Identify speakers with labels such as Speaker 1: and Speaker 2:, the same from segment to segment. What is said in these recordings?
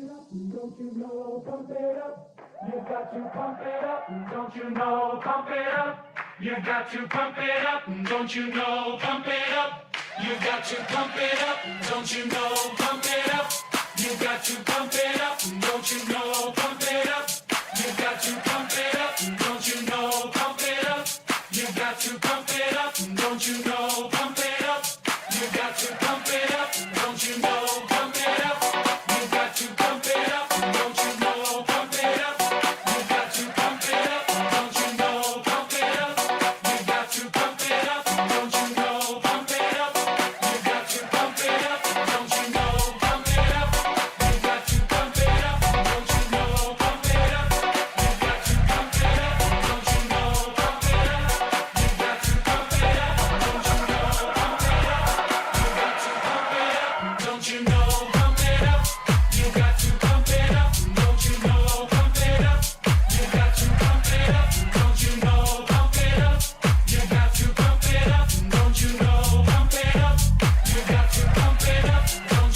Speaker 1: Don't you know, pump it up. You got to pump it up. Don't you know, pump it up. You got to pump it up. Don't you know, pump it up. You got to pump it up. Don't you know, pump it up. You got to pump it up. Don't you know, pump it up. You got to pump it up. Don't you know, pump it up. You got to pump it up. Don't you know, pump it up. You got to pump it up. Don't you know, pump it up. You got to pump it up. Don't you know, pump it up. You got to pump it up. Don't you know, pump it up. You got to pump it up. Don't you know, pump it up. You got to pump it up. Don't you know, pump it up. You got to pump it up. Don't you know, pump it up. You got to pump it up. Don't you know, pump it up. You got to pump it up. Don't you know, pump it up. You got to pump it up. Don't you know, pump it up. You got to pump it up. Don't you know, pump it up. You got to pump it up. Don't you know, pump it up. You got to pump it up. Don't you know, pump it up. You got to pump it up.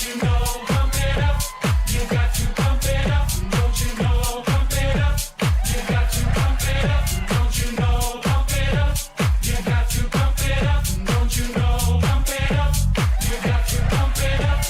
Speaker 1: Don't you know, pump it up. You got to pump it up. Don't you know, pump it up. You got to pump it up. Don't you know, pump it up. You got to pump it up. Don't you know, pump it up. You got to pump it up.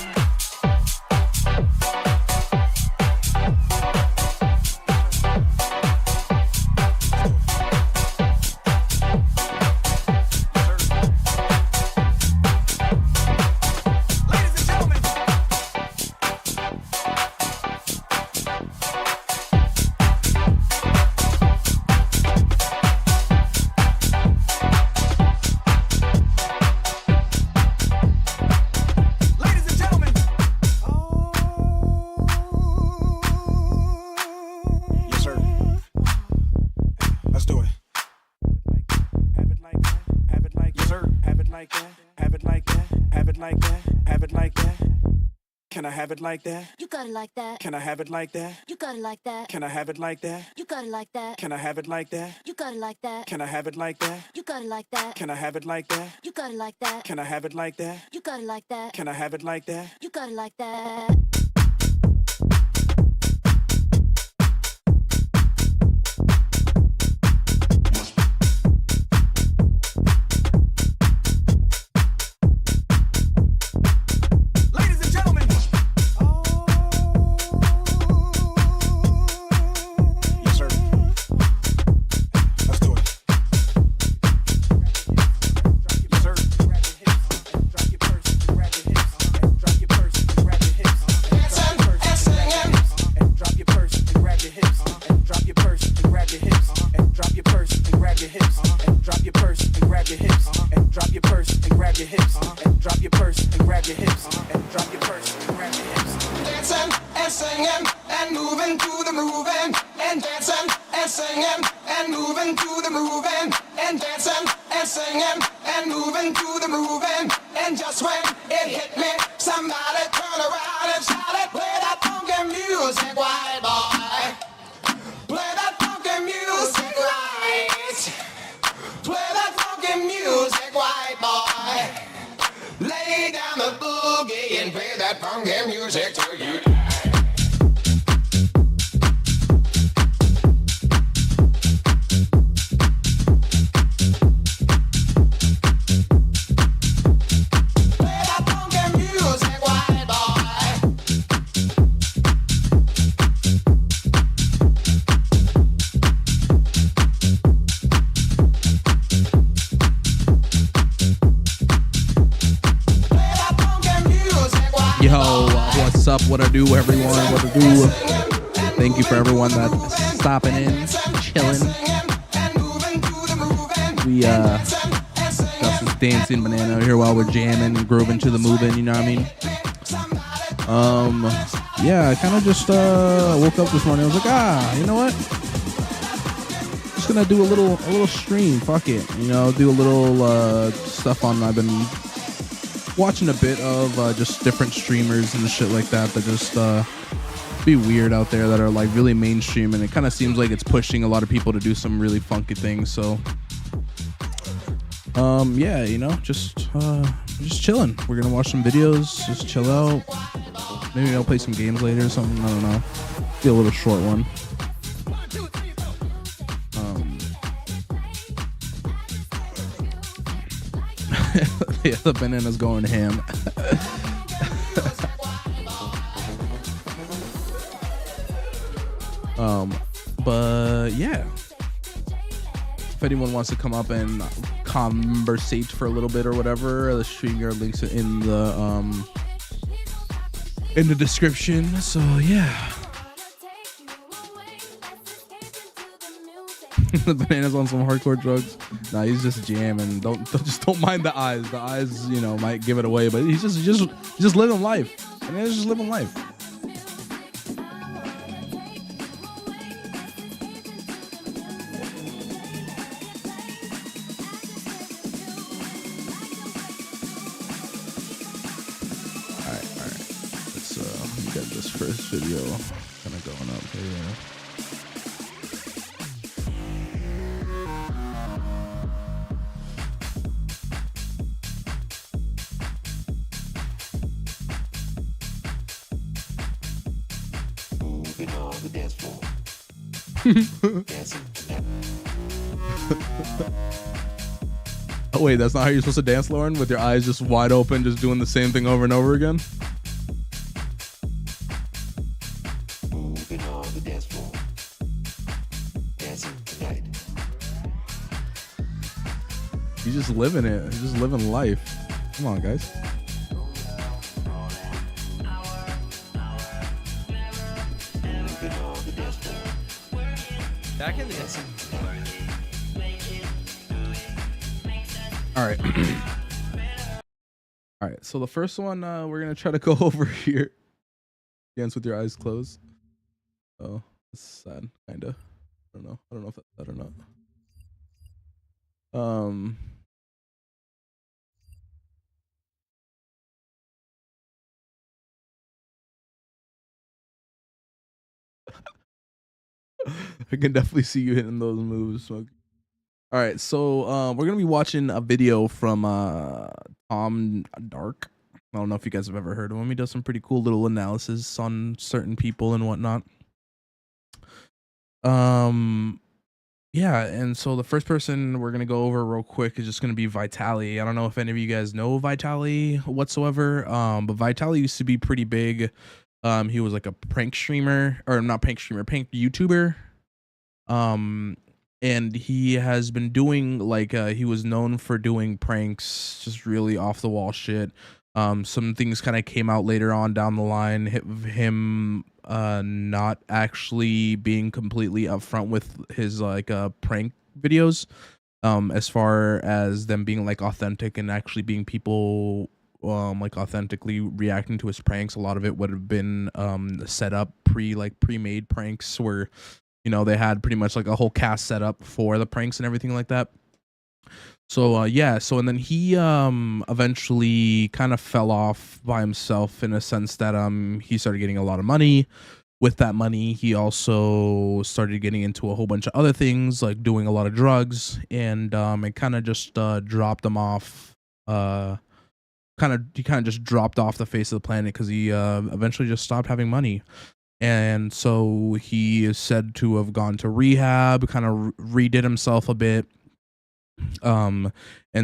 Speaker 2: Ladies and gentlemen. Yes, sir. Let's do it. Have it like that. Have it like yes, sir. Have it like that. Have it like that. Have it like that. Have it like that. Can I have it like that?
Speaker 3: You got it like that.
Speaker 2: Can I have it like that?
Speaker 3: You got it like that.
Speaker 2: Can I have it like that?
Speaker 3: You got it like that.
Speaker 2: Can I have it like that?
Speaker 3: You got it like that.
Speaker 2: Can I have it like that?
Speaker 3: You got it like that.
Speaker 2: Can I have it like that?
Speaker 3: You got it like that.
Speaker 2: Can I have it like that?
Speaker 3: You got it like that.
Speaker 2: Can I have it like that?
Speaker 3: You got it like that.
Speaker 2: Ladies and gentlemen. Yes, sir. Let's do it. Yes, sir. Drop your purse and grab your hips. Drop your purse and grab your hips. And drop your purse and grab your hips. And drop your purse and grab your hips. And drop your purse and grab your hips. And drop your purse and grab your hips. And drop your purse and grab your hips. And drop your purse and grab your hips. And drop your purse and grab your hips.
Speaker 4: Dancing and singing and moving to the moving and dancing and singing and moving to the moving and dancing and singing and moving to the moving and just when it hit me, somebody turn around and shout it, play that funky music, white boy. Play that funky music right. Play that funky music, white boy. Lay down the boogie and play that funky music to you. Play that funky music, white boy. Play that funky music, white
Speaker 5: Yo, what's up? What I do, everyone? What I do? Thank you for everyone that's stopping in, chilling. We got this dancing banana here while we're jamming and grooving to the moving. You know what I mean? Yeah, I kind of just woke up this morning. I was like, you know what? Just gonna do a little stream. Fuck it, you know, do a little stuff on. I've been watching a bit of just different streamers and shit like that just be weird out there that are like really mainstream, and it kind of seems like it's pushing a lot of people to do some really funky things. So yeah, you know, just chilling. We're gonna watch some videos, just chill out, Maybe I'll play some games later or something. I don't know. Be a little short one. Yeah, the banana's going ham. But yeah, if anyone wants to come up and conversate for a little bit or whatever, the stream yard links in the description. So yeah. The banana's on some hardcore drugs. Nah, he's just jamming. Don't mind the eyes. The eyes, you know, might give it away, but he's just living life. And he's just living life. All right. Let's get this first video kind of going up here. Oh wait, that's not how you're supposed to dance, Lauren? With your eyes just wide open, just doing the same thing over and over again?
Speaker 6: Moving on the dance floor. Dancing tonight.
Speaker 5: He's just living it. He's just living life. Come on, guys.
Speaker 6: Moving on the dance floor.
Speaker 7: Back in the dancing.
Speaker 5: All right. All right. So the first one we're gonna try to go over here. Dance with your eyes closed. Oh, that's sad, kinda. I don't know if that's sad or not. I can definitely see you hitting those moves, Smoke. All right, so we're gonna be watching a video from Tom Dark. I don't know if you guys have ever heard of him. He does some pretty cool little analysis on certain people and whatnot. Yeah, and so the first person we're gonna go over real quick is just gonna be Vitaly. I don't know if any of you guys know Vitaly whatsoever. But Vitaly used to be pretty big. He was like a prank streamer, or not prank streamer, prank YouTuber. And he has been doing like he was known for doing pranks, just really off the wall shit. Some things kind of came out later on down the line, him not actually being completely upfront with his like prank videos, as far as them being like authentic and actually being people like authentically reacting to his pranks. A lot of it would have been set up pre-made pranks where, you know, they had pretty much like a whole cast set up for the pranks and everything like that. So yeah, so and then he eventually kind of fell off by himself in a sense that he started getting a lot of money. With that money, he also started getting into a whole bunch of other things, like doing a lot of drugs, and it kind of just dropped him off. He kind of just dropped off the face of the planet because he eventually just stopped having money. And so he is said to have gone to rehab, kind of redid himself a bit. And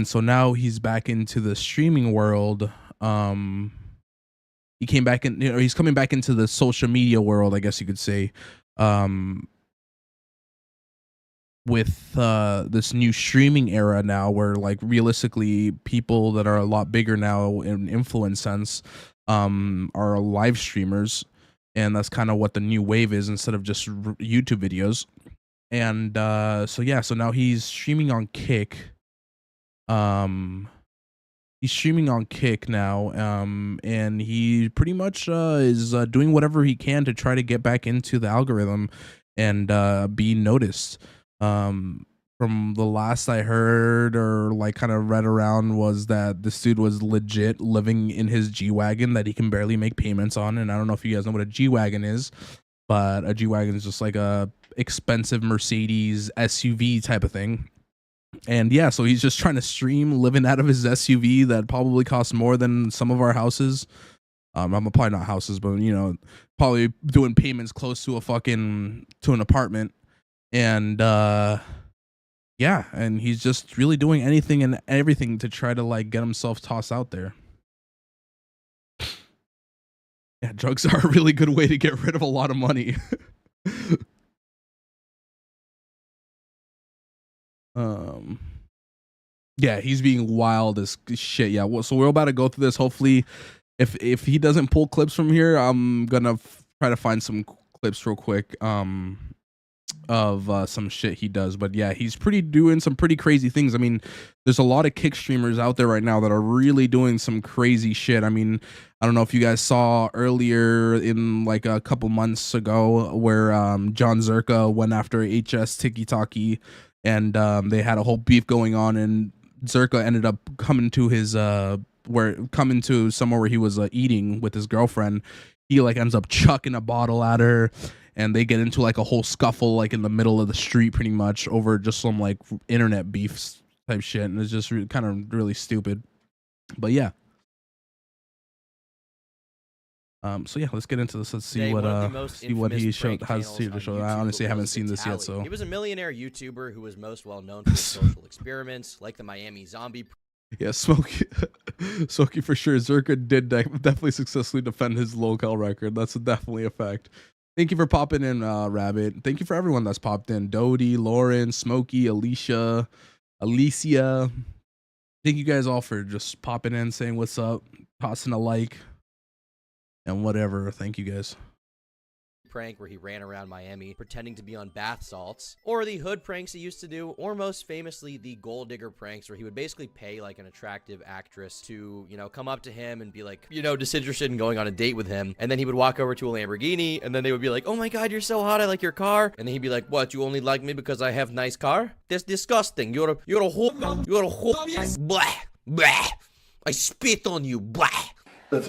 Speaker 5: so now he's back into the streaming world. He came back in, you know, he's coming back into the social media world, I guess you could say, with this new streaming era now, where like realistically people that are a lot bigger now in influence sense are live streamers. And that's kind of what the new wave is, instead of just YouTube videos. And so yeah, so now he's streaming on Kick. He's streaming on Kick now, and he pretty much is doing whatever he can to try to get back into the algorithm and be noticed. From the last I heard or like kind of read around was that this dude was legit living in his G-Wagon that he can barely make payments on. And I don't know if you guys know what a G-Wagon is, but a G-Wagon is just like a expensive Mercedes SUV type of thing. And yeah, so he's just trying to stream living out of his SUV that probably costs more than some of our houses. I'm probably not houses, but you know, probably doing payments close to an apartment, and yeah, and he's just really doing anything and everything to try to like get himself tossed out there. Yeah, drugs are a really good way to get rid of a lot of money. Yeah, he's being wild as shit. Yeah, well, so we're about to go through this. Hopefully, if he doesn't pull clips from here, I'm gonna try to find some clips real quick of some shit he does. But yeah, he's doing some pretty crazy things. I mean, there's a lot of kick streamers out there right now that are really doing some crazy shit. I mean, I don't know if you guys saw earlier in like a couple months ago where John Zerka went after HS Tiki Taki, and they had a whole beef going on, and Zerka ended up coming to somewhere where he was eating with his girlfriend. He like ends up chucking a bottle at her, and they get into like a whole scuffle like in the middle of the street pretty much over just some like internet beefs type shit, and it's just kind of really stupid. But yeah. So yeah, let's get into this. Let's see what he has to show. I honestly haven't seen this yet. So
Speaker 7: he was a millionaire YouTuber who was most well known for his social experiments, like the Miami zombie.
Speaker 5: Yeah, Smokey for sure. Zerka did definitely successfully defend his local record. That's definitely a fact. Thank you for popping in, Rabbit. Thank you for everyone that's popped in. Dodie, Lauren, Smokey, Alicia. Thank you guys all for just popping in, saying what's up, tossing a like, and whatever. Thank you guys.
Speaker 7: Prank where he ran around Miami pretending to be on bath salts, or the hood pranks he used to do, or most famously the gold digger pranks where he would basically pay like an attractive actress to, you know, come up to him and be like, you know, disinterested in going on a date with him, and then he would walk over to a Lamborghini, and then they would be like, oh my god, you're so hot, I like your car, and then he'd be like, what, you only like me because I have nice car? That's disgusting. You're a whore, blah, blah, I spit on you, blah.
Speaker 8: That's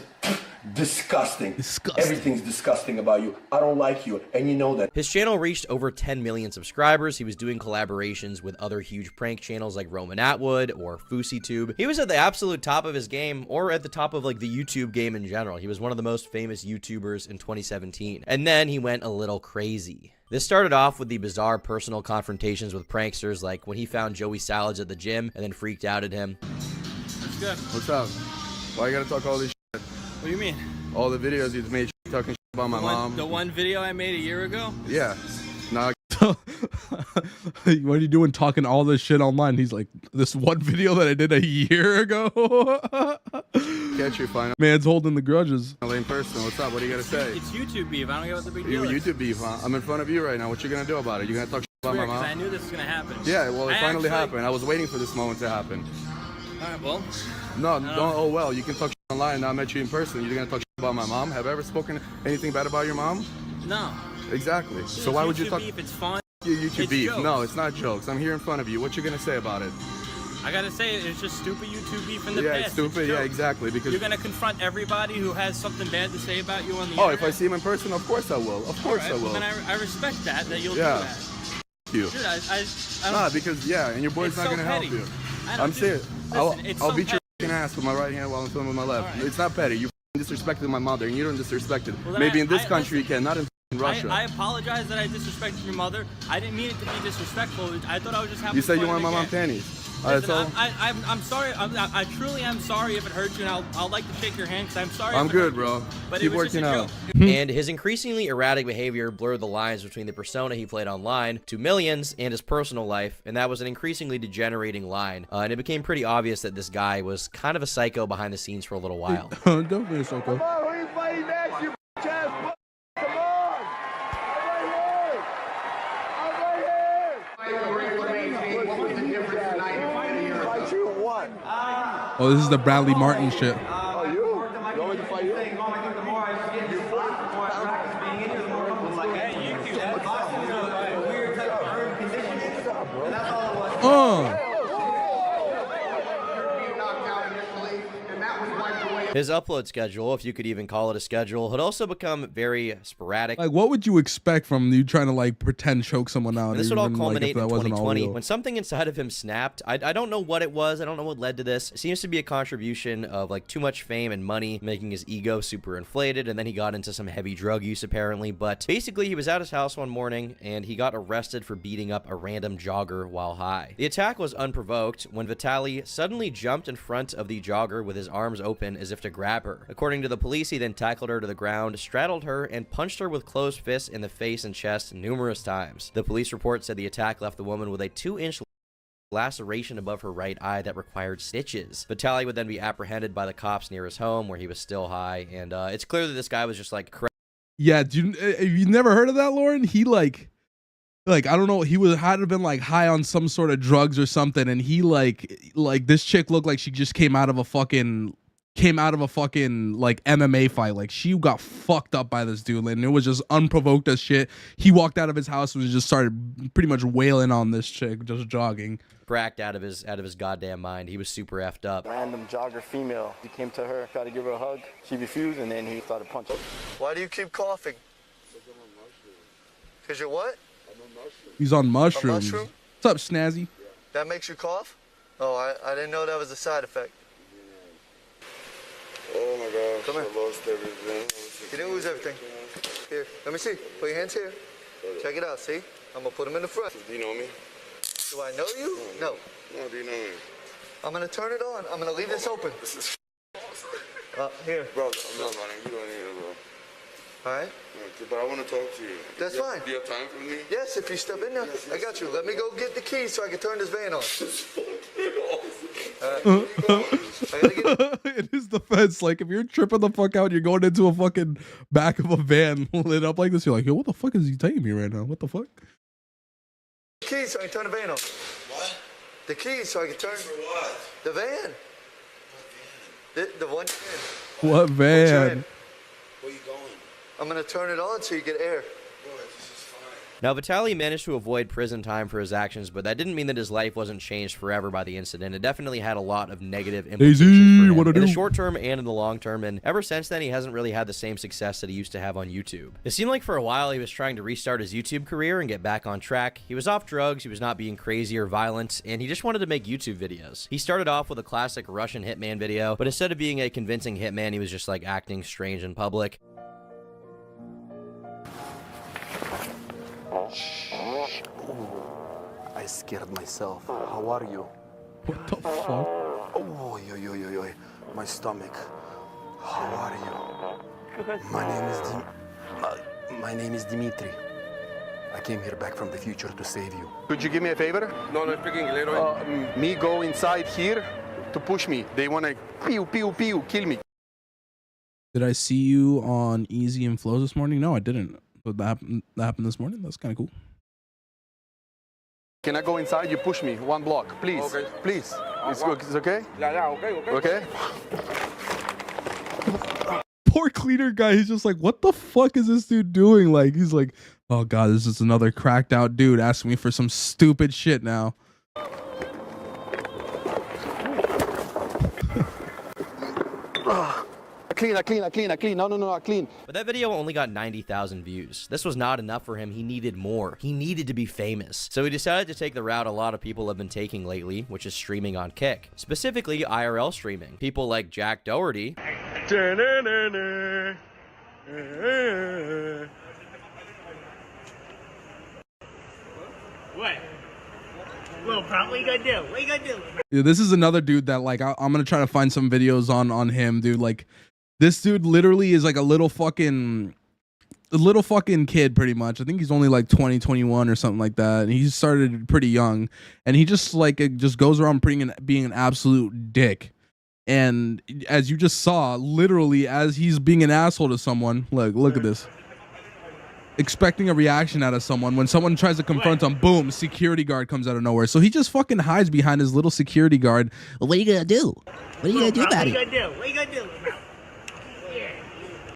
Speaker 8: disgusting. Everything's disgusting about you. I don't like you, and you know that.
Speaker 7: His channel reached over 10 million subscribers. He was doing collaborations with other huge prank channels like Roman Atwood or FouseyTube. He was at the absolute top of his game, or at the top of like the YouTube game in general. He was one of the most famous YouTubers in 2017. And then he went a little crazy. This started off with the bizarre personal confrontations with pranksters, like when he found Joey Salads at the gym and then freaked out at him.
Speaker 9: That's good.
Speaker 10: What's up? Why you gotta talk all this shit?
Speaker 9: What do you mean?
Speaker 10: All the videos you've made talking shit about my mom.
Speaker 9: The one video I made a year ago?
Speaker 10: Yeah. Nah.
Speaker 5: What are you doing talking all this shit online? He's like, this one video that I did a year ago.
Speaker 10: Catch you fine.
Speaker 5: Man's holding the grudges.
Speaker 10: In person. What's up? What are you gonna say?
Speaker 9: It's YouTube beef. I don't get what the big deal is.
Speaker 10: YouTube beef, huh? I'm in front of you right now. What you gonna do about it? You gonna talk shit about my mom?
Speaker 9: I knew this was gonna happen.
Speaker 10: Yeah, well, it finally happened. I was waiting for this moment to happen.
Speaker 9: Alright, well.
Speaker 10: No, don't. Oh, well, you can talk shit online. Now I met you in person. You're gonna talk shit about my mom? Have I ever spoken anything bad about your mom?
Speaker 9: No.
Speaker 10: Exactly.
Speaker 9: Dude,
Speaker 10: so why would you talk?
Speaker 9: Beef, it's fun.
Speaker 10: YouTube
Speaker 9: it's
Speaker 10: beef.
Speaker 9: Jokes.
Speaker 10: No, it's not jokes. I'm here in front of you. What you gonna say about it?
Speaker 9: I gotta say, it's just stupid YouTube beef in the
Speaker 10: yeah,
Speaker 9: past.
Speaker 10: It's stupid. Yeah, exactly. Because
Speaker 9: you're gonna confront everybody who has something bad to say about you on the
Speaker 10: internet.
Speaker 9: If
Speaker 10: I see him in person, of course I will. Of course I will.
Speaker 9: Well, then I respect that you'll do that.
Speaker 10: Thank you.
Speaker 9: Dude, I
Speaker 10: nah, because and your boy's not gonna help you. I'm serious. I'll beat your ass with my right hand while I'm filming with my left. Right. It's not petty. You disrespected my mother, and you don't disrespect it. Well, maybe in this country you can, not in Russia.
Speaker 9: I apologize that I disrespected your mother. I didn't mean it to be disrespectful. I thought I was just having.
Speaker 10: You said you wanted my mom panties.
Speaker 9: Listen, I'm sorry. I truly am sorry if it hurt you, and I'll like to shake your hand because I'm sorry.
Speaker 10: I'm good, bro.
Speaker 9: But
Speaker 10: keep working out.
Speaker 7: And his increasingly erratic behavior blurred the lines between the persona he played online to millions and his personal life, and that was an increasingly degenerating line. And it became pretty obvious that this guy was kind of a psycho behind the scenes for a little while.
Speaker 5: Definitely a psycho.
Speaker 8: Come on, who you fighting next, you ass? Come on!
Speaker 5: Oh, this is the Bradley Martin shit.
Speaker 8: Oh, you? You want me to fight you?
Speaker 5: Oh.
Speaker 7: His upload schedule, if you could even call it a schedule, had also become very sporadic.
Speaker 5: Like, what would you expect from you trying to like pretend choke someone out?
Speaker 7: And this would all
Speaker 5: even,
Speaker 7: culminate
Speaker 5: like, if
Speaker 7: in
Speaker 5: that wasn't all
Speaker 7: 2020
Speaker 5: real?
Speaker 7: when something inside of him snapped. I don't know what it was. I don't know what led to this. It seems to be a contribution of like too much fame and money, making his ego super inflated, and then he got into some heavy drug use apparently. But basically, he was at his house one morning and he got arrested for beating up a random jogger while high. The attack was unprovoked when Vitaly suddenly jumped in front of the jogger with his arms open as if to grab her. According to the police, he then tackled her to the ground, straddled her, and punched her with closed fists in the face and chest numerous times. The police report said the attack left the woman with a 2-inch laceration above her right eye that required stitches. Vitaly would then be apprehended by the cops near his home where he was still high, and it's clear that this guy was just like
Speaker 5: Yeah, you never heard of that, Lauren? He like I don't know, he had to have been like high on some sort of drugs or something, and he like this chick looked like she just came out of a fucking like MMA fight. Like, she got fucked up by this dude, and it was just unprovoked as shit. He walked out of his house and just started pretty much wailing on this chick just jogging.
Speaker 7: cracked out of his goddamn mind. He was super effed up.
Speaker 11: Random jogger female. He came to her, tried to give her a hug. She refused, and then he started punching. Why do you keep coughing? Because you're what?
Speaker 5: He's on mushrooms.
Speaker 11: A mushroom?
Speaker 5: What's up, Snazzy?
Speaker 11: That makes you cough? Oh, I didn't know that was a side effect.
Speaker 10: Oh my gosh,
Speaker 11: Come here.
Speaker 10: I lost everything.
Speaker 11: You didn't lose everything. Here, let me see. Put your hands here. Check it out, see? I'm gonna put them in the front.
Speaker 10: Do you know me?
Speaker 11: Do I know you? No.
Speaker 10: No, do you know me?
Speaker 11: I'm gonna turn it on. I'm gonna leave this open. Here.
Speaker 10: Bro, I'm not running. You don't need it, bro.
Speaker 11: All right.
Speaker 10: Okay, but I want to talk to you.
Speaker 11: That's fine.
Speaker 10: Do you have time for me?
Speaker 11: Yes, if you step in there. I got you. Let me go get the keys so I can turn this van on.
Speaker 5: It is the fence. Like, if you're tripping the fuck out, you're going into a fucking back of a van lit up like this. You're like, yo, what the fuck is he taking me right now? What the fuck?
Speaker 11: The keys so I can turn the van on.
Speaker 10: What?
Speaker 11: The keys so I can turn.
Speaker 10: For what?
Speaker 11: The van. The one.
Speaker 5: What van?
Speaker 10: Where you going?
Speaker 11: I'm gonna turn it on so you get air.
Speaker 7: Now, Vitaly managed to avoid prison time for his actions, but that didn't mean that his life wasn't changed forever by the incident. It definitely had a lot of negative implications for him in the short term and in the long term, and ever since then, he hasn't really had the same success that he used to have on YouTube. It seemed like for a while he was trying to restart his YouTube career and get back on track. He was off drugs, he was not being crazy or violent, and he just wanted to make YouTube videos. He started off with a classic Russian hitman video, but instead of being a convincing hitman, he was just like acting strange in public.
Speaker 11: I scared myself. How are you?
Speaker 5: What the fuck?
Speaker 11: Oh, yo, my stomach. How are you? My name is Dimitri. I came here back from the future to save you. Could you give me a favor?
Speaker 10: No, no, speaking English.
Speaker 11: Me go inside here to push me. They wanna pew, kill me.
Speaker 5: Did I see you on Easy and Flows this morning? No, I didn't. But that happened this morning? That's kind of cool.
Speaker 11: Can I go inside? You push me 1 block, please.
Speaker 10: Okay.
Speaker 11: Please. It's okay?
Speaker 10: Yeah, okay.
Speaker 11: Okay?
Speaker 5: Poor cleaner guy. He's just like, what the fuck is this dude doing? Like, he's like, oh god, this is another cracked out dude asking me for some stupid shit now.
Speaker 11: I clean. No, I clean.
Speaker 7: But that video only got 90,000 views. This was not enough for him. He needed more. He needed to be famous. So he decided to take the route a lot of people have been taking lately, which is streaming on Kick. Specifically, IRL streaming. People like Jack Doherty.
Speaker 9: What? Little prop, what you gonna do? What you gonna do?
Speaker 5: Yeah, this is another dude that, like, I'm gonna try to find some videos on him, dude. Like, this dude literally is like a little fucking kid, pretty much. I think he's only like 20, 21 or something like that. And he started pretty young, and he just just goes around being an absolute dick. And as you just saw, literally as he's being an asshole to someone, look at this. Expecting a reaction out of someone, when someone tries to confront him, boom, security guard comes out of nowhere. So he just fucking hides behind his little security guard. What are you gonna do? What are you gonna do about it?
Speaker 9: What you gonna do?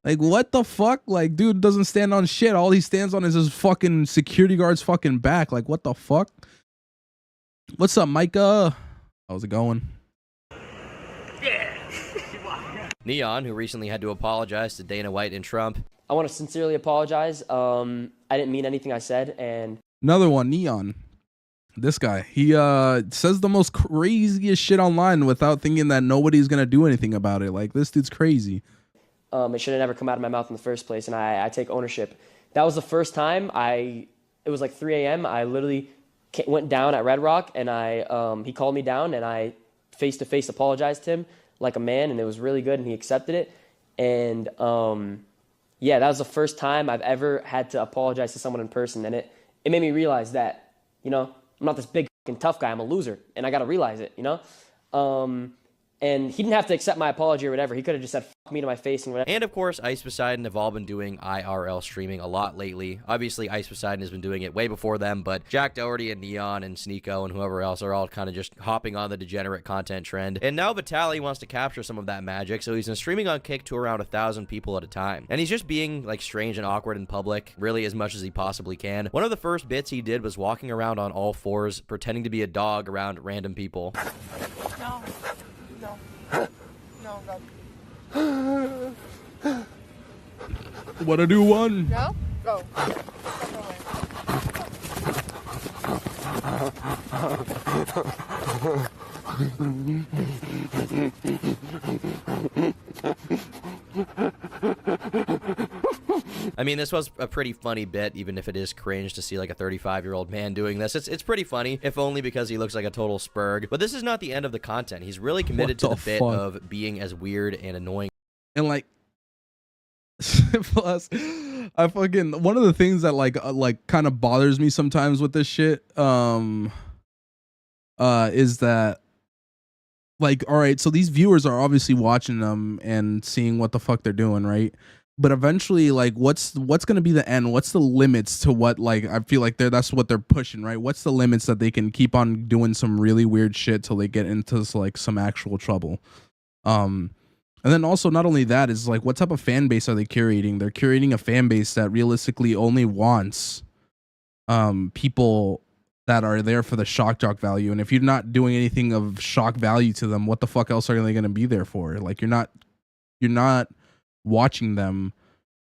Speaker 5: Like, what the fuck? Like, dude doesn't stand on shit. All he stands on is his fucking security guard's fucking back. Like, what the fuck? What's up, Micah? How's it going?
Speaker 7: Neon, who recently had to apologize to Dana White and Trump.
Speaker 12: I want to sincerely apologize. I didn't mean anything I said, and
Speaker 5: another one, Neon. This guy, he says the most craziest shit online without thinking that nobody's gonna do anything about it. Like, this dude's crazy.
Speaker 12: It should have never come out of my mouth in the first place, and I take ownership. That was the first time it was like 3 a.m. I literally went down at Red Rock, and he called me down, and I face-to-face apologized to him like a man, and it was really good, and he accepted it. And yeah, that was the first time I've ever had to apologize to someone in person, and it made me realize that, you know, I'm not this big fucking tough guy. I'm a loser, and I got to realize it, you know? And he didn't have to accept my apology or whatever. He could have just said, fuck me to my face and whatever.
Speaker 7: And of course, Ice Poseidon have all been doing IRL streaming a lot lately. Obviously, Ice Poseidon has been doing it way before them, but Jack Doherty and Neon and Sneeko and whoever else are all kind of just hopping on the degenerate content trend. And now Vitaly wants to capture some of that magic, so he's been streaming on Kick to around 1,000 people at a time. And he's just being like strange and awkward in public, really as much as he possibly can. One of the first bits he did was walking around on all fours, pretending to be a dog around random people.
Speaker 4: No.
Speaker 5: What a do one?
Speaker 4: No? Go.
Speaker 7: I mean, this was a pretty funny bit, even if it is cringe to see like a 35-year-old man doing this. It's pretty funny, if only because he looks like a total spurg. But this is not the end of the content. He's really committed to the bit of being as weird and annoying.
Speaker 5: And like, plus, I fucking, one of the things that like kind of bothers me sometimes with this shit, is that, like, all right, so these viewers are obviously watching them and seeing what the fuck they're doing, right? But eventually, like, what's gonna be the end? What's the limits to what, like, I feel like that's what they're pushing, right? What's the limits that they can keep on doing some really weird shit till they get into like some actual trouble? And then also, not only that, is like, what type of fan base are they curating? They're curating a fan base that realistically only wants people that are there for the shock jock value. And if you're not doing anything of shock value to them, what the fuck else are they going to be there for? Like, you're not watching them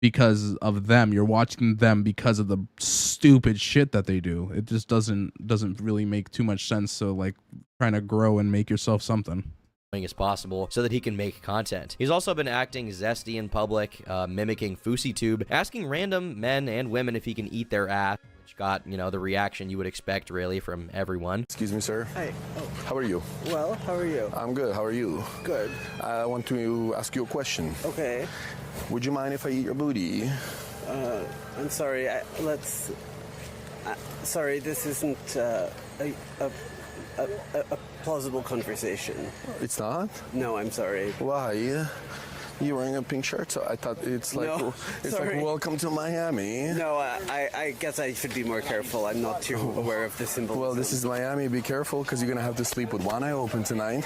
Speaker 5: because of them. You're watching them because of the stupid shit that they do. It just doesn't really make too much sense. So like, trying to grow and make yourself something
Speaker 7: as possible so that he can make content. He's also been acting zesty in public, mimicking FouseyTube, asking random men and women if he can eat their ass, which got, you know, the reaction you would expect really from everyone.
Speaker 10: Excuse me, sir.
Speaker 13: Hi. Oh.
Speaker 10: How are you?
Speaker 13: Well, how are you?
Speaker 10: I'm good. How are you?
Speaker 13: Good.
Speaker 10: I want to ask you a question.
Speaker 13: Okay.
Speaker 10: Would you mind if I eat your booty?
Speaker 13: I'm sorry. Sorry, this isn't a plausible conversation.
Speaker 10: It's not?
Speaker 13: No, I'm sorry.
Speaker 10: Why? You're wearing a pink shirt, so I thought it's like,
Speaker 13: no,
Speaker 10: it's like, welcome to Miami.
Speaker 13: No, I guess I should be more careful. I'm not too aware of the symbolism.
Speaker 10: Well, this is Miami. Be careful, because you're going to have to sleep with one eye open tonight.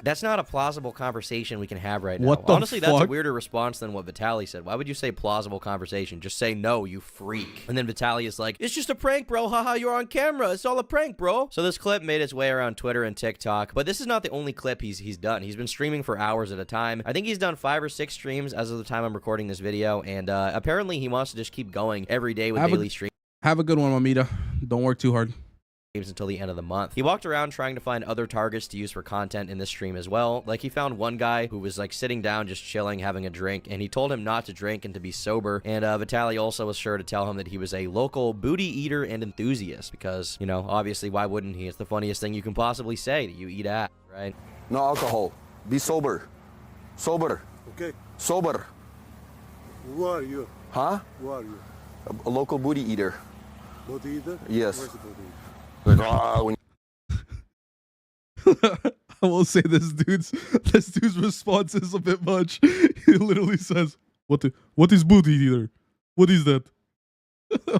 Speaker 7: That's not a plausible conversation we can have right now.
Speaker 5: What the
Speaker 7: Honestly,
Speaker 5: fuck?
Speaker 7: That's a weirder response than what Vitaly said. Why would you say plausible conversation? Just say no, you freak. And then Vitaly is like, it's just a prank, bro. Haha, you're on camera. It's all a prank, bro. So this clip made its way around Twitter and TikTok, but this is not the only clip he's done. He's been streaming for hours at a time. I think he's done 5 or 6 streams as of the time I'm recording this video, and apparently he wants to just keep going every day with daily streams.
Speaker 5: Have a good one, Mamita. Don't work too hard.
Speaker 7: Until the end of the month. He walked around trying to find other targets to use for content in this stream as well. Like, he found one guy who was like sitting down just chilling, having a drink, and he told him not to drink and to be sober. And Vitaly also was sure to tell him that he was a local booty eater and enthusiast, because, you know, obviously, why wouldn't he? It's the funniest thing you can possibly say, that you eat ass, right?
Speaker 10: No alcohol. Be sober. Sober.
Speaker 14: Okay.
Speaker 10: Sober.
Speaker 14: Who are you?
Speaker 10: Huh?
Speaker 14: Who are you?
Speaker 10: A local booty eater.
Speaker 14: Booty eater?
Speaker 10: Yes.
Speaker 14: Where's the booty eater?
Speaker 5: I will say this dude's response is a bit much. He literally says, "What is booty eater? What is that?"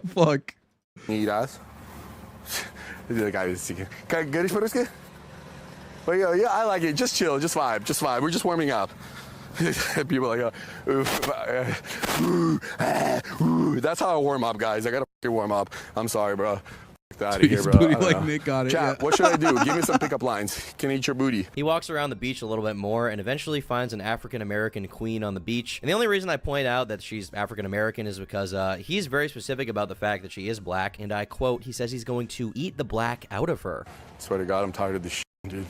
Speaker 5: Fuck.
Speaker 10: Eat ass. The guy is seeking. Goodish for this? But yeah, I like it. Just chill, just vibe, just vibe. We're just warming up. People are like, that's how I warm up, guys. I gotta warm up. I'm sorry, bro. Get out of
Speaker 5: Tweet
Speaker 10: here,
Speaker 5: his
Speaker 10: bro.
Speaker 5: booty
Speaker 10: I don't
Speaker 5: like
Speaker 10: know.
Speaker 5: Nick got it,
Speaker 10: Chat,
Speaker 5: yeah.
Speaker 10: what should I do? Give me some pickup lines. Can I eat your booty?
Speaker 7: He walks around the beach a little bit more and eventually finds an African-American queen on the beach. And the only reason I point out that she's African-American is because he's very specific about the fact that she is black. And I quote, he says he's going to eat the black out of her.
Speaker 10: Swear to God, I'm tired of this shit, dude.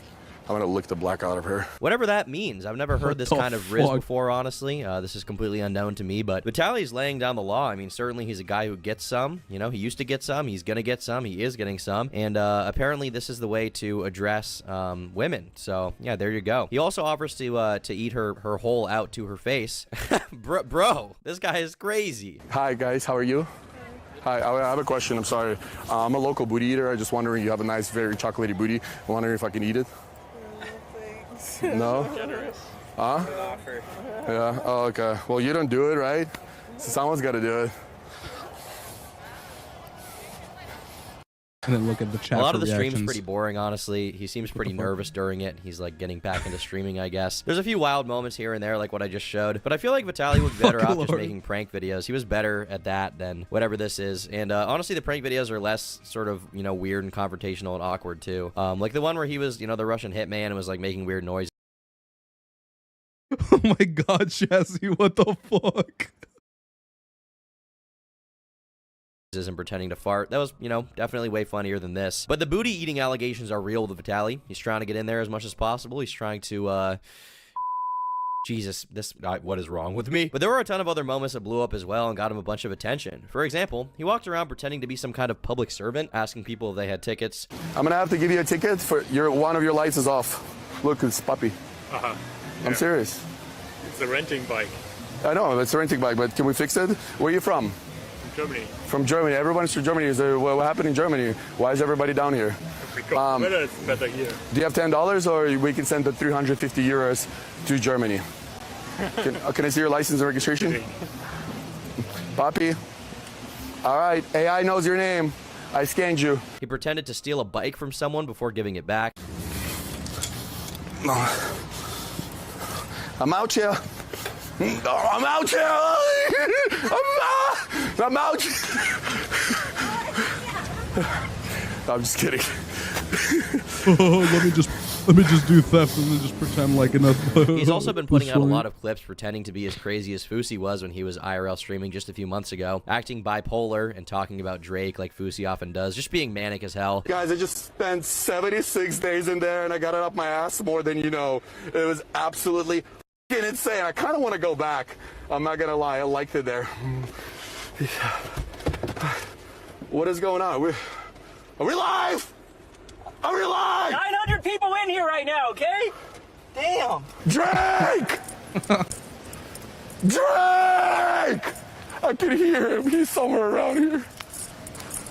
Speaker 10: I'm gonna lick the black out of her.
Speaker 7: Whatever that means. I've never heard this kind of riz before, honestly. This is completely unknown to me, but Vitaly's laying down the law. I mean, certainly he's a guy who gets some. You know, he used to get some. He's gonna get some. He is getting some. And apparently this is the way to address women. So, yeah, there you go. He also offers to eat her hole out to her face. Bro, this guy is crazy.
Speaker 10: Hi, guys. How are you? Hi, I have a question. I'm sorry. I'm a local booty eater. I'm just wondering, you have a nice, very chocolatey booty. I'm wondering if I can eat it. No?
Speaker 15: Generous.
Speaker 10: Huh? Yeah. Oh, okay. Well, you don't do it, right? So someone's got to do it.
Speaker 5: And then look at the chat.
Speaker 7: A lot of the
Speaker 5: reactions.
Speaker 7: stream's pretty boring, honestly. He seems pretty nervous during it. He's like getting back into streaming, I guess. There's a few wild moments here and there, like what I just showed. But I feel like Vitaly would be better off just making prank videos. He was better at that than whatever this is. And honestly, the prank videos are less sort of, you know, weird and confrontational and awkward too. Like the one where he was, you know, the Russian hitman and was like making weird noises.
Speaker 5: Oh my God, Chassis, what the fuck?
Speaker 7: And pretending to fart. That was, you know, definitely way funnier than this. But the booty eating allegations are real with Vitaly. He's trying to get in there as much as possible. He's trying to, Jesus, what is wrong with me? But there were a ton of other moments that blew up as well and got him a bunch of attention. For example, he walked around pretending to be some kind of public servant, asking people if they had tickets.
Speaker 10: I'm gonna have to give you a ticket for one of your lights is off. Look, it's puppy.
Speaker 15: Uh-huh.
Speaker 10: I'm serious.
Speaker 15: It's a renting bike.
Speaker 10: I know, it's a renting bike, but can we fix it? Where are you from?
Speaker 15: From Germany.
Speaker 10: From Germany. Everyone's from Germany. What happened in Germany? Why is everybody down here?
Speaker 15: Because the weather is better here.
Speaker 10: Do you have $10 or we can send the 350 euros to Germany? Can I see your license and registration? Poppy. All right, AI knows your name. I scanned you.
Speaker 7: He pretended to steal a bike from someone before giving it back.
Speaker 10: I'm out here. I'm out here. I'm out. I'm just kidding.
Speaker 5: Let me just do theft and then just pretend like another.
Speaker 7: He's also been putting out a lot of clips pretending to be as crazy as Fousey was when he was IRL streaming just a few months ago, acting bipolar and talking about Drake like Fousey often does, just being manic as hell.
Speaker 10: Guys, I just spent 76 days in there and I got it up my ass more than you know. It was absolutely insane. I kind of want to go back. I'm not gonna lie, I liked it there. What is going on? Are we live? Are we live?
Speaker 9: 900 people in here right now, okay? Damn.
Speaker 10: Drake! Drake! I can hear him. He's somewhere around here.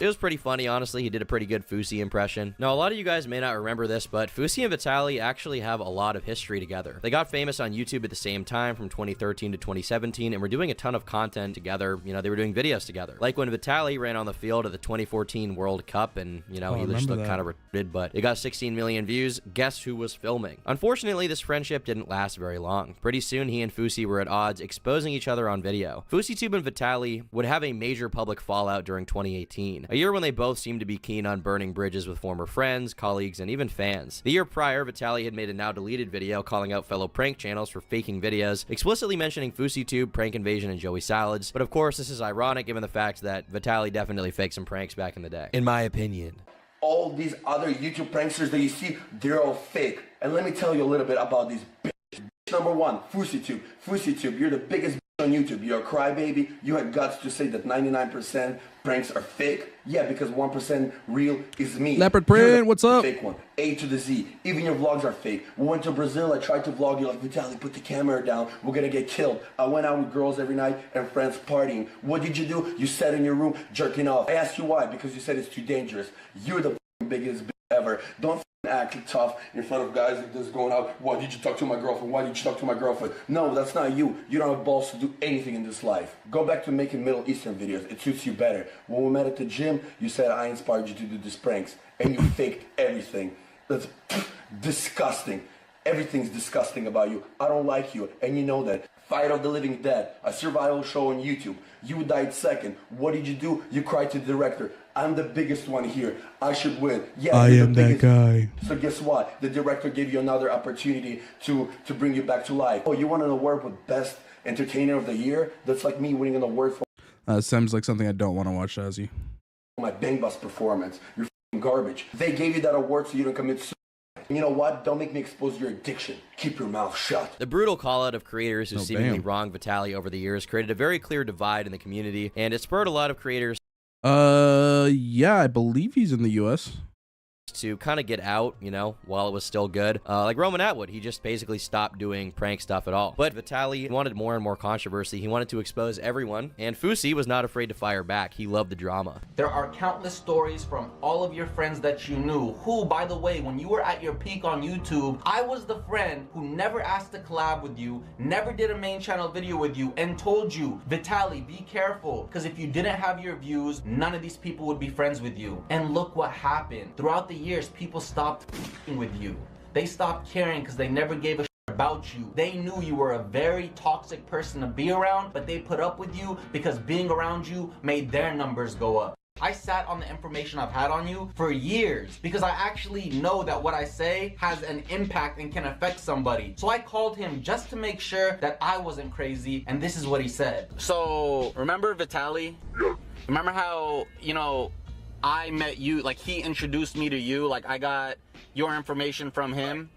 Speaker 7: It was pretty funny, honestly. He did a pretty good Fousey impression. Now, a lot of you guys may not remember this, but Fousey and Vitaly actually have a lot of history together. They got famous on YouTube at the same time from 2013 to 2017, and were doing a ton of content together. You know, they were doing videos together. Like when Vitaly ran on the field at the 2014 World Cup, and, you know, he just looked kind of retarded, but it got 16 million views. Guess who was filming? Unfortunately, this friendship didn't last very long. Pretty soon, he and Fousey were at odds, exposing each other on video. FouseyTube and Vitaly would have a major public fallout during 2018. A year when they both seemed to be keen on burning bridges with former friends, colleagues, and even fans. The year prior, Vitaly had made a now deleted video calling out fellow prank channels for faking videos, explicitly mentioning FouseyTube, Prank Invasion, and Joey Salads. But of course, this is ironic given the fact that Vitaly definitely faked some pranks back in the day. In my opinion.
Speaker 8: All these other YouTube pranksters that you see, they're all fake. And let me tell you a little bit about these bitches. Number one, FouseyTube. FouseyTube, you're the biggest on YouTube. You're a crybaby. You had guts to say that 99% pranks are fake. Yeah, because 1% real is me.
Speaker 5: Leopard Print, what's up?
Speaker 8: Fake one. A to the Z. Even your vlogs are fake. We went to Brazil. I tried to vlog. You're like, Vitaly, put the camera down. We're gonna get killed. I went out with girls every night and friends partying. What did you do? You sat in your room jerking off. I asked you why. Because you said it's too dangerous. You're the biggest bitch ever. Don't act tough in front of guys like this going out. Why did you talk to my girlfriend? Why did you talk to my girlfriend? No, that's not you. You don't have balls to do anything in this life. Go back to making Middle Eastern videos. It suits you better. When we met at the gym, you said I inspired you to do these pranks. And you faked everything. That's disgusting. Everything's disgusting about you. I don't like you. And you know that. Fight of the Living Dead, a survival show on YouTube. You died second. What did you do? You cried to the director. I'm the biggest one here. I should win. Yeah,
Speaker 5: I am that guy.
Speaker 8: So guess what? The director gave you another opportunity to bring you back to life. Oh, you want an award for Best Entertainer of the Year? That's like me winning an award for
Speaker 5: Sounds like something I don't want to watch, Shazzy.
Speaker 8: my Bang Bus performance. You're f***ing garbage. They gave you that award so you don't commit suicide. You know what? Don't make me expose your addiction. Keep your mouth shut.
Speaker 7: The brutal call-out of creators who
Speaker 5: Oh,
Speaker 7: seemingly
Speaker 5: bam.
Speaker 7: wronged Vitaly over the years created a very clear divide in the community, and it spurred a lot of creators
Speaker 5: Yeah, I believe he's in the U.S.
Speaker 7: to kind of get out, you know, while it was still good. Like Roman Atwood, he just basically stopped doing prank stuff at all. But Vitaly wanted more and more controversy. He wanted to expose everyone, and Fousey was not afraid to fire back. He loved the drama.
Speaker 16: There are countless stories from all of your friends that you knew who, by the way, when you were at your peak on YouTube, I was the friend who never asked to collab with you, never did a main channel video with you, and told you, Vitaly, be careful, because if you didn't have your views, none of these people would be friends with you. And look what happened. Throughout the years, people stopped f***ing with you. They stopped caring because they never gave a shit about you. They knew you were a very toxic person to be around, but they put up with you because being around you made their numbers go up. I sat on the information I've had on you for years because I actually know that what I say has an impact and can affect somebody. So I called him just to make sure that I wasn't crazy, and this is what he said. So, remember Vitaly? Yeah. Remember how, you know, I met you, like he introduced me to you, like I got your information from him.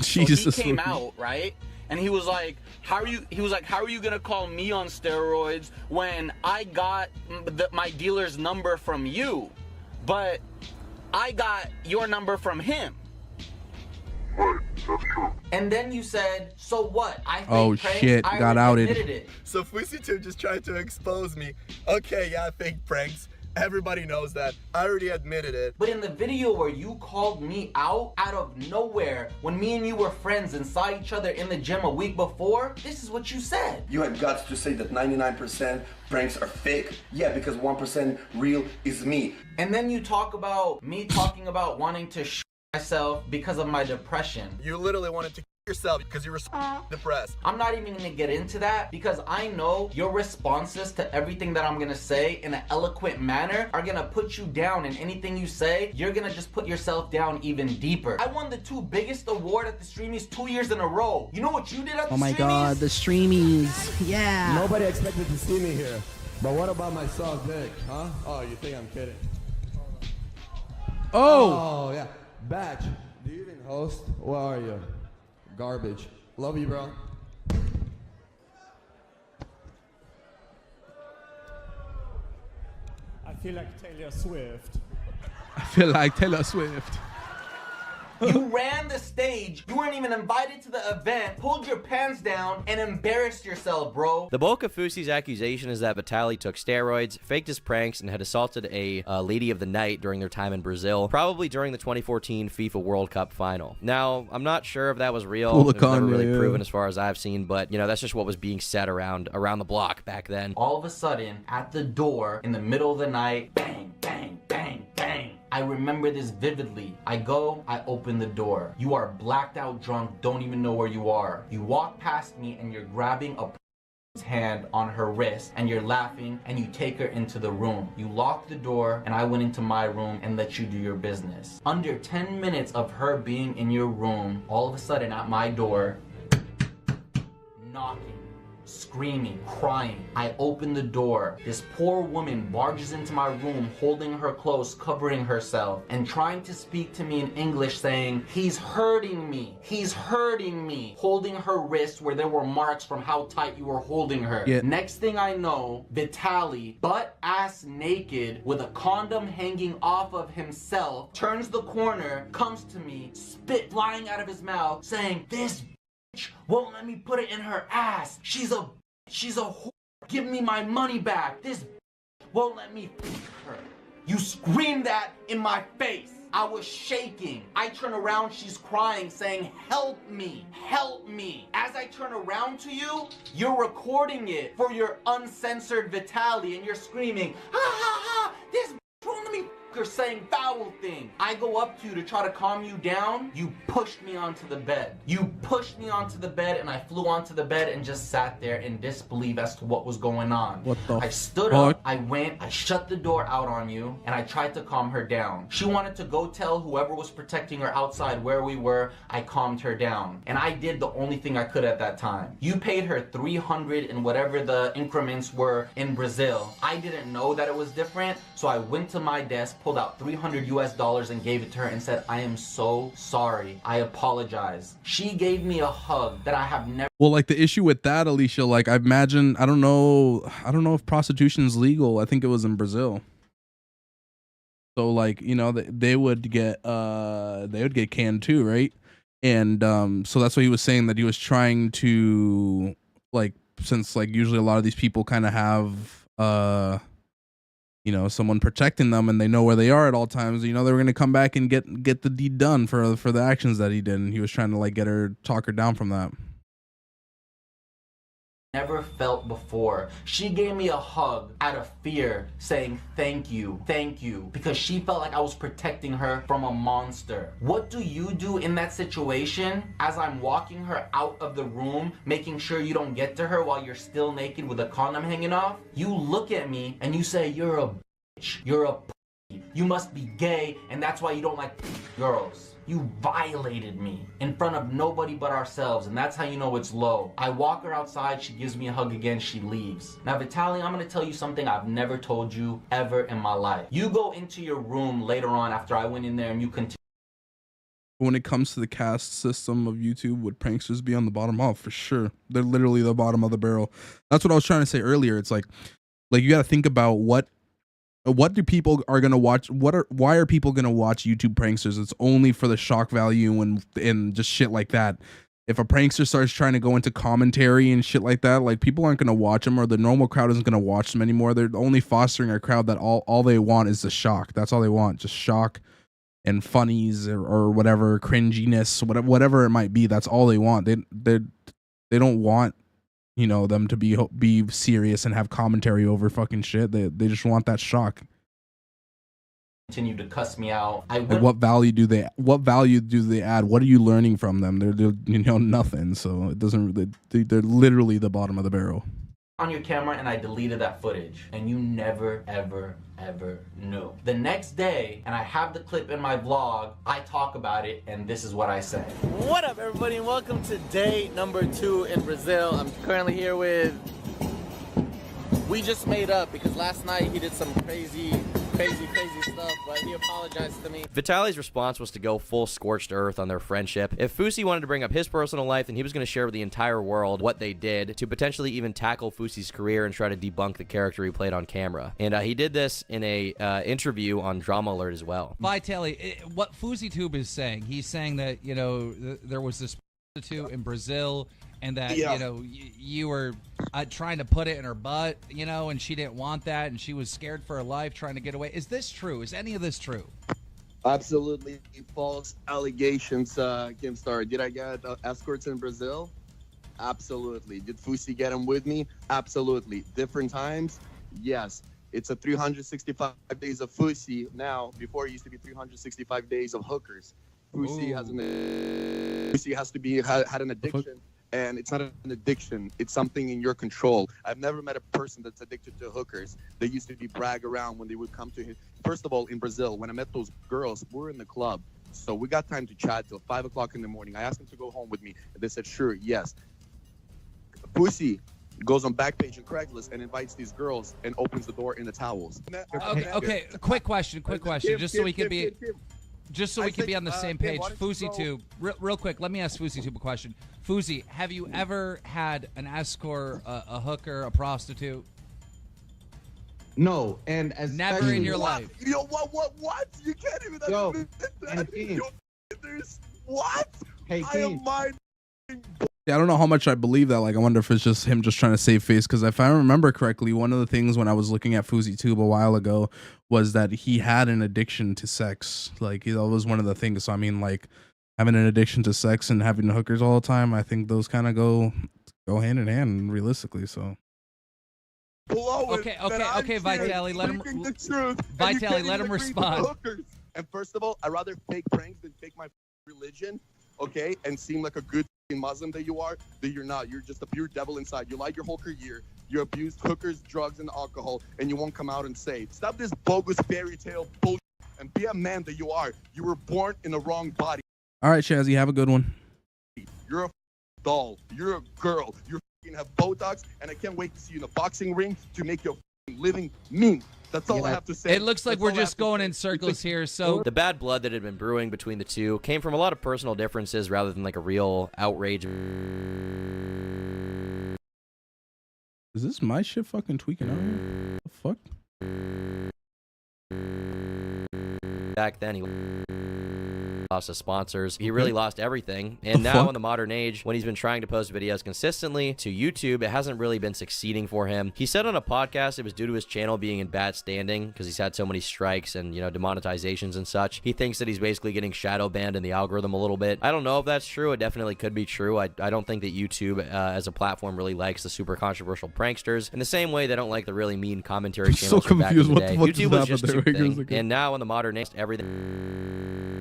Speaker 5: Jesus.
Speaker 16: So he came out, right? And he was like, how are you gonna call me on steroids when I got my dealer's number from you, but I got your number from him?
Speaker 17: Right, that's true.
Speaker 16: And then you said, so what? I think
Speaker 5: Oh
Speaker 16: pranks,
Speaker 5: shit,
Speaker 16: I
Speaker 5: got
Speaker 16: already
Speaker 5: outed.
Speaker 16: admitted it.
Speaker 10: So Fousey2 just tried to expose me. Okay, yeah, fake pranks. Everybody knows that. I already admitted it.
Speaker 16: But in the video where you called me out of nowhere, when me and you were friends and saw each other in the gym a week before, this is what you said.
Speaker 8: You had guts to say that 99% pranks are fake? Yeah, because 1% real is me.
Speaker 16: And then you talk about me talking about wanting to myself because of my depression.
Speaker 10: You literally wanted to yourself because you were so depressed.
Speaker 16: I'm not even gonna get into that because I know your responses to everything that I'm gonna say in an eloquent manner are gonna put you down, and anything you say, you're gonna just put yourself down even deeper. I won the 2 biggest award at the Streamies 2 years in a row. You know what you did at the Streamies?
Speaker 5: Oh my god, the Streamies. Yeah.
Speaker 18: Nobody expected to see me here. But what about my soft dick, huh? Oh, you think I'm kidding? Oh, yeah. Batch, do you even host? Where are you? Garbage. Love you, bro.
Speaker 19: I feel like Taylor Swift.
Speaker 5: I feel like Taylor Swift.
Speaker 16: You ran the stage, you weren't even invited to the event, pulled your pants down, and embarrassed yourself, bro.
Speaker 7: The bulk of Fousey's accusation is that Vitaly took steroids, faked his pranks, and had assaulted a lady of the night during their time in Brazil, probably during the 2014 FIFA World Cup final. Now, I'm not sure if that was real. It was never really proven as far as I've seen, but, you know, that's just what was being said around the block back then.
Speaker 16: All of a sudden, at the door, in the middle of the night, bang, bang, bang, bang. I remember this vividly. I go, I open the door. You are blacked out drunk, don't even know where you are. You walk past me and you're grabbing a hand on her wrist and you're laughing and you take her into the room. You lock the door and I went into my room and let you do your business. Under 10 minutes of her being in your room, all of a sudden at my door, knocking, screaming, crying. I open the door. This poor woman barges into my room holding her clothes, covering herself, and trying to speak to me in English saying, he's hurting me. He's hurting me. Holding her wrist where there were marks from how tight you were holding her.
Speaker 5: Yeah.
Speaker 16: Next thing I know, Vitaly, butt ass naked with a condom hanging off of himself, turns the corner, comes to me, spit flying out of his mouth, saying, this won't let me put it in her ass. She's a whore. Give me my money back. This won't let me her. You screamed that in my face. I was shaking. I turn around, she's crying, saying, help me, help me. As I turn around to you, you're recording it for your uncensored Vitaly and you're screaming, ha ha ha, this won't let me You're saying foul thing. I go up to you to try to calm you down. You pushed me onto the bed. You pushed me onto the bed, and I flew onto the bed and just sat there in disbelief as to what was going on.
Speaker 5: What the
Speaker 16: I stood up, I went, I shut the door out on you, and I tried to calm her down. She wanted to go tell whoever was protecting her outside where we were. I calmed her down. And I did the only thing I could at that time. You paid her 300 and whatever the increments were in Brazil. I didn't know that it was different, so I went to my desk, pulled out $300 US and gave it to her and said, I am so sorry. I apologize. She gave me a hug that I have never.
Speaker 5: Well, like the issue with that, Alicia, like I imagine, I don't know if prostitution's legal. I think it was in Brazil. So like, you know, they would get canned too, right? And so that's what he was saying, that he was trying to, like, since like usually a lot of these people kind of have you know, someone protecting them and they know where they are at all times, you know, they were going to come back and get the deed done for the actions that he did, and he was trying to like talk her down from that.
Speaker 16: Never felt before. She gave me a hug out of fear, saying thank you, because she felt like I was protecting her from a monster. What do you do in that situation as I'm walking her out of the room, making sure you don't get to her while you're still naked with a condom hanging off? You look at me and you say, you're a bitch, you're a pussy, you must be gay, and that's why you don't like girls. You violated me in front of nobody but ourselves, and that's how you know it's low. I walk her outside, she gives me a hug again, she leaves. Now, Vitaly, I'm gonna tell you something I've never told you ever in my life. You go into your room later on after I went in there and you continue.
Speaker 5: When it comes to the caste system of YouTube, would pranksters be on the bottom? Oh, for sure. They're literally the bottom of the barrel. That's what I was trying to say earlier. It's like you got to think about what do people are gonna watch? Why are people gonna watch YouTube pranksters? It's only for the shock value and just shit like that. If a prankster starts trying to go into commentary and shit like that, like people aren't gonna watch them, or the normal crowd isn't gonna watch them anymore. They're only fostering a crowd that all they want is the shock. That's all they want, just shock and funnies or whatever, cringiness, whatever it might be. That's all they want. They don't want, you know, them to be serious and have commentary over fucking shit. They just want that shock.
Speaker 16: Continue to cuss me out.
Speaker 5: Like what value do they add? What are you learning from them? They're you know, nothing. So it doesn't. They're literally the bottom of the barrel.
Speaker 16: On your camera, and I deleted that footage, and you never ever knew. The next day, and I have the clip in my vlog, I talk about it, and this is what I say.
Speaker 20: What up, everybody, and welcome to day number 2 in Brazil. I'm currently here with, we just made up because last night he did some crazy stuff, but he apologized to me.
Speaker 7: Vitaly's response was to go full scorched earth on their friendship. If Fousey wanted to bring up his personal life, then he was going to share with the entire world what they did to potentially even tackle Fousey's career and try to debunk the character he played on camera. And he did this in a interview on Drama Alert as well.
Speaker 21: Vitaly, what FouseyTube is saying, he's saying that, you know, there was this prostitute in Brazil, and that, you know, you were trying to put it in her butt, you know, and she didn't want that, and she was scared for her life trying to get away. Is this true? Is any of this true?
Speaker 10: Absolutely false allegations, Kimstar. Did I get escorts in Brazil? Absolutely. Did Fousey get them with me? Absolutely. Different times? Yes. It's a 365 days of Fousey now. Before it used to be 365 days of hookers. Fousey has to be had an addiction. And it's not an addiction. It's something in your control. I've never met a person that's addicted to hookers. They used to be brag around when they would come to him. First of all, in Brazil, when I met those girls, we were in the club. So we got time to chat till 5 o'clock in the morning. I asked them to go home with me. And they said, sure, yes. Fousey goes on Backpage and Craigslist and invites these girls and opens the door in the towels.
Speaker 21: Okay. Quick question. Just so we can be... Just so we can be on the same page, FouseyTube, real quick, let me ask FouseyTube a question. Fousey, have you ever had an escort, a hooker, a prostitute?
Speaker 18: No, and as
Speaker 21: never in your life.
Speaker 10: Yo, what? You can't even admit that. What?
Speaker 18: Hey,
Speaker 10: I am mind.
Speaker 5: Yeah, I don't know how much I believe that. Like, I wonder if it's just him just trying to save face. Because if I remember correctly, one of the things when I was looking at FouseyTube a while ago was that he had an addiction to sex. Like, that was one of the things. So, I mean, like, having an addiction to sex and having hookers all the time, I think those kind of go hand in hand, realistically. So.
Speaker 10: blow it.
Speaker 21: Okay, Vitali, let him.
Speaker 10: The truth,
Speaker 21: Vitali, let him respond.
Speaker 10: And first of all, I'd rather fake pranks than fake my religion, okay, and seem like a good Muslim that you are, that you're not. You're just a pure devil inside. You lied your whole career. You abused hookers, drugs, and alcohol, and you won't come out and say, stop this bogus fairy tale bullshit and be a man that you are. You were born in the wrong body.
Speaker 5: All right, Shazzy, have a good one.
Speaker 10: You're a doll. You're a girl. You have Botox, and I can't wait to see you in a boxing ring to make your living mean. That's all I have to say.
Speaker 21: It looks like we're just going in circles here. So
Speaker 7: the bad blood that had been brewing between the two came from a lot of personal differences rather than like a real outrage.
Speaker 5: Is this my shit fucking tweaking out here? The fuck?
Speaker 7: Back then, he lost his sponsors. He really lost everything. And now in the modern age, when he's been trying to post videos consistently to YouTube, it hasn't really been succeeding for him. He said on a podcast it was due to his channel being in bad standing because he's had so many strikes and, you know, demonetizations and such. He thinks that he's basically getting shadow banned in the algorithm a little bit. I don't know if that's true. It definitely could be true. I don't think that YouTube as a platform really likes the super controversial pranksters in the same way they don't like the really mean commentary channels from back in the day. YouTube was just too thing. And now in the modern age, everything.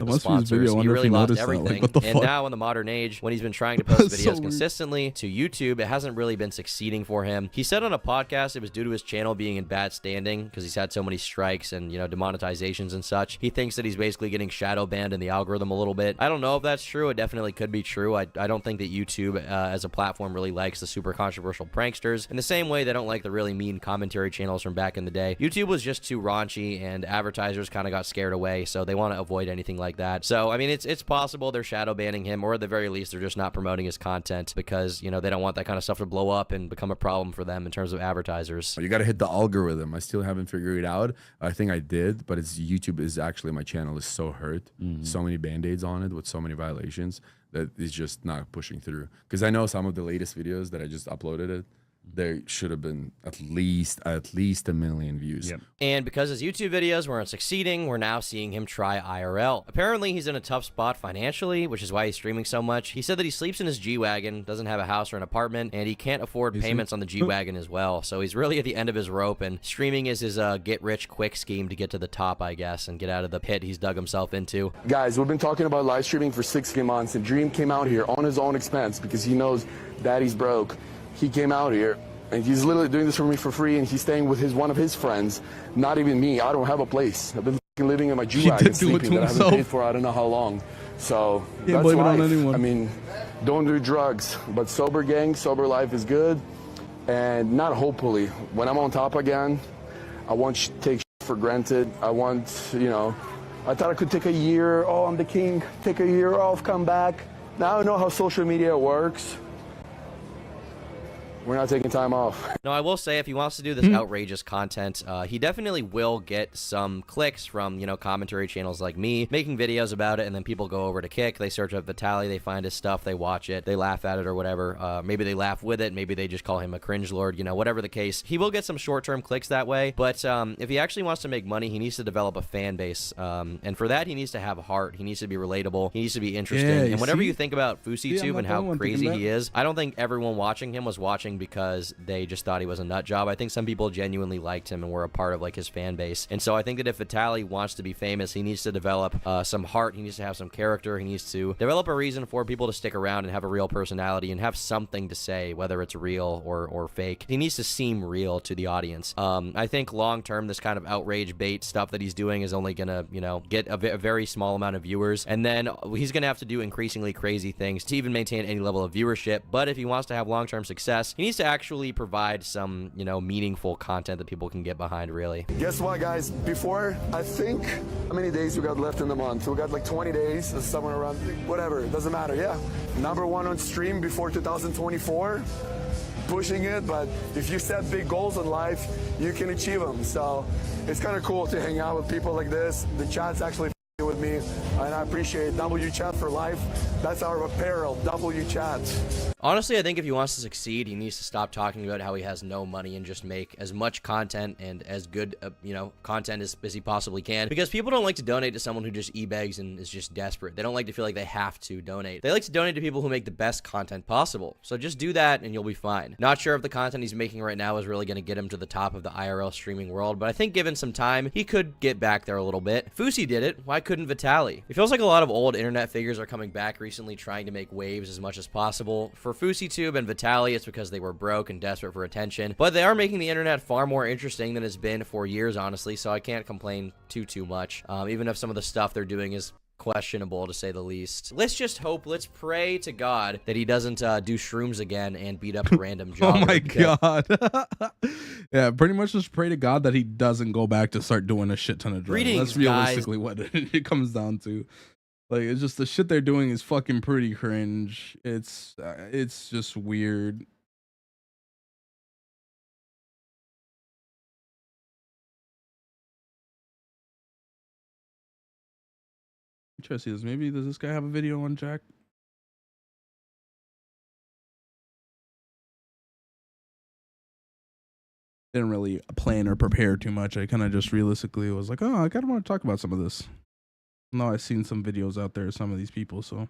Speaker 7: Sponsors. He really lost everything. Like, and now in the modern age, when he's been trying to post videos consistently to YouTube, it hasn't really been succeeding for him. He said on a podcast it was due to his channel being in bad standing because he's had so many strikes and, you know, demonetizations and such. He thinks that he's basically getting shadow banned in the algorithm a little bit. I don't know if that's true. It definitely could be true. I don't think that YouTube as a platform really likes the super controversial pranksters in the same way they don't like the really mean commentary channels from back in the day. YouTube was just too raunchy and advertisers kind of got scared away, so they want to avoid anything like that. So I mean, it's possible they're shadow banning him, or at the very least they're just not promoting his content because, you know, they don't want that kind of stuff to blow up and become a problem for them in terms of advertisers.
Speaker 10: You got to hit the algorithm. I still haven't figured it out. I think I did, but it's YouTube is actually, my channel is so hurt, so many band-aids on it with so many violations that it's just not pushing through. Because I know some of the latest videos that I just uploaded there should have been at least 1 million views.
Speaker 7: And because his YouTube videos weren't succeeding, we're now seeing him try IRL. Apparently, he's in a tough spot financially, which is why he's streaming so much. He said that he sleeps in his G-Wagon, doesn't have a house or an apartment, and he can't afford payments on the G-Wagon as well. So he's really at the end of his rope, and streaming is his get-rich-quick scheme to get to the top, I guess, and get out of the pit he's dug himself into.
Speaker 10: Guys, we've been talking about live streaming for 16 months, and Dream came out here on his own expense because he knows daddy's broke. He came out here, and he's literally doing this for me for free, and he's staying with one of his friends, not even me. I don't have a place. I've been living in my G-Wagon sleeping that I haven't paid for I don't know how long. So that's life. I mean, don't do drugs, but sober gang, sober life is good. And not hopefully. When I'm on top again, I won't take for granted. I want, you know, I thought I could take a year, oh, I'm the king, take a year off, come back. Now I know how social media works. We're not taking time off.
Speaker 7: No, I will say if he wants to do this outrageous content, he definitely will get some clicks from, you know, commentary channels like me making videos about it, and then people go over to Kick, they search up Vitali, they find his stuff, they watch it, they laugh at it or whatever. Maybe they laugh with it, maybe they just call him a cringe lord, you know, whatever the case. He will get some short-term clicks that way, but if he actually wants to make money, he needs to develop a fan base, and for that he needs to have a heart, he needs to be relatable, he needs to be interesting, and whenever you think about FouseyTube and how crazy he is, I don't think everyone watching him was watching because they just thought he was a nut job. I think some people genuinely liked him and were a part of like his fan base. And so I think that if Vitali wants to be famous, he needs to develop some heart, he needs to have some character, he needs to develop a reason for people to stick around and have a real personality and have something to say, whether it's real or fake. He needs to seem real to the audience. I think long term, this kind of outrage bait stuff that he's doing is only gonna, you know, get a very small amount of viewers, and then he's gonna have to do increasingly crazy things to even maintain any level of viewership. But if he wants to have long-term success, he needs to actually provide some, you know, meaningful content that people can get behind, really.
Speaker 10: Guess what, guys? Before, I think, how many days we got left in the month? We got like 20 days, somewhere around, whatever, it doesn't matter, yeah. #1 on stream before 2024. Pushing it, but if you set big goals in life, you can achieve them. So it's kind of cool to hang out with people like this. The chat's actually with me, and I appreciate WChat for life. That's our apparel, WChat.
Speaker 7: Honestly, I think if he wants to succeed, he needs to stop talking about how he has no money and just make as much content and as good, content as he possibly can. Because people don't like to donate to someone who just e-begs and is just desperate. They don't like to feel like they have to donate. They like to donate to people who make the best content possible. So just do that and you'll be fine. Not sure if the content he's making right now is really going to get him to the top of the IRL streaming world, but I think given some time, he could get back there a little bit. Fousey did it. Why couldn't Vitaly? It feels like a lot of old internet figures are coming back recently, trying to make waves as much as possible. For FouseyTube and Vitaly, it's because they were broke and desperate for attention, but they are making the internet far more interesting than it's been for years, honestly, so I can't complain too much, even if some of the stuff they're doing is questionable to say the least. Let's just hope, let's pray to God that he doesn't do shrooms again and beat up a random jogger.
Speaker 5: Oh my God. Yeah, pretty much just pray to God that he doesn't go back to start doing a shit ton of drugs.
Speaker 7: Greetings,
Speaker 5: That's realistically what it comes down to. Like, it's just the shit they're doing is fucking pretty cringe. It's just weird. Try to see this. Maybe does this guy have a video on Jack? Didn't really plan or prepare too much. I kind of just realistically was like, oh, I kind of want to talk about some of this. No, I've seen some videos out there of some of these people, so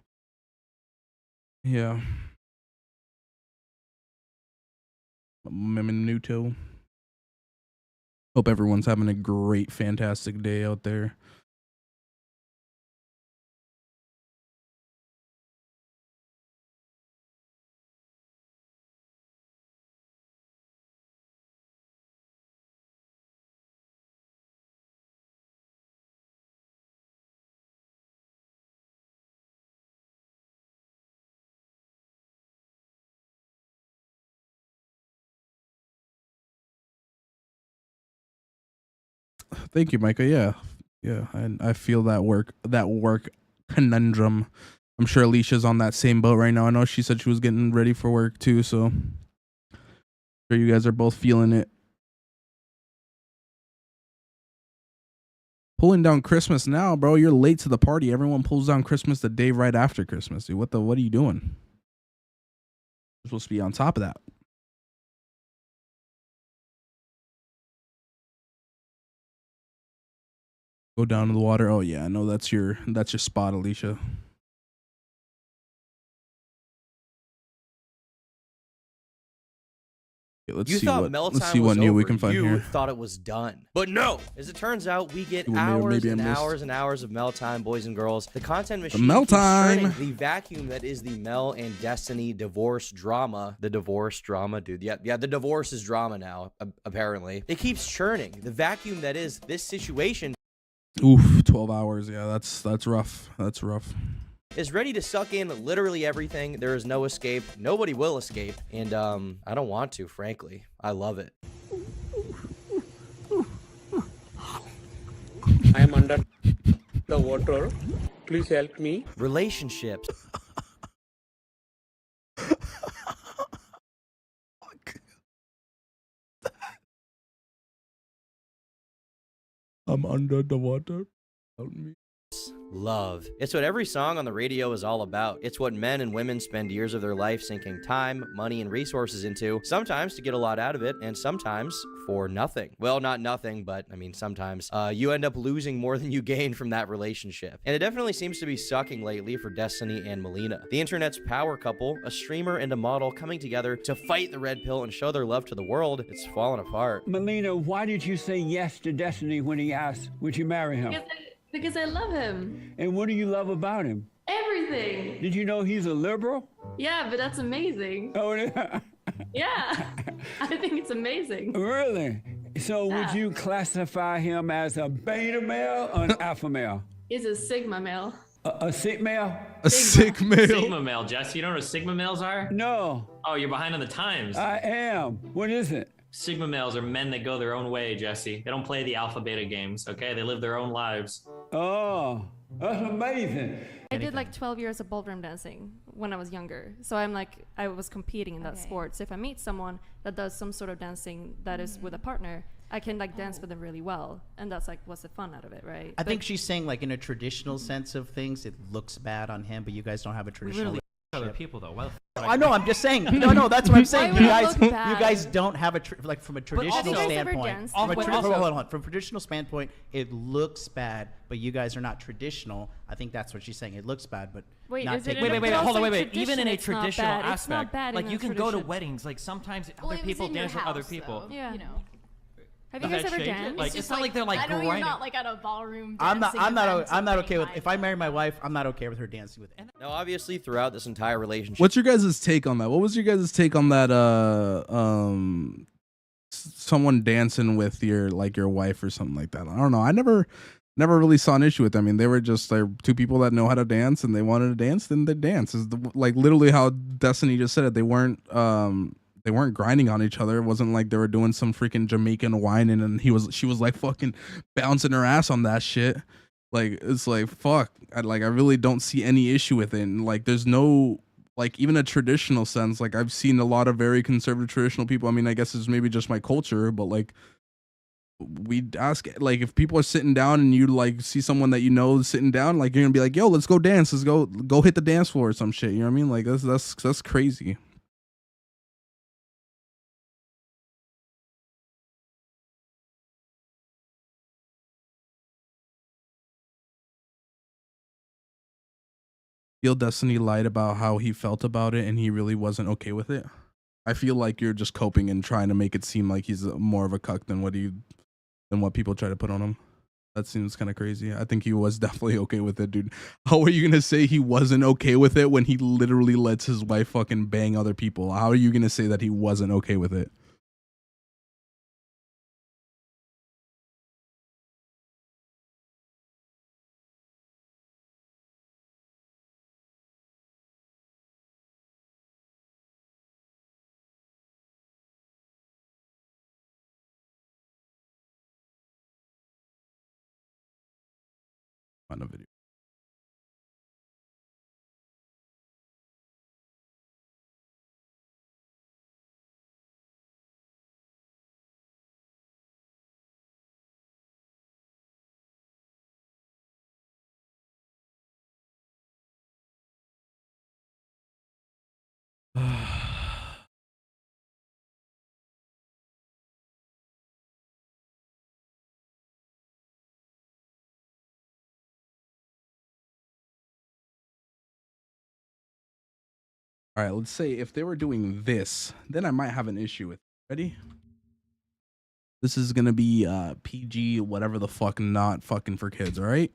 Speaker 5: yeah. Minuto. Hope everyone's having a great, fantastic day out there. Thank you, Micah. Yeah, and I feel that work conundrum. I'm sure Alicia's on that same boat right now. I know she said she was getting ready for work too, so sure you guys are both feeling it. Pulling down Christmas now, bro. You're late to the party. Everyone pulls down Christmas the day right after Christmas, dude. What are you doing? You're supposed to be on top of that. Go down to the water. Oh yeah, I know that's your spot, Alicia. Okay, let's see what new we can find here.
Speaker 7: You thought it was done, but no. As it turns out, we get hours and hours and hours of Mel time, boys and girls. The content machine
Speaker 5: Mel time.
Speaker 7: The vacuum that is the Mel and Destiny divorce drama. The divorce drama, dude. Yeah. The divorce is drama now. Apparently, it keeps churning. The vacuum that is this situation.
Speaker 5: Oof, 12 hours. Yeah, that's rough. That's rough.
Speaker 7: Is ready to suck in literally everything. There is no escape. Nobody will escape. And I don't want to, frankly. I love it.
Speaker 1: I am under the water. Please help me.
Speaker 7: Relationships.
Speaker 5: I'm under the water. Help me.
Speaker 7: Love. It's what every song on the radio is all about. It's what men and women spend years of their life sinking time, money, and resources into, sometimes to get a lot out of it, and sometimes for nothing. Well, not nothing, but I mean, sometimes you end up losing more than you gain from that relationship. And it definitely seems to be sucking lately for Destiny and Melina. The internet's power couple, a streamer and a model coming together to fight the red pill and show their love to the world, it's fallen apart.
Speaker 22: Melina, why did you say yes to Destiny when he asked, would you marry him?
Speaker 23: Because I love him.
Speaker 22: And what do you love about him?
Speaker 23: Everything.
Speaker 22: Did you know he's a liberal?
Speaker 23: Yeah, but that's amazing.
Speaker 22: Oh, yeah.
Speaker 23: Yeah, I think it's amazing.
Speaker 22: Really? So
Speaker 23: Yeah.
Speaker 22: would you classify him as a beta male or an alpha male?
Speaker 23: He's a Sigma male.
Speaker 22: A sick male?
Speaker 5: A sick male?
Speaker 24: Sigma male, Jesse. You know what Sigma males are?
Speaker 22: No.
Speaker 24: Oh, you're behind on the times.
Speaker 22: I am. What is it?
Speaker 24: Sigma males are men that go their own way, Jesse. They don't play the alpha beta games, okay? They live their own lives.
Speaker 22: Oh, that's amazing.
Speaker 23: I did like 12 years of ballroom dancing when I was younger. So I was competing in that sport. So if I meet someone that does some sort of dancing that is with a partner, I can like dance with them really well. And that's like, what's the fun out of it, right?
Speaker 25: I think she's saying like in a traditional sense of things, it looks bad on him, but you guys don't have a traditional
Speaker 2: other people though. Why the
Speaker 3: I know. I'm just saying. No. That's what I'm saying.
Speaker 23: Why
Speaker 3: You
Speaker 23: would it
Speaker 3: guys,
Speaker 23: look bad?
Speaker 3: you guys don't have a like from a traditional
Speaker 23: Have you guys ever
Speaker 3: standpoint.
Speaker 23: danced
Speaker 3: From a
Speaker 23: before?
Speaker 3: hold on. From a traditional standpoint, it looks bad, but you guys are not traditional. I think that's what she's saying. It looks bad, but
Speaker 23: Wait,
Speaker 3: not
Speaker 23: is it
Speaker 3: taking.
Speaker 23: in a-
Speaker 2: wait,
Speaker 23: But
Speaker 2: hold on,
Speaker 23: also
Speaker 2: wait.
Speaker 23: in
Speaker 2: Even in a
Speaker 23: tradition, it's
Speaker 2: traditional
Speaker 23: not bad. It's not
Speaker 2: aspect,
Speaker 23: bad
Speaker 2: like
Speaker 23: in
Speaker 2: you
Speaker 23: a
Speaker 2: can go to
Speaker 23: tradition.
Speaker 2: weddings, like sometimes
Speaker 6: Well,
Speaker 2: other
Speaker 6: it was
Speaker 2: people
Speaker 6: in your
Speaker 2: dance with other
Speaker 6: house,
Speaker 2: people.
Speaker 6: though,
Speaker 23: Yeah.
Speaker 6: You know.
Speaker 23: Have you
Speaker 2: Go
Speaker 23: guys
Speaker 2: ahead,
Speaker 23: ever
Speaker 2: shake it.
Speaker 23: danced?
Speaker 2: Like, it's not like they're like
Speaker 6: I know
Speaker 2: grinding.
Speaker 6: you're not like at a ballroom.
Speaker 3: I'm not.
Speaker 6: dancing
Speaker 3: I'm not.
Speaker 6: event
Speaker 3: I'm not
Speaker 6: or
Speaker 3: okay with.
Speaker 6: anything.
Speaker 3: If I marry my wife, I'm not okay with her dancing with.
Speaker 7: Now, obviously, throughout this entire relationship,
Speaker 5: What's your guys' take on that? What was your guys' take on that? Someone dancing with your wife or something like that. I don't know. I never really saw an issue with them. I mean, they were just like two people that know how to dance, and they wanted to dance, then they dance. Is like literally how Destiny just said it. They weren't grinding on each other. It wasn't like they were doing some freaking Jamaican whining, and she was like fucking bouncing her ass on that shit. Like, it's like, fuck. I really don't see any issue with it. And like, there's no, like, even a traditional sense. Like, I've seen a lot of very conservative traditional people. I mean, I guess it's maybe just my culture, but like, we'd ask, like, if people are sitting down and you like see someone that you know sitting down, like, you're gonna be like, yo, let's go dance. Let's go hit the dance floor or some shit. You know what I mean? Like, that's crazy. Feel Destiny lied about how he felt about it and he really wasn't okay with it. I feel like you're just coping and trying to make it seem like he's more of a cuck than what people try to put on him. That seems kind of crazy. I think he was definitely okay with it, dude. How are you gonna say he wasn't okay with it when he literally lets his wife fucking bang other people? How are you gonna say that he wasn't okay with it? On a video. All right, let's say if they were doing this, then I might have an issue with it. Ready? This is gonna be PG, whatever the fuck, not fucking for kids, all right?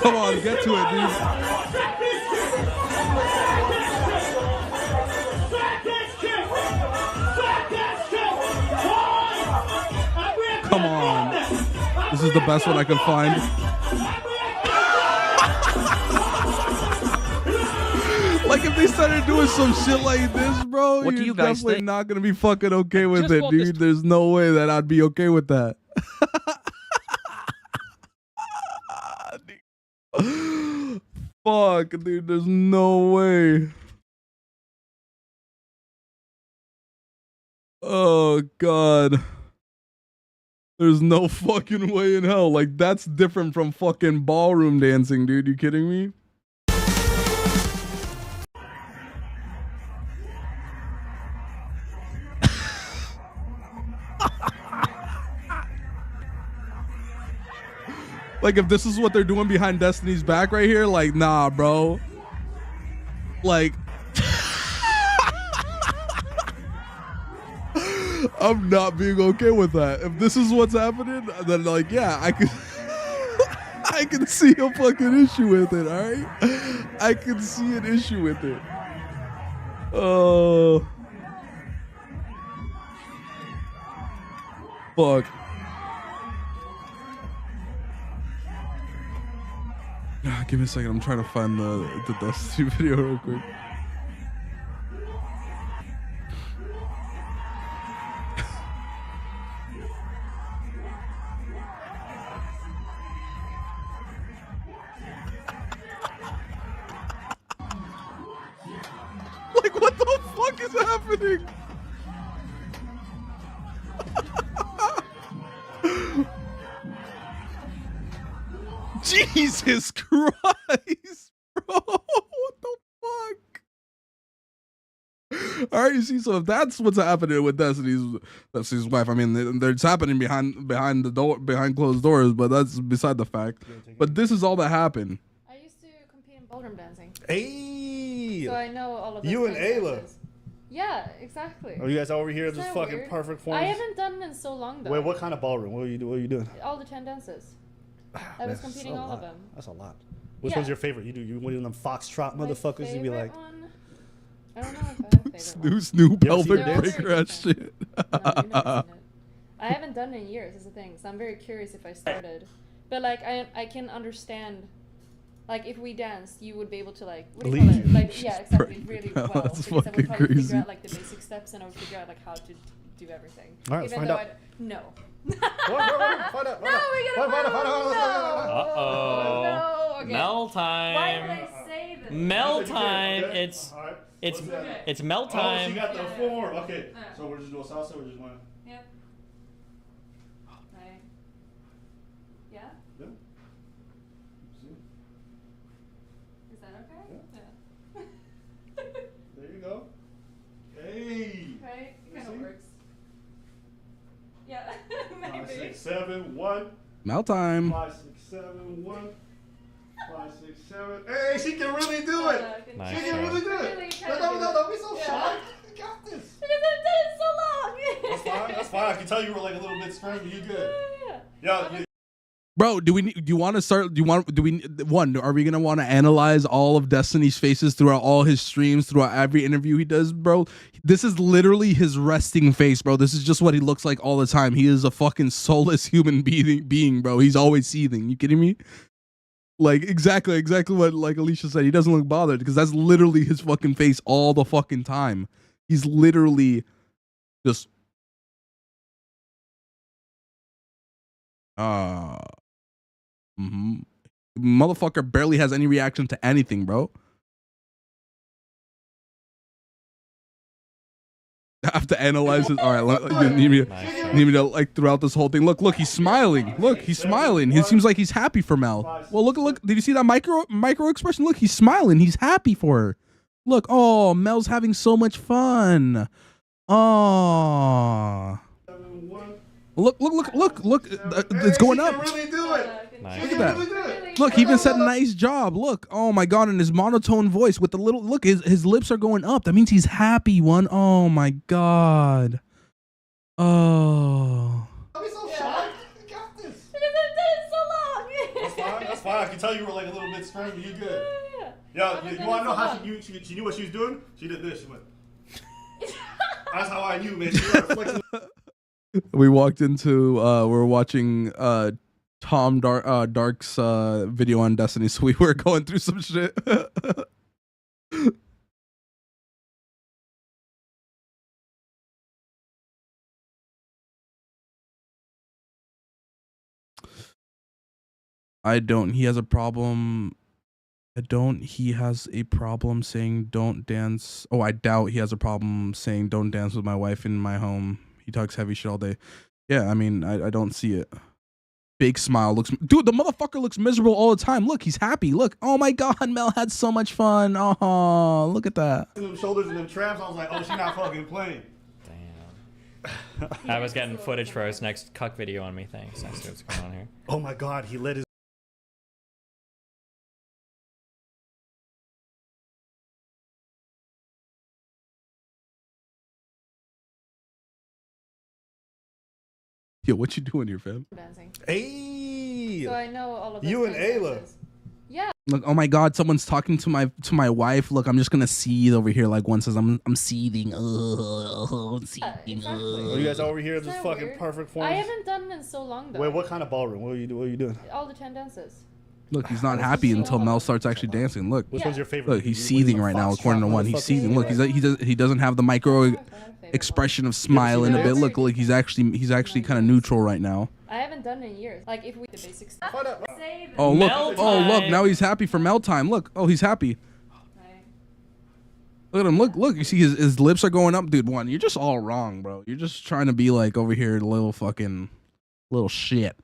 Speaker 5: Come on, get to it, dude. Come on. This is the best one I can find. Like, if they started doing some shit like this, bro,
Speaker 11: What do
Speaker 5: you're
Speaker 11: you guys
Speaker 5: definitely
Speaker 11: think?
Speaker 5: not gonna be fucking okay with
Speaker 11: just
Speaker 5: it,
Speaker 11: want this
Speaker 5: dude. There's no way that I'd be okay with that. Fuck, dude, there's no way. Oh, God. There's no fucking way in hell. Like, that's different from fucking ballroom dancing, dude. You kidding me? Like, if this is what they're doing behind Destiny's back right here, like, nah, bro. Like, I'm not being okay with that. If this is what's happening, then, like, yeah, I can I can see a fucking issue with it, all right? I can see an issue with it. Oh. Fuck. Give me a second. I'm trying to find the Destiny video real quick. Like, what the fuck is happening? Jesus Christ, bro. What the fuck? All right, you see, so if that's what's happening with Destiny's wife, I mean, it's happening behind the door, behind closed doors, but that's beside the fact. But this is all that happened.
Speaker 23: I used to compete in ballroom dancing.
Speaker 4: Hey!
Speaker 23: So I know all of those
Speaker 4: You and
Speaker 23: kinds of
Speaker 4: Ayla.
Speaker 23: dances. Yeah, exactly.
Speaker 4: Are you guys over here in
Speaker 23: Isn't
Speaker 4: this
Speaker 23: that
Speaker 4: fucking
Speaker 23: weird?
Speaker 4: perfect form?
Speaker 23: I haven't done it in so long though.
Speaker 4: Wait, what kind of ballroom? What are you doing?
Speaker 23: All the 10 dances. I was competing all of them.
Speaker 4: That's a lot. Which
Speaker 23: Yeah.
Speaker 4: one's your favorite? You one of them foxtrot
Speaker 23: My
Speaker 4: motherfuckers? You be like,
Speaker 23: favorite one? I don't know if I have a favorite one.
Speaker 5: Snoo
Speaker 4: You ever
Speaker 5: pelvic
Speaker 4: seen it?
Speaker 5: breaker ass shit.
Speaker 23: No, you've never seen it. I haven't done it in years, is the thing. So I'm very curious if I started. But like I can understand, like if we danced, you would be able to like what do you call it? Like yeah, exactly, really well.
Speaker 5: That's
Speaker 23: Because I would
Speaker 5: fucking
Speaker 23: probably
Speaker 5: crazy.
Speaker 23: figure out like the basic steps, and I would figure out like how to do everything.
Speaker 4: All right, let's
Speaker 23: Even
Speaker 4: find
Speaker 23: though
Speaker 4: out.
Speaker 23: No.
Speaker 4: Find out.
Speaker 23: No, we gotta
Speaker 24: Uh-oh.
Speaker 23: No. Okay.
Speaker 24: Mel
Speaker 23: Why did
Speaker 24: time.
Speaker 23: I say this?
Speaker 24: Mel time.
Speaker 4: Okay.
Speaker 24: It's
Speaker 4: All right.
Speaker 24: it's
Speaker 4: What's that?
Speaker 24: it's Mel
Speaker 4: Oh,
Speaker 24: time.
Speaker 4: she got the form. Okay, so we're just doing salsa. We're just going.
Speaker 23: Yep. Right. Yeah?
Speaker 4: Yeah. See?
Speaker 23: Is that okay? Yeah.
Speaker 4: There you go. Hey.
Speaker 23: Right? It kind of
Speaker 4: see?
Speaker 23: works. Yeah.
Speaker 4: 5,
Speaker 23: Maybe.
Speaker 4: 6, 7, 1.
Speaker 5: Mel time.
Speaker 4: 5, 6, 7, 1. 5, 6, 7. Hey, she can really do it.
Speaker 24: Nice
Speaker 4: She can
Speaker 24: try.
Speaker 4: really do
Speaker 23: Really
Speaker 4: it.
Speaker 23: kinda
Speaker 4: No,
Speaker 23: do
Speaker 4: don't be
Speaker 23: it.
Speaker 4: so
Speaker 23: Yeah.
Speaker 4: shy. You got this.
Speaker 23: Because I've done it so long.
Speaker 4: That's fine. That's fine. I can tell you were like a little bit strange, but you good. Yeah.
Speaker 5: Bro, do you want to start? Are we gonna want to analyze all of Destiny's faces throughout all his streams, throughout every interview he does, bro? This is literally his resting face, bro. This is just what he looks like all the time. He is a fucking soulless human being, bro. He's always seething. You kidding me? Like exactly what like Alicia said. He doesn't look bothered because that's literally his fucking face all the fucking time. He's literally just motherfucker barely has any reaction to anything, bro. I have to analyze it. All right, you need me to like throughout this whole thing. Look, he's smiling. Look, he's smiling. He seems like he's happy for Mel. Well, look. Did you see that micro expression? Look, he's smiling. He's happy for her. Look, oh, Mel's having so much fun. Oh. Look, it's going up.
Speaker 4: Really do it.
Speaker 24: Nice.
Speaker 5: Look at that. Look, he even said nice job. Look, oh my god, in his monotone voice with the little look, his lips are going up. That means he's happy. Oh my god. Oh.
Speaker 4: Don't be so shy. You got this.
Speaker 23: Because I've done it so long.
Speaker 4: That's fine. That's fine. I can tell you were like a little bit strange, but you good. Yeah. You want to know how she knew what she was doing? She did this. She went. That's how I knew, man. She was flexing.
Speaker 5: We walked into we're watching Tom Dark's video on Destiny, so we were going through some shit. He has a problem. He has a problem saying don't dance. Oh, I doubt he has a problem saying don't dance with my wife in my home. He talks heavy shit all day. Yeah, I mean, I don't see it. Big smile. Dude, the motherfucker looks miserable all the time. Look, he's happy. Look. Oh my god, Mel had so much fun. Oh, look at that.
Speaker 4: Them shoulders and them traps. I was like, oh, she not fucking playing.
Speaker 24: Damn. I was getting footage for his next cuck video on me. Thanks. I see what's going on here.
Speaker 4: Oh my god, he let his.
Speaker 5: Yo, what you doing here, fam?
Speaker 23: Dancing.
Speaker 4: Hey.
Speaker 23: So I know all of those
Speaker 4: You and
Speaker 23: kinds of
Speaker 4: Ayla.
Speaker 23: dances. Yeah.
Speaker 5: Look, oh my god, someone's talking to my wife. Look, I'm just gonna seethe over here. Like one says, I'm seething. I'm seething.
Speaker 4: Are you guys over here in this
Speaker 23: Isn't that
Speaker 4: fucking
Speaker 23: weird?
Speaker 4: perfect form?
Speaker 23: I haven't done it in so long though.
Speaker 4: Wait, what kind of ballroom? What are you doing?
Speaker 23: All the 10 dances.
Speaker 5: Look, he's not happy until Mel starts actually dancing. Look,
Speaker 1: Which one's your favorite?
Speaker 5: look, he's seething right now. According to one, he's seething. Look, he doesn't have the micro expression of smile in a bit. Look, he's actually kind of neutral right now.
Speaker 23: I haven't done it in years. Like if we the basic stuff.
Speaker 5: Oh look, now he's happy for Mel time. Look, oh, he's happy. Look at him. Look. You see his lips are going up, dude. One, you're just all wrong, bro. You're just trying to be like over here, little shit.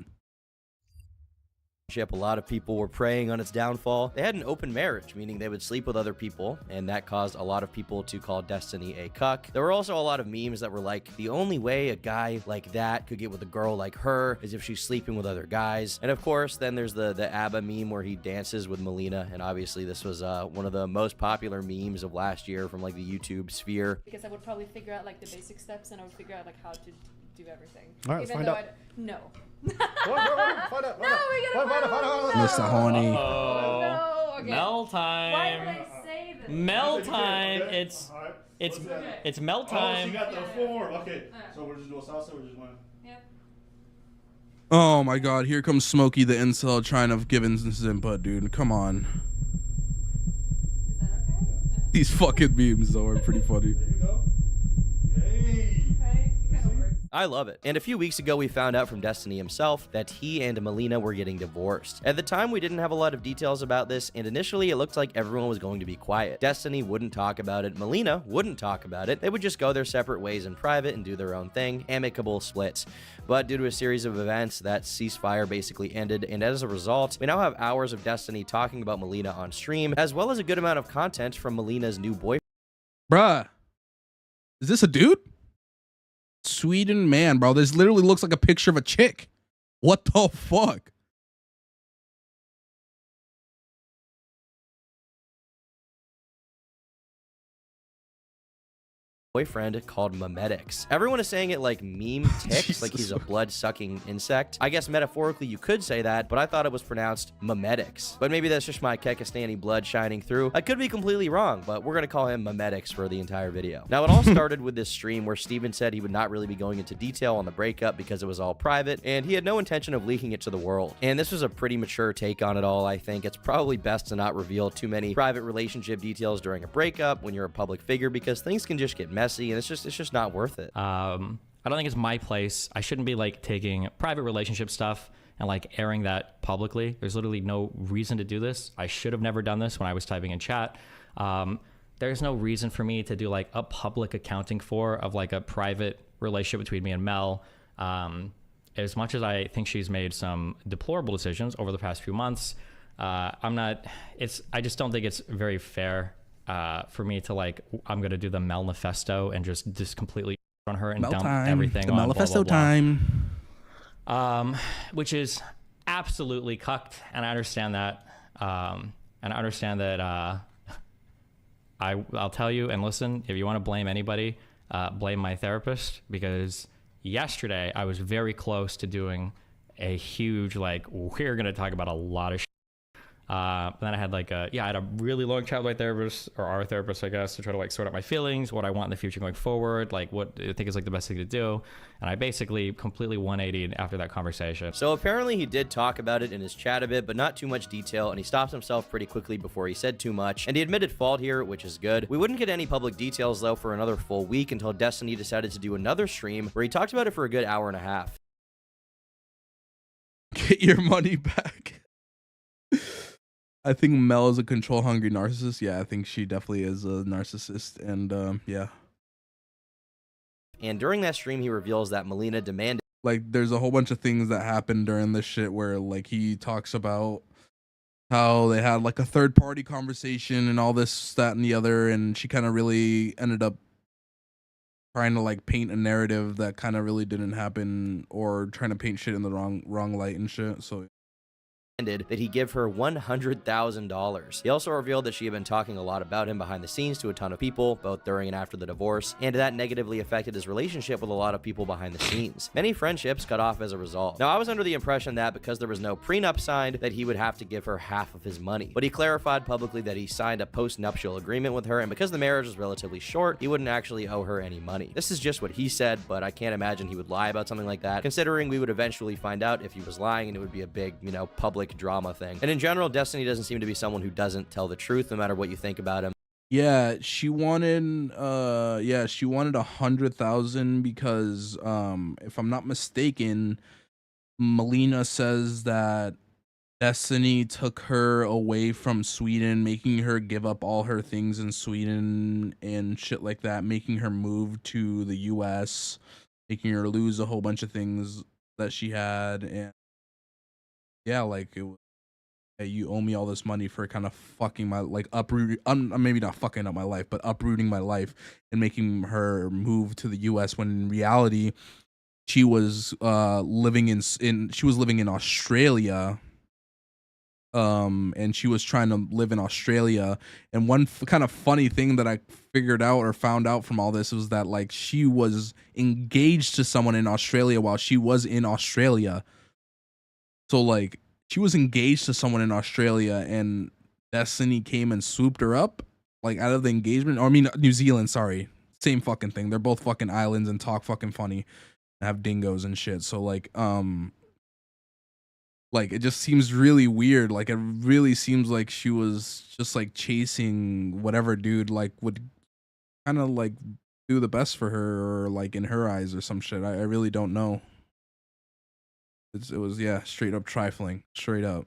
Speaker 7: A lot of people were preying on its downfall. They had an open marriage, meaning they would sleep with other people, and that caused a lot of people to call Destiny a cuck. There were also a lot of memes that were like, the only way a guy like that could get with a girl like her is if she's sleeping with other guys. And of course, then there's the ABBA meme where he dances with Melina, and obviously this was one of the most popular memes of last year from like the YouTube sphere.
Speaker 23: Because I would probably figure out like the basic steps, and I would figure out like how to do everything.
Speaker 1: All right, let's find out.
Speaker 23: No.
Speaker 5: Mr. Horny.
Speaker 24: Oh,
Speaker 23: okay.
Speaker 24: Mel time.
Speaker 23: Why would I say this?
Speaker 24: Mel time. It's Mel
Speaker 4: Oh,
Speaker 24: time.
Speaker 4: she got the form. Okay, so we're just doing salsa. We're just going.
Speaker 23: Yep.
Speaker 5: Oh my God! Here comes Smokey the incel trying to give his input, dude. Come on.
Speaker 23: Is that okay?
Speaker 5: These fucking memes though are pretty funny.
Speaker 4: There you go. Hey.
Speaker 23: Okay. Kind of works.
Speaker 7: I love it. And a few weeks ago, we found out from Destiny himself that he and Melina were getting divorced. At the time, we didn't have a lot of details about this, and initially it looked like everyone was going to be quiet. Destiny wouldn't talk about it. Melina wouldn't talk about it. They would just go their separate ways in private and do their own thing, amicable splits. But due to a series of events, that ceasefire basically ended, and as a result, we now have hours of Destiny talking about Melina on stream, as well as a good amount of content from Melina's new boyfriend.
Speaker 5: Bruh, is this a dude? Sweden man, bro. This literally looks like a picture of a chick. What the fuck?
Speaker 7: Boyfriend called Memetics. Everyone is saying it like meme ticks, like he's a blood-sucking insect. I guess metaphorically you could say that, but I thought it was pronounced Memetics. But maybe that's just my Kekistani blood shining through. I could be completely wrong, but we're gonna call him Memetics for the entire video. Now, it all started with this stream where Steven said he would not really be going into detail on the breakup because it was all private, and he had no intention of leaking it to the world. And this was a pretty mature take on it all, I think. It's probably best to not reveal too many private relationship details during a breakup when you're a public figure, because things can just get messy, and it's just not worth it.
Speaker 24: I don't think it's my place. I shouldn't be like taking private relationship stuff and like airing that publicly. There's literally no reason to do this. I should have never done this when I was typing in chat. There's no reason for me to do like a public accounting of like a private relationship between me and Mel. As much as I think she's made some deplorable decisions over the past few months, I just don't think it's very fair for me to like, I'm gonna do the Melnifesto and just completely on her and
Speaker 5: Mel
Speaker 24: dump
Speaker 5: time.
Speaker 24: everything
Speaker 5: The
Speaker 24: on
Speaker 5: Melnifesto time.
Speaker 24: Which is absolutely cucked, and I understand that. I'll tell you, and listen, if you want to blame anybody, blame my therapist, because yesterday I was very close to doing a huge like, we're gonna talk about a lot of shit. Then I had like I had a really long chat with my therapist, or our therapist, I guess, to try to like sort out my feelings, what I want in the future going forward, like what I think is like the best thing to do. And I basically completely 180'd after that conversation.
Speaker 7: So apparently he did talk about it in his chat a bit, but not too much detail, and he stopped himself pretty quickly before he said too much, and he admitted fault here, which is good. We wouldn't get any public details though for another full week until Destiny decided to do another stream where he talked about it for a good hour and a half.
Speaker 5: Get your money back. I think Mel is a control-hungry narcissist. Yeah, I think she definitely is a narcissist, and yeah.
Speaker 7: And during that stream, he reveals that Melina demanded...
Speaker 5: Like, there's a whole bunch of things that happened during this shit where, like, he talks about how they had, like, a third-party conversation and all this, that, and the other, and she kind of really ended up trying to, like, paint a narrative that kind of really didn't happen, or trying to paint shit in the wrong light and shit, so...
Speaker 7: that he give her $100,000. He also revealed that she had been talking a lot about him behind the scenes to a ton of people, both during and after the divorce, and that negatively affected his relationship with a lot of people behind the scenes. Many friendships cut off as a result. Now, I was under the impression that because there was no prenup signed, that he would have to give her half of his money, but he clarified publicly that he signed a post-nuptial agreement with her, and because the marriage was relatively short, he wouldn't actually owe her any money. This is just what he said, but I can't imagine he would lie about something like that, considering we would eventually find out if he was lying, and it would be a big, public public drama thing. And in general, Destiny doesn't seem to be someone who doesn't tell the truth no matter what you think about him.
Speaker 5: Yeah, she wanted 100,000 because if I'm not mistaken, Melina says that Destiny took her away from Sweden, making her give up all her things in Sweden and shit like that, making her move to the US, making her lose a whole bunch of things that she had. And yeah, like it was, hey, you owe me all this money for kind of fucking my, like, uprooting, maybe not fucking up my life, but uprooting my life and making her move to the US, when in reality she was living in Australia. And she was trying to live in Australia. And one kind of funny thing that I figured out or found out from all this was that, like, she was engaged to someone in Australia while she was in Australia. So, like, she was engaged to someone in Australia, and Destiny came and swooped her up, like, out of the engagement. Or, I mean, New Zealand, sorry. Same fucking thing. They're both fucking islands and talk fucking funny and have dingoes and shit. So, like, it just seems really weird. Like, it really seems like she was just, like, chasing whatever dude, like, would kind of, like, do the best for her, or, like, in her eyes or some shit. I really don't know. It was, yeah, straight up trifling. Straight up.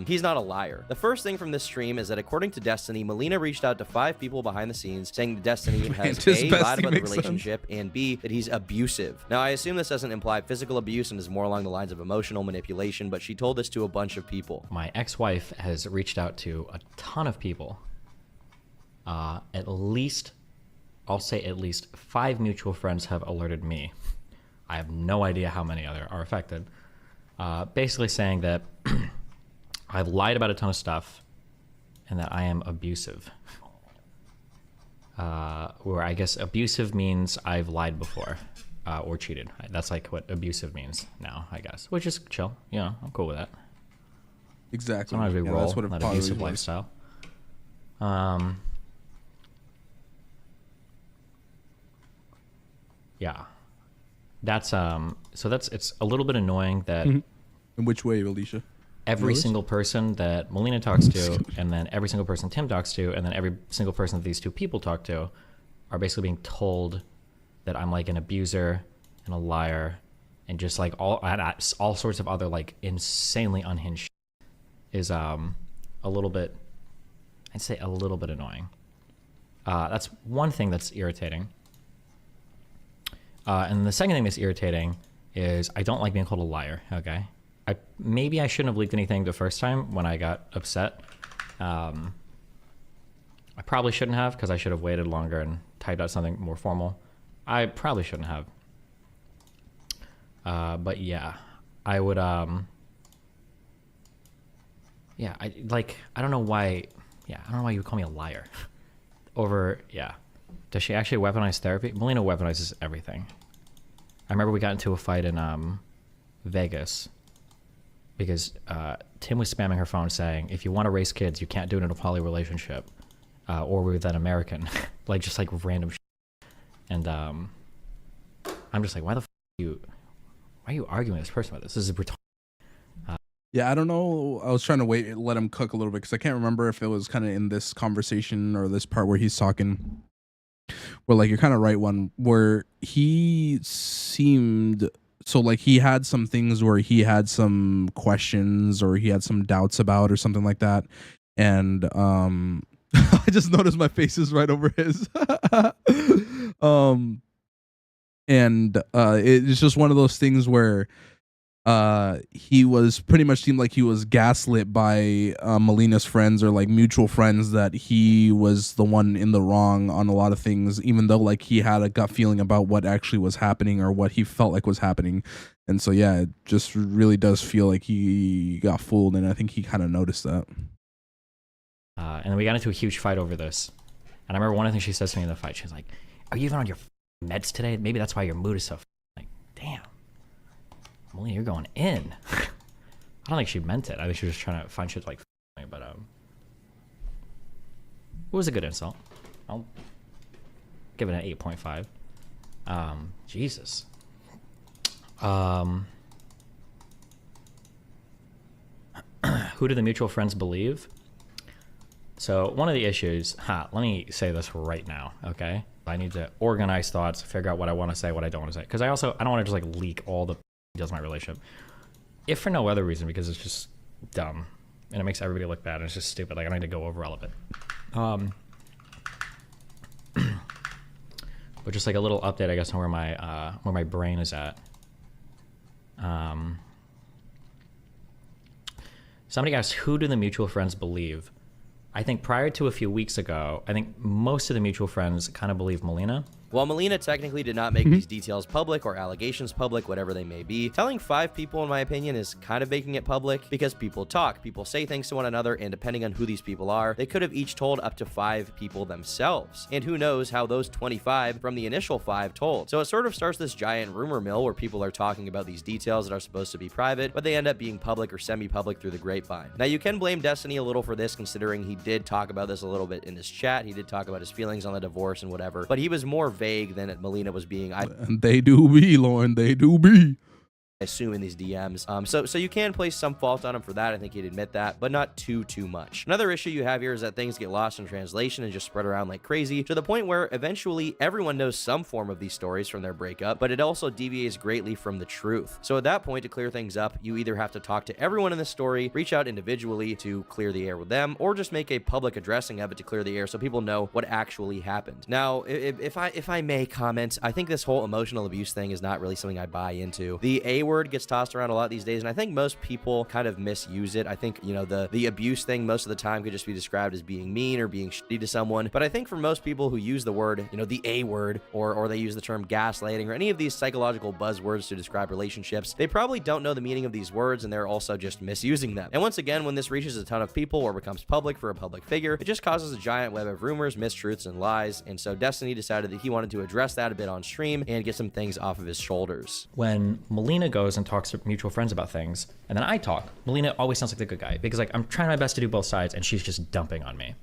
Speaker 7: He's not a liar. The first thing from this stream is that according to Destiny, Melina reached out to 5 people behind the scenes saying that Destiny has A, lied about the relationship, and B, that he's abusive. Now, I assume this doesn't imply physical abuse and is more along the lines of emotional manipulation, but she told this to a bunch of people.
Speaker 24: My ex-wife has reached out to a ton of people. At least, I'll say at least 5 mutual friends have alerted me. I have no idea how many other are affected. Basically saying that I've lied about a ton of stuff and that I am abusive. Where I guess abusive means I've lied before or cheated. That's like what abusive means now, I guess, which is chill. You know, I'm cool with that.
Speaker 5: Exactly.
Speaker 24: Sometimes we roll
Speaker 5: that's what
Speaker 24: that abusive lifestyle. Yeah. That's so that's it's a little bit annoying that
Speaker 5: In which way, Alicia?
Speaker 24: Every
Speaker 5: Yours?
Speaker 24: single person that Melina talks to, and then every single person Tim talks to, and then every single person that these 2 people talk to are basically being told that I'm like an abuser and a liar and just like all sorts of other like insanely unhinged shit is a little bit, I'd say a little bit annoying. That's one thing that's irritating. And the second thing that's irritating is I don't like being called a liar, okay? Maybe I shouldn't have leaked anything the first time when I got upset. I probably shouldn't have, because I should have waited longer and typed out something more formal. I probably shouldn't have. But yeah, I would, yeah, I don't know why, I don't know why you would call me a liar. Yeah. Does she actually weaponize therapy? Melina weaponizes everything. I remember we got into a fight in Vegas because Tim was spamming her phone saying, if you want to raise kids, you can't do it in a poly relationship or with an American. Like, just like random shit. And I'm just like, why are you arguing with this person about this? This is retarded.
Speaker 5: Yeah, I don't know. I was trying to let him cook a little bit because I can't remember if it was kind of in this conversation or this part where he's talking. Well, like, you're kind of right, one where he seemed so like he had some things where he had some questions or he had some doubts about or something like that, and I just noticed my face is right over his. And it's just one of those things where he was pretty much seemed like he was gaslit by Melina's friends or like mutual friends that he was the one in the wrong on a lot of things, even though like he had a gut feeling about what actually was happening or what he felt like was happening. And so yeah, it just really does feel like he got fooled, and I think he kind of noticed that.
Speaker 24: And then we got into a huge fight over this. And I remember one of the things she says to me in the fight, she's like, are you even on your meds today? Maybe that's why your mood is so like, damn. Melina, you're going in. I don't think she meant it. I think she was just trying to find shit like me, but it was a good insult. I'll give it an 8.5. Jesus. who do the mutual friends believe? So one of the issues, let me say this right now, okay? I need to organize thoughts, figure out what I want to say, what I don't want to say. Because I don't want to just like leak all the details of my relationship. If for no other reason, because it's just dumb. And it makes everybody look bad, and it's just stupid. Like, I don't need to go over all of it. But just like a little update, I guess, on where my brain is at. Somebody asked, who do the mutual friends believe? I think prior to a few weeks ago, I think most of the mutual friends kind of believe Melina.
Speaker 7: While Melina technically did not make these details public or allegations public, whatever they may be, telling 5 people, in my opinion, is kind of making it public because people talk, people say things to one another, and depending on who these people are, they could have each told up to 5 people themselves. And who knows how those 25 from the initial 5 told. So it sort of starts this giant rumor mill where people are talking about these details that are supposed to be private, but they end up being public or semi-public through the grapevine. Now, you can blame Destiny a little for this, considering he did talk about this a little bit in his chat. He did talk about his feelings on the divorce and whatever, but he was more vague than Melina was being.
Speaker 5: And they do be, Lauren. They do be.
Speaker 7: Assume in these DMs. So you can place some fault on him for that. I think he'd admit that, but not too much. Another issue you have here is that things get lost in translation and just spread around like crazy, to the point where eventually everyone knows some form of these stories from their breakup, but it also deviates greatly from the truth. So at that point, to clear things up, you either have to talk to everyone in the story, reach out individually to clear the air with them, or just make a public addressing of it to clear the air so people know what actually happened. Now, if I may comment, I think this whole emotional abuse thing is not really something I buy into. The A word gets tossed around a lot these days, and I think most people kind of misuse it. I think, you know, the abuse thing most of the time could just be described as being mean or being shitty to someone. But I think for most people who use the word, you know, the A word, or they use the term gaslighting or any of these psychological buzzwords to describe relationships, they probably don't know the meaning of these words, and they're also just misusing them. And once again, when this reaches a ton of people or becomes public for a public figure, it just causes a giant web of rumors, mistruths, and lies. And so Destiny decided that he wanted to address that a bit on stream and get some things off of his shoulders.
Speaker 24: When Melina goes and talks to mutual friends about things, and then I talk, Melina always sounds like the good guy, because like I'm trying my best to do both sides, and she's just dumping on me.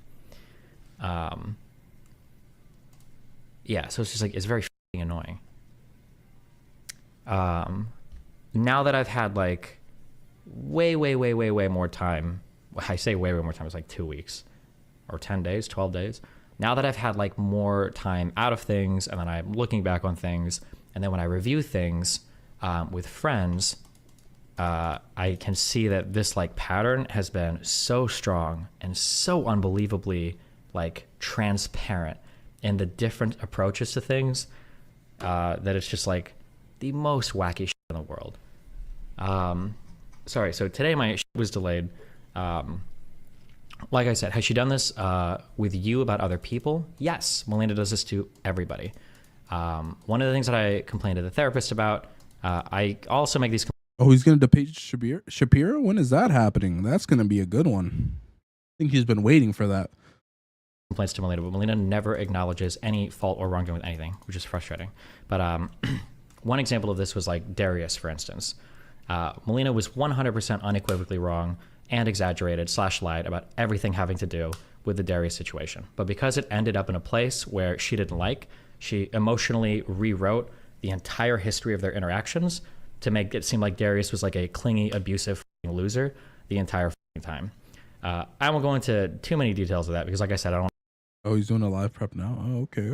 Speaker 24: Yeah, so it's just like, it's very f***ing annoying. Now that I've had like way more time, I say way more time, it's like 2 weeks or 10 days, 12 days. Now that I've had like more time out of things, and then I'm looking back on things, and then when I review things with friends, I can see that this like pattern has been so strong and so unbelievably like transparent in the different approaches to things, that it's just like the most wacky shit in the world. Sorry, so today my shit was delayed. Like I said, has she done this with you about other people? Yes, Melina does this to everybody. One of the things that I complained to the therapist about, I also make these.
Speaker 5: Oh, he's going to debate Shapiro? When is that happening? That's going to be a good one. I think he's been waiting for that.
Speaker 24: Complaints to Melina, but Melina never acknowledges any fault or wrongdoing with anything, which is frustrating. But one example of this was like Darius, for instance. Melina was 100% unequivocally wrong and exaggerated / lied about everything having to do with the Darius situation. But because it ended up in a place where she didn't like, she emotionally rewrote the entire history of their interactions to make it seem like Darius was like a clingy, abusive loser the entire time. I won't go into too many details of that because, like I said, I don't.
Speaker 5: Oh, he's doing a live prep now. Oh, okay.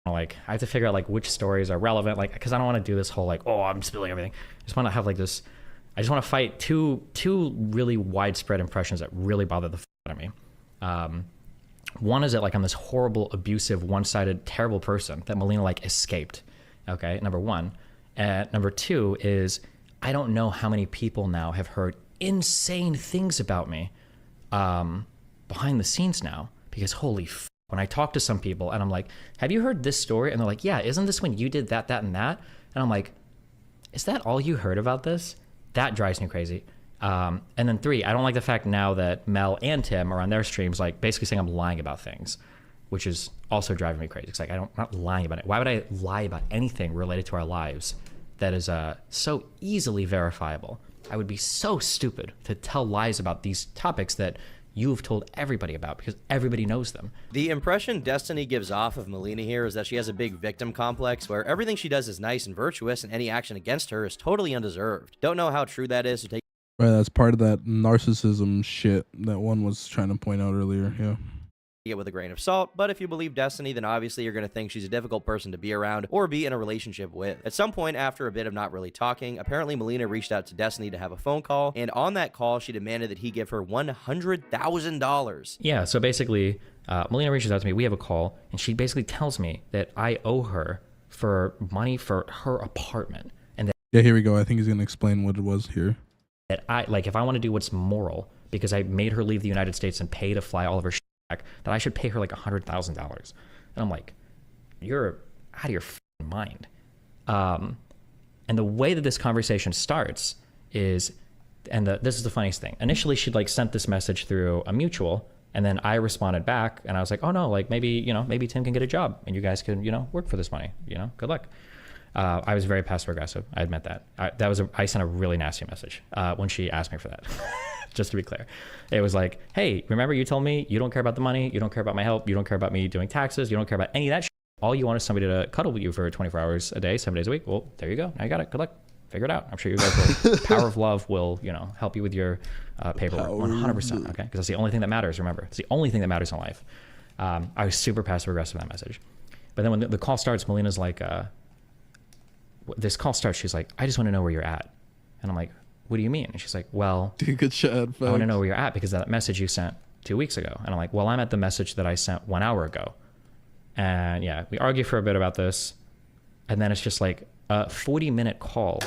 Speaker 24: Like, I have to figure out like which stories are relevant, like, because I don't want to do this whole like, oh, I'm spilling everything. I just want to have like this. I just want to fight two really widespread impressions that really bother the out of me. One is that like I'm this horrible, abusive, one-sided, terrible person that Melina like escaped. Okay, number one. And number two is I don't know how many people now have heard insane things about me behind the scenes now, because holy when I talk to some people and I'm like, have you heard this story? And they're like, yeah, isn't this when you did that, and that? And I'm like, is that all you heard about this? That drives me crazy. And then three, I don't like the fact now that Mel and Tim are on their streams, like basically saying I'm lying about things, which is also driving me crazy. It's like, I'm not lying about it. Why would I lie about anything related to our lives that is so easily verifiable? I would be so stupid to tell lies about these topics that you've told everybody about because everybody knows them.
Speaker 7: The impression Destiny gives off of Melina here is that she has a big victim complex where everything she does is nice and virtuous and any action against her is totally undeserved. Don't know how true that is, so take
Speaker 5: Right, that's part of that narcissism shit that one was trying to point out earlier. Yeah.
Speaker 7: it with a grain of salt, but if you believe Destiny, then obviously you're going to think she's a difficult person to be around or be in a relationship with. At some point, after a bit of not really talking, apparently Melina reached out to Destiny to have a phone call, and on that call, she demanded that he give her $100,000.
Speaker 24: Yeah, so basically, Melina reaches out to me, we have a call, and she basically tells me that I owe her for money for her apartment. And that
Speaker 5: yeah, here we go. I think he's going to explain what it was here.
Speaker 24: That if I want to do what's moral, because I made her leave the United States and pay to fly all of her shit back, that I should pay her like $100,000. And I'm like, you're out of your mind. And the way that this conversation starts is, this is the funniest thing. Initially, she'd like sent this message through a mutual, and then I responded back, and I was like, oh no, like maybe Tim can get a job, and you guys can, work for this money, good luck. I was very passive aggressive. I admit that. I sent a really nasty message when she asked me for that. Just to be clear, it was like, hey, remember you told me you don't care about the money, you don't care about my help, you don't care about me doing taxes, you don't care about any of that shit. All you want is somebody to cuddle with you for 24 hours a day, 7 days a week. Well, there you go. Now you got it. Good luck. Figure it out. I'm sure you guys will. Power of love will, help you with your paperwork. 100%. Okay, because that's the only thing that matters. Remember, it's the only thing that matters in life. I was super passive aggressive in that message, but then when the call starts, Melina's like, this call starts. She's like, I just want to know where you're at, and I'm like, what do you mean? And she's like, well,
Speaker 5: good shot,
Speaker 24: I want to know where you're at because of that message you sent 2 weeks ago. And I'm like, well, I'm at the message that I sent 1 hour ago. And yeah, we argue for a bit about this. And then it's just like a 40-minute call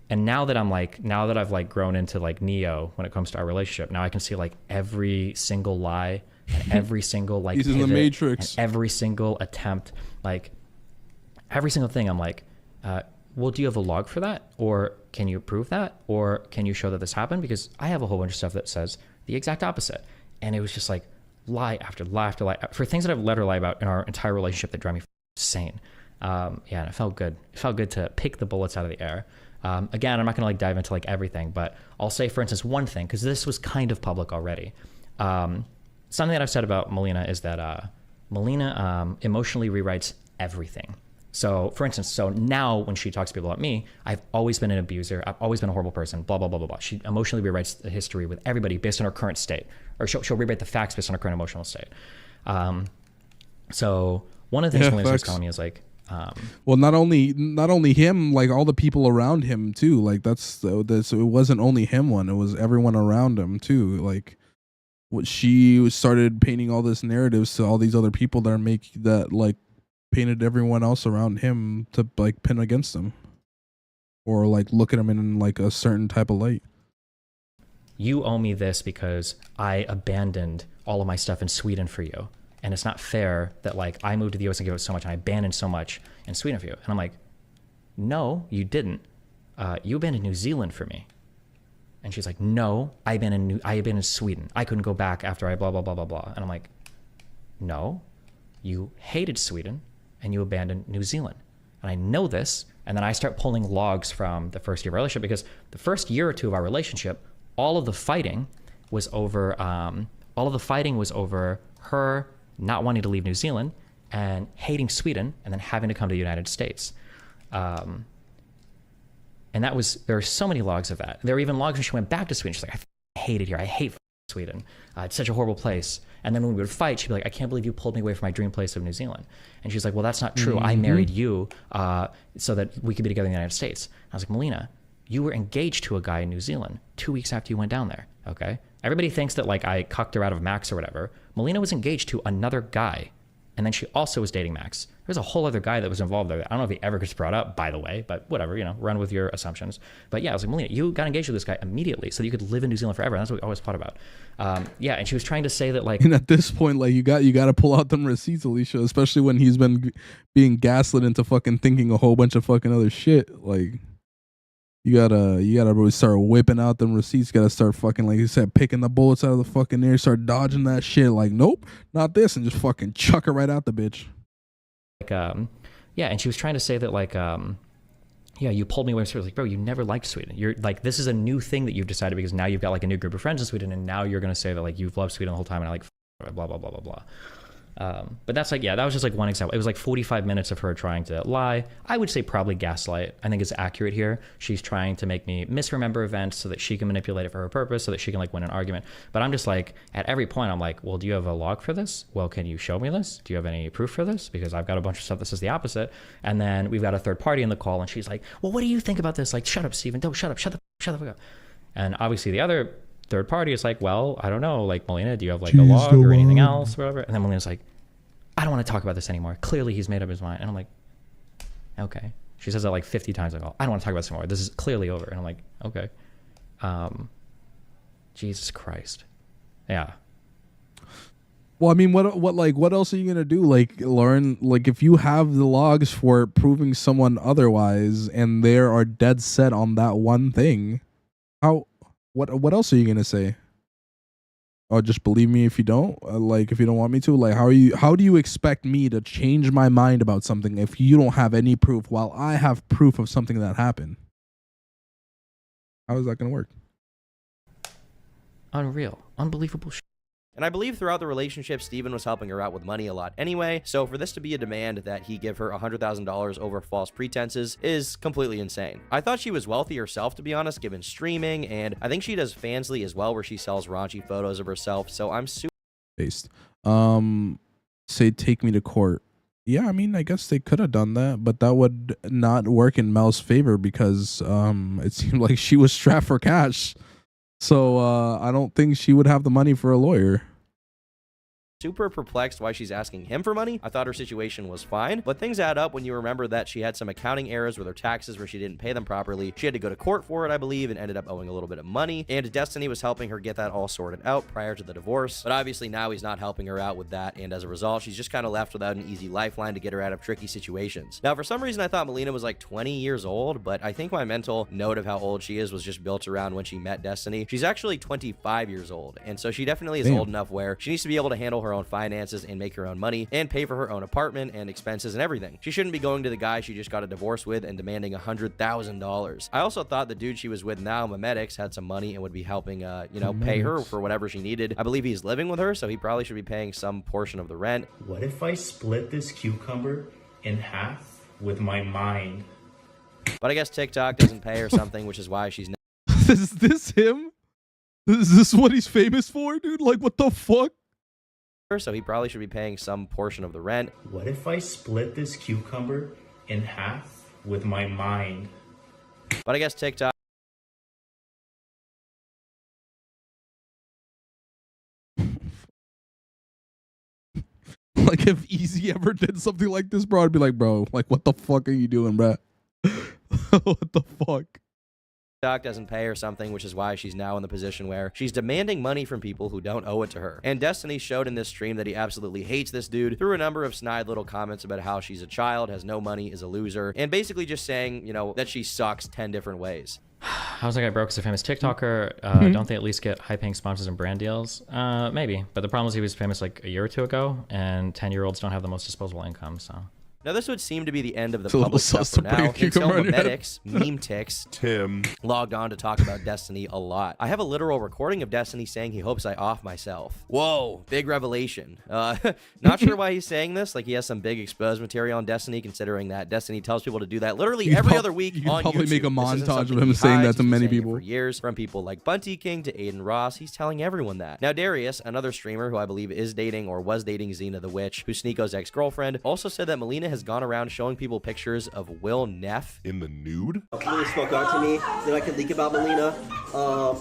Speaker 24: and now that I've like grown into like Neo when it comes to our relationship, now I can see like every single lie and every single like
Speaker 5: he's in the Matrix,
Speaker 24: and every single attempt, like every single thing. I'm like, well, do you have a log for that? Or can you prove that? Or can you show that this happened? Because I have a whole bunch of stuff that says the exact opposite. And it was just like lie after lie after lie for things that I've let her lie about in our entire relationship that drive me insane. And it felt good. It felt good to pick the bullets out of the air. Again, I'm not going to like dive into like everything, but I'll say, for instance, one thing, because this was kind of public already. Something that I've said about Melina is that Melina emotionally rewrites everything. So, for instance, now when she talks to people about me, I've always been an abuser. I've always been a horrible person, blah, blah, blah, blah, blah. She emotionally rewrites the history with everybody based on her current state. Or she'll rewrite the facts based on her current emotional state. So one of the things Melina was telling me is like...
Speaker 5: well, not only him, like all the people around him too. Like it wasn't only him it was everyone around him too. Like what she started painting all this narratives to all these other people that painted everyone else around him to like pin against him or like look at him in like a certain type of light.
Speaker 24: You owe me this because I abandoned all of my stuff in Sweden for you. And it's not fair that like I moved to the US and gave up so much and I abandoned so much in Sweden for you. And I'm like, no, you didn't. You abandoned New Zealand for me. And she's like, no, I abandoned Sweden. I couldn't go back after I blah, blah, blah, blah, blah. And I'm like, no, you hated Sweden and you abandoned New Zealand. And I know this. And then I start pulling logs from the first year of our relationship because the first year or two of our relationship, all of the fighting was over her not wanting to leave New Zealand and hating Sweden and then having to come to the United States. And there are so many logs of that. There were even logs when she went back to Sweden. She's like, I hate it here. I hate Sweden. It's such a horrible place. And then when we would fight, she'd be like, I can't believe you pulled me away from my dream place of New Zealand. And she's like, well, that's not true. I married you so that we could be together in the United States. I was like, Melina, you were engaged to a guy in New Zealand 2 weeks after you went down there, okay? Everybody thinks that like I cucked her out of Max or whatever. Melina was engaged to another guy, and then she also was dating Max. There's a whole other guy that was involved there. I don't know if he ever gets brought up, by the way, but whatever, run with your assumptions. But yeah, I was like, Melina, you got engaged with this guy immediately so that you could live in New Zealand forever. And that's what we always fought about. Yeah, and she was trying to say that like...
Speaker 5: And at this point, like you got to pull out them receipts, Alicia, especially when he's been being gaslit into fucking thinking a whole bunch of fucking other shit. Like... You gotta really start whipping out them receipts. You gotta start fucking, like you said, picking the bullets out of the fucking air, start dodging that shit. Like, nope, not this, and just fucking chuck her right out the bitch.
Speaker 24: Like, yeah, and she was trying to say that, like, yeah, you pulled me away. So I was like, bro, you never liked Sweden. You're like, this is a new thing that you've decided because now you've got like a new group of friends in Sweden, and now you're gonna say that like you've loved Sweden the whole time, and I like blah blah blah blah But that's like, yeah, that was just like one example. It was like 45 minutes of her trying to lie. I would say probably gaslight. I think it's accurate here. She's trying to make me misremember events so that she can manipulate it for her purpose, so that she can like win an argument. But I'm just like, at every point, I'm like, well, do you have a log for this? Well, can you show me this? Do you have any proof for this? Because I've got a bunch of stuff that says the opposite. And then we've got a third party in the call, and she's like, well, what do you think about this? Like, shut up, Steven. Don't shut up. Shut the fuck up. And obviously the other third party is like, well, I don't know. Like, Melina, do you have like a log or anything else, or whatever? And then Melina's like, I don't want to talk about this anymore. Clearly he's made up his mind. And I'm like, okay. She says that like 50 times. Like, I don't want to talk about this anymore. This is clearly over. And I'm like, okay. Jesus Christ. Yeah.
Speaker 5: Well, I mean, what else are you gonna do? Like, learn, like, if you have the logs for proving someone otherwise, and they are dead set on that one thing, what else are you gonna say? Oh, just believe me if you don't. Like, if you don't want me to, like, how do you expect me to change my mind about something if you don't have any proof, while I have proof of something that happened? How is that gonna work?
Speaker 24: Unreal, unbelievable shit.
Speaker 7: And I believe throughout the relationship, Steven was helping her out with money a lot anyway, so for this to be a demand that he give her $100,000 over false pretenses is completely insane. I thought she was wealthy herself, to be honest, given streaming, and I think she does Fansly as well, where she sells raunchy photos of herself, so I'm super
Speaker 5: based. Say take me to court. Yeah, I mean, I guess they could have done that, but that would not work in Mel's favor because it seemed like she was strapped for cash. So I don't think she would have the money for a lawyer.
Speaker 7: super perplexed why she's asking him for money. I thought her situation was fine, but things add up when you remember that she had some accounting errors with her taxes where she didn't pay them properly. She had to go to court for it, I believe, and ended up owing a little bit of money, and Destiny was helping her get that all sorted out prior to the divorce, but obviously now he's not helping her out with that, and as a result, she's just kind of left without an easy lifeline to get her out of tricky situations. Now, for some reason, I thought Melina was like 20 years old, but I think my mental note of how old she is was just built around when she met Destiny. She's actually 25 years old, and so she definitely is old enough where she needs to be able to handle her own finances and make her own money and pay for her own apartment and expenses and everything. She shouldn't be going to the guy she just got a divorce with and demanding $100,000. I also thought the dude she was with now, Memetics, had some money and would be helping, pay her for whatever she needed. I believe he's living with her, so he probably should be paying some portion of the rent.
Speaker 6: What if I split this cucumber in half with my mind?
Speaker 7: But I guess TikTok doesn't pay or something, which is why she's not.
Speaker 5: Is this him? Is this what he's famous for, dude? Like, what the fuck?
Speaker 7: So he probably should be paying some portion of the rent.
Speaker 6: What if I split this cucumber in half with my mind?
Speaker 7: But I guess TikTok.
Speaker 5: Like, if Easy ever did something like this, bro, I'd be like, bro, like, what the fuck are you doing, bro? What the fuck?
Speaker 7: TikTok doesn't pay or something, which is why she's now in the position where she's demanding money from people who don't owe it to her. And Destiny showed in this stream that he absolutely hates this dude through a number of snide little comments about how she's a child, has no money, is a loser, and basically just saying, that she sucks 10 different ways.
Speaker 24: How's that guy broke as a famous TikToker? Don't they at least get high-paying sponsors and brand deals? Maybe. But the problem is he was famous like a year or two ago, and 10-year-olds don't have the most disposable income, so...
Speaker 7: Now, this would seem to be the end of the public stuff for now, until Memetics, Memetix,
Speaker 10: Tim,
Speaker 7: logged on to talk about Destiny a lot. I have a literal recording of Destiny saying he hopes I off myself. Whoa, big revelation. Not sure why he's saying this, like he has some big exposed material on Destiny, considering that Destiny tells people to do that literally every other week on YouTube.
Speaker 5: You'd probably make a montage of him saying that to many people.
Speaker 7: For years, from people like Bunty King to Aiden Ross, he's telling everyone that. Now, Darius, another streamer who I believe is dating or was dating Xena the Witch, who's Sneako's ex-girlfriend, also said that Melina has gone around showing people pictures of Will Neff
Speaker 10: in the nude.
Speaker 11: Melina spoke out to me that I could leak about Melina,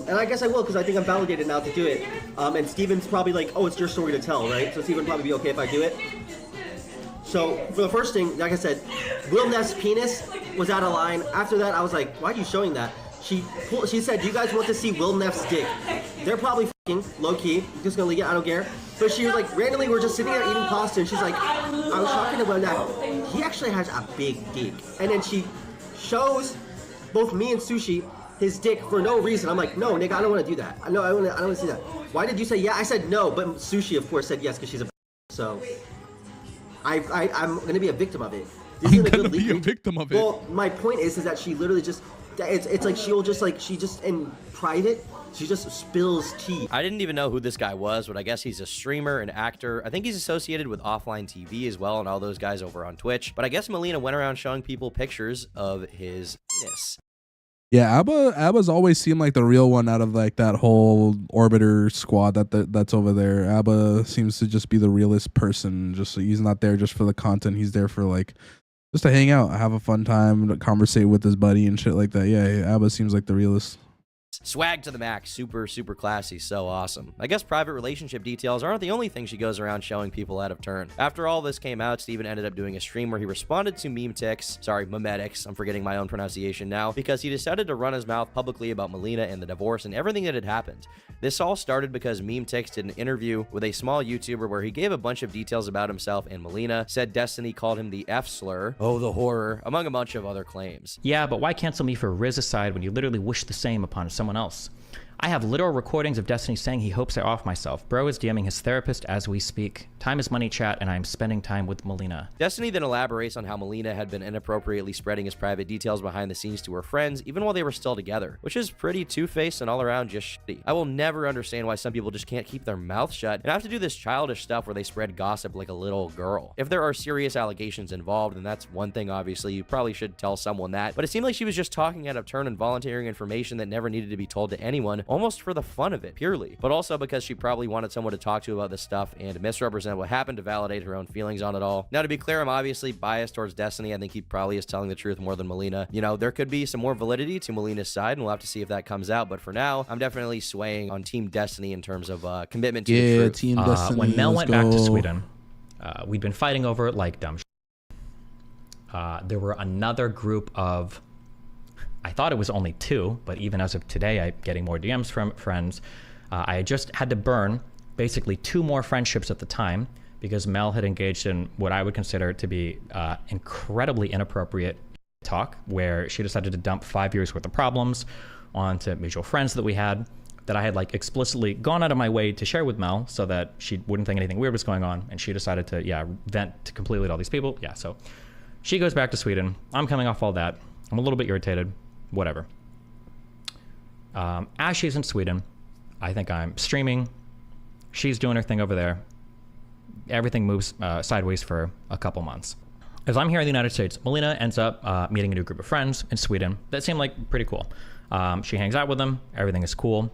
Speaker 11: and I guess I will because I think I'm validated now to do it. And Steven's probably like, oh, it's your story to tell, right? So Steven would probably be okay if I do it. So for the first thing, like I said, Will Neff's penis was out of line. After that, I was like, why are you showing that? She said, do you guys want to see Will Neff's dick? They're probably fucking low-key. I'm just gonna leak it, I don't care. But she was like, randomly, we're just sitting there eating pasta, and she's like, I was talking to Will Neff. He actually has a big dick. And then she shows both me and Sushi his dick for no reason. I'm like, no, nigga, I don't want to do that. No, I don't want to see that. Why did you say yeah? I said no, but Sushi, of course, said yes because she's a so I'm gonna be a victim of it.
Speaker 5: I'm gonna be a victim of it.
Speaker 11: Well, my point is that she literally just It's like she'll just like she just in private. She just spills tea.
Speaker 7: I didn't even know who this guy was, but I guess he's a streamer, an actor. I think he's associated with Offline TV as well and all those guys over on Twitch. But I guess Melina went around showing people pictures of his penis.
Speaker 5: Yeah, Abba's always seemed like the real one out of like that whole Orbiter squad that's over there. Abba seems to just be the realest person. Just he's not there just for the content. He's there for like just to hang out, have a fun time, conversate with his buddy and shit like that. Yeah, Abba seems like the realest.
Speaker 7: Swag to the max, super classy, so awesome. I guess private relationship details aren't the only thing she goes around showing people out of turn. After all this came out, Steven ended up doing a stream where he responded to Memetics, I'm forgetting my own pronunciation now, because he decided to run his mouth publicly about Melina and the divorce and everything that had happened. This all started because Memetics did an interview with a small YouTuber where he gave a bunch of details about himself and Melina, said Destiny called him the F slur, oh the horror, among a bunch of other claims.
Speaker 24: Yeah, but why cancel me for Rizicide when you literally wish the same upon someone else? I have literal recordings of Destiny saying he hopes I off myself. Bro is DMing his therapist as we speak. Time is money, chat, and I am spending time with Melina.
Speaker 7: Destiny then elaborates on how Melina had been inappropriately spreading his private details behind the scenes to her friends, even while they were still together, which is pretty two-faced and all around just shitty. I will never understand why some people just can't keep their mouth shut and have to do this childish stuff where they spread gossip like a little girl. If there are serious allegations involved, then that's one thing, obviously. You probably should tell someone that, but it seemed like she was just talking out of turn and volunteering information that never needed to be told to anyone, almost for the fun of it, purely. But also because she probably wanted someone to talk to about this stuff and misrepresent what happened to validate her own feelings on it all. Now, to be clear, I'm obviously biased towards Destiny. I think he probably is telling the truth more than Melina. You know, there could be some more validity to Melina's side, and we'll have to see if that comes out. But for now, I'm definitely swaying on Team Destiny in terms of commitment to the truth.
Speaker 5: Team Destiny.
Speaker 24: When Mel went back to Sweden, we'd been fighting over it like dumb shit. There were another group of, I thought it was only 2, but even as of today, I'm getting more DMs from friends. I had just had to burn basically 2 more friendships at the time because Mel had engaged in what I would consider to be incredibly inappropriate talk, where she decided to dump 5 years worth of problems onto mutual friends that we had, that I had like explicitly gone out of my way to share with Mel so that she wouldn't think anything weird was going on. And she decided to, vent completely to all these people. Yeah, so she goes back to Sweden. I'm coming off all that. I'm a little bit irritated. Whatever. As she's in Sweden, I think I'm streaming. She's doing her thing over there. Everything moves sideways for a couple months. As I'm here in the United States, Melina ends up meeting a new group of friends in Sweden that seem like pretty cool. She hangs out with them. Everything is cool.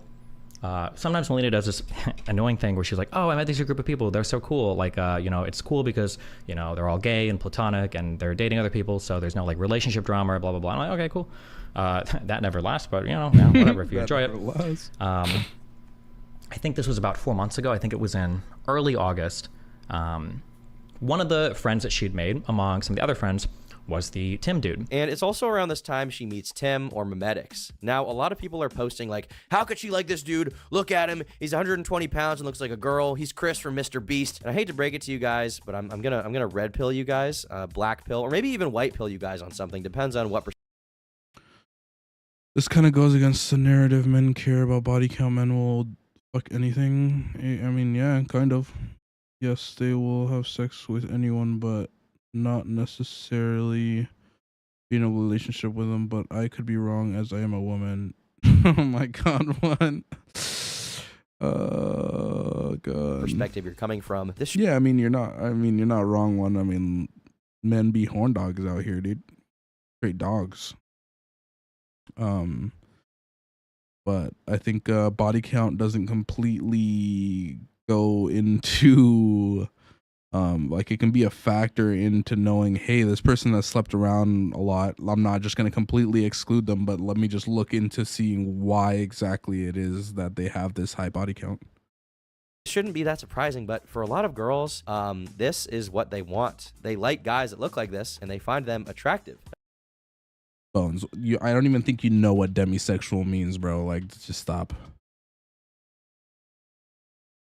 Speaker 24: Sometimes Melina does this annoying thing where she's like, oh, I met these group of people. They're so cool. Like, it's cool because, they're all gay and platonic and they're dating other people. So there's no like relationship drama or blah, blah, blah. I'm like, okay, cool. That never lasts, but whatever, if you enjoy it. I think this was about 4 months ago. I think it was in early August. One of the friends that she'd made among some of the other friends was the Tim dude.
Speaker 7: And it's also around this time she meets Tim or Memetics. Now, a lot of people are posting like, how could she like this dude? Look at him. He's 120 pounds and looks like a girl. He's Chris from Mr. Beast. And I hate to break it to you guys, but I'm gonna red pill you guys, black pill, or maybe even white pill you guys on something. Depends on what.
Speaker 5: This kind of goes against the narrative. Men care about body count. Men will fuck anything. I mean, yeah, kind of. Yes, they will have sex with anyone, but not necessarily be in a relationship with them. But I could be wrong, as I am a woman. Oh my god, what? God.
Speaker 7: Perspective you're coming from.
Speaker 5: Yeah, I mean, you're not wrong, one. I mean, men be horn dogs out here, dude. Straight dogs. But I think body count doesn't completely go into like it can be a factor into knowing, hey, this person that slept around a lot, I'm not just going to completely exclude them, but let me just look into seeing why exactly it is that they have this high body count.
Speaker 7: It shouldn't be that surprising, but for a lot of girls, this is what they want. They like guys that look like this and they find them attractive.
Speaker 5: Bones, I don't even think you know what demisexual means, bro. Like, just stop.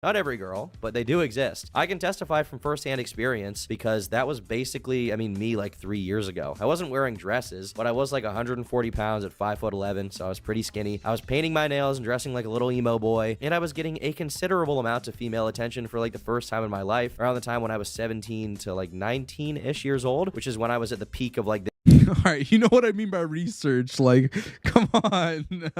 Speaker 7: Not every girl, but they do exist. I can testify from firsthand experience because that was basically, me like 3 years ago. I wasn't wearing dresses, but I was like 140 pounds at 5'11", so I was pretty skinny. I was painting my nails and dressing like a little emo boy, and I was getting a considerable amount of female attention for like the first time in my life, around the time when I was 17 to like 19-ish years old, which is when I was at the peak of like the
Speaker 5: All right, you know what I mean by research. Like, come on.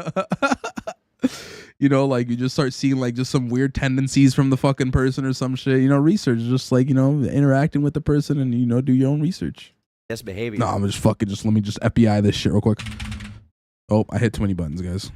Speaker 5: You know, like you just start seeing like just some weird tendencies from the fucking person or some shit. You know, research is just like, you know, interacting with the person and, you know, do your own research.
Speaker 7: Yes, behavior.
Speaker 5: No, I'm just fucking let me just FBI this shit real quick. Oh, I hit too many buttons, guys.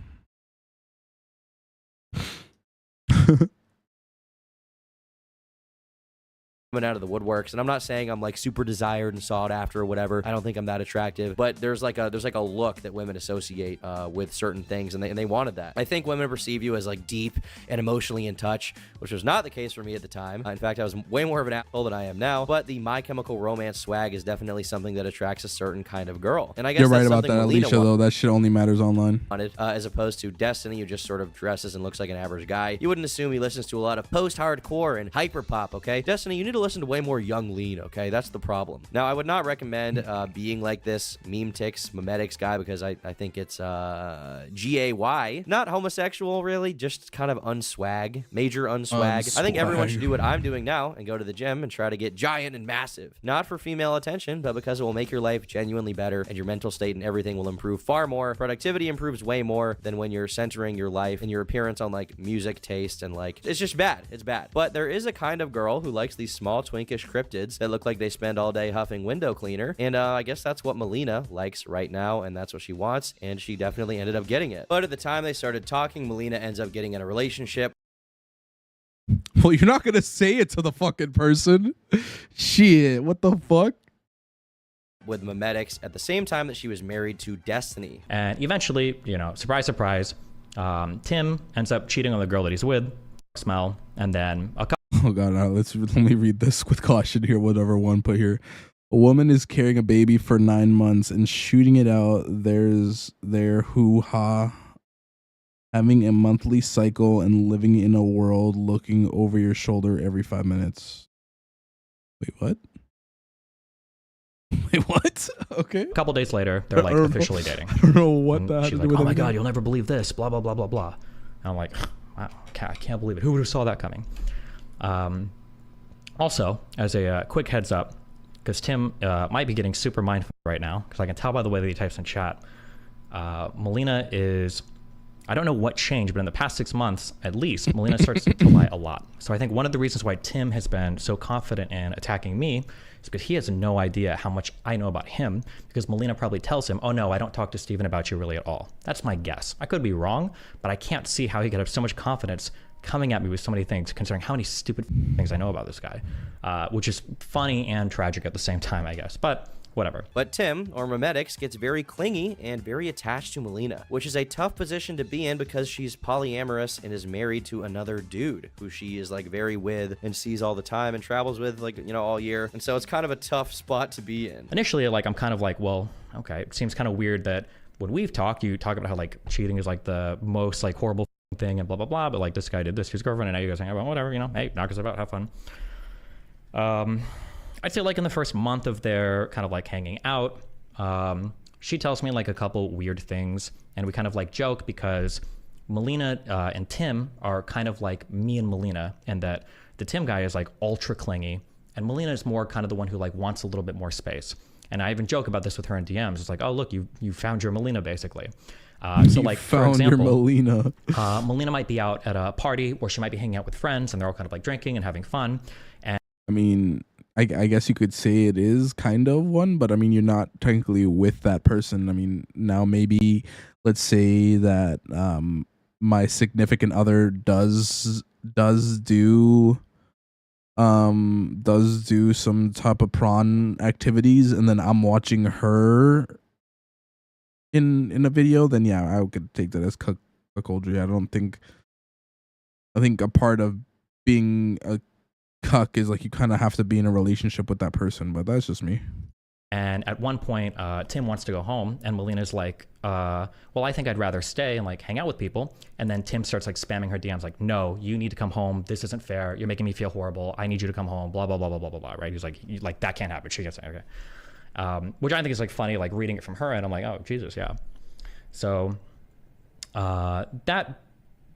Speaker 7: Coming out of the woodworks, and I'm not saying I'm like super desired and sought after or whatever. I don't think I'm that attractive, but there's like a look that women associate with certain things, and they wanted that. I think women perceive you as like deep and emotionally in touch, which was not the case for me at the time. In fact, I was way more of an asshole than I am now. But the My Chemical Romance swag is definitely something that attracts a certain kind of girl, and I guess
Speaker 5: You're right
Speaker 7: that's
Speaker 5: about
Speaker 7: something
Speaker 5: that,
Speaker 7: Melina
Speaker 5: Alicia. Though that shit only matters online.
Speaker 7: wanted, as opposed to Destiny, who just sort of dresses and looks like an average guy. You wouldn't assume he listens to a lot of post-hardcore and hyperpop. Okay, Destiny, you need to listen to way more Young Lean, okay? That's the problem. Now, I would not recommend being like this meme ticks, memetics guy, because I think it's G-A-Y. Not homosexual, really, just kind of unswag. Major unswag. I think everyone should do what I'm doing now and go to the gym and try to get giant and massive. Not for female attention, but because it will make your life genuinely better and your mental state and everything will improve far more. Productivity improves way more than when you're centering your life and your appearance on like music taste and like, it's just bad. It's bad. But there is a kind of girl who likes these small twinkish cryptids that look like they spend all day huffing window cleaner, and I guess that's what Melina likes right now, and that's what she wants, and she definitely ended up getting it. But at the time they started talking, Melina ends up getting in a relationship.
Speaker 5: Well, you're not gonna say it to the fucking person. Shit, what the fuck?
Speaker 7: With memetics at the same time that she was married to Destiny.
Speaker 24: And eventually, you know, surprise, surprise, Tim ends up cheating on the girl that he's with, Smell, and then a couple.
Speaker 5: Oh god, now let me read this with caution here. Whatever one put here. A woman is carrying a baby for 9 months and shooting it out. There's their hoo-ha, having a monthly cycle and living in a world looking over your shoulder every 5 minutes. Wait, what? Wait, what? Okay.
Speaker 24: A couple days later, they're like officially dating.
Speaker 5: I don't know what
Speaker 24: And
Speaker 5: that.
Speaker 24: she's like, "Oh my god, you'll never believe this." Blah blah blah blah blah. And I'm like, wow, I can't believe it. Who would have saw that coming? Also, as a quick heads up, because Tim might be getting super mindful right now, because I can tell by the way that he types in chat. Melina is, I don't know what changed, but in the past 6 months, at least, Melina starts to lie a lot. So I think one of the reasons why Tim has been so confident in attacking me is because he has no idea how much I know about him, because Melina probably tells him, "Oh no, I don't talk to Steven about you really at all." That's my guess. I could be wrong, but I can't see how he could have so much confidence coming at me with so many things, considering how many stupid things I know about this guy, which is funny and tragic at the same time, I guess. But whatever.
Speaker 7: But Tim, or memetics, gets very clingy and very attached to Melina, which is a tough position to be in because she's polyamorous and is married to another dude who she is like very with and sees all the time and travels with like, you know, all year. And so it's kind of a tough spot to be in.
Speaker 24: Initially, like, I'm kind of like, well, okay, it seems kind of weird that when we've talked, you talk about how like cheating is like the most like horrible thing and blah blah blah, but like this guy did this to his girlfriend and now you guys hang out, whatever, you know, hey, knock us about, have fun. I'd say like in the first month of their kind of like hanging out, she tells me like a couple weird things, and we kind of like joke because Melina and Tim are kind of like me and Melina, and that the Tim guy is like ultra clingy and Melina is more kind of the one who like wants a little bit more space. And I even joke about this with her in DMs. It's like, oh look, you found your Melina basically. So like, for example,
Speaker 5: Melina.
Speaker 24: Melina might be out at a party where she might be hanging out with friends and they're all kind of like drinking and having fun. And
Speaker 5: I mean, I guess you could say it is kind of one, but I mean, you're not technically with that person. I mean, now maybe let's say that my significant other does do some type of prawn activities, and then I'm watching her in a video, then yeah, I could take that as cuckoldry. I think a part of being a cuck is like you kind of have to be in a relationship with that person, but that's just me.
Speaker 24: And at one point, Tim wants to go home, and Melina's like, well, I think I'd rather stay and like hang out with people. And then Tim starts like spamming her DMs like, no, you need to come home. This isn't fair. You're making me feel horrible. I need you to come home. Blah, blah, blah, blah, blah, blah, blah. Right? He's like, that can't happen. She gets it. Okay. Which I think is like funny, like reading it from her, and I'm like, oh, Jesus, yeah. So that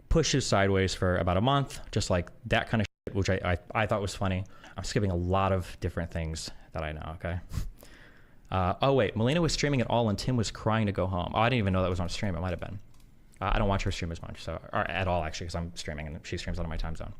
Speaker 24: pushes sideways for about a month, just like that kind of shit, which I thought was funny. I'm skipping a lot of different things that I know, okay? Oh wait, Melina was streaming it all and Tim was crying to go home. Oh, I didn't even know that was on stream. It might have been. I don't watch her stream as much, so or at all actually, because I'm streaming and she streams out of my time zone.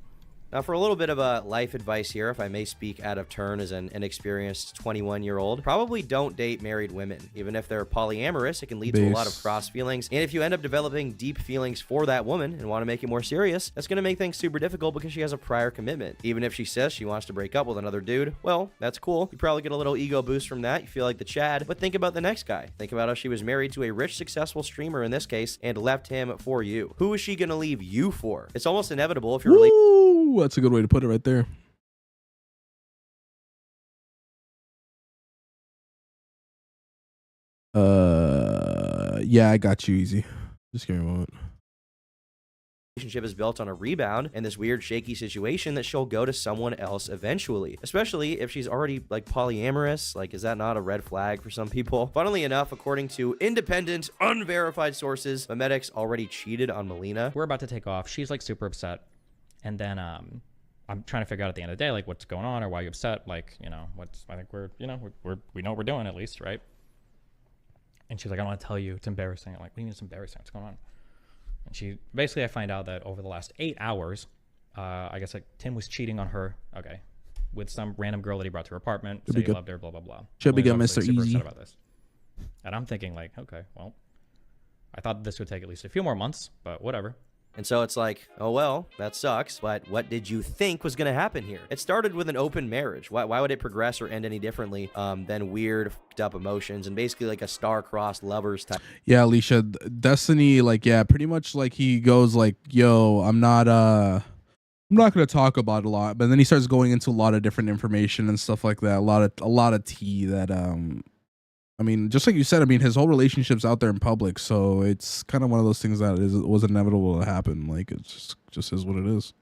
Speaker 7: Now, for a little bit of a life advice here, if I may speak out of turn as an inexperienced 21-year-old, probably don't date married women. Even if they're polyamorous, it can lead to a lot of cross feelings. And if you end up developing deep feelings for that woman and want to make it more serious, that's going to make things super difficult because she has a prior commitment. Even if she says she wants to break up with another dude, well, that's cool. You probably get a little ego boost from that. You feel like the Chad. But think about the next guy. Think about how she was married to a rich, successful streamer in this case and left him for you. Who is she going to leave you for? It's almost inevitable if you're really...
Speaker 5: Ooh, that's a good way to put it right there. Yeah, I got you, Easy. Just give me a moment.
Speaker 7: Relationship is built on a rebound and this weird shaky situation that she'll go to someone else eventually, especially if she's already like polyamorous. Like, is that not a red flag for some people? Funnily enough, according to independent, unverified sources, Memetics already cheated on Melina.
Speaker 24: We're about to take off. She's like super upset. And then I'm trying to figure out at the end of the day, like, what's going on or why you're upset. Like, you know, I think we're, you know, we know what we're doing at least, right? And she's like, I don't want to tell you. It's embarrassing. I'm like, what do you mean it's embarrassing? What's going on? And she, basically I find out that over the last 8 hours, I guess like Tim was cheating on her, okay, with some random girl that he brought to her apartment, said he loved her, blah, blah, blah.
Speaker 5: Should be good,
Speaker 24: Melina's
Speaker 5: Mr.
Speaker 24: super
Speaker 5: Easy.
Speaker 24: upset about this. And I'm thinking like, okay, well, I thought this would take at least a few more months, but whatever.
Speaker 7: And so it's like, oh, well, that sucks. But what did you think was going to happen here? It started with an open marriage. Why would it progress or end any differently than weird, fucked up emotions and basically like a star-crossed lovers type?
Speaker 5: Yeah, Alicia, Destiny, like, yeah, pretty much like he goes like, yo, I'm not going to talk about it a lot. But then he starts going into a lot of different information and stuff like that. A lot of tea that, I mean, just like you said, I mean, his whole relationship's out there in public, so it's kind of one of those things that was inevitable to happen. Like, it's just is what it is.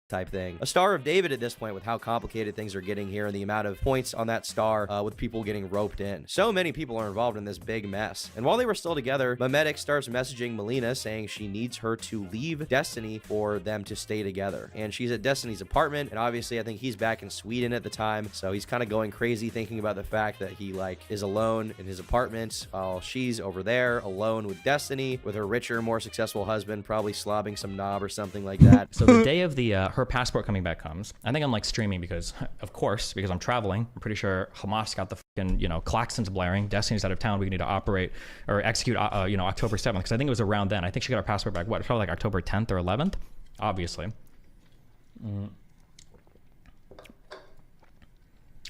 Speaker 7: Type thing. A Star of David at this point with how complicated things are getting here and the amount of points on that star with people getting roped in. So many people are involved in this big mess. And while they were still together, Memetic starts messaging Melina saying she needs her to leave Destiny for them to stay together. And she's at Destiny's apartment, and obviously I think he's back in Sweden at the time, so he's kind of going crazy thinking about the fact that he like is alone in his apartment while she's over there alone with Destiny with her richer, more successful husband, probably slobbing some knob or something like that.
Speaker 24: So the day of the her passport coming back comes. I think I'm like streaming because, of course, because I'm traveling. I'm pretty sure Hamas got the fucking, you know, klaxons blaring. Destiny's out of town. We need to operate or execute, you know, October 7th. Because I think it was around then. I think she got her passport back. What? Probably like October 10th or 11th. Obviously. I'm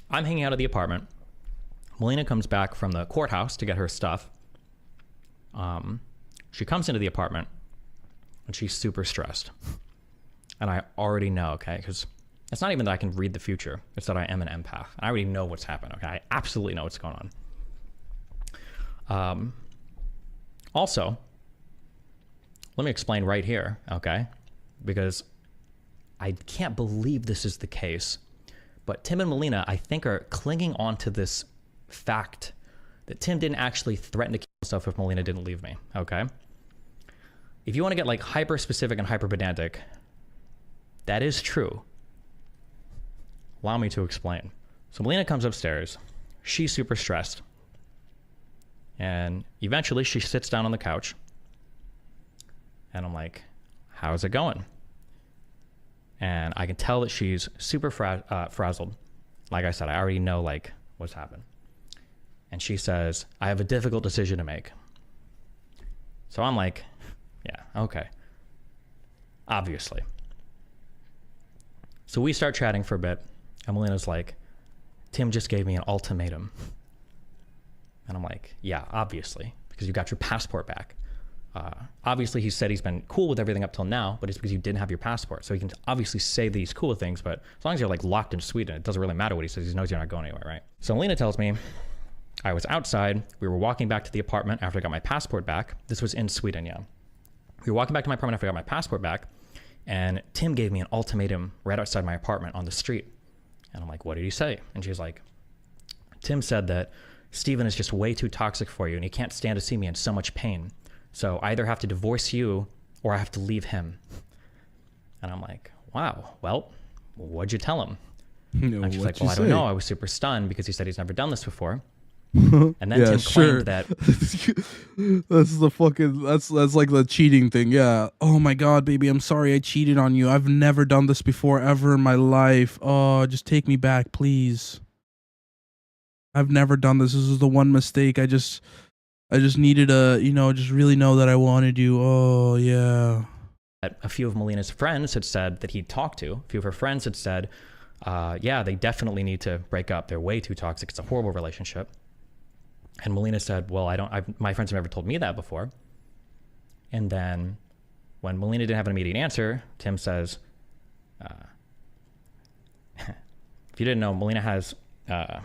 Speaker 24: hanging out at the apartment. Melina comes back from the courthouse to get her stuff. She comes into the apartment and she's super stressed. And I already know, okay, because it's not even that I can read the future. It's that I am an empath. I already know what's happened, okay? I absolutely know what's going on. Also, let me explain right here, okay? Because I can't believe this is the case. But Tim and Melina, I think, are clinging on to this fact that Tim didn't actually threaten to kill himself if Melina didn't leave me, okay? If you want to get like hyper specific and hyper pedantic, that is true. Allow me to explain. So Melina comes upstairs. She's super stressed. And eventually she sits down on the couch. And I'm like, how's it going? And I can tell that she's super frazzled. Like I said, I already know like what's happened. And she says, I have a difficult decision to make. So I'm like, yeah, okay. Obviously. So we start chatting for a bit, and Melina's like, Tim just gave me an ultimatum. And I'm like, yeah, obviously, because you got your passport back. Obviously, he said he's been cool with everything up till now, but it's because you didn't have your passport. So he can obviously say these cool things, but as long as you're like locked in Sweden, it doesn't really matter what he says. He knows you're not going anywhere, right? So Melina tells me, I was outside. We were walking back to the apartment after I got my passport back. This was in Sweden, yeah. We were walking back to my apartment after I got my passport back. And Tim gave me an ultimatum right outside my apartment on the street. And I'm like, what did he say? And she's like, Tim said that Steven is just way too toxic for you and he can't stand to see me in so much pain. So I either have to divorce you or I have to leave him. And I'm like, wow, well, what'd you tell him?
Speaker 5: No,
Speaker 24: And she's like,
Speaker 5: what'd you
Speaker 24: well, I don't
Speaker 5: say?
Speaker 24: know. I was super stunned because he said he's never done this before. And then Tim claimed that
Speaker 5: that's the fucking that's like the cheating thing. Yeah. Oh my god, baby, I'm sorry I cheated on you. I've never done this before ever in my life. Oh, just take me back, please. I've never done this. This is the one mistake. I just needed to, just really know that I wanted you. Oh yeah.
Speaker 24: a few of Melina's friends had said that he'd talked to. A few of her friends had said, yeah, they definitely need to break up. They're way too toxic. It's a horrible relationship. And Melina said, well, my friends have never told me that before. And then when Melina didn't have an immediate answer, Tim says, if you didn't know, Melina has, this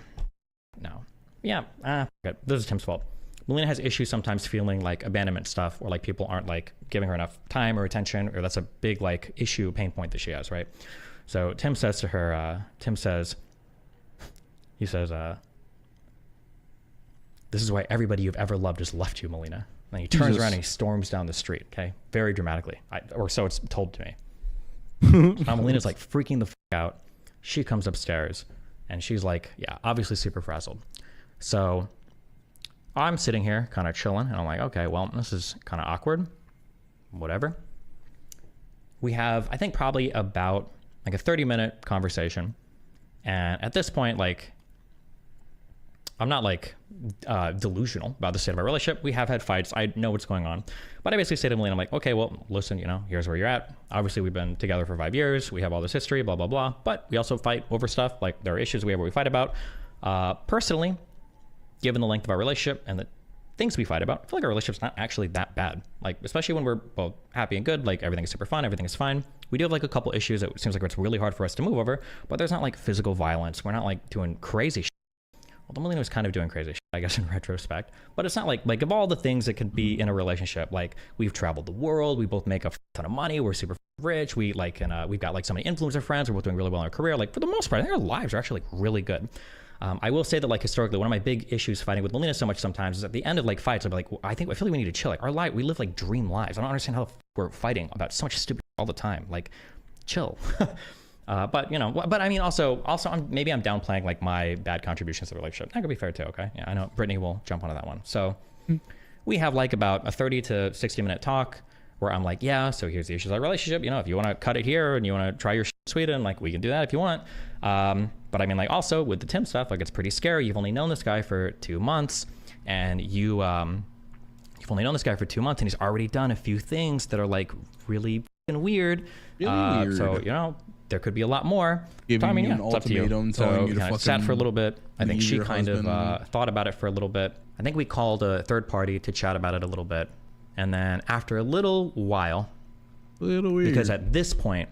Speaker 24: is Tim's fault. Melina has issues sometimes feeling like abandonment stuff, or like people aren't like giving her enough time or attention, or that's a big like issue, pain point that she has, right? So Tim says to her, this is why everybody you've ever loved has left you, Melina. And he turns around and he storms down the street, okay? Very dramatically, or so it's told to me. Now Melina's like freaking the fuck out. She comes upstairs and she's like, yeah, obviously super frazzled. So I'm sitting here kind of chilling and I'm like, okay, well, this is kind of awkward. Whatever. We have, I think, probably about like a 30-minute conversation. And at this point, like, I'm not like delusional about the state of our relationship. We have had fights. I know what's going on. But I basically say to Melina, I'm like, okay, well, listen, here's where you're at. Obviously, we've been together for 5 years. We have all this history, blah, blah, blah. But we also fight over stuff. Like, there are issues we have where we fight about. Personally, given the length of our relationship and the things we fight about, I feel like our relationship's not actually that bad. Like, especially when we're both happy and good, like everything is super fun, everything is fine. We do have like a couple issues that seems like it's really hard for us to move over, but there's not like physical violence. We're not like doing crazy shit. Although Melina was kind of doing crazy shit, I guess, in retrospect. But it's not like of all the things that could be in a relationship, like we've traveled the world, we both make a ton of money, we're super rich, we like, and we've got like so many influencer friends, we're both doing really well in our career. Like for the most part, I think our lives are actually like really good. I will say that like historically, one of my big issues fighting with Melina so much sometimes is at the end of like fights, I'll be like, well, I feel like we need to chill. Like our life, we live like dream lives. I don't understand how we're fighting about so much stupid all the time. Like, chill. But I mean, also, maybe I'm downplaying like my bad contributions to the relationship. That could be fair too. Okay, yeah, I know Brittany will jump onto that one. So we have like about a 30 to 60 minute talk where I'm like, yeah, so here's the issues of our relationship. If you want to cut it here and you want to try your shit in Sweden, like we can do that if you want. But I mean, like also with the Tim stuff, like it's pretty scary. You've only known this guy for 2 months, and you've only known this guy for 2 months, and he's already done a few things that are like really fucking weird. So there could be a lot more.
Speaker 5: Giving
Speaker 24: I mean,
Speaker 5: you an
Speaker 24: it's up to you.
Speaker 5: ultimatum,
Speaker 24: So
Speaker 5: telling you to
Speaker 24: I sat for a little bit. I think
Speaker 5: leave
Speaker 24: she
Speaker 5: your
Speaker 24: kind of
Speaker 5: husband.
Speaker 24: thought about it for a little bit. I think we called a third party to chat about it a little bit, and then after a little while, because at this point,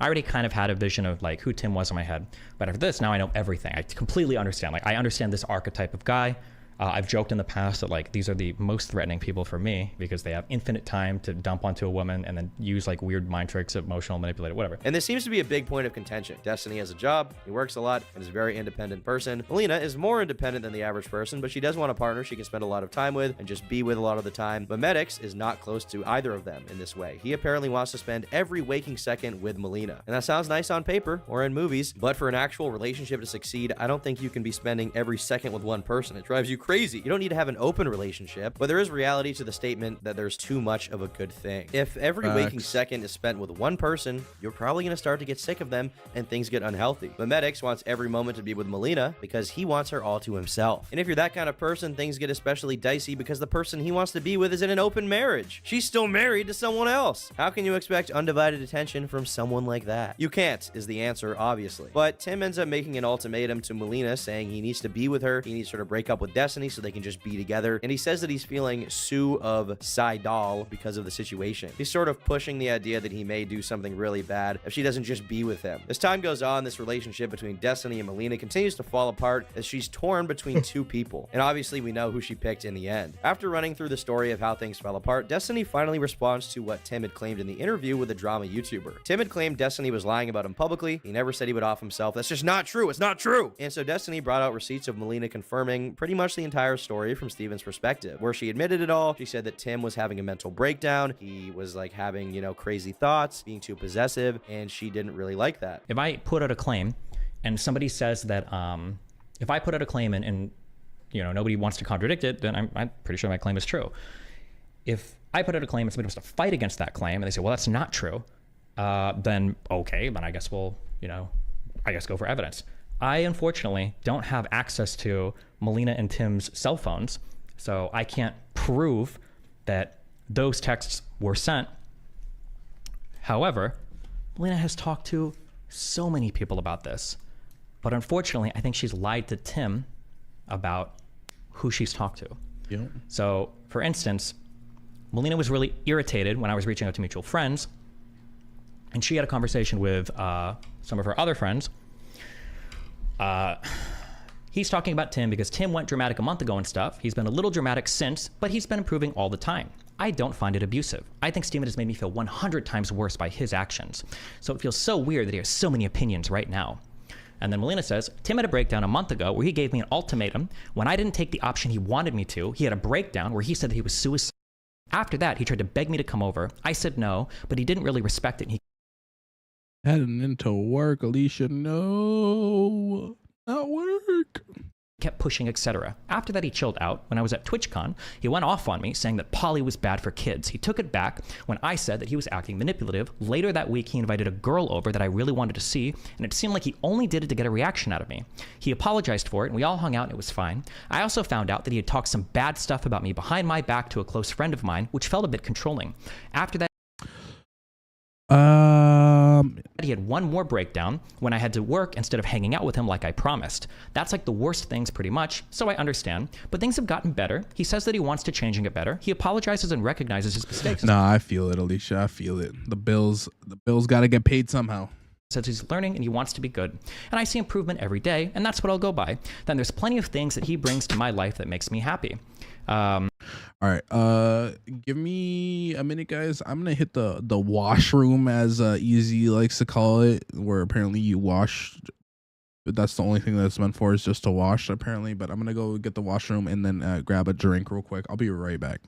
Speaker 24: I already kind of had a vision of like who Tim was in my head. But after this, now I know everything. I completely understand. Like I understand this archetype of guy. I've joked in the past that like these are the most threatening people for me because they have infinite time to dump onto a woman and then use like weird mind tricks, emotional, manipulative, whatever.
Speaker 7: And this seems to be a big point of contention. Destiny has a job, he works a lot, and is a very independent person. Melina is more independent than the average person, but she does want a partner she can spend a lot of time with and just be with a lot of the time. But Medix is not close to either of them in this way. He apparently wants to spend every waking second with Melina. And that sounds nice on paper or in movies, but for an actual relationship to succeed, I don't think you can be spending every second with one person. It drives you crazy. You don't need to have an open relationship, but there is reality to the statement that there's too much of a good thing. If every waking second is spent with one person, you're probably going to start to get sick of them and things get unhealthy. But Medix wants every moment to be with Melina because he wants her all to himself. And if you're that kind of person, things get especially dicey because the person he wants to be with is in an open marriage. She's still married to someone else. How can you expect undivided attention from someone like that? You can't, is the answer, obviously. But Tim ends up making an ultimatum to Melina saying he needs to be with her, he needs her to break up with Destiny so they can just be together, and he says that he's feeling Sue of Sidal because of the situation. He's sort of pushing the idea that he may do something really bad if she doesn't just be with him. As time goes on, this relationship between Destiny and Melina continues to fall apart as she's torn between two people, and obviously we know who she picked in the end. After running through the story of how things fell apart, Destiny finally responds to what Tim had claimed in the interview with a drama YouTuber. Tim had claimed Destiny was lying about him publicly. He never said he would off himself. That's just not true. It's not true. And so Destiny brought out receipts of Melina confirming pretty much the entire story from Steven's perspective, where she admitted it all. She said that Tim was having a mental breakdown. He was like having, crazy thoughts, being too possessive, and she didn't really like that.
Speaker 24: If I put out a claim and somebody says that if I put out a claim and nobody wants to contradict it, then I'm pretty sure my claim is true. If I put out a claim and somebody wants to fight against that claim and they say, well, that's not true, then okay, then I guess we'll, go for evidence. I unfortunately don't have access to Melina and Tim's cell phones, so I can't prove that those texts were sent. However, Melina has talked to so many people about this, but unfortunately, I think she's lied to Tim about who she's talked to.
Speaker 5: Yep.
Speaker 24: So, for instance, Melina was really irritated when I was reaching out to mutual friends, and she had a conversation with some of her other friends. He's talking about Tim because Tim went dramatic a month ago and stuff. He's been a little dramatic since, but he's been improving all the time. I don't find it abusive. I think Steven has made me feel 100 times worse by his actions. So it feels so weird that he has so many opinions right now. And then Melina says, Tim had a breakdown a month ago where he gave me an ultimatum. When I didn't take the option he wanted me to, he had a breakdown where he said that he was suicidal. After that, he tried to beg me to come over. I said no, but he didn't really respect it. And he
Speaker 5: heading into work, Alicia. No, not work.
Speaker 24: Kept pushing, etc. After that, he chilled out. When I was at TwitchCon, he went off on me saying that poly was bad for kids. He took it back when I said that he was acting manipulative. Later that week, he invited a girl over that I really wanted to see, and it seemed like he only did it to get a reaction out of me. He apologized for it, and we all hung out, and it was fine. I also found out that he had talked some bad stuff about me behind my back to a close friend of mine, which felt a bit controlling. After that, he had one more breakdown when I had to work instead of hanging out with him like I promised. That's like the worst things pretty much, so I understand. But things have gotten better. He says that he wants to change and get better. He apologizes and recognizes his mistakes.
Speaker 5: Nah, I feel it, Alicia. I feel it. The bills got to get paid somehow.
Speaker 24: Says he's learning and he wants to be good. And I see improvement every day, and that's what I'll go by. Then there's plenty of things that he brings to my life that makes me happy.
Speaker 5: All right, give me a minute, guys. I'm gonna hit the washroom, as Easy likes to call it, where apparently you wash. That's the only thing that it's meant for, is just to wash, apparently. But I'm gonna go get the washroom and then grab a drink real quick. I'll be right back.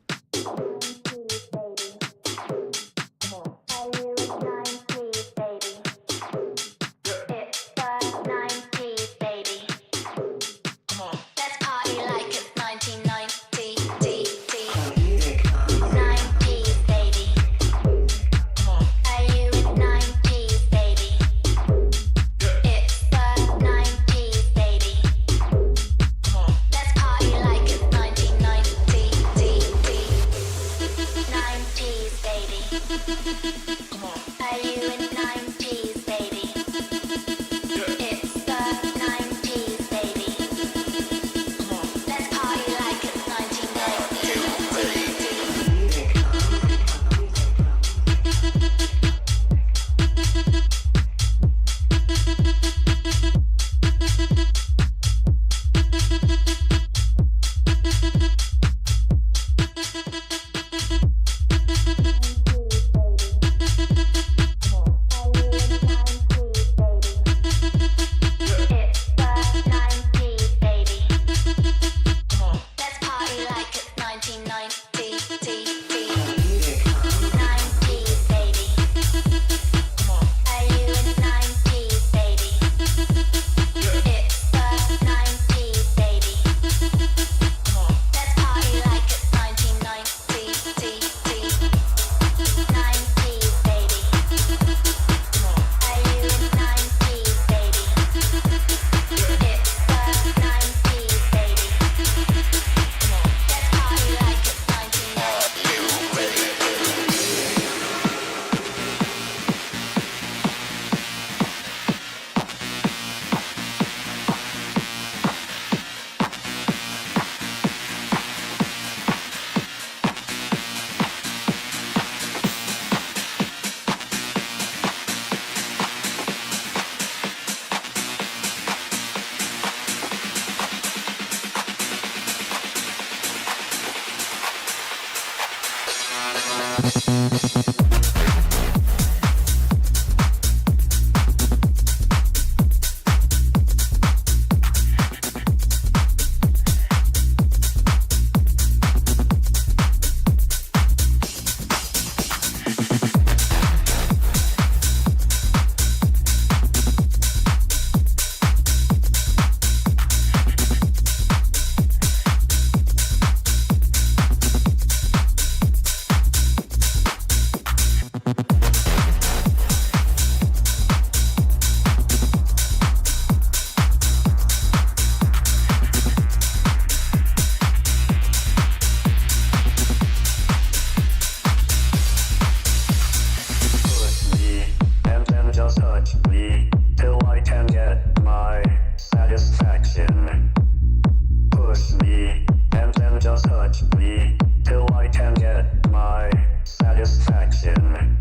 Speaker 12: touch me till I can get my satisfaction.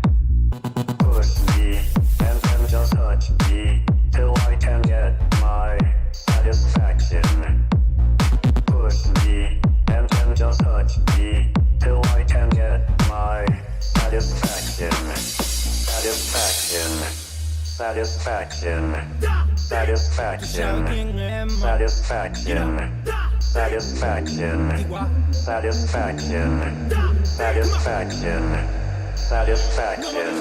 Speaker 12: Push me and then just touch me till I can get my satisfaction. Push me and then just touch me till I can get my satisfaction. Satisfaction. Satisfaction. Satisfaction. Satisfaction. Satisfaction. Satisfaction. Satisfaction. Satisfaction.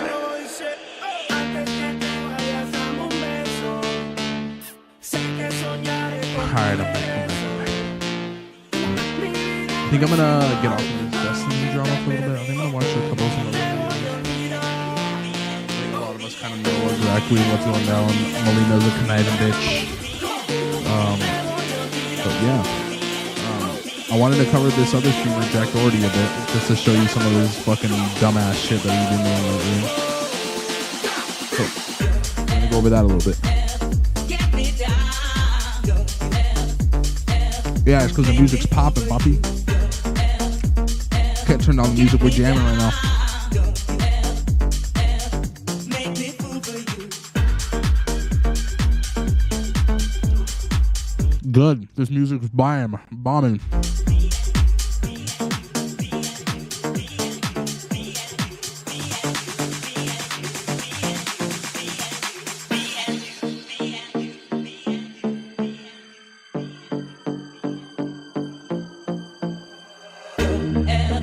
Speaker 5: Alright, I'm back. I think I'm gonna get off of this Destiny drama for a little bit. I think I'm gonna watch a couple of some other videos. I think a lot of us kind of know exactly what's going down. Melina's a conniving bitch. But yeah. I wanted to cover this other streamer, Jack Doherty, a bit, just to show you some of his fucking dumbass shit that he's been doing lately. So, I'm gonna go over that a little bit. Yeah, it's because the music's popping, Poppy. Can't turn down the music, we're jamming right now. Good. This music's bombing.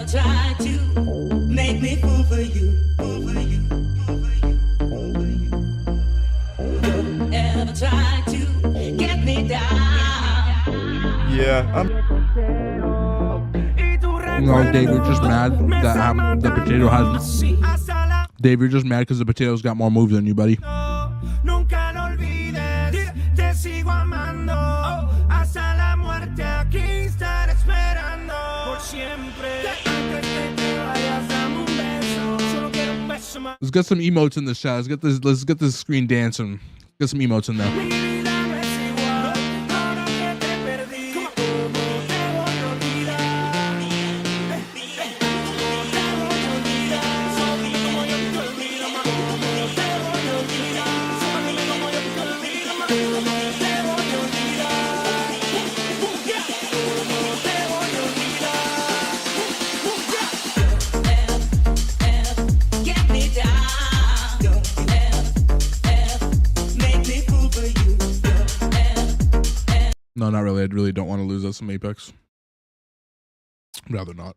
Speaker 13: Try to make me fool for you, fool for you, fool for you, fool for you. Don't ever try to get me down.
Speaker 14: Yeah,
Speaker 5: No, Dave, you're just mad that the potato has. Dave, you're just mad because the potato's got more moves than you, buddy.
Speaker 13: Nunca lo olvides, te sigo amando. Hasta la muerte aquí estaré esperando por siempre.
Speaker 5: Let's get some emotes in the chat. Let's get this screen dancing. Get some emotes in there. No, not really. I really don't want to lose us some Apex. Rather not.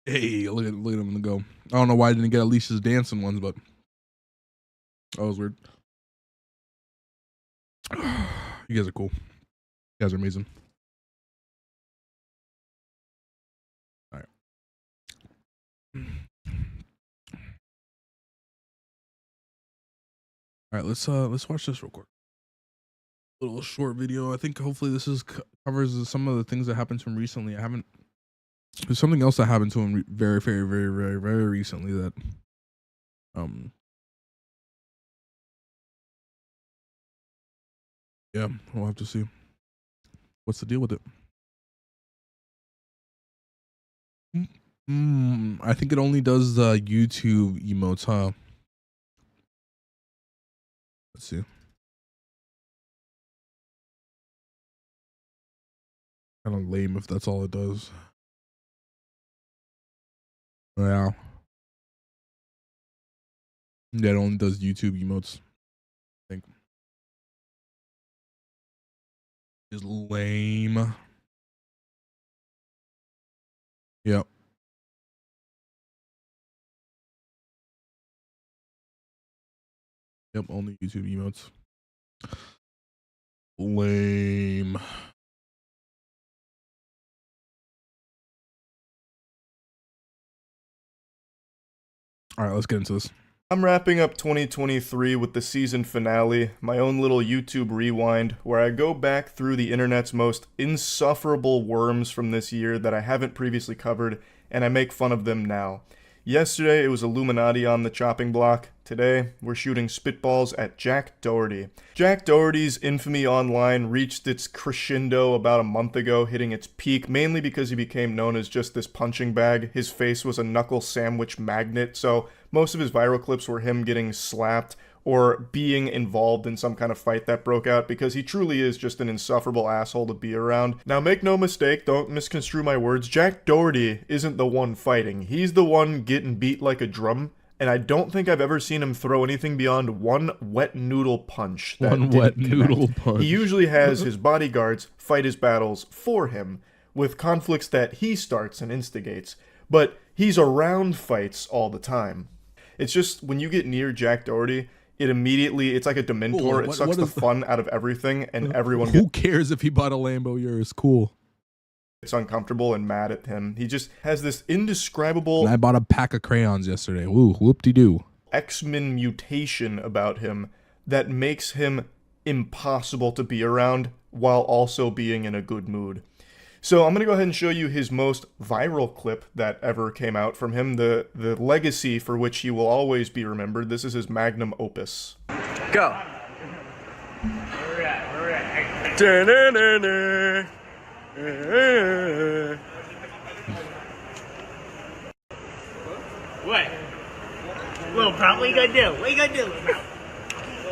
Speaker 5: Hey, look at him go. I don't know why I didn't get Alicia's dancing ones, but that was weird. You guys are cool. You guys are amazing. All right. All right, let's watch this real quick. Little short video. I think hopefully this covers some of the things that happened to him recently. There's something else that happened to him very, very, very, very, very recently that yeah, we'll have to see. What's the deal with it? I think it only does YouTube emotes, huh? Let's see. Kind of lame if that's all it does. Yeah. Yeah, it only does YouTube emotes. I think. Is lame. Yep. Yep, only YouTube emotes. Lame. All right, let's get into this.
Speaker 14: I'm wrapping up 2023 with the season finale, my own little YouTube rewind, where I go back through the internet's most insufferable worms from this year that I haven't previously covered, and I make fun of them now. Yesterday, it was Illuminati on the chopping block. Today, we're shooting spitballs at Jack Doherty. Jack Doherty's infamy online reached its crescendo about a month ago, hitting its peak, mainly because he became known as just this punching bag. His face was a knuckle sandwich magnet, so most of his viral clips were him getting slapped or being involved in some kind of fight that broke out, because he truly is just an insufferable asshole to be around. Now, make no mistake, don't misconstrue my words, Jack Doherty isn't the one fighting. He's the one getting beat like a drum, and I don't think I've ever seen him throw anything beyond one wet noodle punch.
Speaker 5: One wet noodle punch.
Speaker 14: He usually has his bodyguards fight his battles for him, with conflicts that he starts and instigates, but he's around fights all the time. It's just, when you get near Jack Doherty, it's like a Dementor.
Speaker 5: Cool.
Speaker 14: It sucks the fun out of everything, and everyone
Speaker 5: Who cares if he bought a Lambo? Yours cool.
Speaker 14: gets uncomfortable and mad at him. He just has this indescribable
Speaker 5: And I bought a pack of crayons yesterday. Woo, whoop-de-doo.
Speaker 14: X-Men mutation about him that makes him impossible to be around while also being in a good mood. So I'm going to go ahead and show you his most viral clip that ever came out from him, the legacy for which he will always be remembered. This is his magnum opus.
Speaker 8: Go.
Speaker 9: What? Little Prompt, what you gonna do? What you gonna do, Little Prompt?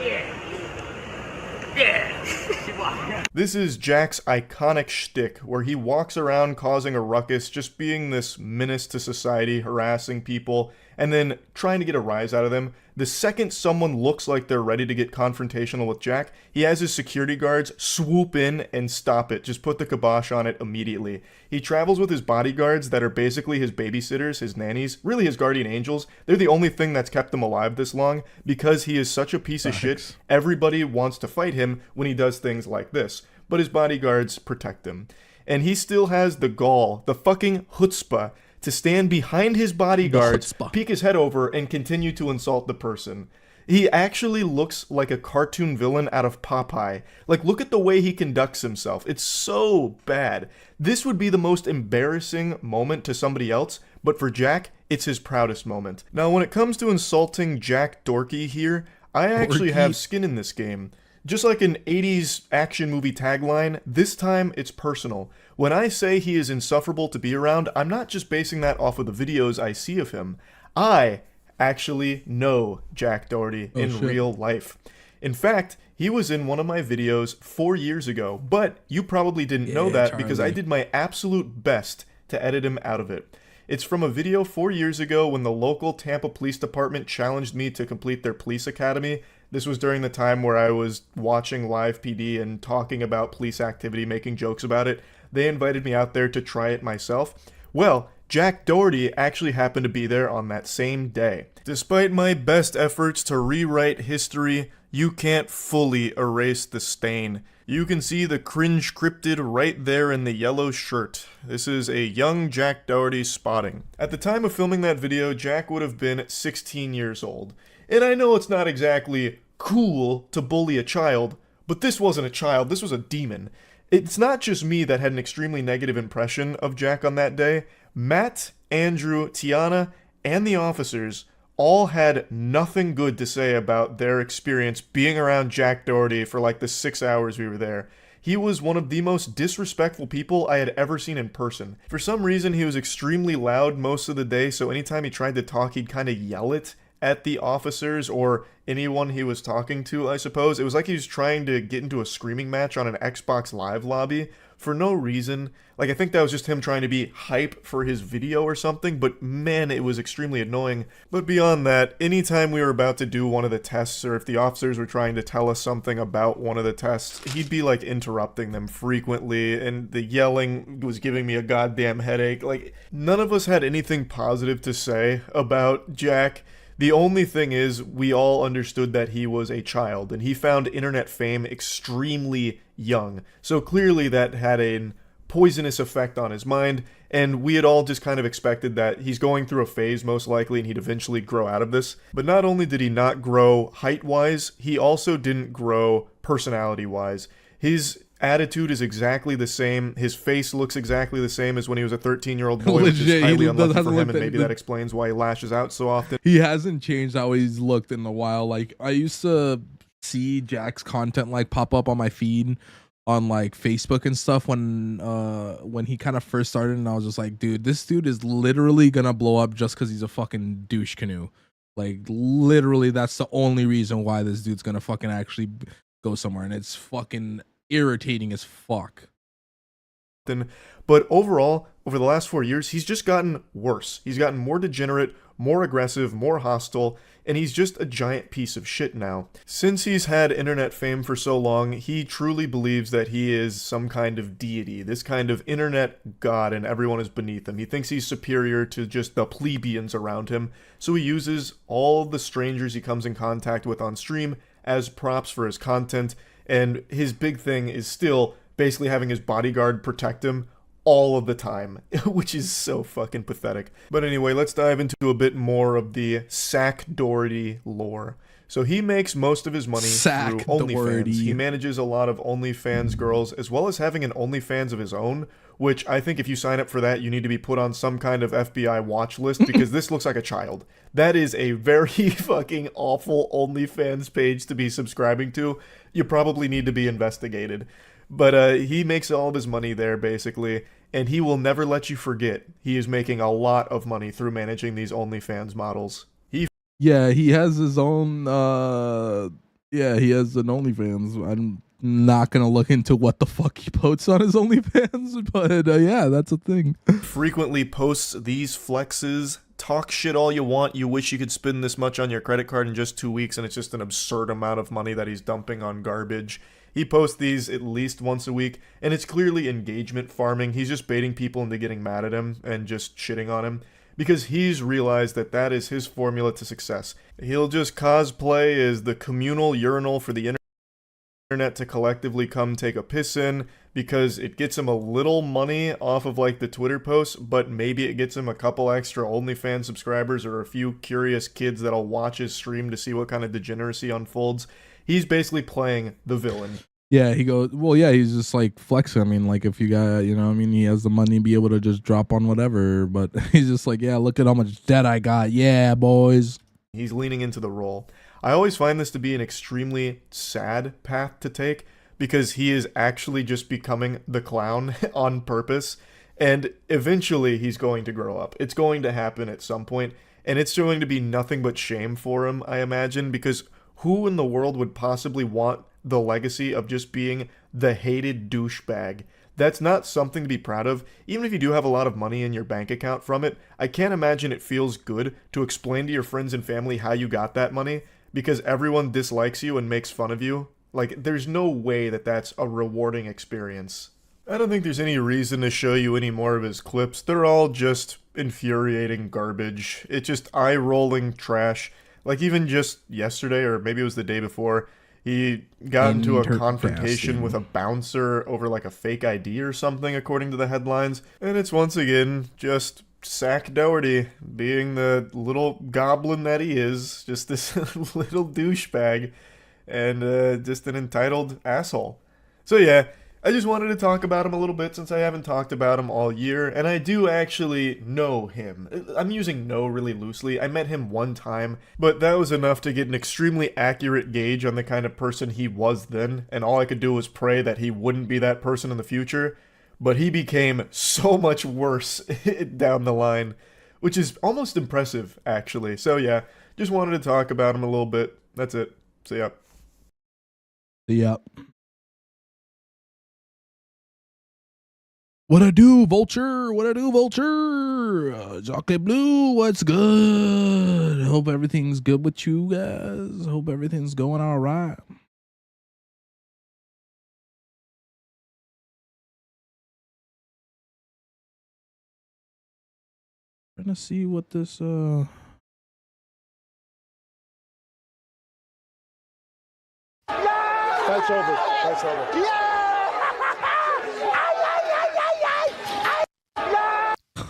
Speaker 9: Yeah. Yeah.
Speaker 14: This is Jack's iconic shtick, where he walks around causing a ruckus, just being this menace to society, harassing people, and then trying to get a rise out of them. The second someone looks like they're ready to get confrontational with Jack, he has his security guards swoop in and stop it, just put the kibosh on it immediately. He travels with his bodyguards that are basically his babysitters, his nannies, really his guardian angels. They're the only thing that's kept him alive this long, because he is such a piece of shit. Everybody wants to fight him when he does things like this, but his bodyguards protect him. And he still has the gall, the fucking chutzpah, to stand behind his bodyguards, peek his head over, and continue to insult the person. He actually looks like a cartoon villain out of Popeye. Like, look at the way he conducts himself. It's so bad. This would be the most embarrassing moment to somebody else, but for Jack, it's his proudest moment. Now, when it comes to insulting Jack Dorky here, I actually have skin in this game. Just like an 80s action movie tagline, this time it's personal. When I say he is insufferable to be around, I'm not just basing that off of the videos I see of him. I actually know Jack Doherty in real life. In fact, he was in one of my videos 4 years ago, but you probably didn't know that because I did my absolute best to edit him out of it. It's from a video 4 years ago when the local Tampa Police Department challenged me to complete their police academy. This was during the time where I was watching live PD and talking about police activity, making jokes about it. They invited me out there to try it myself. Well, Jack Doherty actually happened to be there on that same day. Despite my best efforts to rewrite history, you can't fully erase the stain. You can see the cringe cryptid right there in the yellow shirt. This is a young Jack Doherty spotting. At the time of filming that video, Jack would have been 16 years old. And I know it's not exactly cool to bully a child, but this wasn't a child, this was a demon. It's not just me that had an extremely negative impression of Jack on that day. Matt, Andrew, Tiana, and the officers all had nothing good to say about their experience being around Jack Doherty for like the 6 hours we were there. He was one of the most disrespectful people I had ever seen in person. For some reason, he was extremely loud most of the day, so anytime he tried to talk, he'd kind of yell it at the officers or anyone he was talking to, I suppose. It was like he was trying to get into a screaming match on an Xbox Live lobby for no reason. Like, I think that was just him trying to be hype for his video or something, but man, it was extremely annoying. But beyond that, anytime we were about to do one of the tests, or if the officers were trying to tell us something about one of the tests, he'd be like interrupting them frequently, and the yelling was giving me a goddamn headache. Like, none of us had anything positive to say about Jack. The only thing is, we all understood that he was a child, and he found internet fame extremely young. So clearly that had a poisonous effect on his mind, and we had all just kind of expected that he's going through a phase most likely, and he'd eventually grow out of this. But not only did he not grow height-wise, he also didn't grow personality-wise. His attitude is exactly the same. His face looks exactly the same as when he was a 13-year-old boy, which is
Speaker 5: Legit,
Speaker 14: highly
Speaker 5: he
Speaker 14: unlucky
Speaker 5: hasn't
Speaker 14: for him,
Speaker 5: looked
Speaker 14: and maybe
Speaker 5: any-
Speaker 14: that explains why he lashes out so often.
Speaker 5: He hasn't changed how he's looked in a while. Like, I used to see Jack's content like pop up on my feed on like Facebook and stuff when he kind of first started, and I was just like, dude, this dude is literally gonna blow up just because he's a fucking douche canoe. Like, literally, that's the only reason why this dude's gonna fucking actually go somewhere, and it's fucking irritating as fuck.
Speaker 14: But overall, over the last 4 years, he's just gotten worse. He's gotten more degenerate, more aggressive, more hostile, and he's just a giant piece of shit now. Since he's had internet fame for so long, he truly believes that he is some kind of deity, this kind of internet god, and everyone is beneath him. He thinks he's superior to just the plebeians around him, so he uses all the strangers he comes in contact with on stream as props for his content, and his big thing is still basically having his bodyguard protect him all of the time, which is so fucking pathetic. But anyway, let's dive into a bit more of the Sack Doherty lore. So he makes most of his money through OnlyFans. He manages a lot of OnlyFans girls, as well as having an OnlyFans of his own, which I think if you sign up for that, you need to be put on some kind of FBI watch list, because this looks like a child. That is a very fucking awful OnlyFans page to be subscribing to. You probably need to be investigated. But he makes all of his money there, basically, and he will never let you forget he is making a lot of money through managing these OnlyFans models.
Speaker 5: Yeah, he has his own. He has an OnlyFans. I'm not gonna look into what the fuck he posts on his OnlyFans, but yeah, that's a thing.
Speaker 14: Frequently posts these flexes. Talk shit all you want. You wish you could spend this much on your credit card in just 2 weeks, and it's just an absurd amount of money that he's dumping on garbage. He posts these at least once a week, and it's clearly engagement farming. He's just baiting people into getting mad at him and just shitting on him, because he's realized that that is his formula to success. He'll just cosplay as the communal urinal for the internet to collectively come take a piss in, because it gets him a little money off of like the Twitter posts, but maybe it gets him a couple extra OnlyFans subscribers or a few curious kids that'll watch his stream to see what kind of degeneracy unfolds. He's basically playing the villain.
Speaker 5: Yeah, he goes, well, yeah, he's just like flexing. I mean, like, if you got, you know, I mean, he has the money to be able to just drop on whatever, but he's just like, yeah, look at how much debt I got. Yeah, boys.
Speaker 14: He's leaning into the role. I always find this to be an extremely sad path to take, because he is actually just becoming the clown on purpose, and eventually he's going to grow up. It's going to happen at some point, and it's going to be nothing but shame for him, I imagine, because who in the world would possibly want the legacy of just being the hated douchebag? That's not something to be proud of. Even if you do have a lot of money in your bank account from it, I can't imagine it feels good to explain to your friends and family how you got that money, because everyone dislikes you and makes fun of you. Like, there's no way that that's a rewarding experience. I don't think there's any reason to show you any more of his clips. They're all just infuriating garbage. It's just eye-rolling trash. Like, even just yesterday, or maybe it was the day before, he got into a confrontation with a bouncer over like a fake ID or something, according to the headlines. And it's once again just Sack Doherty being the little goblin that he is, just this little douchebag, and just an entitled asshole. So yeah, I just wanted to talk about him a little bit, since I haven't talked about him all year, and I do actually know him. I'm using know really loosely. I met him one time, but that was enough to get an extremely accurate gauge on the kind of person he was then, and all I could do was pray that he wouldn't be that person in the future. But he became so much worse down the line, which is almost impressive, actually. So yeah, just wanted to talk about him a little bit. That's it. See ya.
Speaker 5: Yep. What I do, Vulture? What I do, Vulture? Chocolate Blue, what's good? Hope everything's good with you guys. Hope everything's going all right. Trying to see what this
Speaker 8: Fight's over. Fight's over.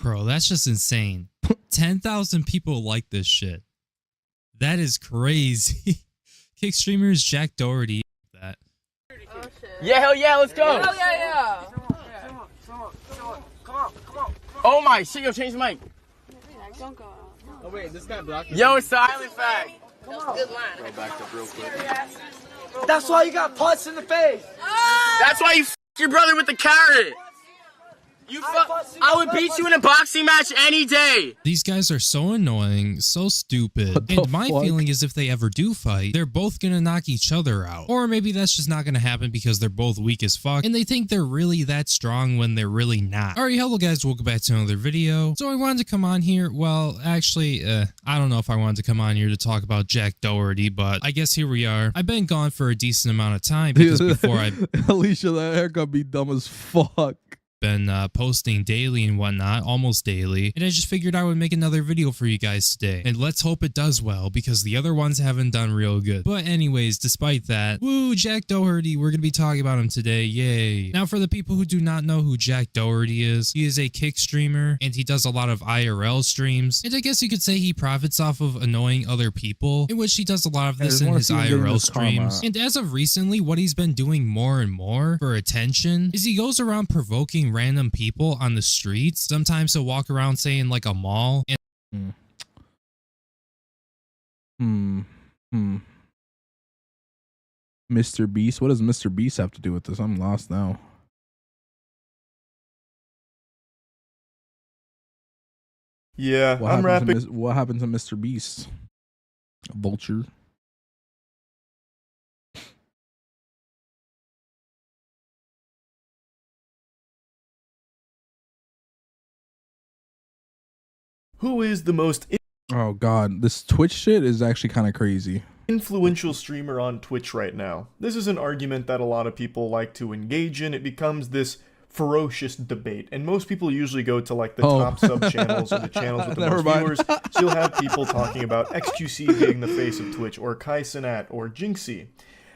Speaker 15: Bro, that's just insane. 10,000 people like this shit. That is crazy. Kick streamers Jack Doherty. That.
Speaker 17: Oh shit.
Speaker 16: Yeah, hell yeah, let's go.
Speaker 17: Hell yeah.
Speaker 16: Oh my shit, yo, change the mic.
Speaker 17: Don't go out.
Speaker 16: Oh wait, this guy blocked me. Yo, it's the island fact.
Speaker 17: That was a good line.
Speaker 16: Go back up real quick.
Speaker 17: That's why you got punched in the face.
Speaker 16: That's why you your brother with the carrot. I would beat you in a boxing match any day.
Speaker 15: These guys are so annoying, so stupid. And my feeling is if they ever do fight, they're both gonna knock each other out. Or maybe that's just not gonna happen because they're both weak as fuck and they think they're really that strong when they're really not. Alright, hello guys, welcome back to another video. So I wanted to come on here, well, actually, I don't know if I wanted to come on here to talk about Jack Doherty, but I guess here we are. I've been gone for a decent amount of time because before I...
Speaker 5: Alicia, that haircut be dumb as fuck.
Speaker 15: Been posting daily and whatnot, almost daily, and I just figured I would make another video for you guys today, and let's hope it does well because the other ones haven't done real good. But anyways, despite that, woo, Jack Doherty, we're gonna be talking about him today, yay. Now for the people who do not know who Jack Doherty is, he is a Kick streamer and he does a lot of IRL streams, and I guess you could say he profits off of annoying other people, in which he does a lot of this in his IRL streams. And as of recently, what he's been doing more and more for attention is he goes around provoking random people on the streets. Sometimes he'll walk around saying like a mall and
Speaker 5: Mr. Beast? What does Mr. Beast have to do with this? I'm lost now.
Speaker 14: Yeah, I'm rapping.
Speaker 5: What happened to Mr. Beast? A vulture?
Speaker 14: Who is the most
Speaker 5: Oh god, this Twitch shit is actually kind of crazy.
Speaker 14: Influential streamer on Twitch right now? This is an argument that a lot of people like to engage in. It becomes this ferocious debate, and most people usually go to like the top sub channels or the channels with the most viewers. So you'll have people talking about XQC being the face of Twitch, or Kai Cenat, or Jinxie.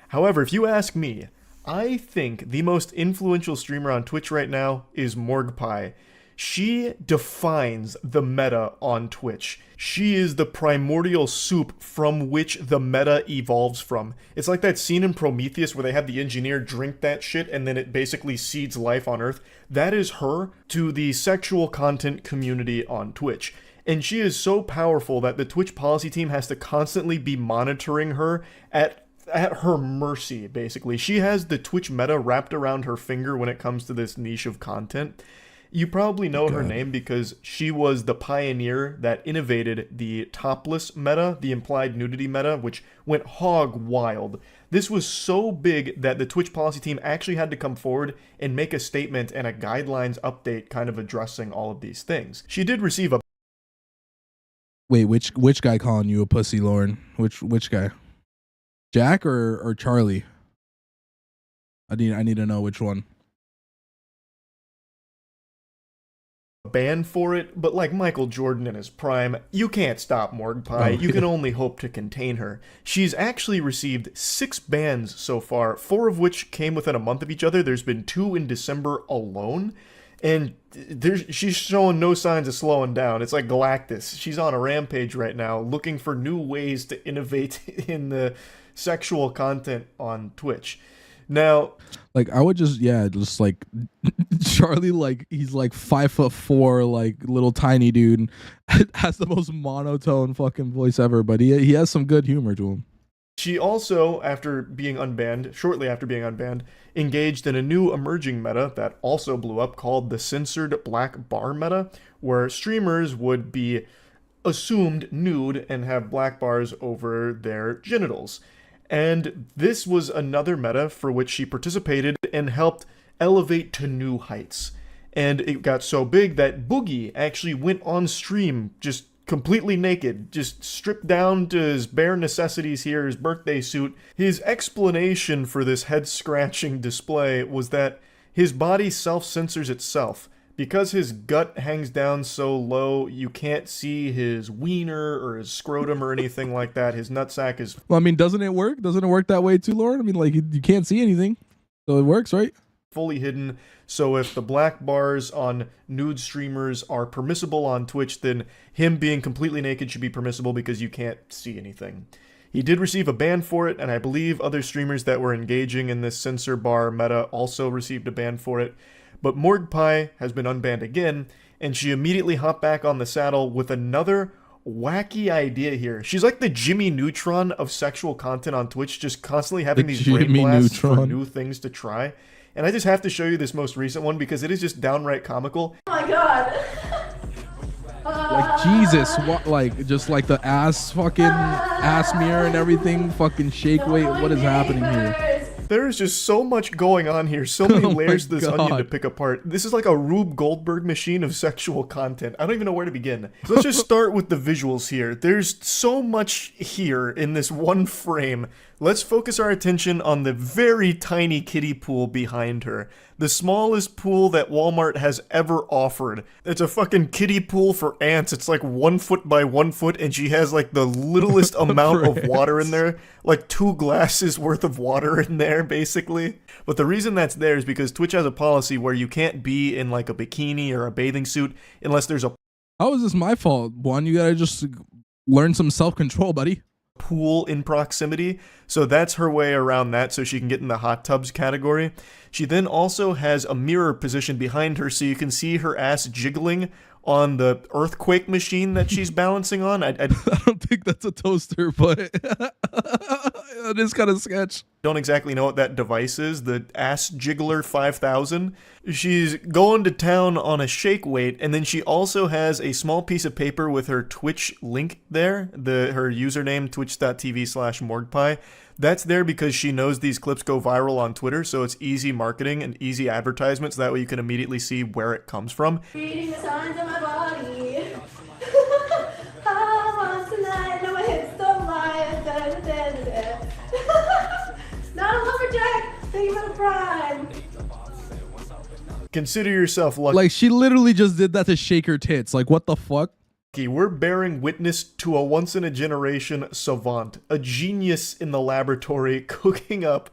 Speaker 14: However, if you ask me, I think the most influential streamer on Twitch right now is Morgpie. She defines the meta on Twitch. She is the primordial soup from which the meta evolves from. It's like that scene in Prometheus where they have the engineer drink that shit and then it basically seeds life on Earth. That is her to the sexual content community on Twitch. And she is so powerful that the Twitch policy team has to constantly be monitoring her at her mercy, basically. She has the Twitch meta wrapped around her finger when it comes to this niche of content. You probably know her name because she was the pioneer that innovated the topless meta, the implied nudity meta, which went hog wild. This was so big that the Twitch policy team actually had to come forward and make a statement and a guidelines update kind of addressing all of these things. She did receive a...
Speaker 5: Wait, which guy calling you a pussy, Lauren? Which guy? Jack or Charlie? I need to know which one.
Speaker 14: Ban for it, but like Michael Jordan in his prime, you can't stop Morgpie. You can only hope to contain her. She's actually received 6 bans so far, 4 of which came within a month of each other. There's been 2 in December alone, and she's showing no signs of slowing down. It's like Galactus. She's on a rampage right now, looking for new ways to innovate in the sexual content on Twitch. Now,
Speaker 5: like, I would just like Charlie, like he's like 5'4", like little tiny dude, has the most monotone fucking voice ever, but he has some good humor to him.
Speaker 14: She also, shortly after being unbanned, engaged in a new emerging meta that also blew up called the censored black bar meta, where streamers would be assumed nude and have black bars over their genitals. And this was another meta for which she participated and helped elevate to new heights. And it got so big that Boogie actually went on stream just completely naked, just stripped down to his bare necessities here, his birthday suit. His explanation for this head-scratching display was that his body self-censors itself. Because his gut hangs down so low, you can't see his wiener or his scrotum or anything like that. His nutsack is...
Speaker 5: Well, I mean, doesn't it work? Doesn't it work that way too, Lauren? I mean, like, you can't see anything. So it works, right?
Speaker 14: Fully hidden. So if the black bars on nude streamers are permissible on Twitch, then him being completely naked should be permissible because you can't see anything. He did receive a ban for it, and I believe other streamers that were engaging in this censor bar meta also received a ban for it. But Morgpie has been unbanned again, and she immediately hopped back on the saddle with another wacky idea here. She's like the Jimmy Neutron of sexual content on Twitch, just constantly having these brain blasts for new things to try. And I just have to show you this most recent one because it is just downright comical.
Speaker 17: Oh my god.
Speaker 5: Like Jesus, what? Like just like the fucking ass mirror and everything, fucking shake weight. What is happening here?
Speaker 14: There is just so much going on here, so many layers to this onion to pick apart. This is like a Rube Goldberg machine of sexual content. I don't even know where to begin. So let's just start with the visuals here. There's so much here in this one frame. Let's focus our attention on the very tiny kiddie pool behind her. The smallest pool that Walmart has ever offered. It's a fucking kiddie pool for ants. It's like 1 foot by 1 foot, and she has like the littlest amount of water in there. Like 2 glasses worth of water in there, basically. But the reason that's there is because Twitch has a policy where you can't be in like a bikini or a bathing suit unless there's a...
Speaker 5: How is this my fault? One, you gotta just learn some self-control, buddy.
Speaker 14: Pool in proximity, so that's her way around that so she can get in the hot tubs category. She then also has a mirror positioned behind her so you can see her ass jiggling on the earthquake machine that she's balancing on. I
Speaker 5: don't think that's a toaster, but it is kind of sketch.
Speaker 14: Don't exactly know what that device is, the Ass Jiggler 5000. She's going to town on a shake weight, and then she also has a small piece of paper with her Twitch link there, her username, twitch.tv/Morgpie. That's there because she knows these clips go viral on Twitter, so it's easy marketing and easy advertisement, so that way you can immediately see where it comes from.
Speaker 17: Reading the signs of my body. I want tonight, no hits don't lie. Not a lumberjack, thank you for the prime.
Speaker 14: Consider yourself lucky.
Speaker 5: Like, she literally just did that to shake her tits. Like, what the fuck?
Speaker 14: We're bearing witness to a once-in-a-generation savant, a genius in the laboratory, cooking up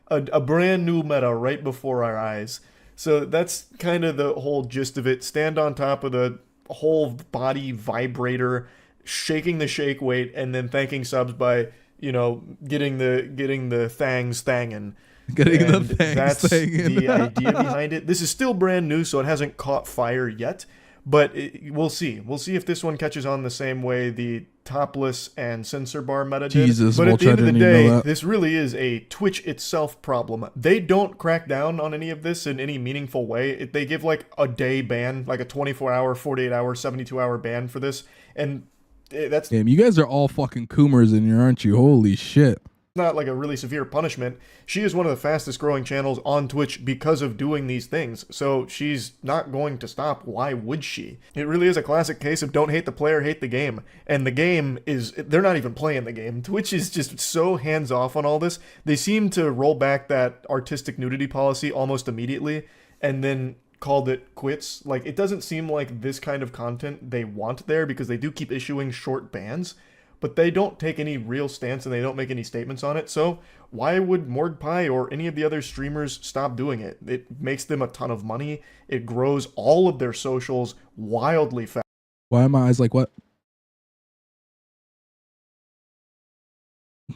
Speaker 14: a brand new meta right before our eyes. So that's kind of the whole gist of it. Stand on top of the whole body vibrator, shaking the shake weight, and then thanking subs by, you know, getting the thangs thangin'.
Speaker 5: Getting the thangs
Speaker 14: that's
Speaker 5: thangin'.
Speaker 14: the idea behind it. This is still brand new, so it hasn't caught fire yet. But we'll see. We'll see if this one catches on the same way the topless and censor bar meta did.
Speaker 5: Jesus,
Speaker 14: but at the end of the
Speaker 5: Voltron, didn't you know
Speaker 14: day,
Speaker 5: that?
Speaker 14: this really is a Twitch itself problem. They don't crack down on any of this in any meaningful way. They give like a day ban, like a 24-hour, 48-hour, 72-hour ban for this. And that's
Speaker 5: Damn, you guys are all fucking coomers in here, aren't you? Holy shit.
Speaker 14: not like a really severe punishment. She is one of the fastest growing channels on Twitch because of doing these things, so she's not going to stop. Why would she? It really is a classic case of don't hate the player, hate the game. And the game is, they're not even playing the game. Twitch is just so hands off on all this. They seem to roll back that artistic nudity policy almost immediately and then called it quits. Like, it doesn't seem like this kind of content they want there, because they do keep issuing short bans, but they don't take any real stance and they don't make any statements on it. So why would Morgpie or any of the other streamers stop doing it? It makes them a ton of money. It grows all of their socials wildly fast.
Speaker 5: Why are my eyes like what?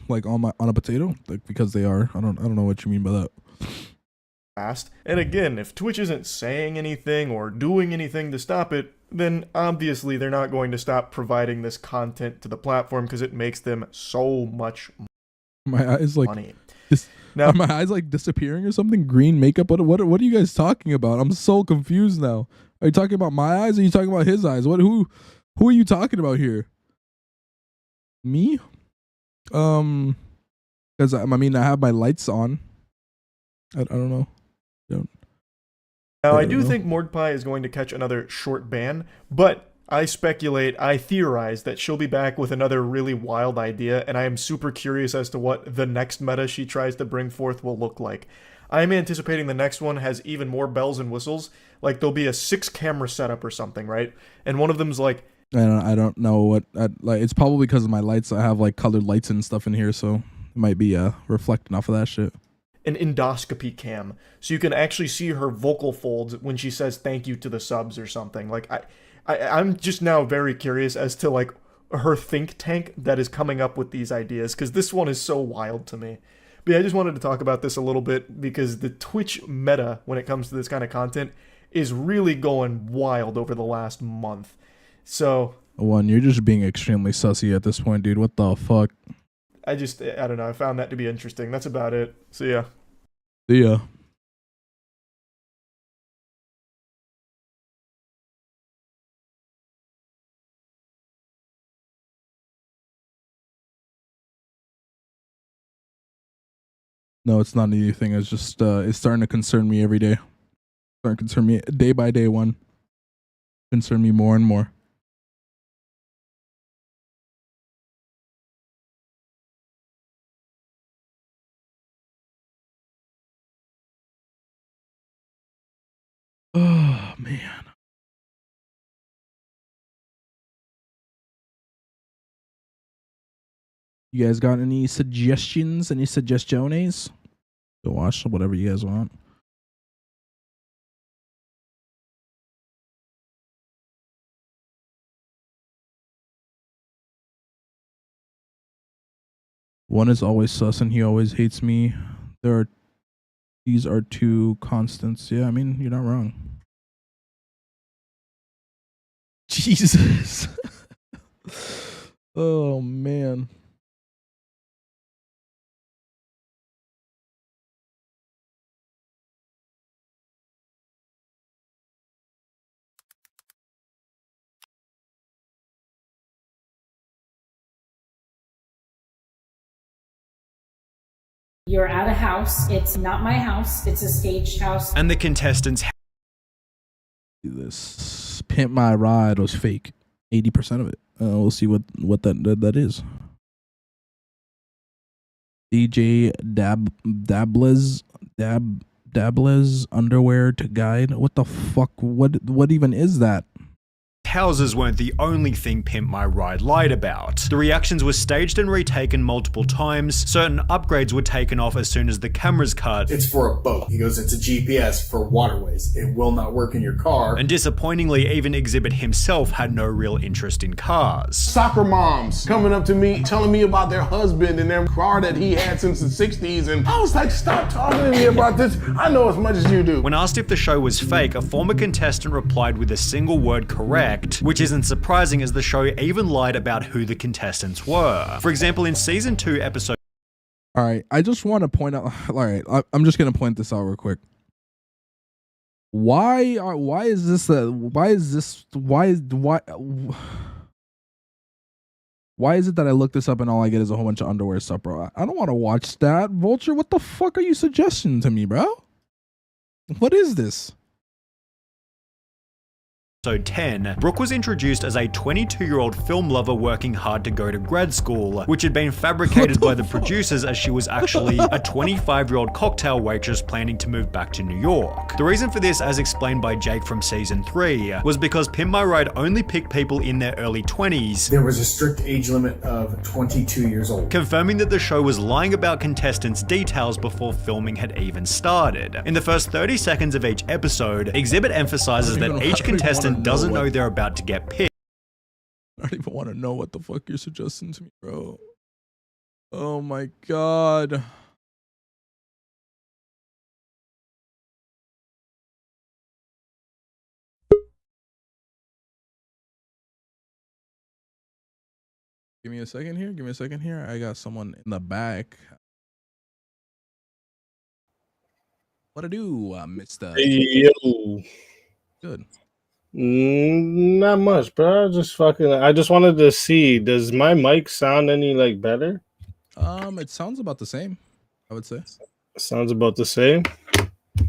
Speaker 5: Like on a potato? Like, because they are. I don't know what you mean by that.
Speaker 14: And again, if Twitch isn't saying anything or doing anything to stop it, then obviously they're not going to stop providing this content to the platform, because it makes them so much
Speaker 5: My eyes like
Speaker 14: money.
Speaker 5: Now, are my eyes like disappearing or something? Green makeup? What are you guys talking about? I'm so confused now. Are you talking about my eyes or are you talking about his eyes? Who are you talking about here? Me? Because I mean I have my lights on. I don't know.
Speaker 14: Now, I do think Morgpie is going to catch another short ban, but I theorize that she'll be back with another really wild idea, and I am super curious as to what the next meta she tries to bring forth will look like. I'm anticipating the next one has even more bells and whistles. Like, there'll be a 6-camera setup or something, right? And one of them's like...
Speaker 5: I don't know what... like, it's probably because of my lights. I have, like, colored lights and stuff in here, so it might be reflecting off of that shit.
Speaker 14: An endoscopy cam, so you can actually see her vocal folds when she says thank you to the subs or something. Like, I'm just now very curious as to like her think tank that is coming up with these ideas, because this one is so wild to me. But yeah, I just wanted to talk about this a little bit because the Twitch meta when it comes to this kind of content is really going wild over the last month. So
Speaker 5: One, you're just being extremely sussy at this point, dude. What the fuck?
Speaker 14: I don't know. I found that to be interesting. That's about it. So yeah.
Speaker 5: See ya. No, it's not a new thing. It's just it's starting to concern me every day. Starting to concern me day by day. One concern me more and more. Oh man. You guys got any suggestions? Any suggestions? Go watch whatever you guys want. One is always sus and he always hates me. These are two constants. Yeah, I mean, you're not wrong. Jesus. Oh man.
Speaker 18: You're at a house. It's not my house. It's a staged house.
Speaker 19: And the contestants.
Speaker 5: This Pimp My Ride was fake. 80% of it. We'll see what that is. DJ Dablez underwear to guide. What the fuck? What even is that?
Speaker 19: Houses weren't the only thing Pimp My Ride lied about. The reactions were staged and retaken multiple times. Certain upgrades were taken off as soon as the cameras cut.
Speaker 20: It's for a boat. He goes, it's a GPS for waterways. It will not work in your car.
Speaker 19: And disappointingly, even Exhibit himself had no real interest in cars.
Speaker 21: Soccer moms coming up to me, telling me about their husband and their car that he had since the 60s. And I was like, stop talking to me about this. I know as much as you do.
Speaker 19: When asked if the show was fake, a former contestant replied with a single word correct, which isn't surprising as the show even lied about who the contestants were. For example, in season 2, episode...
Speaker 5: Alright, I just want to point out... Alright, I'm just going to point this out real quick. Why is it that I look this up and all I get is a whole bunch of underwear stuff, bro? I don't want to watch that. Vulture, what the fuck are you suggesting to me, bro? What is this?
Speaker 19: Episode 10, Brooke was introduced as a 22-year-old film lover working hard to go to grad school, which had been fabricated by the producers as she was actually a 25-year-old cocktail waitress planning to move back to New York. The reason for this, as explained by Jake from season 3, was because Pimp My Ride only picked people in their early 20s.
Speaker 20: There was a strict age limit of 22 years old.
Speaker 19: Confirming that the show was lying about contestants' details before filming had even started. In the first 30 seconds of each episode, Exhibit emphasizes that each contestant doesn't know they're about to get picked.
Speaker 5: I don't even want to know what the fuck you're suggesting to me, bro. Oh my god. Give me a second here. I got someone in the back. What to do, Mr.
Speaker 21: Yo.
Speaker 5: Good.
Speaker 21: Not much, bro. I just wanted to see, does my mic sound any like better?
Speaker 5: It sounds about the same, I would say.
Speaker 21: Sounds about the same.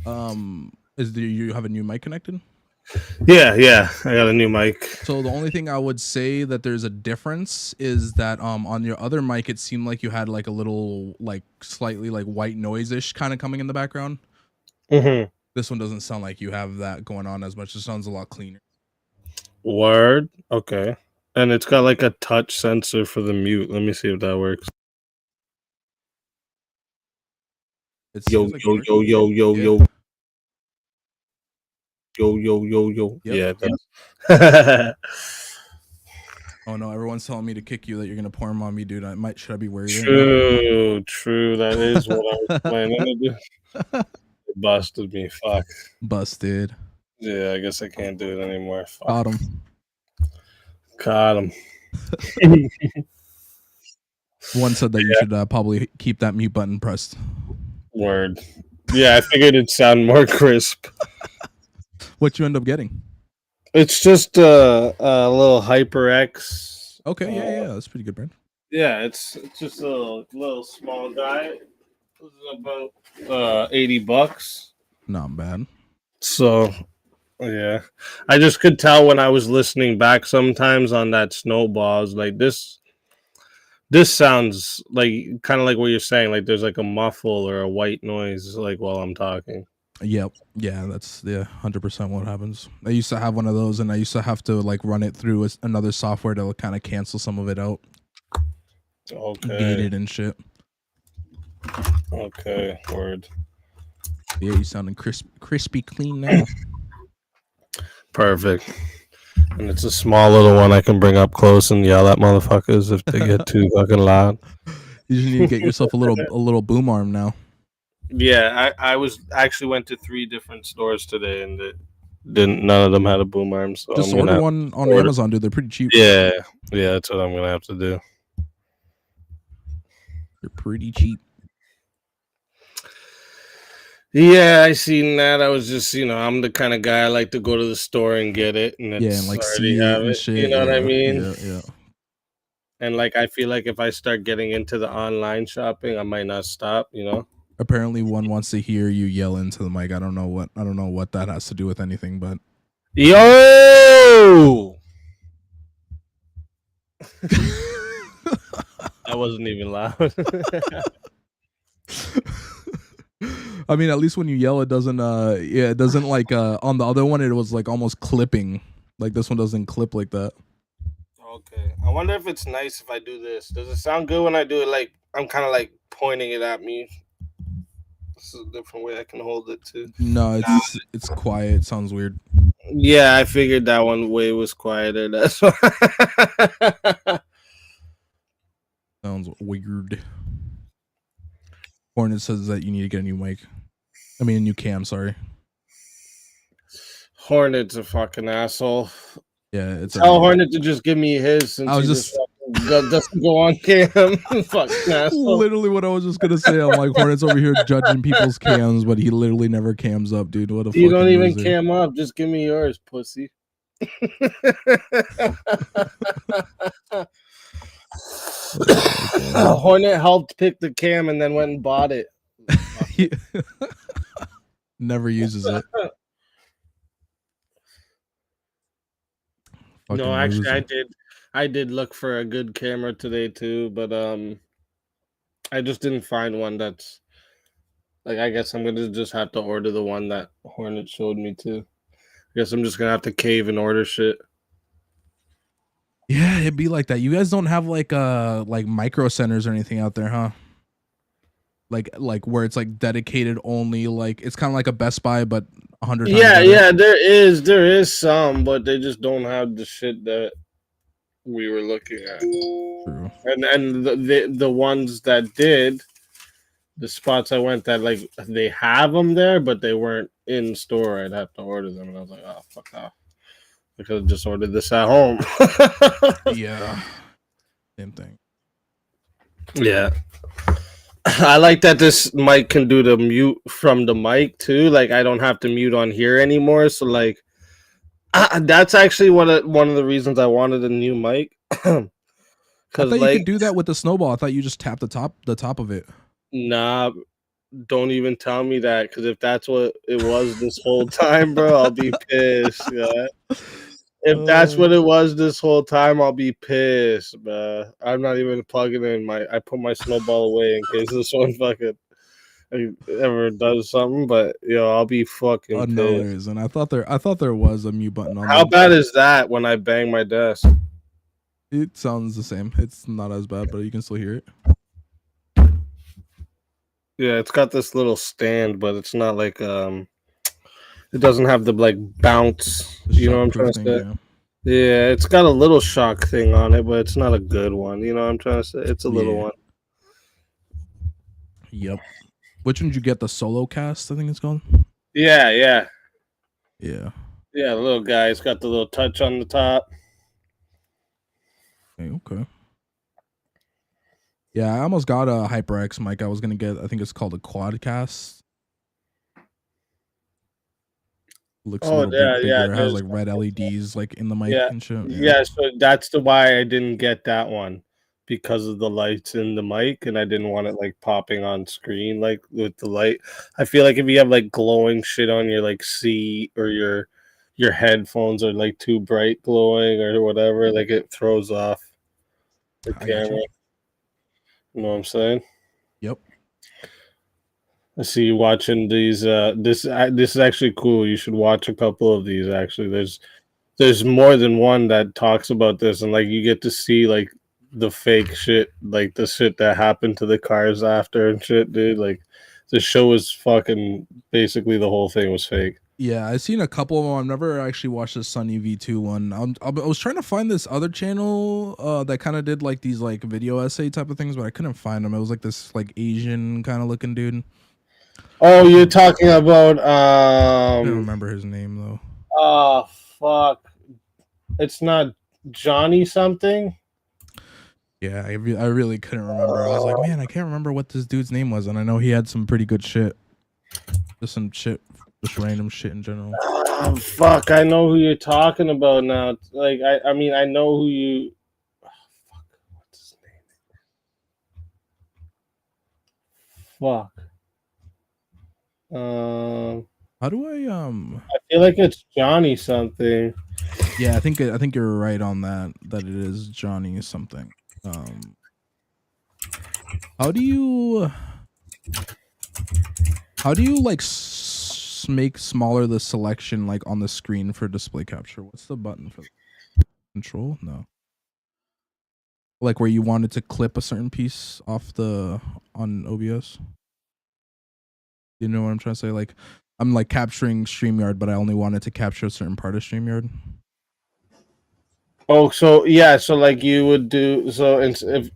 Speaker 5: You have a new mic connected?
Speaker 21: Yeah, I got a new mic.
Speaker 5: So the only thing I would say that there's a difference is that on your other mic it seemed like you had like a little like slightly like white noise-ish kind of coming in the background.
Speaker 21: Mm-hmm.
Speaker 5: This one doesn't sound like you have that going on as much. It sounds a lot cleaner.
Speaker 21: Word. Okay. And it's got like a touch sensor for the mute. Let me see if that works. Yo. Yeah, it does.
Speaker 5: Oh no, everyone's telling me to kick you that you're gonna porn on me, dude. Should I be worried?
Speaker 1: True. That is what I was planning to do. It busted me. Fuck.
Speaker 5: Busted.
Speaker 1: Yeah, I guess I can't do it anymore. Fuck.
Speaker 5: Caught him. One said that you should probably keep that mute button pressed.
Speaker 1: Word. Yeah, I figured it'd sound more crisp.
Speaker 5: What you end up getting?
Speaker 1: It's just a little HyperX.
Speaker 5: Okay, yeah, that's pretty good brand.
Speaker 1: Yeah, it's just a little small guy. This is about $80.
Speaker 5: Not bad.
Speaker 1: So, yeah, I just could tell when I was listening back sometimes on that Snowball. I was like, this sounds like kind of like what you're saying. Like there's like a muffle or a white noise like while I'm talking.
Speaker 5: Yep. Yeah, that's 100% what happens. I used to have one of those, and I used to have to like run it through another software to kind of cancel some of it out.
Speaker 1: Okay.
Speaker 5: Gated and shit.
Speaker 1: Okay. Word.
Speaker 5: Yeah, you sounding crispy clean now.
Speaker 1: Perfect. And it's a small little one I can bring up close and yell at motherfuckers if they get too fucking loud.
Speaker 5: You just need to get yourself a little boom arm now.
Speaker 1: Yeah, I actually went to 3 different stores today and none of them had a boom arm. So
Speaker 5: just order one on Amazon, dude. They're pretty cheap.
Speaker 1: Yeah, that's what I'm gonna have to do.
Speaker 5: They're pretty cheap.
Speaker 1: Yeah, I seen that. I was just, I'm the kind of guy I like to go to the store and get it, and
Speaker 5: and like
Speaker 1: already
Speaker 5: see
Speaker 1: have
Speaker 5: and
Speaker 1: it.
Speaker 5: shit.
Speaker 1: You know what I mean?
Speaker 5: Yeah.
Speaker 1: And like, I feel like if I start getting into the online shopping, I might not stop.
Speaker 5: Apparently, one wants to hear you yell into the mic. I don't know what that has to do with anything, but
Speaker 1: yo, I wasn't even loud.
Speaker 5: I mean, at least when you yell, it doesn't. It doesn't like on the other one. It was like almost clipping. Like this one doesn't clip like that.
Speaker 1: Okay, I wonder if it's nice if I do this. Does it sound good when I do it? Like I'm kind of like pointing it at me. This is a different way I can hold it too.
Speaker 5: No, it's quiet. It sounds weird.
Speaker 1: Yeah, I figured that one way was quieter. That's why.
Speaker 5: Sounds weird. Hornet says that you need to get a new mic. I mean, a new cam. Sorry. Hornet's
Speaker 1: a fucking asshole.
Speaker 5: Yeah,
Speaker 1: tell Hornet to just give me his. Since
Speaker 5: I was
Speaker 1: just doesn't go on cam. Fucking asshole.
Speaker 5: Literally what I was just gonna say. I'm like, Hornet's over here judging people's cams, but he literally never cams up, dude. What a
Speaker 1: you don't even
Speaker 5: loser.
Speaker 1: cam up. Just give me yours, pussy. Hornet helped pick the cam and then went and bought it.
Speaker 5: Never uses it.
Speaker 1: No, actually, I did look for a good camera today too, but I just didn't find one that's like. I guess I'm gonna just have to order the one that Hornet showed me too. I guess I'm just gonna have to cave and order shit.
Speaker 5: Yeah, it'd be like that. You guys don't have like micro centers or anything out there, huh? Like where it's like dedicated only, like it's kind of like a Best Buy, but 100 times better.
Speaker 1: Yeah, there is some, but they just don't have the shit that we were looking at.
Speaker 5: True.
Speaker 1: And the ones that did, the spots I went that like they have them there, but they weren't in store. I'd have to order them, and I was like, oh fuck off. I could have just ordered this at home.
Speaker 5: Yeah. Same thing.
Speaker 1: Yeah. I like that this mic can do the mute from the mic too. Like I don't have to mute on here anymore. So like that's actually one of the reasons I wanted a new mic.
Speaker 5: I thought you could do that with the Snowball. I thought you just tap the top of it.
Speaker 1: Nah, don't even tell me that, because if that's what it was this whole time, bro, I'll be pissed. Yeah. If that's what it was this whole time, I'll be pissed, bro. I'm not even plugging in I put my Snowball away in case this one fucking ever does something. But I'll be fucking pissed.
Speaker 5: No, there isn't. I thought there was a mute button on.
Speaker 1: How bad is that when I bang my desk?
Speaker 5: It sounds the same. It's not as bad, but you can still hear it.
Speaker 1: Yeah, it's got this little stand, but it's not like it doesn't have the like bounce. You know what I'm trying to say? Yeah, it's got a little shock thing on it, but it's not a good one. You know what I'm trying to say? It's a little
Speaker 5: Yeah.
Speaker 1: one.
Speaker 5: Yep. Which one did you get? The solo cast, I think it's called.
Speaker 1: Yeah, yeah.
Speaker 5: Yeah.
Speaker 1: Yeah, the little guy. It's got the little touch on the top.
Speaker 5: Okay. Yeah, I almost got a HyperX mic. I was gonna get. I think it's called a Quadcast. Looks a little bit bigger. It has like red LEDs like in the mic and shit.
Speaker 1: Yeah, so that's the why I didn't get that one, because of the lights in the mic, and I didn't want it like popping on screen like with the light. I feel like if you have like glowing shit on your like seat or your headphones are like too bright glowing or whatever, like it throws off the camera. You know what I'm saying?
Speaker 5: Yep.
Speaker 1: I see you watching these. This is actually cool. You should watch a couple of these. Actually, there's more than one that talks about this, and like you get to see like the fake shit, like the shit that happened to the cars after and shit, dude. Like the show was fucking. Basically, the whole thing was fake.
Speaker 5: Yeah, I've seen a couple of them. I've never actually watched the Sunny V2 one. I was trying to find this other channel that kind of did like these like video essay type of things, but I couldn't find them. It was like this like Asian kind of looking dude.
Speaker 1: Oh, you're talking about
Speaker 5: I don't remember his name though.
Speaker 1: Oh fuck! It's not Johnny something.
Speaker 5: Yeah, I really couldn't remember. I was like, man, I can't remember what this dude's name was, and I know he had some pretty good shit. Just some shit, just random shit in general.
Speaker 1: Oh, fuck! I know who you're talking about now. Like, I mean, I know who you. Oh, fuck! What's his name? Fuck.
Speaker 5: How do I
Speaker 1: I feel like it's Johnny something.
Speaker 5: Yeah, I think you're right on that. That it is Johnny something. How do you like make smaller the selection like on the screen for display capture? What's the button for control? No. Like where you wanted to clip a certain piece off on OBS. You know what I'm trying to say? Like I'm like capturing StreamYard, but I only wanted to capture a certain part of StreamYard.
Speaker 1: Oh, so yeah, so like you would do so if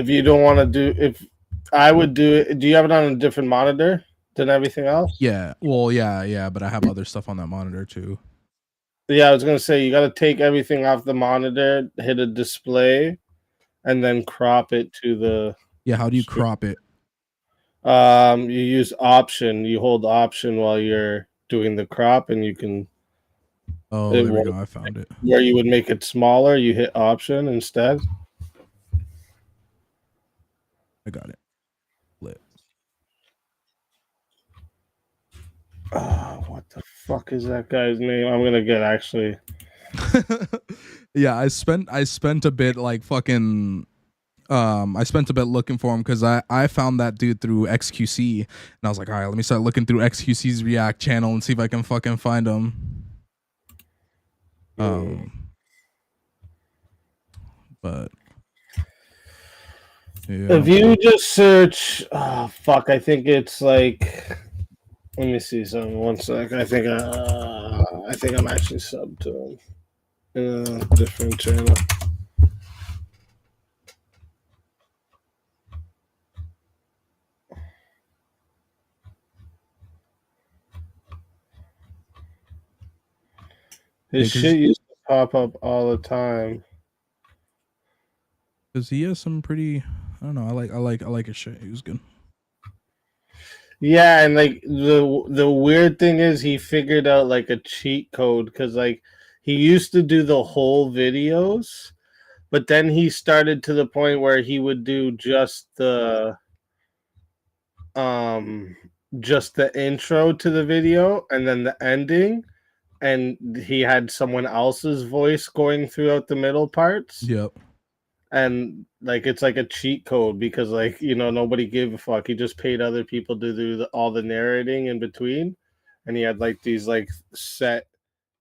Speaker 1: you don't want to do if I would do it. Do you have it on a different monitor than everything else?
Speaker 5: Yeah. Well, yeah, but I have other stuff on that monitor too.
Speaker 1: Yeah, I was gonna say you got to take everything off the monitor, hit a display, and then crop it to the.
Speaker 5: Yeah, how do you crop it?
Speaker 1: You use Option. You hold Option while you're doing the crop, and you can.
Speaker 5: Oh, there we go. I found it.
Speaker 1: Where you would make it smaller, you hit Option instead.
Speaker 5: I got it. Lit.
Speaker 1: Oh, what the fuck is that guy's name? I'm gonna get actually.
Speaker 5: Yeah, I spent a bit like fucking. I spent a bit looking for him because I found that dude through XQC, and I was like, all right, let me start looking through XQC's React channel and see if I can fucking find him. But yeah.
Speaker 1: If you just search, oh fuck, I think it's like. Let me see something. 1 sec. I think I'm actually subbed to him in a different channel. His shit used to pop up all the time.
Speaker 5: Cause he has some pretty, I don't know. I like his shit. He was good.
Speaker 1: Yeah, and like the weird thing is he figured out like a cheat code because like he used to do the whole videos, but then he started to the point where he would do just the intro to the video and then the ending, and he had someone else's voice going throughout the middle parts.
Speaker 5: Yep.
Speaker 1: And like it's like a cheat code because like nobody gave a fuck. He just paid other people to do all the narrating in between, and he had like these like set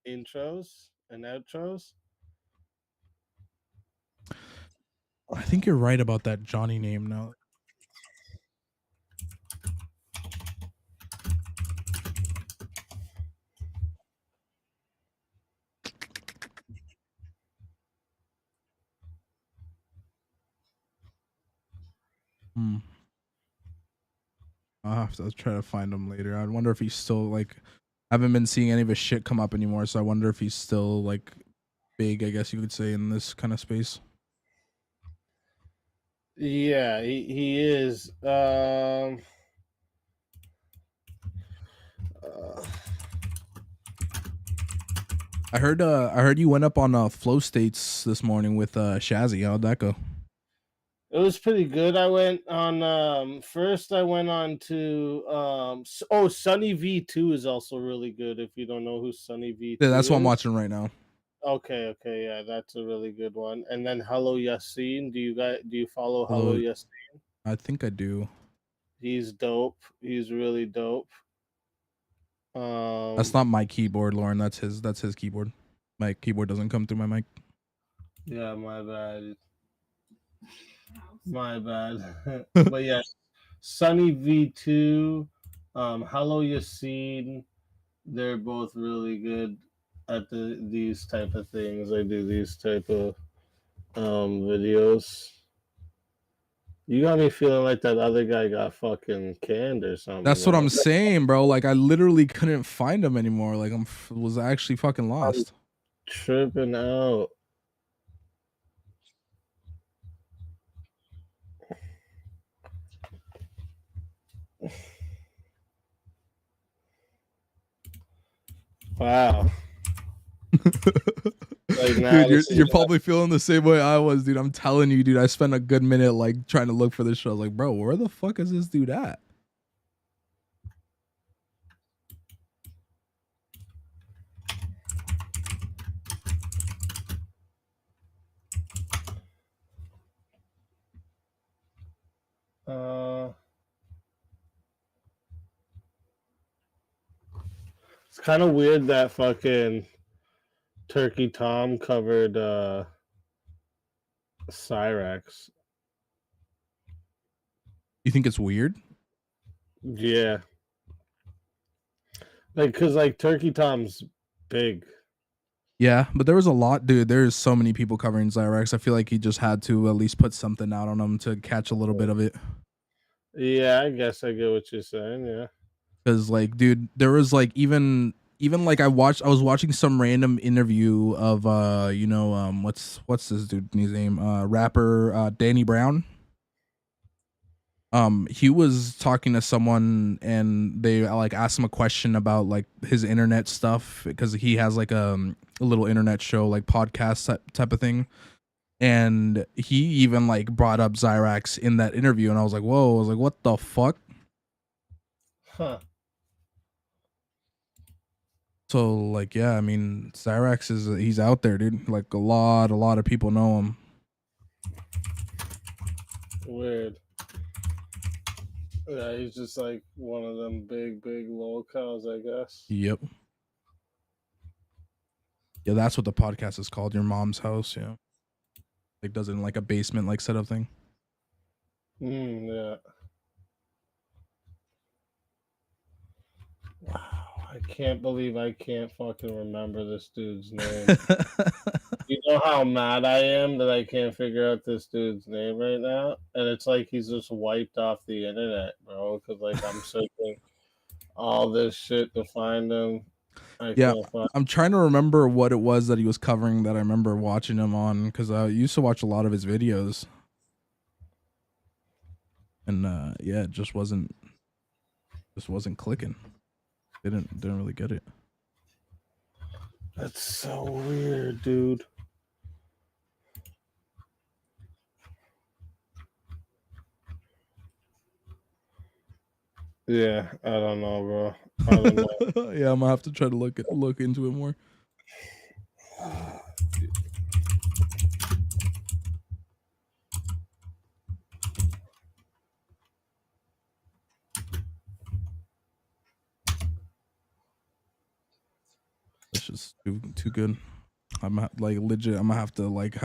Speaker 1: intros and outros.
Speaker 5: I think you're right about that Johnny name now. I'll have to try to find him later. I wonder if he's still like. I haven't been seeing any of his shit come up anymore, so I wonder if he's still like big. I guess you could say in this kind of space.
Speaker 1: Yeah, he is.
Speaker 5: I heard you went up on Flow States this morning with Shazzy. How'd that go?
Speaker 1: It was pretty good. I went on first I went on to Sunny V2 is also really good if you don't know who Sunny V2
Speaker 5: Yeah, that's what I'm
Speaker 1: is.
Speaker 5: watching right now.
Speaker 1: Okay, yeah, that's a really good one. And then Hello Yassine. Do you follow Hello Yassine?
Speaker 5: I think I do.
Speaker 1: He's dope. He's really dope.
Speaker 5: That's not my keyboard, Lauren. That's his keyboard. My keyboard doesn't come through my mic.
Speaker 1: Yeah, my bad. My bad. But yeah, Sunny V2, Hello Yassine, they're both really good at these type of things. I do these type of videos. You got me feeling like that other guy got fucking canned or something.
Speaker 5: That's what I'm saying, bro. Like I literally couldn't find him anymore. Like was actually fucking lost.
Speaker 1: Tripping out.
Speaker 5: Wow. Dude, you're probably feeling the same way I was, dude. I'm telling you, dude. I spent a good minute like trying to look for this show. I was like, bro, where the fuck is this dude at?
Speaker 1: It's kind of weird that fucking Turkey Tom covered Cyrax.
Speaker 5: You think it's weird?
Speaker 1: Yeah. Like, cause like Turkey Tom's big.
Speaker 5: Yeah, but there was a lot, dude. There's so many people covering Zyrax. I feel like he just had to at least put something out on him to catch a little bit of it.
Speaker 1: Yeah, I guess I get what you're saying. Yeah.
Speaker 5: Because like, dude, there was like even like I was watching some random interview of what's this dude's name? Rapper Danny Brown. He was talking to someone and they like asked him a question about like his internet stuff because he has like a little internet show, like podcast type of thing. And he even like brought up Zyrax in that interview and I was like, whoa, I was like, what the fuck?
Speaker 1: Huh.
Speaker 5: So like, yeah, I mean, Zyrax he's out there, dude. Like a lot of people know him.
Speaker 1: Weird. Yeah, he's just like one of them big locals, I guess.
Speaker 5: Yep. Yeah, that's what the podcast is called. Your Mom's House. Yeah. Like, does it in like a basement like setup thing.
Speaker 1: Yeah. Wow, I can't believe I can't fucking remember this dude's name. You know how mad I am that I can't figure out this dude's name right now? And it's like he's just wiped off the internet, bro. Because like I'm searching all this shit to find him.
Speaker 5: I'm trying to remember what it was that he was covering that I remember watching him on because I used to watch a lot of his videos. And yeah, it just wasn't clicking. Didn't really get it.
Speaker 1: That's so weird, dude. Yeah, I don't know, bro. I don't know.
Speaker 5: Yeah, I'm gonna have to try to look into it more. It's just too good. I'm like legit. I'm gonna have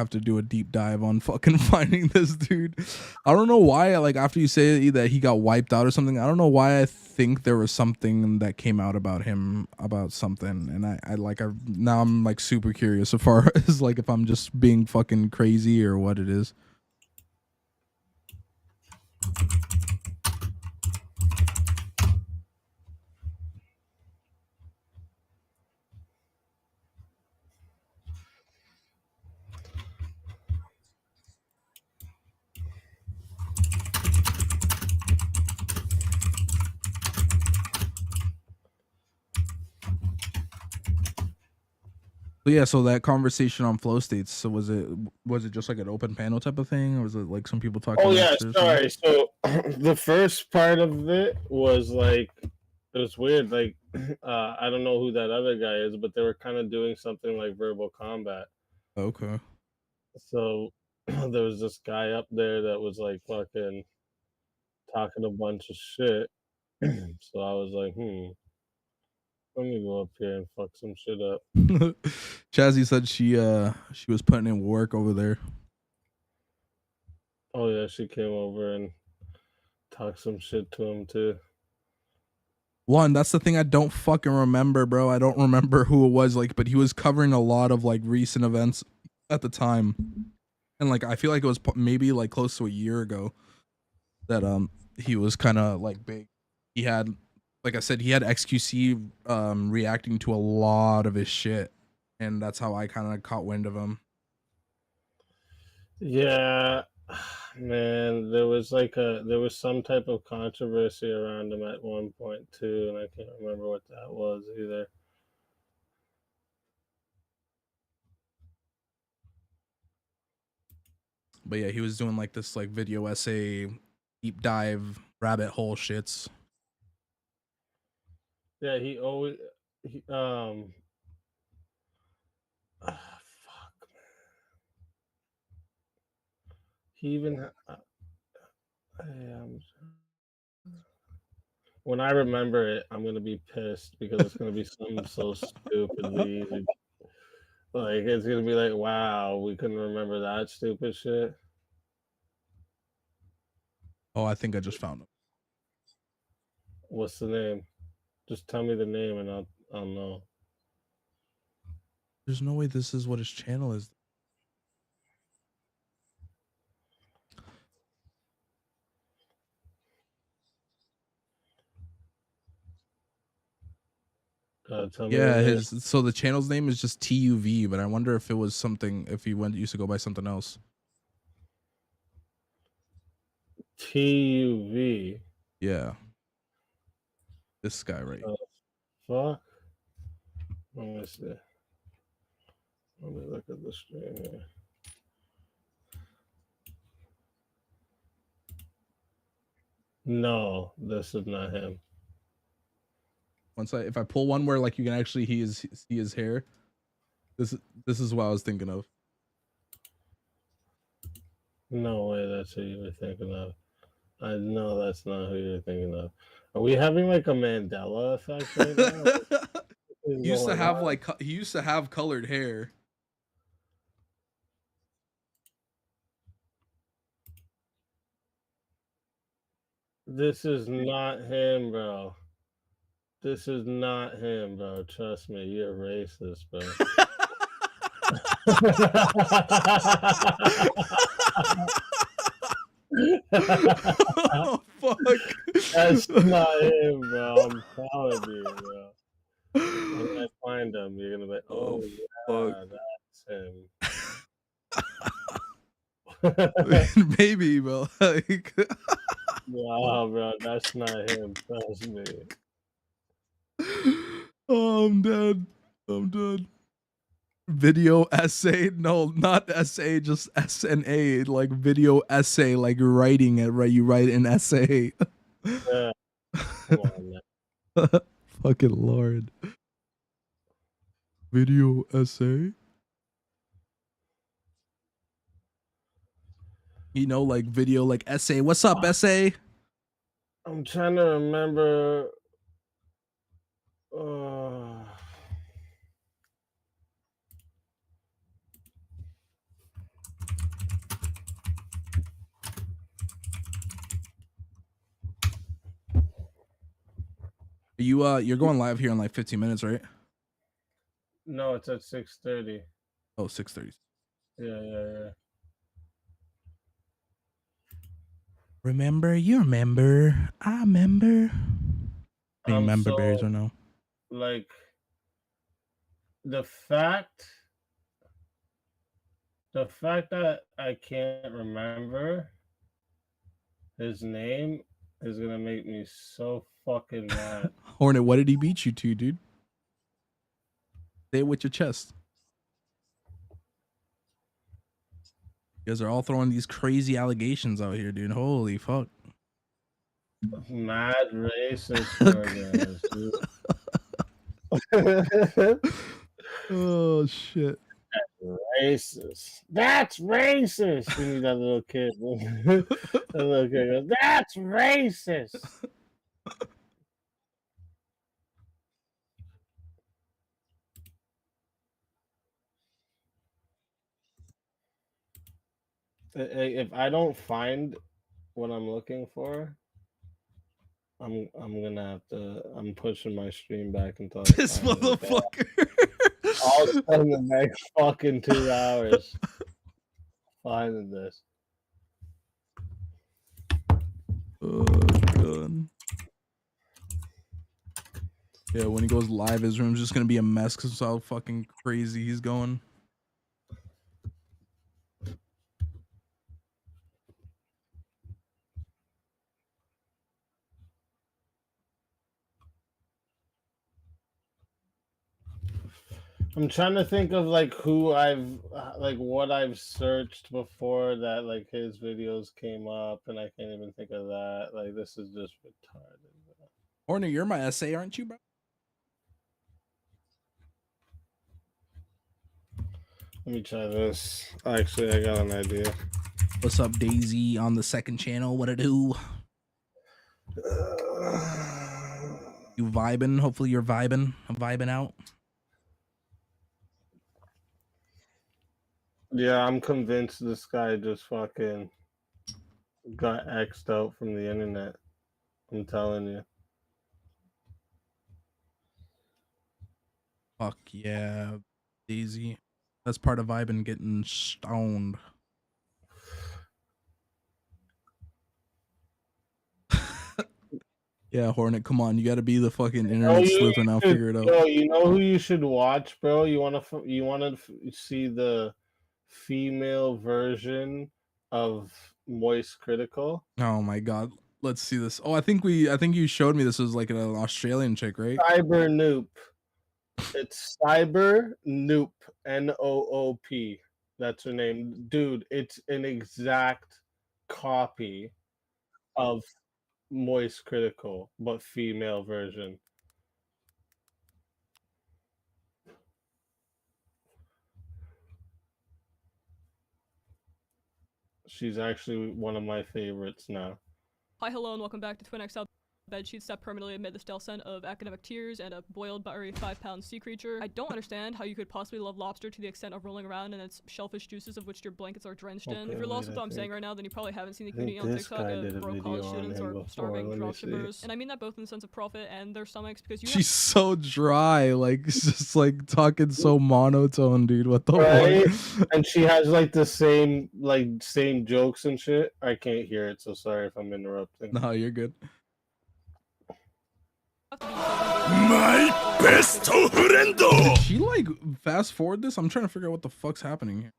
Speaker 5: to do a deep dive on fucking finding this dude. I don't know why. Like after you say that he got wiped out or something, I don't know why I think there was something that came out about him about something, and now I'm like super curious as far as like if I'm just being fucking crazy or what it is. So yeah, so that conversation on Flow States. So was it just like an open panel type of thing, or was it like some people talking?
Speaker 1: Oh yeah,
Speaker 5: next or something?
Speaker 1: sorry. So the first part of it was like it was weird. Like I don't know who that other guy is, but they were kind of doing something like verbal combat.
Speaker 5: Okay.
Speaker 1: So there was this guy up there that was like fucking talking a bunch of shit. So I was like, let me go up here and fuck some shit up.
Speaker 5: Chazzy said she was putting in work over there.
Speaker 1: Oh yeah, she came over and talked some shit to him too.
Speaker 5: One, that's the thing I don't fucking remember, bro. I don't remember who it was, like, but he was covering a lot of like recent events at the time, and like I feel like it was maybe like close to a year ago that he was kind of like big. He had, like I said, he had XQC reacting to a lot of his shit, and that's how I kind of caught wind of him.
Speaker 1: Yeah, man, there was some type of controversy around him at one point too, and I can't remember what that was either.
Speaker 5: But yeah, he was doing like this like video essay deep dive rabbit hole shits.
Speaker 1: Yeah, he always he even when I remember it, I'm gonna be pissed because it's gonna be something so stupidly easy. Like it's gonna be like, wow, we couldn't remember that stupid shit.
Speaker 5: Oh, I think I just found him.
Speaker 1: What's the name? Just tell me the name and I'll know.
Speaker 5: There's no way this is what his channel is.
Speaker 1: Tell me
Speaker 5: Yeah,
Speaker 1: the name.
Speaker 5: so the channel's name is just TUV, but I wonder if it was something, if he used to go by something else.
Speaker 1: TUV.
Speaker 5: Yeah. This guy right.
Speaker 1: Fuck. Let me see. Let me look at the stream here. No, this is not him.
Speaker 5: If I pull one where like you can actually see his hair, this is what I was thinking of.
Speaker 1: No way, that's who you were thinking of. I know that's not who you're thinking of. Are we having like a Mandela effect right now?
Speaker 5: He used to have he used to have colored hair.
Speaker 1: This is not him, bro. This is not him, bro. Trust me, you're racist, bro.
Speaker 5: Oh, fuck.
Speaker 1: That's not him, bro. I'm telling you, bro. When I find him, you're gonna be like, oh yeah, that's him.
Speaker 5: Maybe, bro. Like,
Speaker 1: wow, bro, that's not him. Trust me.
Speaker 5: oh, I'm dead. I'm dead. Video essay? No, not essay, just SNA. Like video essay, like writing it, right? You write an essay.
Speaker 1: Yeah. Come on, man.
Speaker 5: Fucking Lord. Video essay? You know, like video, like essay. What's up, essay?
Speaker 1: I'm trying to remember.
Speaker 5: You're going live here in like 15 minutes, right?
Speaker 1: No, it's at 6:30.
Speaker 5: Oh, 6:30.
Speaker 1: Yeah.
Speaker 5: Remember, you remember, I remember. You remember, Bears, or no?
Speaker 1: Like, the fact that I can't remember his name is gonna make me so fucking mad.
Speaker 5: Hornet, what did he beat you to, dude? Say it with your chest. You guys are all throwing these crazy allegations out here, dude. Holy fuck.
Speaker 1: Mad racist dude.
Speaker 5: Oh shit.
Speaker 1: Racist. That's racist. We need that little kid. That little kid goes, that's racist. If I don't find what I'm looking for, I'm gonna have to. I'm pushing my stream back until I
Speaker 5: This
Speaker 1: find it.
Speaker 5: motherfucker.
Speaker 1: I'll spend the next fucking 2 hours finding this.
Speaker 5: Oh god. Yeah, when he goes live, his room's just gonna be a mess because of how fucking crazy he's going.
Speaker 1: I'm trying to think of like who I've like what I've searched before that like his videos came up, and I can't even think of that. Like this is just retarded.
Speaker 5: Horner, you're my essay, aren't you, bro?
Speaker 1: Let me try this. Actually, I got an idea.
Speaker 5: What's up, Daisy on the second channel? What it do? You vibing? Hopefully you're vibing. I'm vibing out.
Speaker 1: Yeah, I'm convinced this guy just fucking got X'd out from the internet. I'm telling you.
Speaker 5: Fuck yeah, Daisy. That's part of vibing, getting stoned. Yeah, Hornet, come on. You got to be the fucking internet sleuth now. Figure it out.
Speaker 1: Yo, you know who you should watch, bro? You want to see the female version of Moist Critical?
Speaker 5: Oh my god. Let's see this. Oh, I think you showed me this was like an Australian chick, right?
Speaker 1: Cyber Noop. It's Cyber Noop. Noop. That's her name. Dude, it's an exact copy of Moist Critical, but female version. She's actually one of my favorites now.
Speaker 2: Hi, hello, and welcome back to Twin XL bedsheets that permanently emit the stale scent of academic tears and a boiled, buttery 5-pound sea creature. I don't understand how you could possibly love lobster to the extent of rolling around in its shellfish juices of which your blankets are drenched in. If you're lost with what I'm saying right now, then you probably haven't seen the community on TikTok of broke college students or starving dropshippers. And I mean that both in the sense of profit and their stomachs, because you
Speaker 5: She's so dry, like just like talking so monotone, dude. What the
Speaker 1: Right?
Speaker 5: fuck?
Speaker 1: And she has like the same jokes and shit. I can't hear it, so sorry if I'm interrupting.
Speaker 5: No, you're good.
Speaker 1: My best friend.
Speaker 5: Did she like fast forward this? I'm trying to figure out what the fuck's happening here.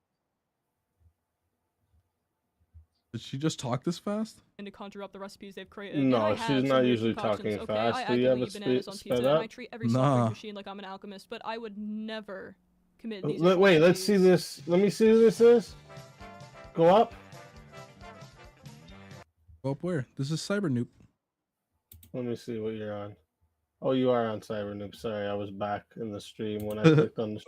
Speaker 5: Did she just talk this fast?
Speaker 2: and to conjure up the recipes they've created.
Speaker 1: No,
Speaker 2: And I
Speaker 1: she's
Speaker 2: have
Speaker 1: not
Speaker 2: some weird
Speaker 1: usually
Speaker 2: concoctions,
Speaker 1: talking
Speaker 2: okay?
Speaker 1: fast.
Speaker 2: I
Speaker 1: Do you
Speaker 2: actively
Speaker 1: have
Speaker 2: eat
Speaker 1: a
Speaker 2: bananas on
Speaker 1: sped
Speaker 2: pizza, and I
Speaker 1: up?
Speaker 2: treat every soft drink
Speaker 5: Nah.
Speaker 2: machine like I'm an alchemist, but I would never commit these.
Speaker 1: Wait, let's see this. Let me see who this is. Go up.
Speaker 5: Go up where? This is Cyber Noop.
Speaker 1: Let me see what you're on. Oh, you are on Cyber Noob. Sorry, I was back in the stream when I clicked on the.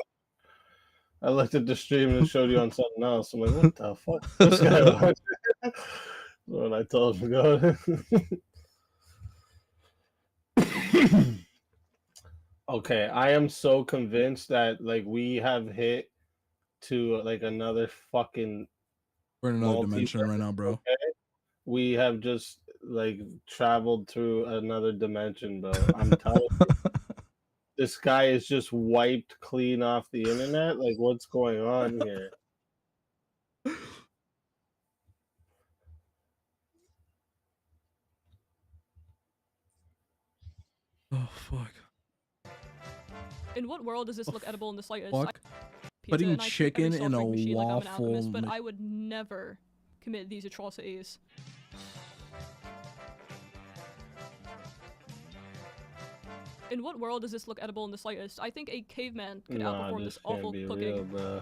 Speaker 1: I looked at the stream and it showed you on something else. I'm like, what the fuck? This guy watching? When I told him to go. Okay, I am so convinced that like we have hit to like another fucking.
Speaker 5: We're in another dimension right now, bro.
Speaker 1: Okay? We have just like traveled through another dimension, bro. I'm telling you. This guy is just wiped clean off the internet. Like, what's going on here?
Speaker 5: Oh fuck.
Speaker 2: In what world does this look edible in the slightest?
Speaker 5: Fuck.
Speaker 2: Pizza,
Speaker 5: Putting
Speaker 2: and I treat
Speaker 5: chicken
Speaker 2: every soft
Speaker 5: in a
Speaker 2: drink machine like I'm an
Speaker 5: waffle
Speaker 2: alchemist, but
Speaker 5: ma-
Speaker 2: I would never commit these atrocities. In what world does this look edible in the slightest? I think a caveman could
Speaker 1: Nah,
Speaker 2: outperform
Speaker 1: this
Speaker 2: this
Speaker 1: can't
Speaker 2: awful
Speaker 1: be
Speaker 2: cooking.
Speaker 1: real, bro.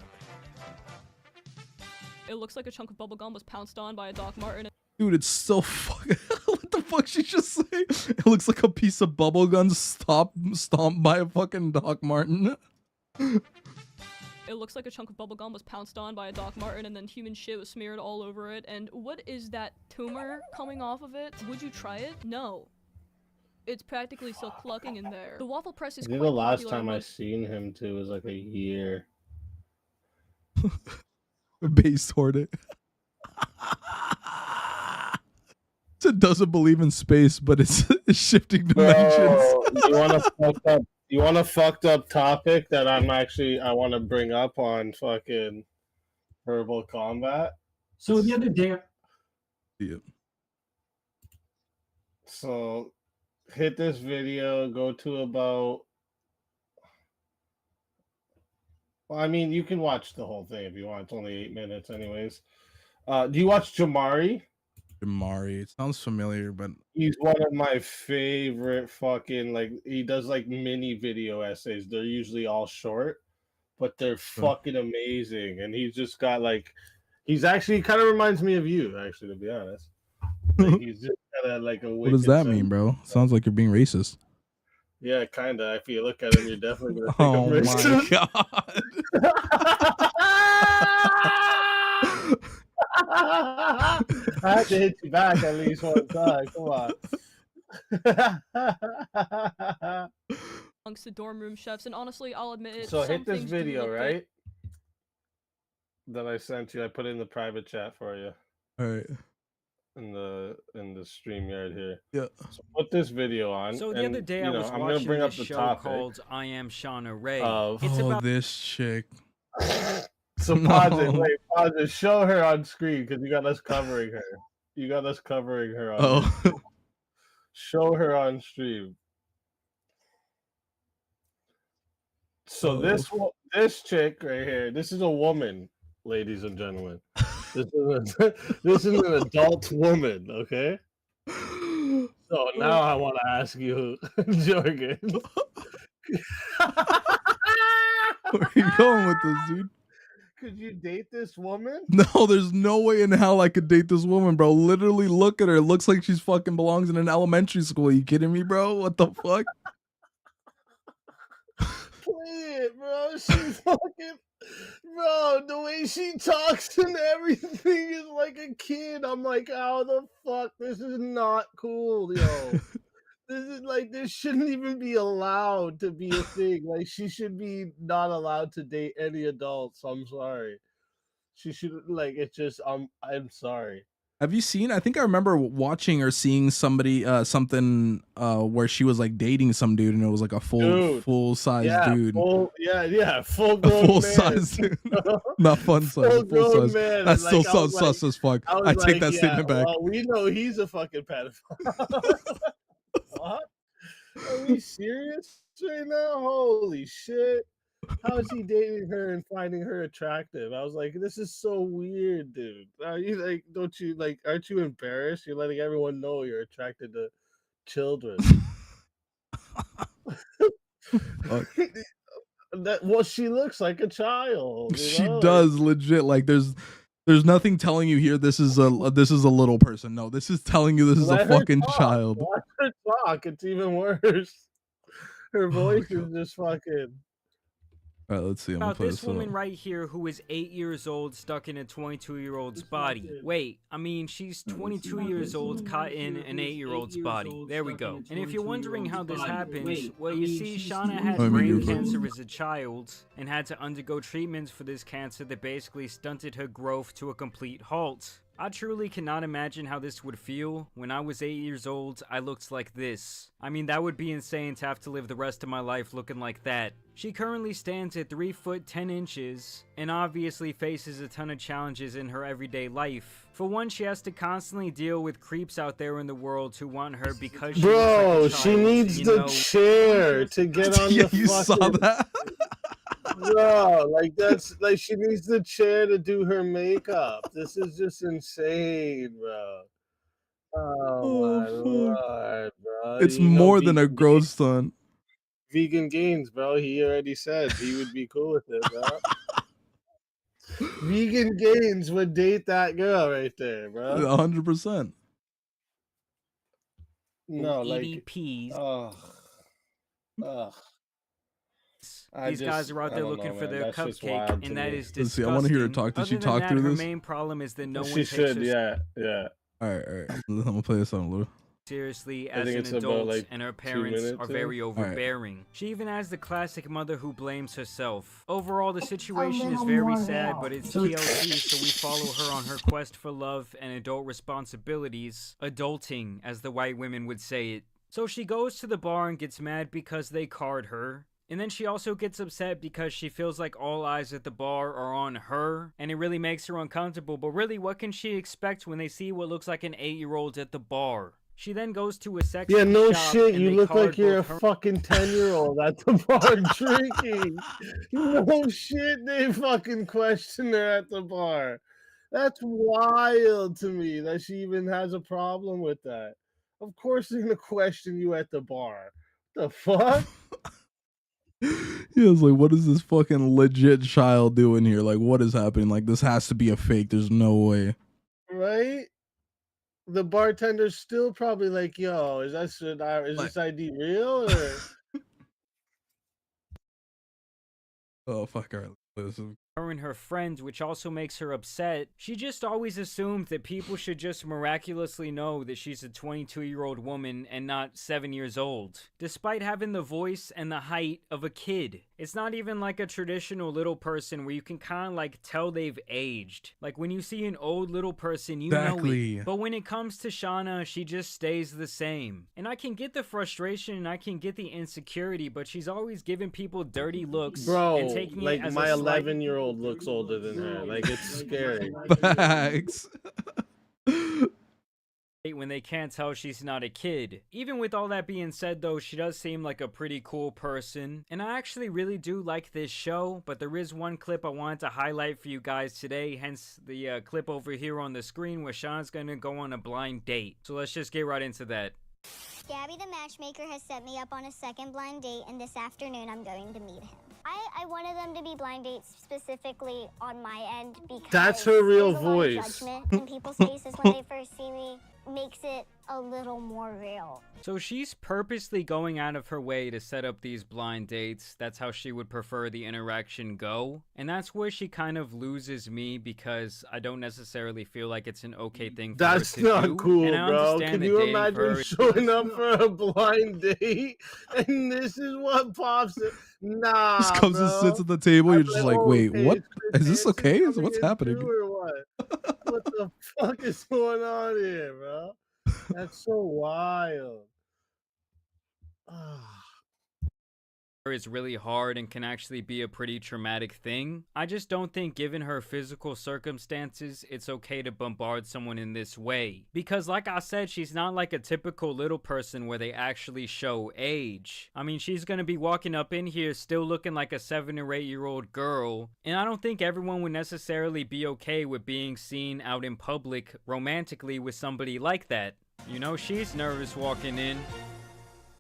Speaker 2: It looks like a chunk of bubblegum was pounced on by a Doc Martin.
Speaker 5: Dude, it's so fucking. What the fuck she just say? It looks like a piece of bubblegum stomped by a fucking Doc Martin.
Speaker 2: It looks like a chunk of bubblegum was pounced on by a Doc Martin and then human shit was smeared all over it. And what is that tumor coming off of it? Would you try it? No. It's practically still clucking in there. The waffle press is
Speaker 1: I think
Speaker 2: quite
Speaker 1: the last
Speaker 2: popular
Speaker 1: time I
Speaker 2: among-
Speaker 1: seen him too was like a year.
Speaker 5: Base toward it. It doesn't believe in space, but it's shifting dimensions.
Speaker 1: Bro, you want a fucked up topic that I want to bring up on fucking Verbal Combat?
Speaker 3: So the other day,
Speaker 5: Yeah.
Speaker 1: So hit this video, go to about. Well, I mean, you can watch the whole thing if you want. It's only 8 minutes, anyways. Do you watch Jamari?
Speaker 5: Jamari. It sounds familiar, but
Speaker 1: He's one of my favorite fucking, like, he does like mini video essays. They're usually all short, but they're fucking amazing. And he's just got like, he's actually kind of reminds me of you, actually, to be honest. Like, he's just kind of like a
Speaker 5: what does that mean, bro? Sounds like you're being racist.
Speaker 1: Yeah, kind of. If you look at him, you're definitely going to think
Speaker 5: Oh
Speaker 1: I'm racist.
Speaker 5: my god.
Speaker 1: I had to hit you back at least one time. Come on.
Speaker 2: amongst the dorm room chefs, and honestly, I'll admit it.
Speaker 1: So
Speaker 2: some
Speaker 1: hit this
Speaker 2: things do
Speaker 1: video,
Speaker 2: look good.
Speaker 1: right? That I sent you. I put it in the private chat for you.
Speaker 5: All right.
Speaker 1: In the StreamYard here.
Speaker 5: Yeah.
Speaker 1: So put this video on.
Speaker 4: So the
Speaker 1: and,
Speaker 4: other day
Speaker 1: you
Speaker 4: I
Speaker 1: know,
Speaker 4: was
Speaker 1: I'm gonna
Speaker 4: watching
Speaker 1: bring up
Speaker 4: this
Speaker 1: the
Speaker 4: show
Speaker 1: topic
Speaker 4: called I Am Shauna Ray.
Speaker 1: of
Speaker 4: It's about
Speaker 5: this chick.
Speaker 1: So pause it.
Speaker 5: No.
Speaker 1: Wait, pause it. Show her on screen because you got us covering her. You got us covering her on.
Speaker 5: Oh.
Speaker 1: Show her on stream. So this chick right here, this is a woman, ladies and gentlemen. This is an adult woman, okay? So now I want to ask you, Jorgen.
Speaker 5: Where are you going with this, dude?
Speaker 1: Could you date this woman?
Speaker 5: No, there's no way in hell I could date this woman, bro. Literally, look at her. It looks like she's fucking belongs in an elementary school. Are you kidding me, bro? What the fuck?
Speaker 1: Play it, bro. She fucking, bro. The way she talks and everything is like a kid. I'm like, how the fuck? This is not cool, yo. This is like, this shouldn't even be allowed to be a thing. Like, she should be not allowed to date any adults. I'm sorry. She should, like, it's just, I'm sorry.
Speaker 5: Have you seen? I think I remember watching or seeing somebody, something, where she was like dating some dude, and it was like a full size dude.
Speaker 1: Full
Speaker 5: A
Speaker 1: grown
Speaker 5: full
Speaker 1: man.
Speaker 5: size dude. Not fun size,
Speaker 1: Full
Speaker 5: full
Speaker 1: grown
Speaker 5: size.
Speaker 1: man.
Speaker 5: That
Speaker 1: And,
Speaker 5: still
Speaker 1: like, I
Speaker 5: sounds
Speaker 1: was
Speaker 5: sus as fuck.
Speaker 1: I was
Speaker 5: I take
Speaker 1: like,
Speaker 5: that statement back.
Speaker 1: Well, we know he's a fucking pedophile. What? Are we serious right now? Holy shit. How is he dating her and finding her attractive? I was like, this is so weird, dude. Are you like, aren't you embarrassed? You're letting everyone know you're attracted to children. Well, she looks like a child.
Speaker 5: She does legit. Like there's nothing telling you here this is a little person. No, this is telling you this is
Speaker 1: Let
Speaker 5: a
Speaker 1: her
Speaker 5: fucking
Speaker 1: talk.
Speaker 5: child.
Speaker 1: Watch her talk. It's even worse. Her voice is just fucking.
Speaker 5: All right, let's see. I'm gonna
Speaker 4: about
Speaker 5: play
Speaker 4: this
Speaker 5: this
Speaker 4: woman
Speaker 5: up.
Speaker 4: right here who is 8 years old stuck in a 22-year-old's body. Wait, I mean, she's 22 years old caught in an 8-year-old's body. There we go. And if you're wondering how this happens, well, you see, Shauna had brain cancer as a child and had to undergo treatments for this cancer that basically stunted her growth to a complete halt. I truly cannot imagine how this would feel. When I was 8 years old, I looked like this. I mean, that would be insane to have to live the rest of my life looking like that. She currently stands at 3 foot 10 inches and obviously faces a ton of challenges in her everyday life. For one, she has to constantly deal with creeps out there in the world who want her because she
Speaker 1: Bro,
Speaker 4: looks like a
Speaker 1: she
Speaker 4: child,
Speaker 1: needs
Speaker 4: you
Speaker 1: the
Speaker 4: know?
Speaker 1: chair to get on
Speaker 5: Yeah,
Speaker 1: the
Speaker 5: you
Speaker 1: fucking.
Speaker 5: saw that?
Speaker 1: Bro, like that's like she needs the chair to do her makeup. This is just insane, bro. Oh my lord, bro.
Speaker 5: It's
Speaker 1: You know,
Speaker 5: more than a growth stunt.
Speaker 1: vegan gains, bro. He already said he would be cool with it, bro. Vegan Gains would date that girl right there, bro.
Speaker 5: 100%.
Speaker 1: No, like
Speaker 4: EDPs.
Speaker 1: Ugh.
Speaker 4: These guys are out there looking for their cupcake, and that is disgusting.
Speaker 5: Let's see, I want to hear her talk. Did she talk through
Speaker 4: her
Speaker 5: this?
Speaker 4: main problem is that no one
Speaker 1: She
Speaker 4: takes
Speaker 1: should,
Speaker 4: her
Speaker 1: yeah.
Speaker 5: All right. I'm gonna play this on Lou.
Speaker 4: seriously
Speaker 1: I
Speaker 4: as
Speaker 1: think
Speaker 4: an
Speaker 1: it's about,
Speaker 4: adult,
Speaker 1: like,
Speaker 4: and her
Speaker 1: 2
Speaker 4: parents
Speaker 1: minutes
Speaker 4: are
Speaker 1: in.
Speaker 4: very
Speaker 1: Alright.
Speaker 4: overbearing. She even has the classic mother who blames herself. Overall, the situation is very sad, but it's TLC, so we follow her on her quest for love and adult responsibilities. Adulting, as the white women would say it. So she goes to the bar and gets mad because they card her. And then she also gets upset because she feels like all eyes at the bar are on her, and it really makes her uncomfortable. But really, what can she expect when they see what looks like an 8-year-old at the bar? She then goes to a sex
Speaker 1: Yeah, no
Speaker 4: shop
Speaker 1: shit.
Speaker 4: and
Speaker 1: You
Speaker 4: they
Speaker 1: look
Speaker 4: card
Speaker 1: like you're a
Speaker 4: both her-
Speaker 1: fucking 10-year-old at the bar drinking. No shit. They fucking question her at the bar. That's wild to me that she even has a problem with that. Of course, they're gonna question you at the bar. The fuck?
Speaker 5: He was like, what is this fucking legit child doing here? Like, what is happening? Like, this has to be a fake. There's no way.
Speaker 1: Right? The bartender's still probably like, yo, is this ID real? Or...
Speaker 5: Oh, fuck. All right. Listen.
Speaker 4: her and her friends, which also makes her upset. She just always assumed that people should just miraculously know that she's a 22-year-old woman and not 7 years old, despite having the voice and the height of a kid. It's not even like a traditional little person where you can kind of like tell they've aged. Like when you see an old little person, you know it. But when it comes to Shauna, she just stays the same. And I can get the frustration and I can get the insecurity, but she's always giving people dirty looks.
Speaker 1: Bro,
Speaker 4: and taking
Speaker 1: like
Speaker 4: it as
Speaker 1: my
Speaker 4: a slight
Speaker 1: 11-year-old looks older than her. Like it's scary.
Speaker 5: Facts.
Speaker 4: when they can't tell she's not a kid. Even with all that being said though, she does seem like a pretty cool person. And I actually really do like this show, but there is one clip I wanted to highlight for you guys today, hence the clip over here on the screen where Sean's gonna go on a blind date. So let's just get right into that.
Speaker 3: Gabby the matchmaker has set me up on a second blind date, and this afternoon I'm going to meet him. I wanted them to be blind dates specifically on my end because
Speaker 1: that's her real
Speaker 3: there's a lot of
Speaker 1: voice.
Speaker 3: judgment in people's faces when they first see me makes it a little more real.
Speaker 4: So she's purposely going out of her way to set up these blind dates. That's how she would prefer the interaction go. And that's where she kind of loses me because I don't necessarily feel like it's an okay thing for
Speaker 1: That's
Speaker 4: her to
Speaker 1: not
Speaker 4: do.
Speaker 1: cool,
Speaker 4: And I
Speaker 1: bro.
Speaker 4: understand
Speaker 1: Can
Speaker 4: that
Speaker 1: you
Speaker 4: dating
Speaker 1: imagine
Speaker 4: her-
Speaker 1: showing up for a blind date and this is what pops it? Nah,
Speaker 5: Just comes and
Speaker 1: bro.
Speaker 5: sits at the table. You're just like,
Speaker 1: oh,
Speaker 5: wait,
Speaker 1: okay,
Speaker 5: what?
Speaker 1: it's
Speaker 5: Is this okay? What's happening?
Speaker 1: Or what? What the fuck is going on here, bro? That's so wild.
Speaker 4: is really hard and can actually be a pretty traumatic thing. I just don't think given her physical circumstances, it's okay to bombard someone in this way. Because like I said, she's not like a typical little person where they actually show age. I mean, she's gonna be walking up in here still looking like a 7 or 8 year old girl. And I don't think everyone would necessarily be okay with being seen out in public romantically with somebody like that. You know, she's nervous walking in.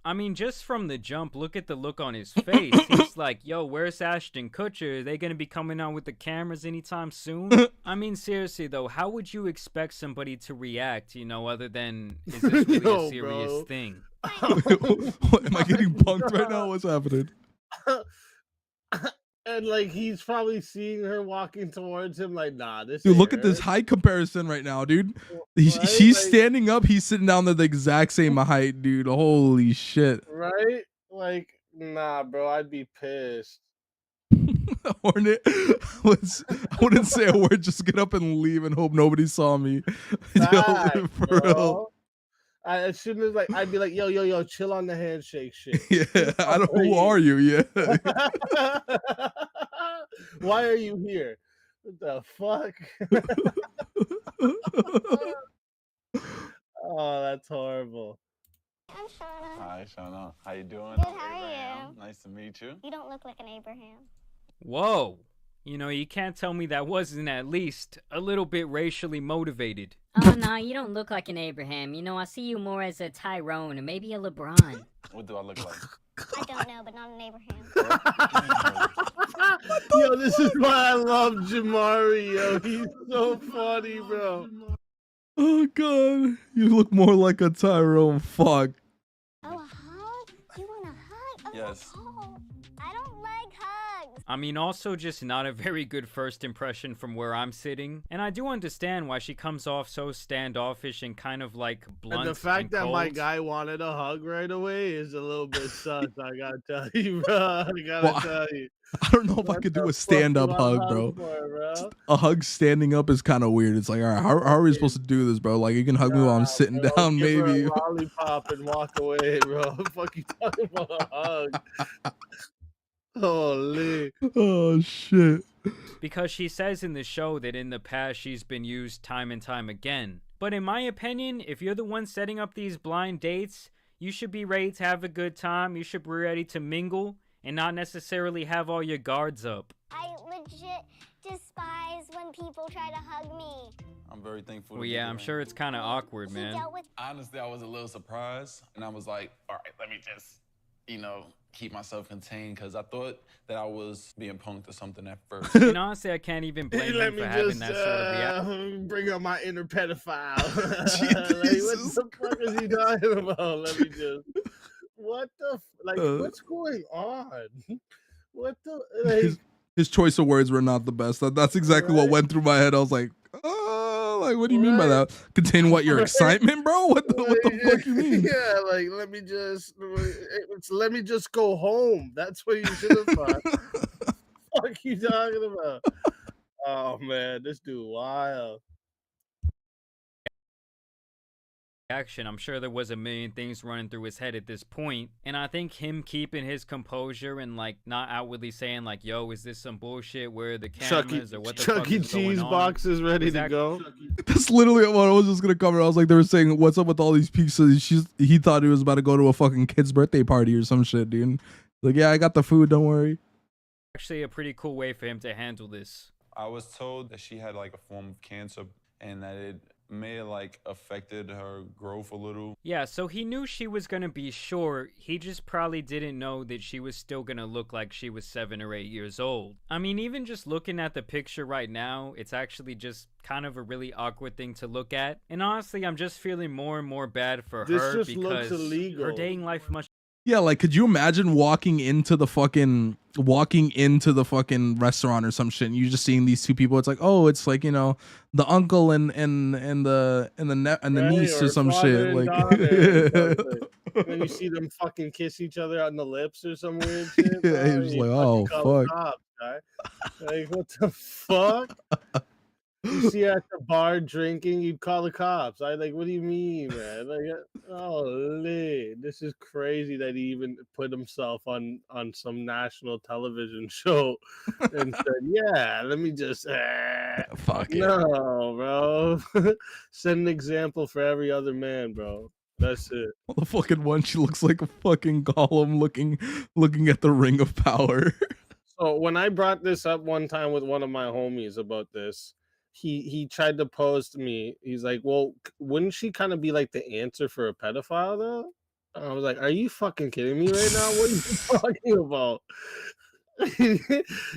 Speaker 4: I mean, just from the jump, look at the look on his face. He's like, yo, where's Ashton Kutcher? Are they going to be coming out with the cameras anytime soon? I mean, seriously, though, how would you expect somebody to react, you know, other than, is this really
Speaker 1: Yo,
Speaker 4: a serious
Speaker 1: bro.
Speaker 4: thing?
Speaker 5: What, am I getting punked right now? What's happening?
Speaker 1: And like he's probably seeing her walking towards him like, nah, this
Speaker 5: Dude,
Speaker 1: ain't
Speaker 5: look at
Speaker 1: her.
Speaker 5: this height comparison right now, dude.
Speaker 1: Right?
Speaker 5: She's
Speaker 1: Like-
Speaker 5: standing up. He's sitting down there the exact same height, dude. Holy shit.
Speaker 1: Right? Like, nah, bro, I'd be pissed.
Speaker 5: Hornet, I wouldn't say a word. Just get up and leave and hope nobody saw me. Yo,
Speaker 1: Facts,
Speaker 5: for
Speaker 1: bro.
Speaker 5: real.
Speaker 1: As soon as like I'd be like, yo, chill on the handshake shit.
Speaker 5: Yeah, I don't. Who are you? Yeah.
Speaker 1: Why are you here? What the fuck? Oh, that's horrible.
Speaker 3: I'm Shauna.
Speaker 6: Hi, Shauna. How you doing?
Speaker 3: Good,
Speaker 6: I'm
Speaker 3: how are
Speaker 6: Abraham.
Speaker 3: you?
Speaker 6: Nice to meet you.
Speaker 3: You don't look like an Abraham.
Speaker 4: Whoa. You know, you can't tell me that wasn't at least a little bit racially motivated.
Speaker 22: Oh, no, you don't look like an Abraham. You know, I see you more as a Tyrone or maybe a LeBron.
Speaker 6: What do I look like?
Speaker 3: I don't know, but not an Abraham.
Speaker 1: Yo, this is why I love Jamari, yo. He's so funny, bro.
Speaker 5: Oh god, you look more like a Tyrone. Fuck.
Speaker 3: Oh, a hug? You want a hug? Oh,
Speaker 6: Yes.
Speaker 3: oh, I don't like hugs.
Speaker 4: I mean, also just not a very good first impression from where I'm sitting. And I do understand why she comes off so standoffish and kind of like blunt.
Speaker 1: And the fact
Speaker 4: and
Speaker 1: that my
Speaker 4: cold.
Speaker 1: guy wanted a hug right away is a little bit sus. I gotta tell you, bro. I gotta
Speaker 5: Well,
Speaker 1: tell you.
Speaker 5: I don't know if I could do a stand-up hug, bro. A hug standing up is kind of weird. It's like, all right, how are we supposed to do this, bro? Like, you can hug me while I'm sitting down,
Speaker 1: Give her
Speaker 5: maybe.
Speaker 1: a lollipop and walk away, bro. Fuck you talking about a hug? Holy.
Speaker 5: Oh shit.
Speaker 4: Because she says in the show that in the past she's been used time and time again. But in my opinion, if you're the one setting up these blind dates, you should be ready to have a good time. You should be ready to mingle and not necessarily have all your guards up.
Speaker 3: I legit despise when people try to hug me.
Speaker 6: I'm very thankful.
Speaker 4: Well, yeah, I'm sure it's kind of awkward, man.
Speaker 6: Honestly, I was a little surprised, and I was like, all right, let me just, keep myself contained, because I thought that I was being punked or something at first.
Speaker 4: And honestly, I can't even blame
Speaker 1: Let
Speaker 4: him
Speaker 1: me
Speaker 4: for having
Speaker 1: just
Speaker 4: that sort of reaction.
Speaker 1: bring up my inner pedophile. Like, what the fuck is he talking about? Let me just. What the what's going on? What the like?
Speaker 5: His choice of words were not the best. That's exactly what went through my head. I was like, like, what do you mean by that? Contain what, your excitement, bro? What the fuck you mean?
Speaker 1: Yeah, like let me just go home. That's what you should have thought. Fuck you talking about? Oh man, this dude wild.
Speaker 4: Action. I'm sure there was a million things running through his head at this point, and I think him keeping his composure and like not outwardly saying like, "Yo, is this some bullshit? Where are the cameras or what the fuck
Speaker 1: Chuck E.
Speaker 4: is going
Speaker 1: Cheese
Speaker 4: on?"
Speaker 1: box is ready to go.
Speaker 5: That's literally what I was just gonna cover. I was like, they were saying, "What's up with all these pizzas?" He thought he was about to go to a fucking kid's birthday party or some shit, dude. Like, yeah, I got the food. Don't worry.
Speaker 4: Actually, a pretty cool way for him to handle this.
Speaker 6: I was told that she had like a form of cancer, and that it may have like affected her growth a little.
Speaker 4: Yeah, so he knew she was gonna be short. He just probably didn't know that she was still gonna look like she was 7 or 8 years old. I mean, even just looking at the picture right now, it's actually just kind of a really awkward thing to look at. And honestly, I'm just feeling more and more bad for
Speaker 1: This
Speaker 4: her
Speaker 1: just looks
Speaker 4: because
Speaker 1: illegal.
Speaker 4: her dating life must.
Speaker 5: Yeah, like, could you imagine walking into the fucking restaurant or some shit, and you just seeing these two people? It's like, oh, it's like, the uncle and the niece or some shit. Like,
Speaker 1: then you see them fucking kiss each other on the lips or some weird shit.
Speaker 5: yeah, he was like, oh fuck.
Speaker 1: Cops, like, what the fuck? You see her at the bar drinking, you'd call the cops. I like, what do you mean, man? Like, holy, this is crazy that he even put himself on some national television show and said, yeah, let me just
Speaker 5: fuck it.
Speaker 1: No, bro. Set an example for every other man, bro. That's it.
Speaker 5: Well, the fucking one, she looks like a fucking golem looking at the ring of power.
Speaker 1: So when I brought this up one time with one of my homies about this, he tried to pose to me. He's like, well, wouldn't she kind of be like the answer for a pedophile though? And I was like, are you fucking kidding me right now? What are you talking about?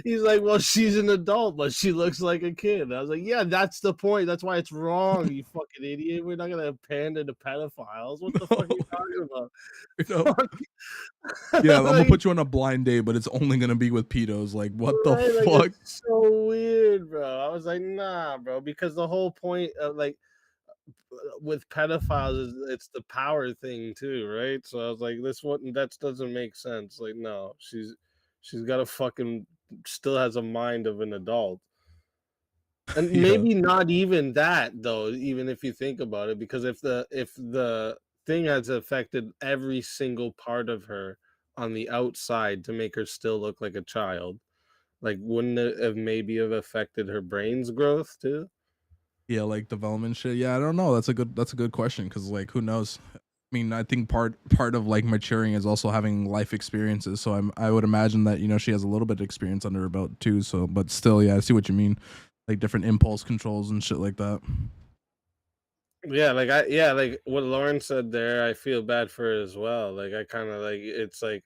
Speaker 1: He's like, well, she's an adult, but she looks like a kid. I was like, yeah, that's the point. That's why it's wrong, you fucking idiot. We're not gonna pander to pedophiles. What the fuck are you talking about?
Speaker 5: Yeah, I'm gonna put you on a blind date, but it's only gonna be with pedos. Like, what the
Speaker 1: Like,
Speaker 5: fuck?
Speaker 1: it's so weird, bro. I was like, nah, bro, because the whole point of like with pedophiles is it's the power thing too, right? So I was like, that doesn't make sense. Like, no, she's got a fucking still has a mind of an adult. And maybe not even that though, even if you think about it, because if the thing has affected every single part of her on the outside to make her still look like a child, like wouldn't it have maybe affected her brain's growth too?
Speaker 5: Yeah, like development shit. Yeah, I don't know. That's a good question, because like, who knows? I mean, I think part of like maturing is also having life experiences. So I would imagine that she has a little bit of experience under her belt too. So, but still, yeah, I see what you mean. Like different impulse controls and shit like that.
Speaker 1: Yeah, like what Lauren said there, I feel bad for her as well. Like I kind of like it's like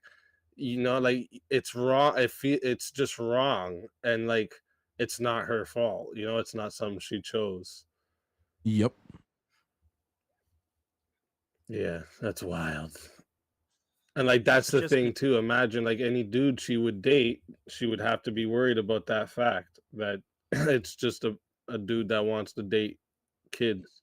Speaker 1: you know, like it's wrong. It's just wrong, and like it's not her fault. You know, it's not something she chose.
Speaker 5: Yep.
Speaker 1: Yeah, that's wild. And like that's the
Speaker 4: Just
Speaker 1: thing too. Imagine like any dude she would date, she would have to be worried about that fact that it's just a dude that wants to date kids.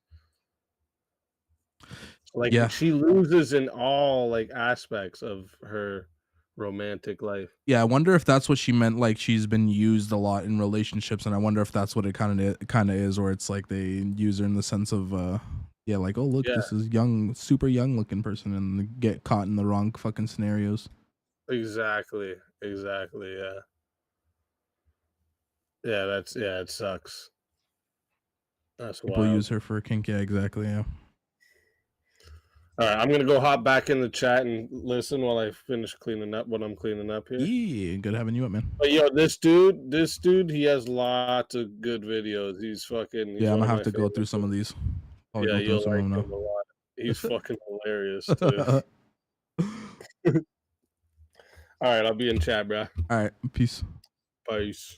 Speaker 1: Like
Speaker 5: Yeah.
Speaker 1: she loses in all like aspects of her romantic life.
Speaker 5: Yeah, I wonder if that's what she meant. Like she's been used a lot in relationships, and I wonder if that's what it kind of is, or it's like they use her in the sense of, yeah, like, oh look,
Speaker 1: Yeah.
Speaker 5: this is young, super young looking person, and get caught in the wrong fucking scenarios.
Speaker 1: Exactly. Yeah. Yeah, it sucks. That's
Speaker 5: People
Speaker 1: wild.
Speaker 5: use her for a kink. Yeah, exactly. Yeah.
Speaker 1: All right, I'm gonna go hop back in the chat and listen while I finish cleaning up what I'm cleaning up here.
Speaker 5: Yeah, good having you up, man.
Speaker 1: But yo, this dude, he has lots of good videos. He's fucking. He's
Speaker 5: Yeah, I'm
Speaker 1: one
Speaker 5: gonna
Speaker 1: of
Speaker 5: have to
Speaker 1: my
Speaker 5: go
Speaker 1: favorites.
Speaker 5: through some of these. I'll
Speaker 1: Yeah,
Speaker 5: go through
Speaker 1: you'll
Speaker 5: some
Speaker 1: like
Speaker 5: of
Speaker 1: him
Speaker 5: them
Speaker 1: a
Speaker 5: now.
Speaker 1: lot. He's fucking hilarious too. All right, I'll be in chat, bro.
Speaker 5: All right, peace.
Speaker 1: Peace.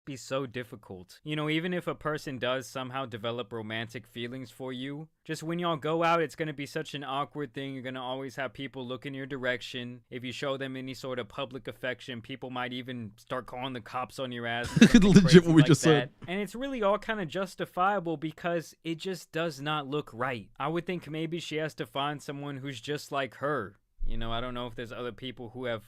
Speaker 4: Be so difficult. You know, even if a person does somehow develop romantic feelings for you, just when y'all go out, it's gonna be such an awkward thing. You're gonna always have people look in your direction. If you show them any sort of public affection, people might even start calling the cops on your ass. or something
Speaker 5: Legit
Speaker 4: crazy
Speaker 5: what we
Speaker 4: like
Speaker 5: just said.
Speaker 4: that. And it's really all kind of justifiable because it just does not look right. I would think maybe she has to find someone who's just like her. You know, I don't know if there's other people who have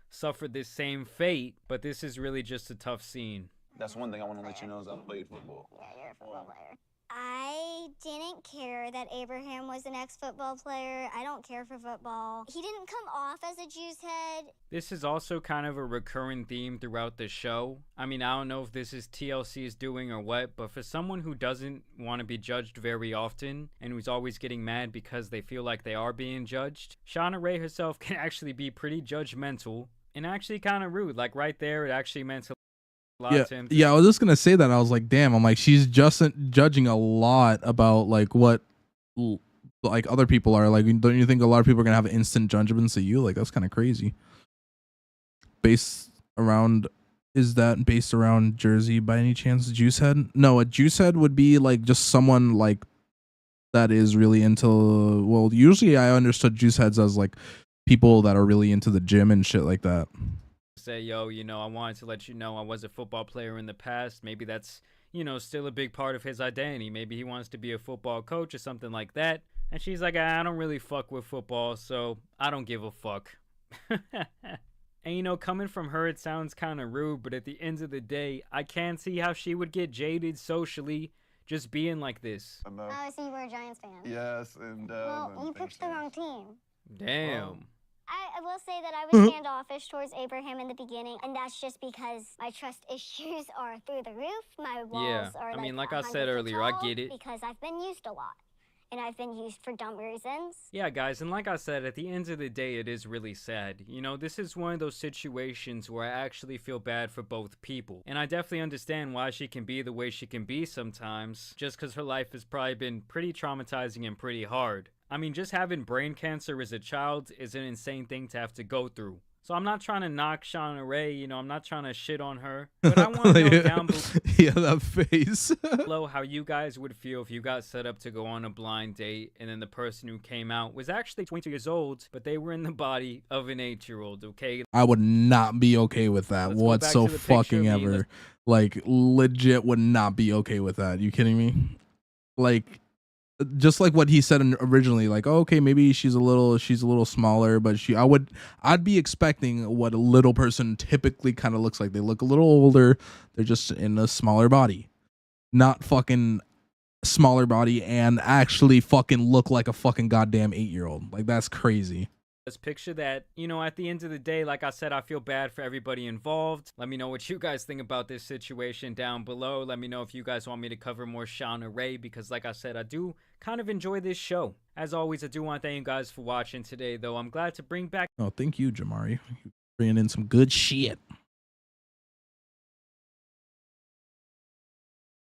Speaker 4: suffered this same fate, but this is really just a tough scene.
Speaker 6: That's one thing I want to let you know is I played football.
Speaker 3: Yeah, you're a football player. I didn't care that Abraham was an ex-football player. I don't care for football. He didn't come off as a juice head.
Speaker 4: This is also kind of a recurring theme throughout the show. I mean, I don't know if this is TLC's doing or what, but for someone who doesn't want to be judged very often and who's always getting mad because they feel like they are being judged, Shauna Ray herself can actually be pretty judgmental and actually kind of rude. Like right there, it actually meant a lot
Speaker 5: Yeah,
Speaker 4: to him.
Speaker 5: yeah. I was just gonna say that. I was like, damn. I'm like, she's just judging a lot about like what like other people are like. Don't you think a lot of people are gonna have instant judgments of you? Like that's kind of crazy. Based around, is that based around Jersey by any chance? Juicehead? No, a Juicehead would be like just someone like that is really into. Well, usually I understood Juiceheads as like people that are really into the gym and shit like that.
Speaker 4: Say, yo, you know, I wanted to let you know I was a football player in the past. Maybe that's, you know, still a big part of his identity. Maybe he wants to be a football coach or something like that. And she's like, I don't really fuck with football, so I don't give a fuck. And, you know, coming from her, it sounds kind of rude, but at the end of the day, I can see how she would get jaded socially just being like this.
Speaker 3: Oh, so you were a Giants fan?
Speaker 6: Yes, and
Speaker 3: Well, you picked the wrong team.
Speaker 4: Damn.
Speaker 3: I will say that I was standoffish towards Abraham in the beginning, and that's just because my trust issues are through the roof. My walls are
Speaker 4: I mean, like I
Speaker 3: 100
Speaker 4: said
Speaker 3: feet
Speaker 4: earlier, I
Speaker 3: tall
Speaker 4: get it.
Speaker 3: because I've been used a lot, and I've been used for dumb reasons.
Speaker 4: Yeah, guys, and like I said, at the end of the day, it is really sad. You know, this is one of those situations where I actually feel bad for both people. And I definitely understand why she can be the way she can be sometimes, just because her life has probably been pretty traumatizing and pretty hard. I mean, just having brain cancer as a child is an insane thing to have to go through. So I'm not trying to knock Shauna Ray, you know, I'm not trying to shit on her. But I want to know down
Speaker 5: Yeah, that face.
Speaker 4: below how you guys would feel if you got set up to go on a blind date and then the person who came out was actually 22 years old, but they were in the body of an 8-year-old, okay?
Speaker 5: I would not be okay with that
Speaker 4: Let's go back to the picture
Speaker 5: fucking
Speaker 4: of me.
Speaker 5: ever. Like legit would not be okay with that. You kidding me? Like just like what he said originally, like, oh, okay, maybe she's a little smaller, but I'd be expecting what a little person typically kind of looks like. They look a little older. They're just in a smaller body, not fucking smaller body and actually fucking look like a fucking goddamn 8-year-old. Like that's crazy.
Speaker 4: Let's picture that, you know, at the end of the day, like I said, I feel bad for everybody involved. Let me know what you guys think about this situation down below. Let me know if you guys want me to cover more Shauna Ray, because like I said, I do kind of enjoy this show. As always, I do want to thank you guys for watching today, though. I'm glad to bring back...
Speaker 5: Oh, thank you, Jamari. You're bringing in some good shit.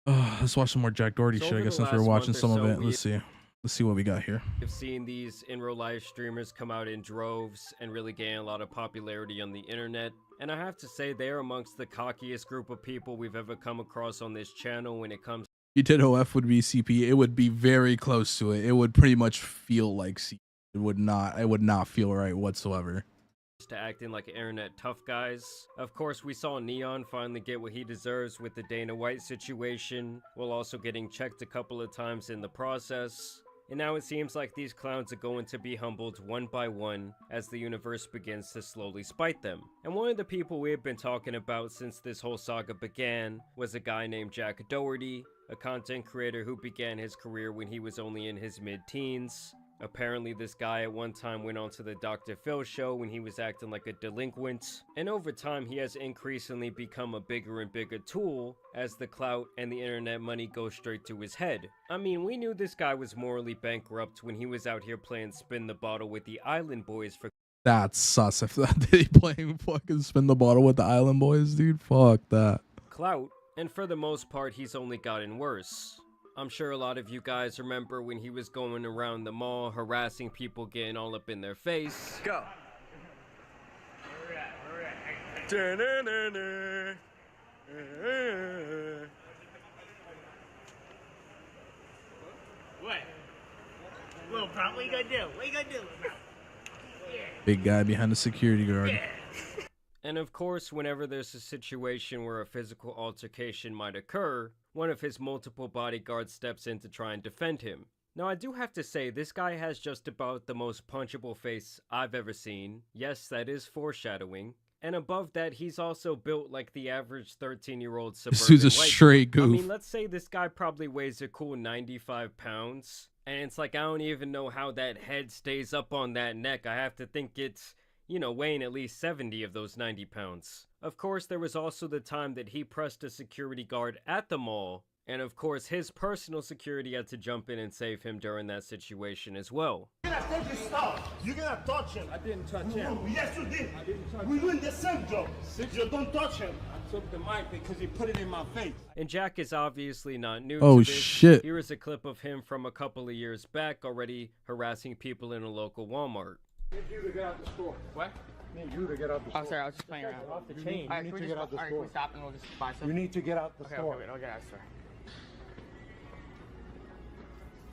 Speaker 5: Let's watch some more Jack Doherty
Speaker 4: So
Speaker 5: shit. I
Speaker 4: over
Speaker 5: guess
Speaker 4: the
Speaker 5: since we're
Speaker 4: last
Speaker 5: watching
Speaker 4: month or
Speaker 5: some of
Speaker 4: so,
Speaker 5: it. Let's see. Let's see what we got here.
Speaker 7: I've seen these in real life streamers come out in droves and really gain a lot of popularity on the internet. And I have to say they're amongst the cockiest group of people we've ever come across on this channel when it comes
Speaker 5: You did OF would be CP. It would be very close to it. It would pretty much feel like CP. It would not feel right whatsoever.
Speaker 7: to acting like internet tough guys. Of course, we saw Neon finally get what he deserves with the Dana White situation, while also getting checked a couple of times in the process. And now it seems like these clowns are going to be humbled one by one as the universe begins to slowly spite them. And one of the people we have been talking about since this whole saga began was a guy named Jack Doherty, a content creator who began his career when he was only in his mid-teens. Apparently this guy at one time went on to the Dr. Phil show when he was acting like a delinquent, and over time he has increasingly become a bigger and bigger tool as the clout and the internet money go straight to his head. I mean, we knew this guy was morally bankrupt when he was out here playing Spin the Bottle with the Island Boys for
Speaker 5: That's sus. If they playing fucking Spin the Bottle with the Island Boys, dude, fuck that.
Speaker 7: clout, and for the most part he's only gotten worse. I'm sure a lot of you guys remember when he was going around the mall harassing people, getting all up in their face.
Speaker 16: Go.
Speaker 9: What? Little bro, what you gonna do? What you gonna do, bro?
Speaker 5: Big guy behind the security guard.
Speaker 7: And of course, whenever there's a situation where a physical altercation might occur, one of his multiple bodyguards steps in to try and defend him. Now I do have to say, this guy has just about the most punchable face I've ever seen. Yes, that is foreshadowing. And above that, he's also built like the average 13-year-old suburban
Speaker 5: This dude's a
Speaker 7: white
Speaker 5: straight
Speaker 7: guy. I
Speaker 5: goof.
Speaker 7: mean, let's say this guy probably weighs a cool 95 pounds. And it's like, I don't even know how that head stays up on that neck. I have to think it's, you know, weighing at least 70 of those 90 pounds. Of course, there was also the time that he pressed a security guard at the mall, and of course, his personal security had to jump in and save him during that situation as well.
Speaker 9: You're gonna take his stuff. You're gonna touch him. I didn't touch him. Yes, you did. I didn't touch him. We doing the same job. You don't touch him. I took the mic because he put it in my face.
Speaker 7: And Jack is obviously not new
Speaker 5: Oh,
Speaker 7: to this.
Speaker 5: shit.
Speaker 7: Here is a clip of him from a couple of years back already harassing people in a local Walmart.
Speaker 8: Need you to get out the store.
Speaker 16: What?
Speaker 8: Need you to get out the store.
Speaker 16: Oh, sorry, I was just playing around.
Speaker 8: Off the chain.
Speaker 16: Alright,
Speaker 8: You
Speaker 16: can
Speaker 8: need
Speaker 16: we
Speaker 8: to get out the
Speaker 16: can
Speaker 8: store.
Speaker 16: we stop and we'll just buy some?
Speaker 8: You need to get out the
Speaker 16: Okay,
Speaker 8: store.
Speaker 16: okay, wait, I'll get out of the store.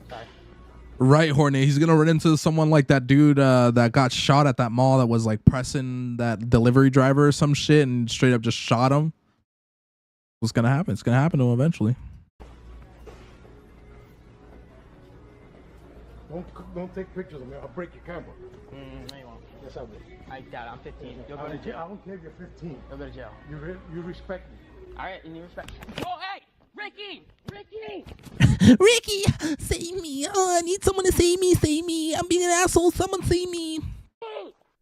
Speaker 16: Sorry.
Speaker 5: Right, Horny. He's gonna run into someone like that dude that got shot at that mall that was like pressing that delivery driver or some shit and straight up just shot him. What's gonna happen? It's gonna happen to him eventually.
Speaker 8: Don't take pictures of me. I'll break your camera.
Speaker 16: No, you won't.
Speaker 8: Yes, I will.
Speaker 16: I doubt it. I'm 15. You'll go to jail.
Speaker 8: I don't care if you're 15.
Speaker 16: You'll go to jail.
Speaker 8: You respect me.
Speaker 16: Alright, you need respect. Oh, hey! Ricky! Ricky!
Speaker 5: Ricky, save me. Oh, I need someone to save me. Save me. I'm being an asshole. Someone save me.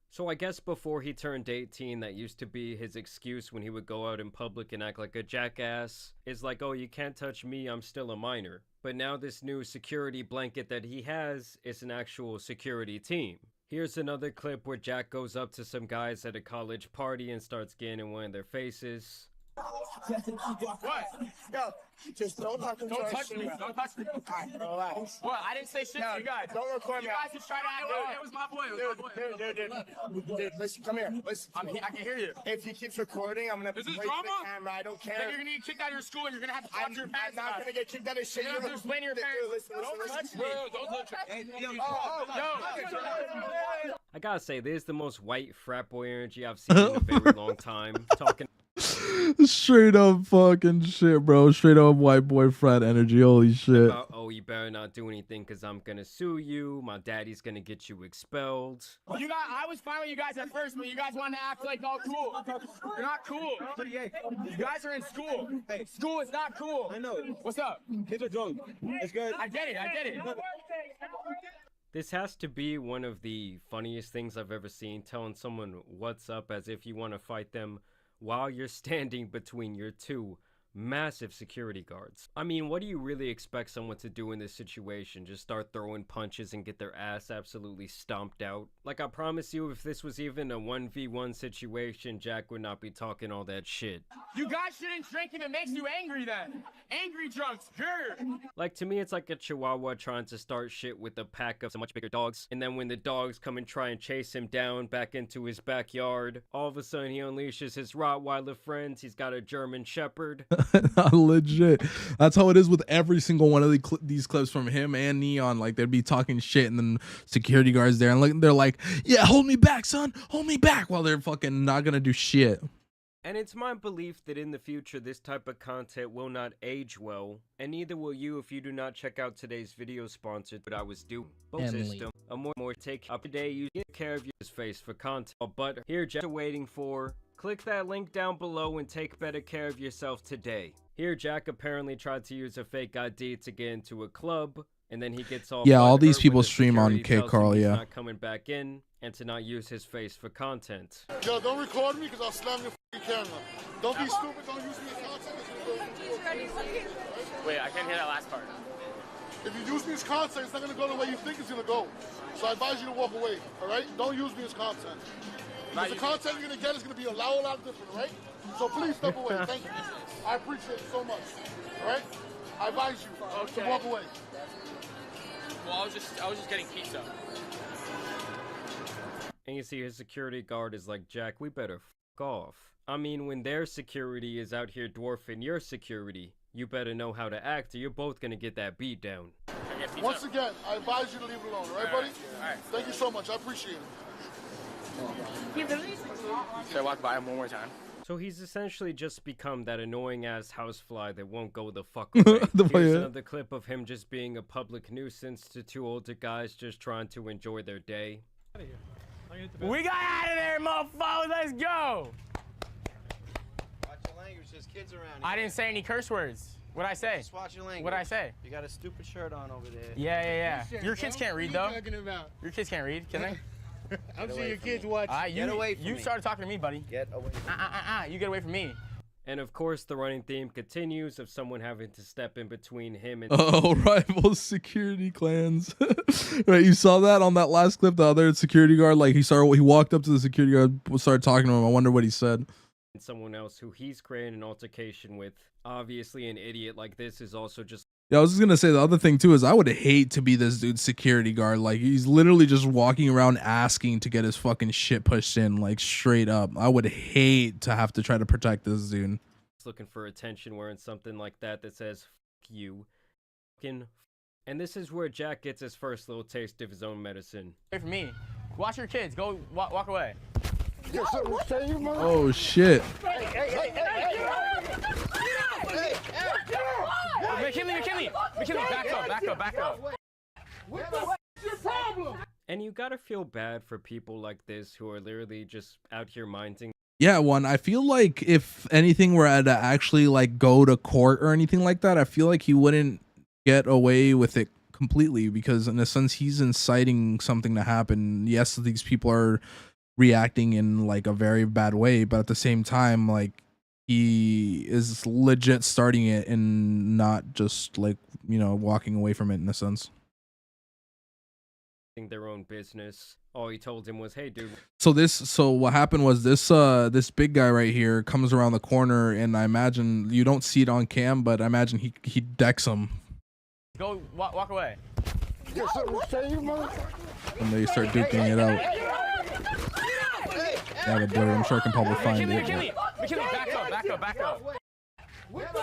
Speaker 7: So I guess before he turned 18, that used to be his excuse when he would go out in public and act like a jackass. Is like, oh, you can't touch me, I'm still a minor. But now this new security blanket that he has is an actual security team. Here's another clip where Jack goes up to some guys at a college party and starts getting in one of their faces.
Speaker 9: What? Yo, just don't touch me.
Speaker 16: Don't touch me. Don't touch me.
Speaker 9: Alright, relax.
Speaker 16: What? I didn't say shit to you guys.
Speaker 9: Don't record me.
Speaker 16: You guys just try to act like it was my boy. It was my boy.
Speaker 9: Dude, listen, come here. Listen.
Speaker 16: I can hear you.
Speaker 9: If he keeps recording, I'm gonna break the camera. I don't care.
Speaker 16: Then you're gonna get kicked out of your school and you're gonna have to talk to your parents.
Speaker 9: I'm not gonna get kicked out of shit.
Speaker 16: You're gonna have to explain to your parents. Don't touch me. Don't touch me.
Speaker 7: I gotta say, this is the most white frat boy energy I've seen in a very long time. Talking
Speaker 5: Straight up fucking shit, bro. Straight up white boy frat energy. Holy shit.
Speaker 7: about, oh, you better not do anything because I'm gonna sue you. My daddy's gonna get you expelled.
Speaker 16: You guys, I was fine with you guys at first, but you guys want to act like all cool. You're not cool. You guys are in school. School is not cool. I know. What's up? Kids are drunk. It's good. I get it. I get it.
Speaker 7: This has to be one of the funniest things I've ever seen, telling someone what's up as if you want to fight them while you're standing between your two massive security guards. I mean, what do you really expect someone to do in this situation? Just start throwing punches and get their ass absolutely stomped out? Like, I promise you, if this was even a 1v1 situation, Jack would not be talking all that shit.
Speaker 16: You guys shouldn't drink if it makes you angry then. Angry drunks, grr.
Speaker 7: Like, to me, it's like a chihuahua trying to start shit with a pack of much bigger dogs, and then when the dogs come and try and chase him down back into his backyard, all of a sudden he unleashes his Rottweiler friends. He's got a German Shepherd.
Speaker 5: Legit. That's how it is with every single one of these clips from him and Neon. Like, they'd be talking shit, and then security guards there, and they're like, yeah, hold me back, son, hold me back, while they're fucking not gonna do shit.
Speaker 7: And it's my belief that in the future, this type of content will not age well, and neither will you if you do not check out today's video sponsored what I was doing. Both system, a more take up today, you get care of your face for content. But here, Jack, waiting for. Click that link down below and take better care of yourself today. Here, Jack apparently tried to use a fake ID to get into a club, and then he gets all
Speaker 5: all these people
Speaker 7: the
Speaker 5: stream on
Speaker 7: security tells him
Speaker 5: KCarl,
Speaker 7: he's
Speaker 5: yeah.
Speaker 7: not coming back in, and to not use his face for content.
Speaker 10: Yo, don't record me because I'll slam your camera. Don't be stupid, don't use me as content.
Speaker 16: Wait, I can't hear that last part.
Speaker 10: If you use me as content, it's not going to go the way you think it's going to go. So I advise you to walk away, all right? Don't use me as content. Because the content you're going to get is going to be a lot different, all right? So please step away. Thank you. I appreciate it so much, all right? I advise you to walk away.
Speaker 16: Well, I was just getting pizza.
Speaker 7: And you see his security guard is like, Jack, we better f*** off. I mean, when their security is out here dwarfing your security, you better know how to act or you're both gonna get that beat down.
Speaker 10: Once again, I advise you to leave it alone, all right, buddy?
Speaker 16: All right.
Speaker 10: Thank you so much. I appreciate it.
Speaker 16: Should I walk by him one more time?
Speaker 7: So he's essentially just become that annoying ass housefly that won't go the fuck away. Here's another clip of him just being a public nuisance to two older guys just trying to enjoy their day.
Speaker 16: We got out of there, motherfucker. Let's go.
Speaker 11: Watch your language. There's kids around here.
Speaker 16: I didn't say any curse words. What'd I say?
Speaker 11: Just watch your language.
Speaker 16: What'd I say?
Speaker 11: You got a stupid shirt on over there.
Speaker 16: Yeah. Your kids can't read, though.
Speaker 11: What are you talking about?
Speaker 16: Your kids can't read, can they?
Speaker 11: I'm sure your kids watch.
Speaker 16: Get away from me. You started talking to me, buddy.
Speaker 11: Get away from me.
Speaker 16: You get away from me.
Speaker 7: And of course, the running theme continues of someone having to step in between him and
Speaker 5: rival security clans. Right, you saw that on that last clip. The other security guard, like he walked up to the security guard, started talking to him. I wonder what he said.
Speaker 7: someone else who he's creating an altercation with. Obviously, an idiot like this is also just.
Speaker 5: Yeah, I was just gonna say the other thing too is I would hate to be this dude's security guard. Like he's literally just walking around asking to get his fucking shit pushed in, like straight up. I would hate to have to try to protect this dude.
Speaker 7: Looking for attention wearing something like that says "F you," and this is where Jack gets his first little taste of his own medicine.
Speaker 16: Wait for me. Watch your kids. Go walk away.
Speaker 5: Oh shit.
Speaker 16: McKinley, back up.
Speaker 10: What's your problem?
Speaker 7: And you gotta feel bad for people like this who are literally just out here minding.
Speaker 5: Yeah, I feel like if anything were to actually like go to court or anything like that, I feel like he wouldn't get away with it completely, because in a sense he's inciting something to happen. Yes, these people are reacting in like a very bad way, but at the same time, like, he is legit starting it and not just like, you know, walking away from it in a sense.
Speaker 7: Their own business. All he told him was, "Hey, dude."
Speaker 5: So what happened was this big guy right here comes around the corner, and I imagine you don't see it on cam, but I imagine he decks him.
Speaker 16: Go walk away.
Speaker 5: And they start duking it out. Yeah, the blur. I'm sure I can probably find it.
Speaker 16: McKinley, back up.
Speaker 10: What's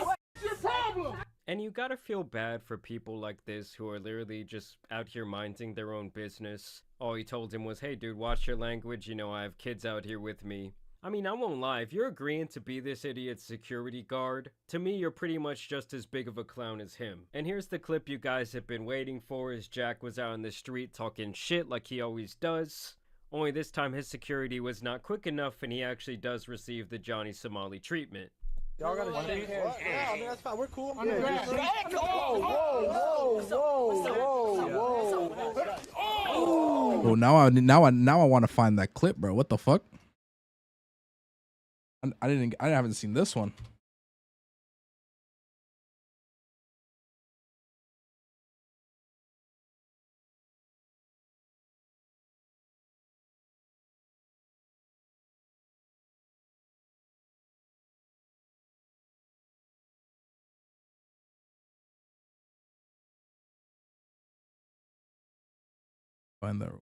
Speaker 10: your problem?
Speaker 7: And you gotta feel bad for people like this who are literally just out here minding their own business. All he told him was, "Hey, dude, watch your language. You know, I have kids out here with me." I mean, I won't lie. If you're agreeing to be this idiot's security guard, to me, you're pretty much just as big of a clown as him. And here's the clip you guys have been waiting for, as Jack was out on the street talking shit like he always does. Only this time his security was not quick enough, and he actually does receive the Johnny Somali treatment.
Speaker 11: Y'all gotta shake hands. Yeah, I mean, that's fine. We're cool.
Speaker 10: Whoa.
Speaker 5: Oh, now I want to find that clip, bro. What the fuck? I haven't seen this one. Find that.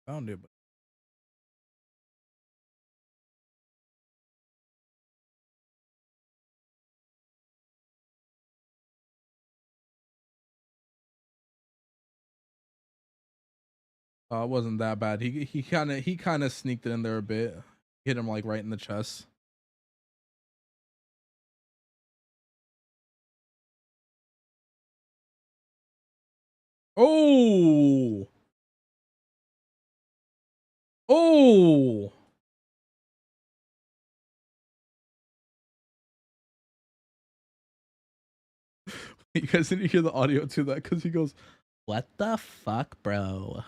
Speaker 5: Found it. It wasn't that bad. He kind of sneaked it in there a bit. Hit him like right in the chest. Oh. Oh. You guys didn't hear the audio to that because he goes, "What the fuck, bro?"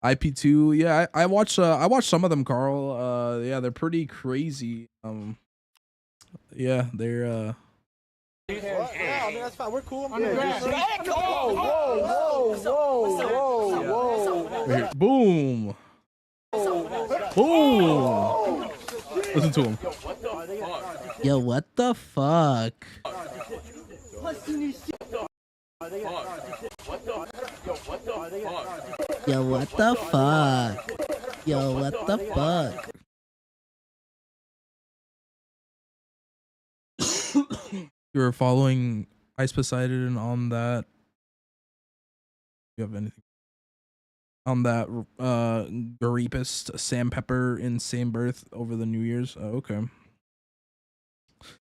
Speaker 5: IP2, yeah, I watched some of them, Carl. Yeah, they're pretty crazy. Yeah, they're
Speaker 11: Yeah, I mean, that's fine. We're cool.
Speaker 16: On the ground.
Speaker 5: Here, boom. Boom. Listen to him. Yo, what the fuck? Yo, what the fuck? Yo, what the fuck? You were following Ice Poseidon on that. You have anything on that Garipist Sam Pepper in Same Birth over the New Year's? Oh, okay.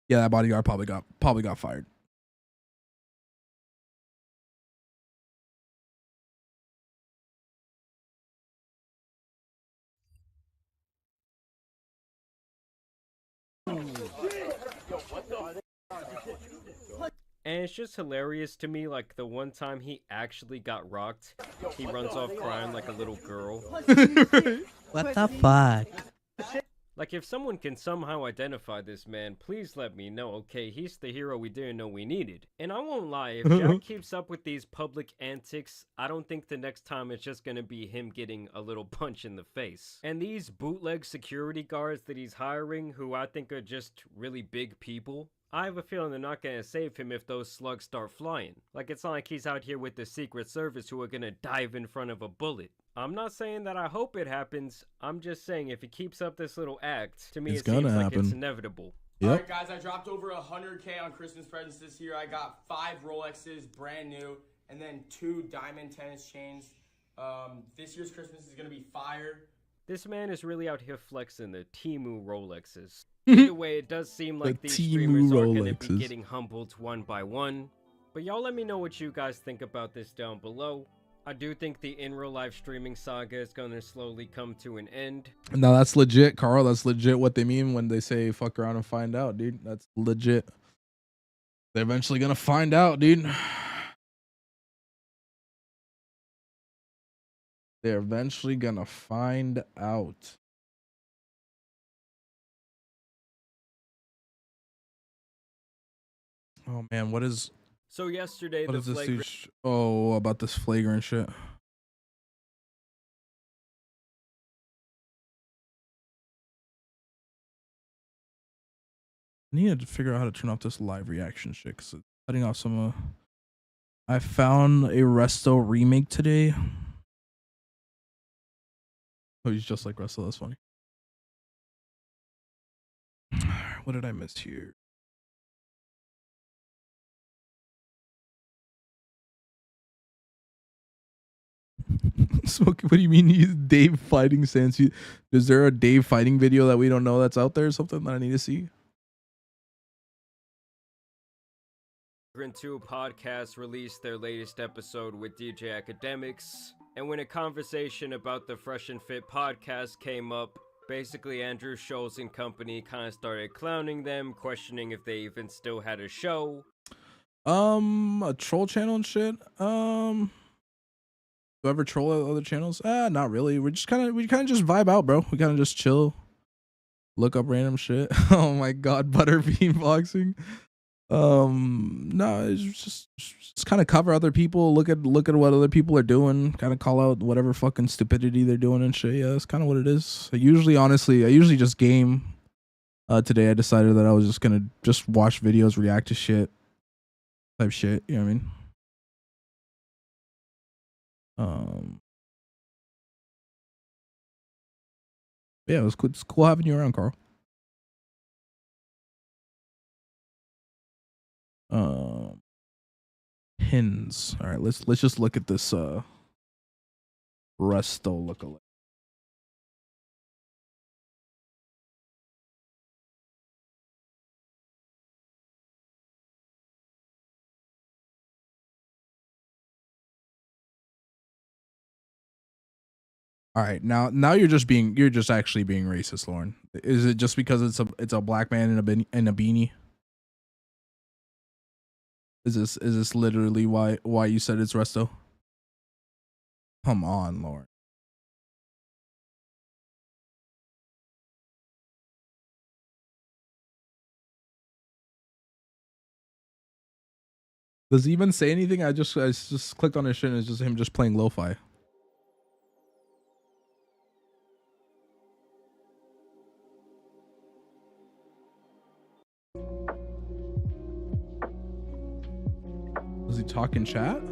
Speaker 5: Yeah, that bodyguard probably got fired.
Speaker 7: And it's just hilarious to me, like, the one time he actually got rocked, he runs off crying like a little girl.
Speaker 5: What the fuck?
Speaker 7: Like, if someone can somehow identify this man, please let me know. Okay, he's the hero we didn't know we needed. And I won't lie, if Jack keeps up with these public antics, I don't think the next time it's just gonna be him getting a little punch in the face. And these bootleg security guards that he's hiring, who I think are just really big people, I have a feeling they're not gonna save him if those slugs start flying. Like, it's not like he's out here with the Secret Service who are gonna dive in front of a bullet. I'm not saying that I hope it happens, I'm just saying if he keeps up this little act, to me
Speaker 5: It's
Speaker 7: it seems
Speaker 5: gonna
Speaker 7: like
Speaker 5: happen.
Speaker 7: it's inevitable.
Speaker 5: Yep.
Speaker 16: Alright guys, I dropped over 100K on Christmas presents this year. I got 5 Rolexes, brand new, and then 2 diamond tennis chains. This year's Christmas is gonna be fire.
Speaker 7: This man is really out here flexing the Temu Rolexes. Either way, it does seem like
Speaker 5: The
Speaker 7: these
Speaker 5: Temu
Speaker 7: streamers are gonna be
Speaker 5: Rolexes.
Speaker 7: getting humbled one by one. But y'all let me know what you guys think about this down below. I do think the in real life streaming saga is gonna slowly come to an end.
Speaker 5: No, that's legit, Carl. That's legit what they mean when they say fuck around and find out, dude. That's legit. They're eventually gonna find out, dude. They're eventually gonna find out. Oh man, what is
Speaker 7: So yesterday,
Speaker 5: what
Speaker 7: the
Speaker 5: is this
Speaker 7: flagrant
Speaker 5: dude? Oh, about this flagrant shit. I need to figure out how to turn off this live reaction shit because it's cutting off some. I found a Resto remake today. Oh, he's just like Resto. That's funny. What did I miss here? Smokey, what do you mean he's Dave fighting Sansu? Is there a Dave fighting video that we don't know that's out there or something that I need to see?
Speaker 7: 2 podcast released their latest episode with DJ Academics, and when a conversation about the Fresh and Fit podcast came up, basically Andrew Schultz and company kind of started clowning them, questioning if they even still had a show.
Speaker 5: A troll channel and shit. Do I ever troll other channels? Not really. We kind of just vibe out, bro. We kind of just chill, look up random shit. Oh my god, butterbean boxing. No, it's just kind of cover other people, look at what other people are doing, kind of call out whatever fucking stupidity they're doing and shit. Yeah, that's kind of what it is. I usually just game. Today I decided that I was just gonna just watch videos, react to shit, type shit. You know what I mean? Yeah, it was cool. It's cool having you around, Carl. Pins. All right, let's just look at this Resto lookalike. All right, now you're just actually being racist, Lauren. Is it just because it's a black man in a beanie? Is this literally why you said it's Resto? Come on, Lauren. Does he even say anything? I just clicked on his shit and it's just him just playing lo-fi. Does he talk in chat?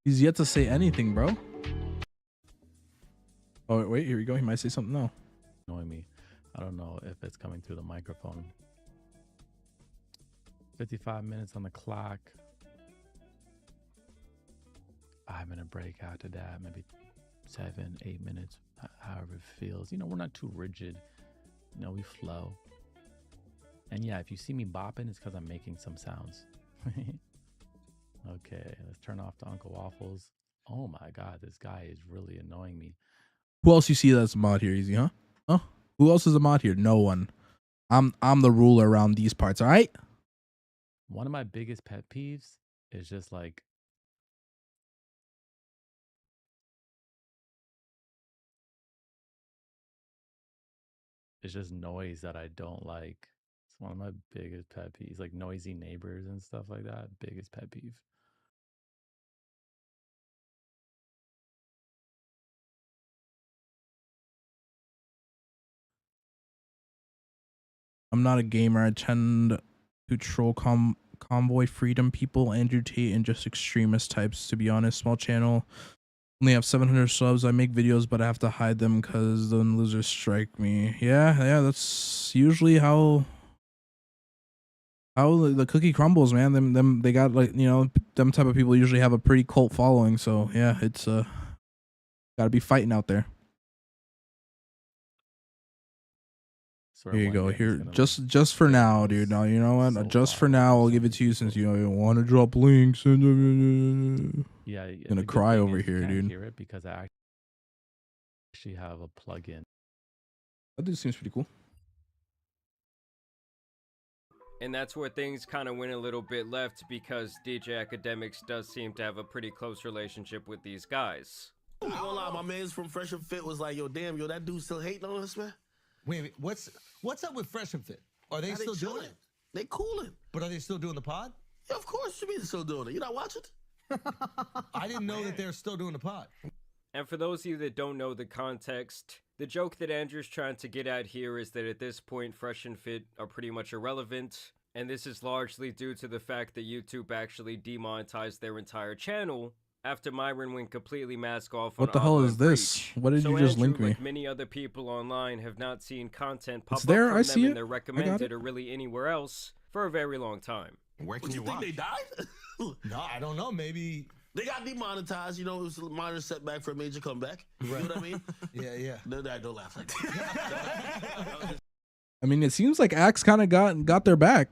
Speaker 5: He's yet to say anything, bro. Oh, wait, here we go. He might say something now.
Speaker 12: Annoying me. I don't know if it's coming through the microphone. 55 minutes on the clock. I'm gonna break after that, maybe 7, 8 minutes, however it feels. You know, we're not too rigid. You know, we flow. And yeah, if you see me bopping, it's because I'm making some sounds. Okay, let's turn off the Uncle Waffles. Oh my god, this guy is really annoying me.
Speaker 5: Who else you see that's a mod here, Easy, huh? Huh? Who else is a mod here? No one. I'm the ruler around these parts, all right?
Speaker 12: One of my biggest pet peeves is just like it's just noise that I don't like. It's one of my biggest pet peeves, like noisy neighbors and stuff like that. Biggest pet peeve.
Speaker 5: I'm not a gamer. I tend to troll convoy freedom people, Andrew Tate, and just extremist types, to be honest. Small channel. Only have 700 subs. I make videos, but I have to hide them because the losers strike me. Yeah, that's usually how the cookie crumbles, man. Them they got, like, you know, them type of people usually have a pretty cult following. So yeah, it's gotta be fighting out there. Here you go. Here, just for now, dude. Now, you know what? Just for now, I'll give it to you since you want to drop links.
Speaker 12: Yeah,
Speaker 5: I'm gonna cry over here, dude.
Speaker 12: Hear it because I actually have a plugin.
Speaker 5: That dude seems pretty cool.
Speaker 7: And that's where things kind of went a little bit left because DJ Academics does seem to have a pretty close relationship with these guys.
Speaker 9: I ain't gonna lie, my man's from Fresh and Fit was like, yo, damn, yo, that dude still hating on us, man.
Speaker 13: Wait, what's up with Fresh and Fit? Are they still doing it?
Speaker 9: They cooling.
Speaker 13: But are they still doing the pod?
Speaker 9: Yeah, of course you mean they're still doing it. You not watching?
Speaker 13: I didn't know that they're still doing the pod.
Speaker 7: And for those of you that don't know the context, the joke that Andrew's trying to get at here is that at this point, Fresh and Fit are pretty much irrelevant. And this is largely due to the fact that YouTube actually demonetized their entire channel after Myron went completely mask off.
Speaker 5: What the hell is this? What did you just link me?
Speaker 7: Like many other people online, have not seen content pop
Speaker 5: It's there.
Speaker 7: up from
Speaker 5: I
Speaker 7: them
Speaker 5: see
Speaker 7: in
Speaker 5: it.
Speaker 7: their
Speaker 5: I got
Speaker 7: recommended
Speaker 5: it.
Speaker 7: or really anywhere else for a very long time.
Speaker 9: Where can you think they died?
Speaker 13: No, I don't know. Maybe
Speaker 9: they got demonetized. You know, it was a minor setback for a major comeback. You know what I mean?
Speaker 13: Yeah.
Speaker 9: No, don't laugh like that.
Speaker 5: I mean, it seems like Axe kind of got their back.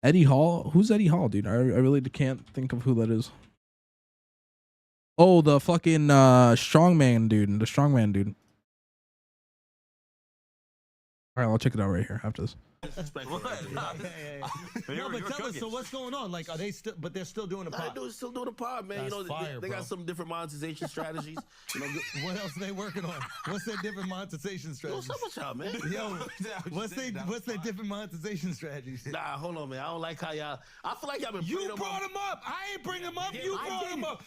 Speaker 5: Eddie Hall, who's Eddie Hall, dude? I really can't think of who that is. Oh, the fucking strongman dude, the strongman dude. All right, I'll check it out right here after this.
Speaker 13: No, but tell us. So what's going on? Like, are they still? But they're still doing the pod.
Speaker 21: They're still doing the pod, man.
Speaker 13: That's
Speaker 21: You know,
Speaker 13: fire,
Speaker 21: they got some different monetization strategies. You know,
Speaker 13: What else are they working on? What's their different monetization strategies?
Speaker 21: what's up with y'all, man?
Speaker 13: Yo, what's their different monetization strategies?
Speaker 21: Nah, hold on, man. I don't like how y'all. I feel like y'all been.
Speaker 13: You brought him up. I ain't bring him up. You brought him up.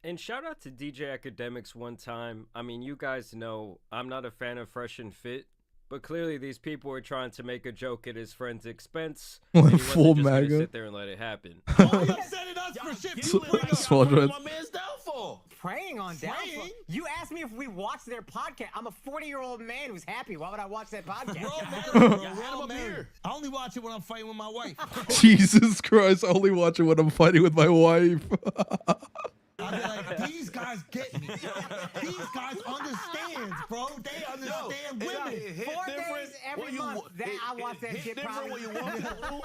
Speaker 7: And shout out to DJ Academics one time. I mean, you guys know I'm not a fan of Fresh and Fit, but clearly these people were trying to make a joke at his friend's expense. And he wasn't
Speaker 5: Full
Speaker 7: just gonna
Speaker 5: MAGA.
Speaker 7: sit there and let it happen.
Speaker 13: Oh, you upset us for shit. You bring up
Speaker 5: Swallowed.
Speaker 21: My man's downfall.
Speaker 15: Preying on downfall.
Speaker 13: Preying?
Speaker 15: You asked me if we watched their podcast. I'm a 40-year-old man who's happy. Why would I watch that podcast?
Speaker 13: We're all married. I only watch it when I'm fighting with my wife.
Speaker 5: Jesus Christ! I only watch it when I'm fighting with my wife.
Speaker 13: I'll be like, these guys get me. These guys understand, bro. They understand women.
Speaker 15: 4 days every month that I watch that shit
Speaker 21: Different
Speaker 15: probably.
Speaker 21: when you walk in the room.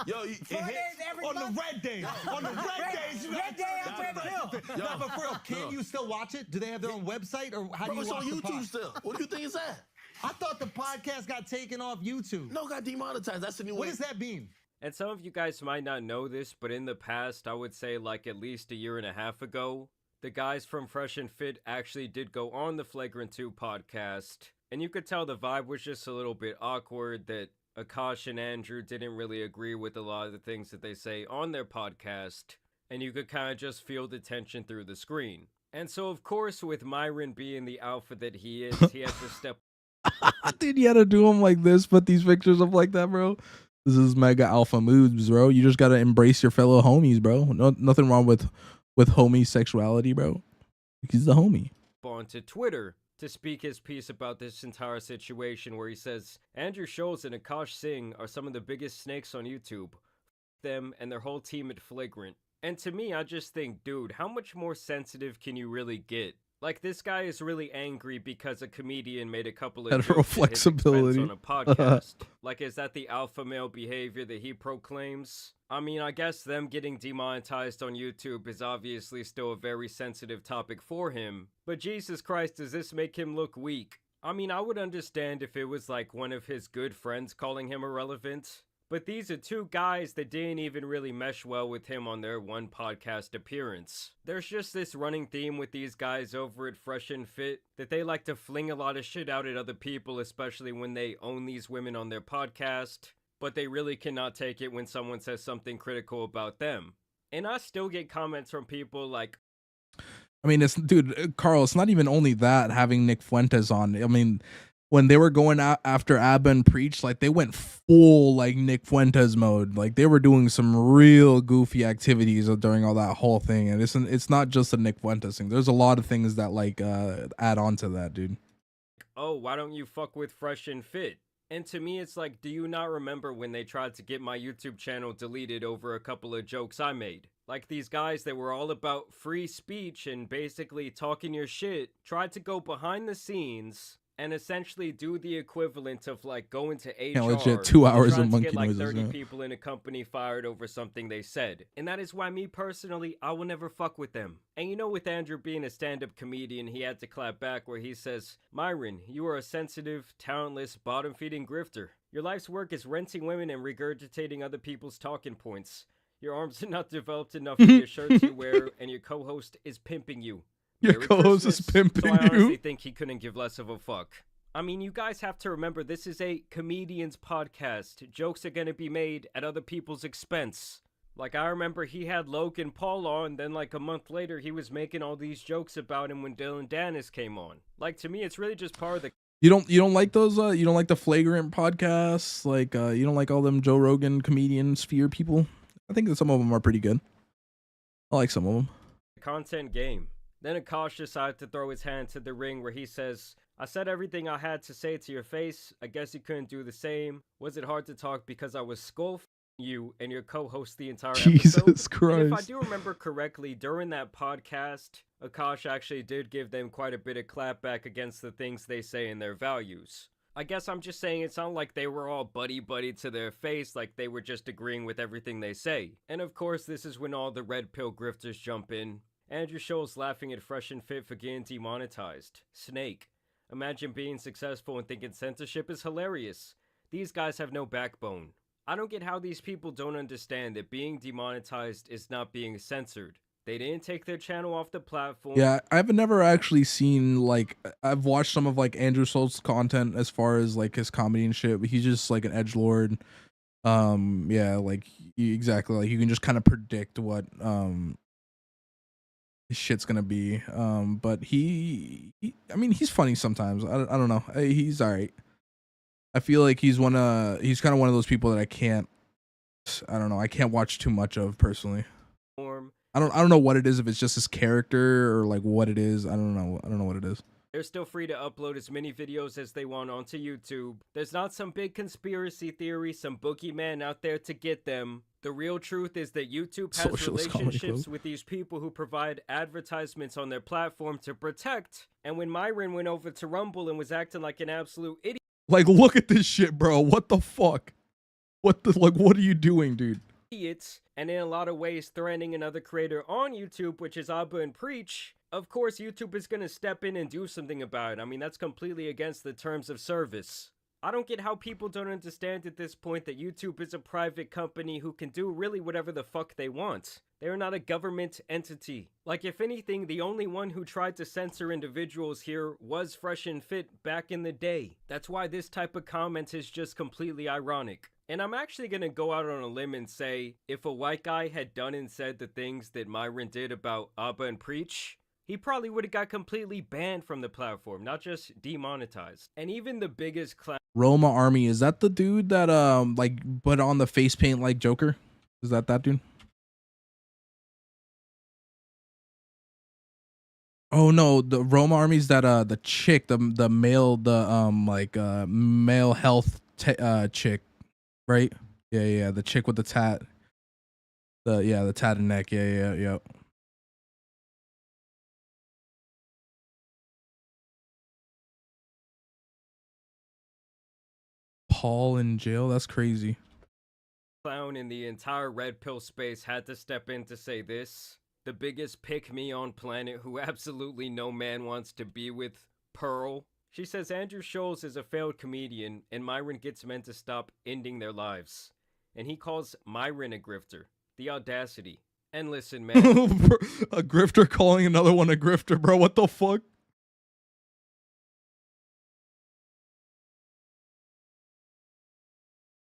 Speaker 21: Yo,
Speaker 15: 4 days every
Speaker 13: On
Speaker 15: month.
Speaker 13: the red days. On the red days.
Speaker 15: Red day, I'm red pill.
Speaker 13: No, but for real, can you still watch it? Do they have their own website, or how do
Speaker 21: Bro,
Speaker 13: you
Speaker 21: it's
Speaker 13: watch
Speaker 21: on
Speaker 13: the
Speaker 21: YouTube
Speaker 13: pod?
Speaker 21: still. What do you think it's at?
Speaker 13: I thought the podcast got taken off YouTube.
Speaker 21: No, got demonetized. That's the new
Speaker 13: What
Speaker 21: way.
Speaker 13: does that mean?
Speaker 7: And some of you guys might not know this, but in the past, I would say like at least a year and a half ago, the guys from Fresh and Fit actually did go on the Flagrant 2 podcast, and you could tell the vibe was just a little bit awkward, that Akash and Andrew didn't really agree with a lot of the things that they say on their podcast, and you could kind of just feel the tension through the screen. And so, of course, with Myron being the alpha that he is, he has to step
Speaker 5: Dude, you had to do them like this, put these pictures up like that, bro. This is mega alpha moves, bro. You just gotta embrace your fellow homies, bro. No, nothing wrong with homie sexuality, bro. He's the homie.
Speaker 7: onto Twitter to speak his piece about this entire situation, where he says, Andrew Schultz and Akash Singh are some of the biggest snakes on YouTube. Them and their whole team at Flagrant. And to me, I just think, dude, how much more sensitive can you really get? Like, this guy is really angry because a comedian made a couple of
Speaker 5: Hetero
Speaker 7: jokes at his expense
Speaker 5: flexibility.
Speaker 7: on a podcast. Like, is that the alpha male behavior that he proclaims? I mean, I guess them getting demonetized on YouTube is obviously still a very sensitive topic for him. But Jesus Christ, does this make him look weak? I mean, I would understand if it was like one of his good friends calling him irrelevant. But these are two guys that didn't even really mesh well with him on their one podcast appearance. There's just this running theme with these guys over at Fresh and Fit that they like to fling a lot of shit out at other people, especially when they own these women on their podcast, but they really cannot take it when someone says something critical about them. And I still get comments from people like,
Speaker 5: I mean, it's, dude, Carl, it's not even only that having Nick Fuentes on. I mean, when they were going out after Abba and Preach, like, they went full, like, Nick Fuentes mode. Like, they were doing some real goofy activities during all that whole thing. And it's not just a Nick Fuentes thing. There's a lot of things that, like, add on to that, dude.
Speaker 7: oh, why don't you fuck with Fresh and Fit? And to me, it's like, do you not remember when they tried to get my YouTube channel deleted over a couple of jokes I made? Like, these guys that were all about free speech and basically talking your shit tried to go behind the scenes and essentially do the equivalent of, like, going to HR.
Speaker 5: Yeah, legit 2 hours
Speaker 7: and trying
Speaker 5: of monkey
Speaker 7: to get, like,
Speaker 5: noises,
Speaker 7: 30
Speaker 5: yeah.
Speaker 7: people in a company fired over something they said. And that is why me personally, I will never fuck with them. And you know, with Andrew being a stand-up comedian, he had to clap back where he says, Myron, you are a sensitive, talentless, bottom-feeding grifter. Your life's work is renting women and regurgitating other people's talking points. Your arms are not developed enough for your shirts you wear, and your co-host is pimping you.
Speaker 5: Your
Speaker 7: Merry
Speaker 5: co-host is
Speaker 7: Christmas.
Speaker 5: pimping
Speaker 7: So I honestly
Speaker 5: you.
Speaker 7: think he couldn't give less of a fuck. I mean, you guys have to remember, this is a comedian's podcast. Jokes are gonna be made at other people's expense. Like, I remember he had Logan Paul on, then like a month later he was making all these jokes about him when Dylan Dennis came on. Like, to me, it's really just part of the
Speaker 5: You don't like those? You don't like the Flagrant podcasts? Like, you don't like all them Joe Rogan comedian sphere people? I think that some of them are pretty good. I like some of them.
Speaker 7: content game. Then Akash decided to throw his hand to the ring where he says, I said everything I had to say to your face. I guess you couldn't do the same. Was it hard to talk because I was skull you and your co-host the entire
Speaker 5: Jesus
Speaker 7: episode? And if I
Speaker 5: Christ.
Speaker 7: do remember correctly, during that podcast, Akash actually did give them quite a bit of clapback against the things they say in their values. I guess I'm just saying it's not like they were all buddy-buddy to their face, like they were just agreeing with everything they say. And of course, this is when all the red pill grifters jump in. Andrew Schulz laughing at Fresh and Fit for getting demonetized. Snake. Imagine being successful and thinking censorship is hilarious. These guys have no backbone. I don't get how these people don't understand that being demonetized is not being censored. They didn't take their channel off the platform.
Speaker 5: Yeah, I've never actually seen, like, I've watched some of, like, Andrew Schultz's content as far as, like, his comedy and shit, but he's just, like, an edgelord. Yeah, like, exactly, like, you can just kind of predict what, his shit's gonna be. But he I mean, he's funny sometimes. I don't know. He's alright. I feel like he's kind of one of those people that I can't watch too much of personally. I don't know what it is, if it's just his character or like what it is. I don't know what it is.
Speaker 7: They're still free to upload as many videos as they want onto YouTube. There's not some big conspiracy theory, some boogeyman out there to get them. The real truth is that YouTube has
Speaker 5: Socialist
Speaker 7: relationships with these people who provide advertisements on their platform to protect. And when Myron went over to Rumble and was acting like an absolute idiot.
Speaker 5: Like, look at this shit, bro. What the fuck? What are you doing, dude?
Speaker 7: And in a lot of ways threatening another creator on YouTube, which is Abba and Preach, of course YouTube is going to step in and do something about it. I mean, that's completely against the terms of service. I don't get how people don't understand at this point that YouTube is a private company who can do really whatever the fuck they want. They're not a government entity. Like, if anything, the only one who tried to censor individuals here was Fresh and Fit back in the day. That's why this type of comment is just completely ironic. And I'm actually gonna go out on a limb and say, if a white guy had done and said the things that Myron did about Abba and Preach, he probably would have got completely banned from the platform, not just demonetized. And even the biggest clown—
Speaker 5: Roma Army, is that the dude that like put on the face paint like Joker? Is that dude? Oh no, the Roma Army's that the chick, the male, male health chick, right? Yeah, the chick with the tat. The tatted neck. Yeah. Paul in jail? That's crazy.
Speaker 7: Clown in the entire red pill space had to step in to say this. The biggest pick-me on planet who absolutely no man wants to be with, Pearl. She says Andrew Schulz is a failed comedian and Myron gets men to stop ending their lives. And he calls Myron a grifter. The audacity. And listen, man.
Speaker 5: A grifter calling another one a grifter, bro. What the fuck?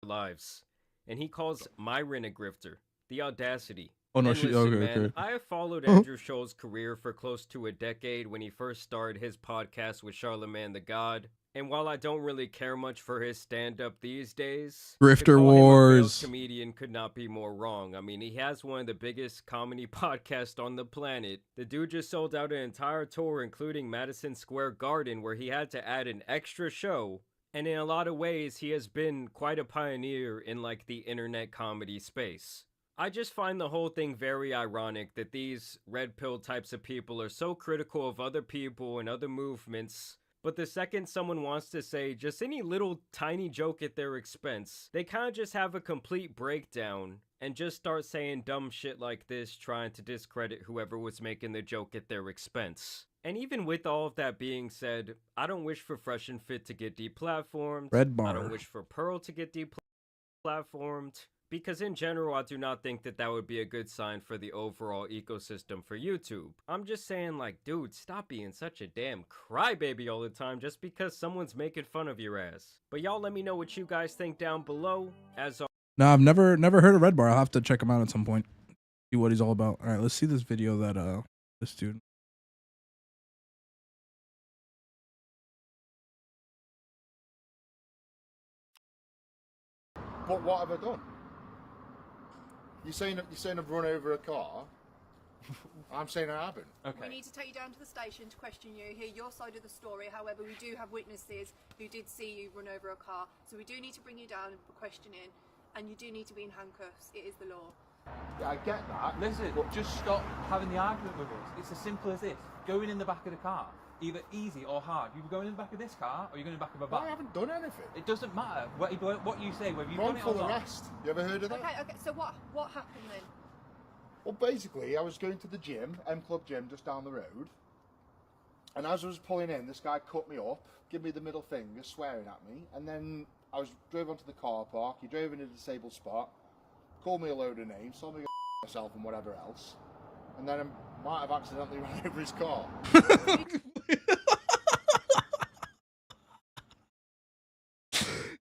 Speaker 7: Lives. And he calls Myron a grifter. The audacity.
Speaker 5: Oh no,
Speaker 7: and
Speaker 5: she
Speaker 7: listen,
Speaker 5: okay.
Speaker 7: Man, I have followed Andrew Schulz's career for close to a decade when he first started his podcast with Charlemagne the God. And while I don't really care much for his stand-up these days,
Speaker 5: Grifter
Speaker 7: to call
Speaker 5: Wars.
Speaker 7: him a failed comedian could not be more wrong. I mean, he has one of the biggest comedy podcasts on the planet. The dude just sold out an entire tour, including Madison Square Garden, where he had to add an extra show. And in a lot of ways, he has been quite a pioneer in like the internet comedy space. I just find the whole thing very ironic that these red pill types of people are so critical of other people and other movements, but the second someone wants to say just any little tiny joke at their expense, they kind of just have a complete breakdown and just start saying dumb shit like this, trying to discredit whoever was making the joke at their expense. And even with all of that being said, I don't wish for Fresh and Fit to get deplatformed.
Speaker 5: Red bar.
Speaker 7: I don't wish for Pearl to get deplatformed. Because in general, I do not think that that would be a good sign for the overall ecosystem for YouTube. I'm just saying, like, dude, stop being such a damn crybaby all the time just because someone's making fun of your ass. But y'all let me know what you guys think down below. As
Speaker 5: No, I've never heard of Red Bar. I'll have to check him out at some point. See what he's all about. All right, let's see this video that this dude.
Speaker 10: But what have I done? You're saying I've run over a car. I'm saying I haven't.
Speaker 14: We need to take you down to the station to question you, hear your side of the story. However, we do have witnesses who did see you run over a car, so we do need to bring you down for questioning, and you do need to be in handcuffs. It is the law.
Speaker 10: Yeah, I get that.
Speaker 17: Listen, just stop having the argument with us. It's as simple as this. Going in the back of the car. Either easy or hard. You going in the back of this car, or you're going in the back of a van.
Speaker 10: I haven't done anything.
Speaker 17: It doesn't matter what you say, whether you've done it or
Speaker 10: Wrongful
Speaker 17: not.
Speaker 10: arrest. You ever heard of that?
Speaker 14: Okay, so what happened then?
Speaker 10: Well, basically, I was going to the gym, M Club gym, just down the road. And as I was pulling in, this guy cut me up, gave me the middle finger, swearing at me. And then I drove onto the car park. He drove in a disabled spot, called me a load of names, told me to go myself and whatever else. And then I might have accidentally run over his car.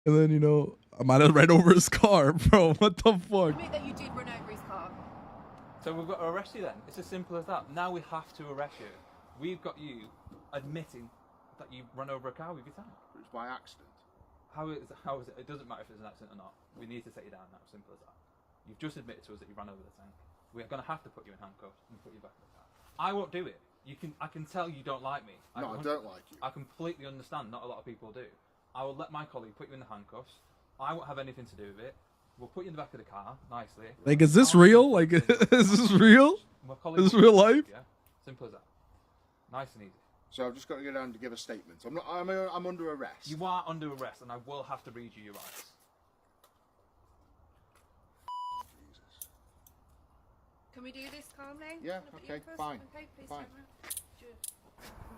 Speaker 5: And then, you know, I might have ran over his car, bro. What the fuck?
Speaker 14: Admit that you did run over his car.
Speaker 17: So we've got to arrest you then. It's as simple as that. Now we have to arrest you. We've got you admitting that you run over a car with your tank.
Speaker 10: It's by accident.
Speaker 17: How is it? It doesn't matter if it's an accident or not. We need to take you down now. Simple as that. You've just admitted to us that you ran over the tank. We're going to have to put you in handcuffs and put you back in the car. I won't do it. I can tell you don't like me.
Speaker 10: No, I don't like you.
Speaker 17: I completely understand. Not a lot of people do. I will let my colleague put you in the handcuffs. I won't have anything to do with it. We'll put you in the back of the car nicely.
Speaker 5: Like, is this real? Like, is this real? Is this real life?
Speaker 17: Yeah, simple as that. Nice and easy.
Speaker 10: So I've just got to go down to give a statement. I'm under arrest.
Speaker 17: You are under arrest, and I will have to read you your rights.
Speaker 14: Can we do this calmly?
Speaker 10: Yeah,
Speaker 14: Can I put you
Speaker 10: okay,
Speaker 14: in first?
Speaker 10: fine,
Speaker 14: Okay, please
Speaker 10: fine.
Speaker 14: turn around.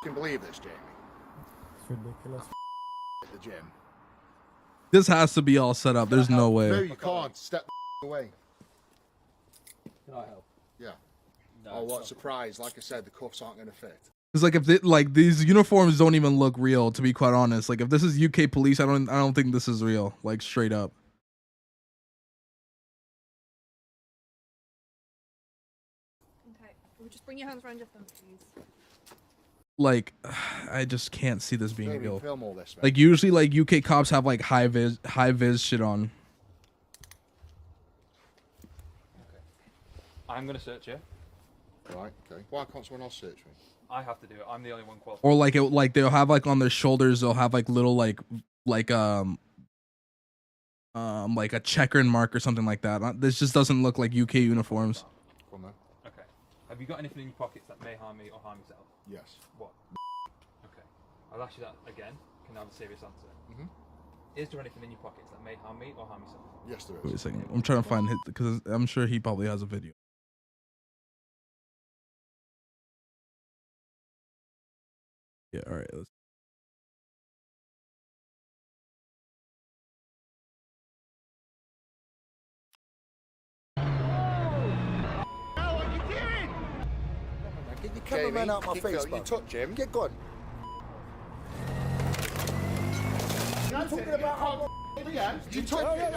Speaker 10: You can believe this, Jamie.
Speaker 8: It's ridiculous.
Speaker 10: At the gym.
Speaker 5: This has to be all set up. There's no
Speaker 10: No,
Speaker 5: way.
Speaker 10: you can't. Step away.
Speaker 17: Can I help?
Speaker 10: Yeah.
Speaker 17: No,
Speaker 10: Oh,
Speaker 17: it's
Speaker 10: what
Speaker 17: not.
Speaker 10: a surprise. Like I said, the cuffs aren't going to fit.
Speaker 5: It's like if like these uniforms don't even look real, to be quite honest. Like if this is UK police, I don't think this is real. Like straight up.
Speaker 14: Okay, we'll just bring your hands around your thumb, please.
Speaker 5: Like I just can't see this being
Speaker 10: Jamie,
Speaker 5: real.
Speaker 10: film all this, man.
Speaker 5: Like usually like UK cops have like high vis shit on.
Speaker 17: I'm going to search you.
Speaker 10: Right, okay. Why can't someone else search me?
Speaker 17: I have to do it. I'm the only one qualified.
Speaker 5: Or like they'll have like on their shoulders they'll have like little like a checkered mark or something like that. This just doesn't look like UK uniforms.
Speaker 10: Come on, then.
Speaker 17: Okay. Have you got anything in your pockets that may harm me or harm yourself?
Speaker 10: Yes.
Speaker 17: What? Okay. I'll ask you that again. Can I have a serious answer?
Speaker 10: Mhm.
Speaker 17: Is there anything in your pockets that may harm me or harm yourself?
Speaker 10: Yes, there is.
Speaker 5: Wait a second. I'm trying to find it because I'm sure he probably has a video. Yeah, all right. Let's...
Speaker 10: Get your
Speaker 13: cameraman out my face,
Speaker 10: You
Speaker 13: bro.
Speaker 10: touch him.
Speaker 13: Get gone.
Speaker 10: You're talking about You touch
Speaker 13: No,
Speaker 10: him.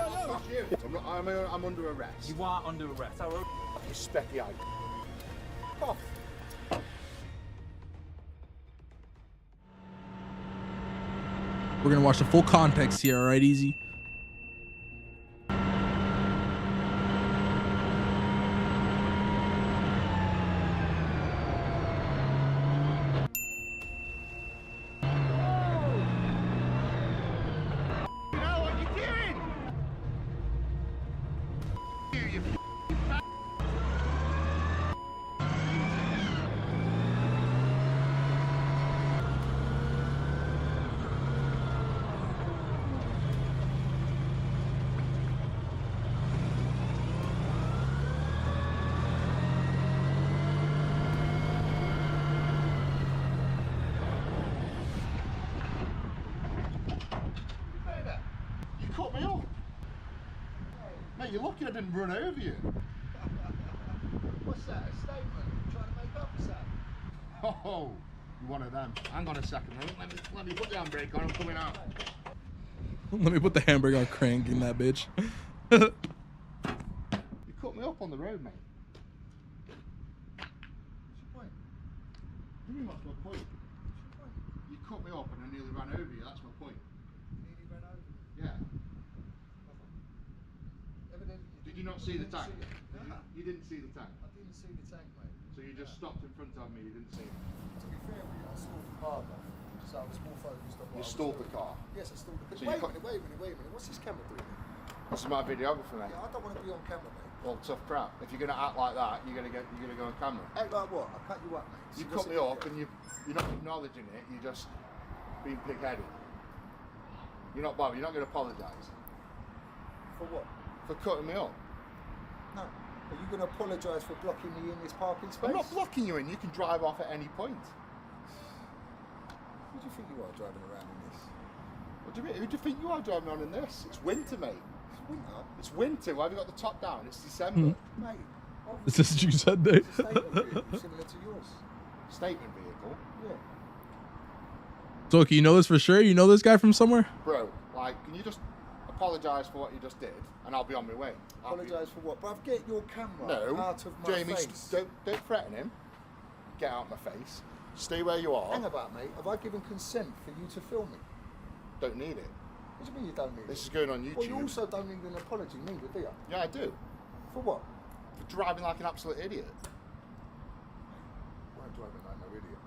Speaker 13: no, no.
Speaker 10: I'm under arrest.
Speaker 17: You are under arrest.
Speaker 10: You specky eye.
Speaker 13: Oh.
Speaker 5: We're gonna watch the full context here, all right, easy.
Speaker 10: You cut me off. Mate, you're lucky I didn't run over you.
Speaker 11: What's that? A statement? Trying to make up for something?
Speaker 10: Oh, you're one of them. Hang on a second. Let me put the handbrake on. I'm coming out.
Speaker 5: Let me put the handbrake on cranking that bitch.
Speaker 10: You cut me up on the road, mate. What's your point? What do you mean, what's my point? You cut me up and I nearly ran over you. That's my point.
Speaker 11: Nearly ran over.
Speaker 10: Yeah.
Speaker 11: Evidently,
Speaker 10: Did you not see the tank?
Speaker 11: No.
Speaker 10: You didn't see the tank.
Speaker 11: I didn't see the tank, mate.
Speaker 10: So you just stopped in front of me. You didn't see it.
Speaker 11: To be fair, I stalled the car, though. So I was more focused on what
Speaker 10: You
Speaker 11: I was
Speaker 10: stalled the
Speaker 11: doing.
Speaker 10: car.
Speaker 11: Yes, I stalled the car.
Speaker 10: So you
Speaker 11: Wait a
Speaker 10: cut-
Speaker 11: minute, wait a minute, wait a minute. What's this camera doing?
Speaker 10: This is my videographer, mate.
Speaker 11: Yeah, I don't want to be on camera, mate.
Speaker 18: Well, tough crap. If you're gonna act like that, you're gonna go on camera.
Speaker 11: Act like what? I cut you up, mate.
Speaker 18: You
Speaker 11: So
Speaker 18: cut
Speaker 11: what's
Speaker 18: me
Speaker 11: it
Speaker 18: up
Speaker 11: for?
Speaker 18: and you're not acknowledging it. You're just being pig-headed. You're not bothered. You're not gonna apologise
Speaker 11: For what?
Speaker 18: for cutting me up.
Speaker 11: No. Are you going to apologise for blocking me in this parking space?
Speaker 18: I'm not blocking you in. You can drive off at any point.
Speaker 11: Who do you think you are driving around in this?
Speaker 18: What do you mean? Who do you think you are driving on in this? It's winter, mate.
Speaker 11: It's winter.
Speaker 18: It's winter. Why have you got the top down? It's December.
Speaker 11: Mate.
Speaker 5: Is this what you said there?
Speaker 11: It's a statement vehicle similar to yours.
Speaker 18: Statement vehicle.
Speaker 11: Yeah.
Speaker 5: So, you know this for sure? You know this guy from somewhere?
Speaker 18: Bro, like, can you just apologise for what you just did, and I'll be on my way.
Speaker 11: Apologise for what? Bruv, get your camera
Speaker 18: No,
Speaker 11: out of my
Speaker 18: Jamie,
Speaker 11: face.
Speaker 18: don't threaten him. Get out of my face. Stay where you are.
Speaker 11: Hang about, mate. Have I given consent for you to film me?
Speaker 18: Don't need it.
Speaker 11: What do you mean you don't need it?
Speaker 18: This is going on YouTube.
Speaker 11: Well, you also don't need an apology, neither, do you?
Speaker 18: Yeah, I do.
Speaker 11: For what?
Speaker 18: For driving like an absolute idiot.
Speaker 11: Why driving like no idiot?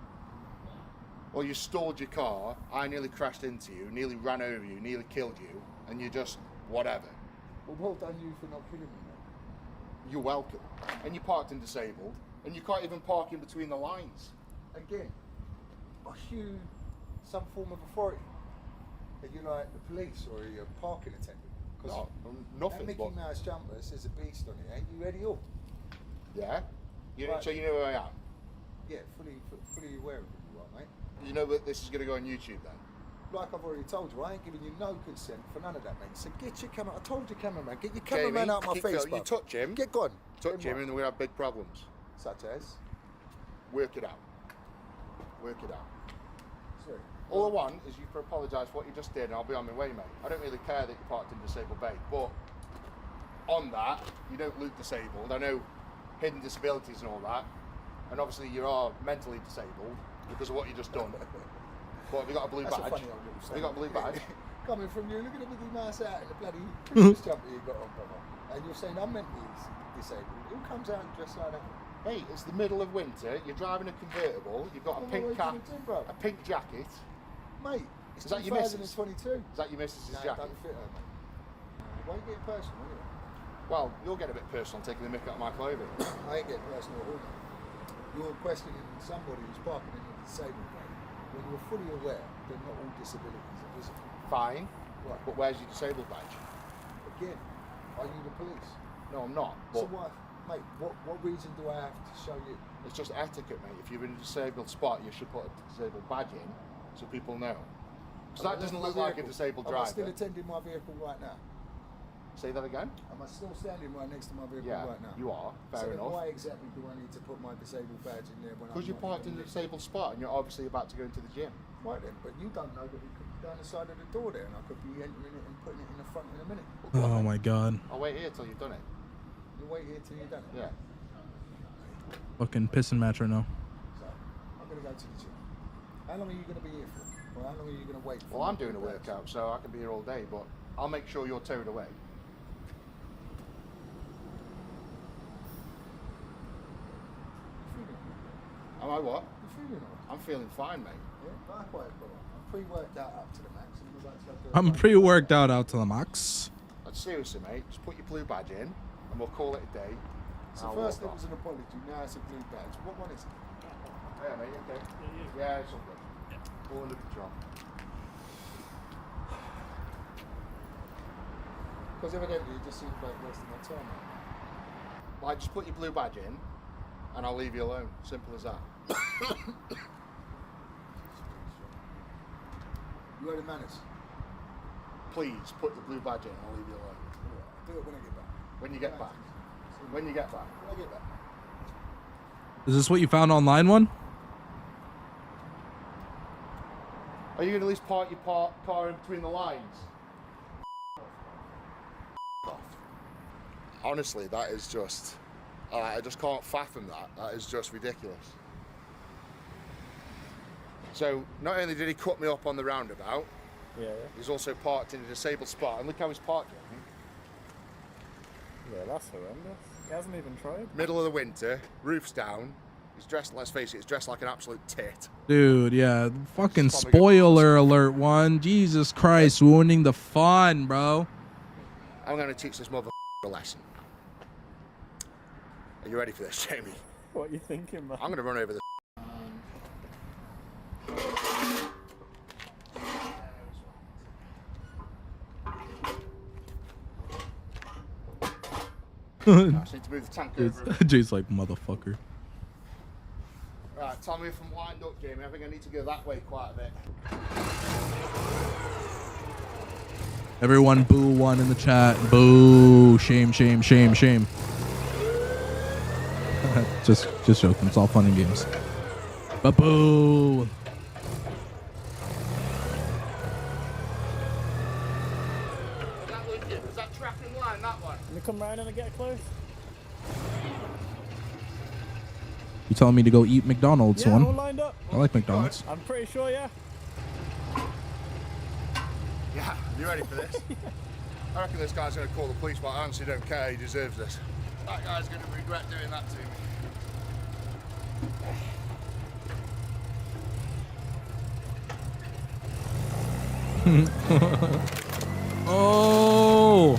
Speaker 18: Well, you stalled your car, I nearly crashed into you, nearly ran over you, nearly killed you, and you just whatever.
Speaker 11: Well, well done you for not killing me, mate.
Speaker 18: You're welcome. And you parked in disabled, and you can't even park in between the lines.
Speaker 11: Again, are you some form of authority? Are you like the police or are you a parking attendant?
Speaker 18: No, nothing.
Speaker 11: That Mickey
Speaker 18: but
Speaker 11: Mouse jumper says a beast on it. Ain't you Eddie Orr?
Speaker 18: yeah.
Speaker 11: Right.
Speaker 18: So you know who I am.
Speaker 11: Yeah, fully aware of who you are, mate.
Speaker 18: You know that this is going to go on YouTube then.
Speaker 11: Like I've already told you, I ain't giving you no consent for none of that, mate. So get your camera. I told you, cameraman. Get your cameraman
Speaker 18: Jamie,
Speaker 11: out my face,
Speaker 18: you
Speaker 11: bruv.
Speaker 18: touch him.
Speaker 11: Get gone.
Speaker 18: Touch him, and we're gonna have big problems.
Speaker 11: Such as?
Speaker 18: Work it out. Work it out.
Speaker 11: Sorry.
Speaker 18: All I want is you to apologise for what you just did, and I'll be on my way, mate. I don't really care that you parked in disabled bay, but on that, you don't look disabled. I know hidden disabilities and all that, and obviously you are mentally disabled because of what you just done. But have you got a blue
Speaker 11: That's
Speaker 18: badge?
Speaker 11: a funny old little
Speaker 18: Have you got a blue badge?
Speaker 11: Coming from you, look at the Mickey Mouse out and the bloody Christmas jumper you got on, brother. And you're saying I'm mentally disabled. Who comes out and dressed like that?
Speaker 18: Mate, it's the middle of winter. You're driving a convertible. You've got a
Speaker 11: On my
Speaker 18: pink
Speaker 11: way to
Speaker 18: cap,
Speaker 11: the gym, bro.
Speaker 18: a pink jacket.
Speaker 11: Mate, it's
Speaker 18: Is that your missus?
Speaker 11: 2022.
Speaker 18: Is that your missus'
Speaker 11: No, it
Speaker 18: jacket?
Speaker 11: don't fit her, mate. Why are you getting personal, anyway?
Speaker 18: Well, you'll get a bit personal taking the mick out of my clothing.
Speaker 11: I ain't getting personal at all, mate. You're questioning somebody who's parking in a disabled way when you're fully aware that not all disabilities are visible.
Speaker 18: Fine.
Speaker 11: Right.
Speaker 18: But where's your disabled badge?
Speaker 11: Again, are you the police?
Speaker 18: No, I'm not.
Speaker 11: So
Speaker 18: But
Speaker 11: what, mate, what reason do I have to show you?
Speaker 18: it's just etiquette, mate. If you're in a disabled spot, you should put a disabled badge in so people know. Because that doesn't look like a disabled
Speaker 11: Am I still
Speaker 18: driver.
Speaker 11: attending my vehicle right now?
Speaker 18: Say that again?
Speaker 11: Am I still standing right next to my vehicle
Speaker 18: Yeah,
Speaker 11: right now?
Speaker 18: you are.
Speaker 11: So
Speaker 18: Fair
Speaker 11: then
Speaker 18: enough.
Speaker 11: why exactly do I need to put my disabled badge in there when I'm
Speaker 18: Because you
Speaker 11: not
Speaker 18: parked in
Speaker 11: even
Speaker 18: a disabled spot and you're obviously about to go into the gym.
Speaker 11: Right then, but you don't know that it could be down the side of the door there and I could be entering it and putting it in the front in a minute.
Speaker 5: Oh my god.
Speaker 18: I'll wait here till you've done it.
Speaker 11: You wait here till you're done it?
Speaker 18: Yeah.
Speaker 5: Fucking pissing match right now.
Speaker 11: So, I'm going to go to the gym. How long are you going to be here for? Or how long are you going to wait for?
Speaker 18: Well, I'm
Speaker 11: me to
Speaker 18: doing a
Speaker 11: do that?
Speaker 18: workout, so I can be here all day, but I'll make sure you're towed away. Am I what?
Speaker 11: You feeling alright?
Speaker 18: I'm feeling fine, mate.
Speaker 11: Yeah, likewise, brother. I'm pre-worked out up to the max. And we're about to have
Speaker 5: I'm pre-worked out to the max.
Speaker 18: And seriously, mate, just put your blue badge in, and we'll call it a day.
Speaker 11: So
Speaker 18: I'll
Speaker 11: first it
Speaker 18: walk
Speaker 11: was an apology, now it's a blue badge. What one is it?
Speaker 18: Yeah, mate, okay. Yeah, it's all good. All under control.
Speaker 11: Because evidently it just seems like wasting my time. Right?
Speaker 18: Like, just put your blue badge in, and I'll leave you alone. Simple as that.
Speaker 11: You heard the manners.
Speaker 18: Please put the blue badge in, and I'll leave you alone.
Speaker 11: I'll do it when I get back.
Speaker 18: When you get back. When you get back.
Speaker 11: When I get back.
Speaker 5: Is this what you found online one?
Speaker 18: Are you going to at least park your car in between the lines? Honestly, that is just... I just can't fathom that. That is just ridiculous. So, not only did he cut me up on the roundabout, he's also parked in a disabled spot. And look how he's parked it.
Speaker 8: Yeah, that's horrendous. He hasn't even tried.
Speaker 18: Middle of the winter, roof's down. He's dressed, let's face it, he's dressed like an absolute tit.
Speaker 5: Dude, yeah. Fucking spoiler alert one. Jesus Christ, ruining the fun, bro.
Speaker 18: I'm going to teach this mother a lesson. Are you ready for this, Jamie?
Speaker 8: What are you thinking, man?
Speaker 18: I'm going to run over the I just need to move the tank over.
Speaker 5: Jay's like, motherfucker.
Speaker 18: Right, tell me if I'm lined up, Jamie. I think I need to go that way quite a bit.
Speaker 5: Everyone boo one in the chat. Boo. Shame, shame, shame, shame. just joking. It's all fun and games. But boo.
Speaker 18: Is that tracking line, that one?
Speaker 8: Can we come round and get close?
Speaker 5: You telling me to go eat McDonald's
Speaker 8: Yeah,
Speaker 5: one?
Speaker 8: all lined up.
Speaker 5: I like McDonald's.
Speaker 8: I'm pretty sure, yeah.
Speaker 18: Yeah, you ready for this? I reckon this guy's going to call the police, but I honestly don't care. He deserves this. That guy's going to regret doing that to me.
Speaker 5: Oh.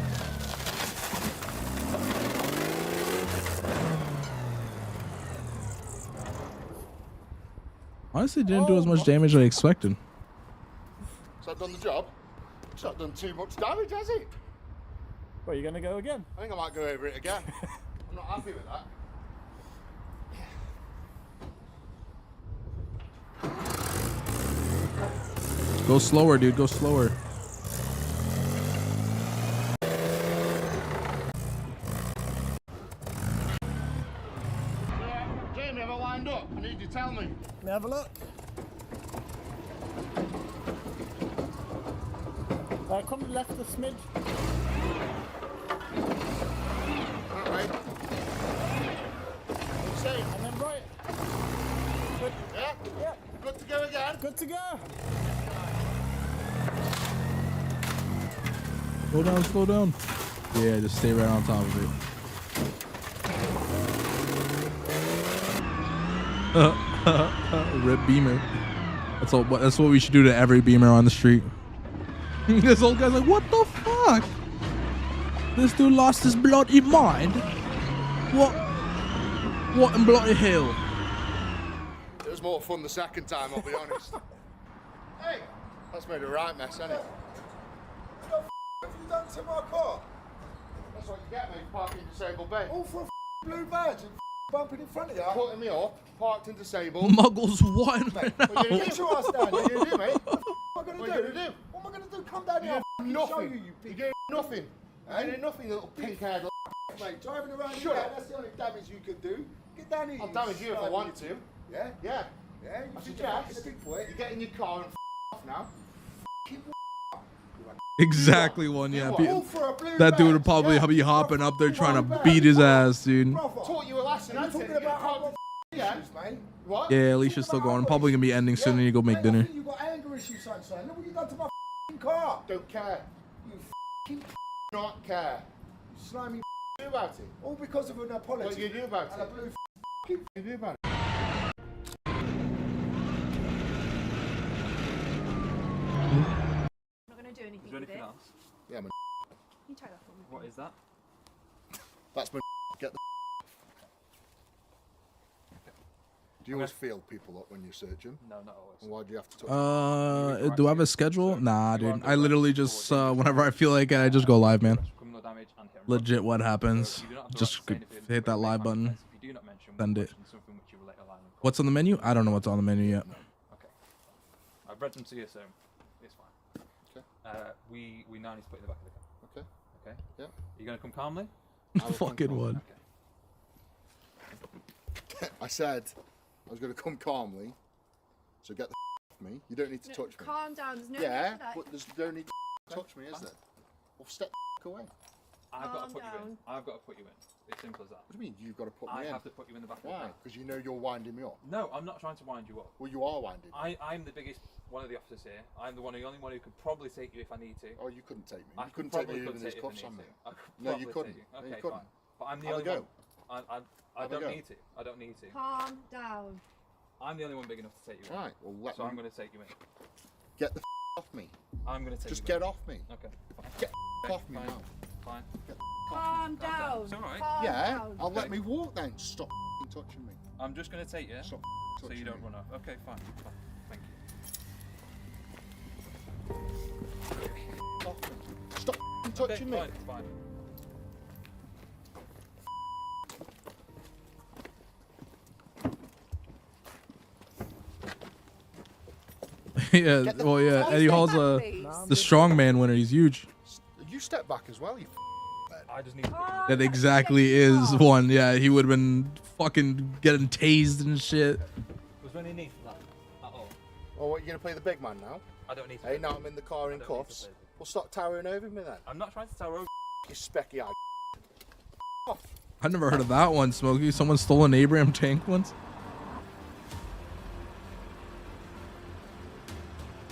Speaker 5: Honestly, didn't do as much damage as I expected.
Speaker 18: Has that done the job? It's not done too much damage, has it?
Speaker 8: Well, you going to go again?
Speaker 18: I think I might go over it again. I'm not happy with that.
Speaker 5: Go slower, dude. Go slower.
Speaker 18: Jamie, have I lined up? I need you to tell me.
Speaker 8: Let me have a look. Come left a smidge.
Speaker 18: Alright. Same.
Speaker 8: And then right. Good.
Speaker 18: Yeah?
Speaker 8: Yeah.
Speaker 18: Good to go again?
Speaker 8: Good to go.
Speaker 5: Slow down, slow down. Yeah, just stay right on top of it. Rip Beamer. That's what we should do to every Beamer on the street. This old guy's like, what the fuck? This dude lost his bloody mind? What in bloody hell?
Speaker 18: It was more fun the second time, I'll be honest. Hey! That's made a right mess, hasn't it?
Speaker 11: What the have you done to my car?
Speaker 18: That's what you get, mate, parking disabled bay.
Speaker 11: All for a blue badge and bumping in front of you.
Speaker 18: Putting me up, parked and disabled.
Speaker 5: Muggles won.
Speaker 18: Mate, what you
Speaker 11: Get your ass down.
Speaker 18: What are you gonna do, mate?
Speaker 11: What am I
Speaker 18: What
Speaker 11: going
Speaker 18: are
Speaker 11: to
Speaker 18: you
Speaker 11: do?
Speaker 18: gonna do?
Speaker 11: What am I going to do? Come down here.
Speaker 18: You're
Speaker 11: I'll
Speaker 18: doing
Speaker 11: fucking show
Speaker 18: nothing.
Speaker 11: you, you
Speaker 18: You're
Speaker 11: big
Speaker 18: doing nothing.
Speaker 11: Hey?
Speaker 18: You're doing nothing, you little pink-haired
Speaker 11: mate. Driving around
Speaker 18: Shut
Speaker 11: here,
Speaker 18: up.
Speaker 11: that's the only damage you could do. Get down here.
Speaker 18: I'll damage you if I want to.
Speaker 11: Yeah?
Speaker 18: Yeah.
Speaker 11: Yeah? You
Speaker 18: I
Speaker 11: think
Speaker 18: suggest
Speaker 11: you're a big boy?
Speaker 18: you get in your car and off now.
Speaker 5: Exactly one, yeah.
Speaker 11: All for a blue
Speaker 5: That dude
Speaker 11: badge,
Speaker 5: would probably
Speaker 11: yeah?
Speaker 5: be hopping up there trying to
Speaker 11: Brother,
Speaker 5: beat his ass, dude.
Speaker 18: Taught you a lesson,
Speaker 11: You're
Speaker 18: hasn't
Speaker 11: talking
Speaker 18: it?
Speaker 11: about how
Speaker 18: Yeah.
Speaker 11: issues, mate.
Speaker 18: What?
Speaker 5: Yeah, Alicia's still going. Probably gonna be ending soon and you go make
Speaker 11: Mate, I
Speaker 5: dinner.
Speaker 11: think you got anger issues, sunshine. Look what you done to my car.
Speaker 18: Don't care.
Speaker 11: You
Speaker 18: Not care.
Speaker 11: slimy
Speaker 18: What do you do about it?
Speaker 11: all because of an apology.
Speaker 18: What do you do about
Speaker 11: And a
Speaker 18: it?
Speaker 11: blue
Speaker 18: What do you do about it?
Speaker 14: I'm not going to do anything
Speaker 17: Is there
Speaker 14: with
Speaker 17: anything
Speaker 14: it.
Speaker 17: else?
Speaker 18: Yeah, man.
Speaker 14: You take that from me.
Speaker 17: What is that?
Speaker 18: That's my get the Do you always feel people up when you search them?
Speaker 17: No, not always.
Speaker 18: And why do you have to touch
Speaker 5: Do I have a schedule? Nah, dude. I literally just whenever I feel like it, I just go live, man.
Speaker 17: Criminal damage and hit and run.
Speaker 5: Legit, what happens?
Speaker 17: So you do not have the
Speaker 5: Just
Speaker 17: right to say anything
Speaker 5: hit that
Speaker 17: or make
Speaker 5: live button.
Speaker 17: comments if you do not mention
Speaker 5: Send
Speaker 17: one
Speaker 5: it.
Speaker 17: question, something which you will later line in court.
Speaker 5: What's on the menu? I don't know what's on the menu yet.
Speaker 17: Okay. I've read them to you, so it's fine.
Speaker 18: Okay.
Speaker 17: We now need to put you in the back of the car.
Speaker 18: Okay.
Speaker 17: Okay?
Speaker 18: Yeah.
Speaker 17: Are you going to come calmly?
Speaker 5: Fucking one.
Speaker 18: I said I was going to come calmly, so get the off me. You don't need to
Speaker 14: No,
Speaker 18: touch me.
Speaker 14: calm down. There's no
Speaker 18: Yeah,
Speaker 14: need for that.
Speaker 18: but there's no need to touch me, is there? Well, step away.
Speaker 17: I've got to
Speaker 14: Calm
Speaker 17: put you in.
Speaker 14: down.
Speaker 17: I've got to put you in. It's simple as that.
Speaker 18: What do you mean you've got to put me
Speaker 17: I
Speaker 18: in?
Speaker 17: have to put you in the back of the
Speaker 18: Why?
Speaker 17: car.
Speaker 18: Because you know you're winding me up.
Speaker 17: No, I'm not trying to wind you up.
Speaker 18: Well, you are winding me.
Speaker 17: I'm the biggest one of the officers here. I'm the only one who could probably take you if I need to.
Speaker 18: Oh, you couldn't take me.
Speaker 17: I
Speaker 18: You couldn't take me
Speaker 17: probably
Speaker 18: even
Speaker 17: could
Speaker 18: these
Speaker 17: take you if I
Speaker 18: cuffs on
Speaker 17: need
Speaker 18: me.
Speaker 17: to. I could
Speaker 18: No, you
Speaker 17: probably
Speaker 18: couldn't.
Speaker 17: take you.
Speaker 18: No,
Speaker 17: Okay,
Speaker 18: you couldn't.
Speaker 17: fine. But I'm the
Speaker 18: Have a
Speaker 17: only
Speaker 18: go.
Speaker 17: one. I
Speaker 18: Have a
Speaker 17: don't
Speaker 18: go.
Speaker 17: need to. I don't need to.
Speaker 14: Calm down.
Speaker 17: I'm the only one big enough to take you in.
Speaker 18: Right, well, let
Speaker 17: So
Speaker 18: me
Speaker 17: I'm going to take you in.
Speaker 18: get the off me.
Speaker 17: I'm going to take
Speaker 18: Just
Speaker 17: you in.
Speaker 18: get off me.
Speaker 17: Okay. Fine.
Speaker 18: Get off me
Speaker 17: Fine.
Speaker 18: now.
Speaker 17: Fine.
Speaker 10: Calm
Speaker 17: down. It's alright.
Speaker 10: Yeah, I'll let me walk then. Stop touching me.
Speaker 17: I'm just gonna take you.
Speaker 10: Stop
Speaker 17: so
Speaker 10: touching
Speaker 17: you don't
Speaker 10: me.
Speaker 17: run off. Okay, fine. Thank you.
Speaker 10: Stop touching me.
Speaker 17: Fine.
Speaker 5: Yeah, well, yeah. Eddie Hall's the strongman winner. He's huge.
Speaker 10: You step back as well. You
Speaker 17: I just need to
Speaker 5: That exactly is one. Yeah, he would have been fucking getting tased and shit.
Speaker 17: Was there any need for that at all?
Speaker 10: Oh, what, you gonna play the big man now?
Speaker 17: I don't need to.
Speaker 10: Hey, now I'm in the car in cuffs. Well, stop towering over me then.
Speaker 17: I'm not trying to tower over.
Speaker 10: You specky eye.
Speaker 5: I never heard of that one, Smokey. Someone stole an Abraham tank once.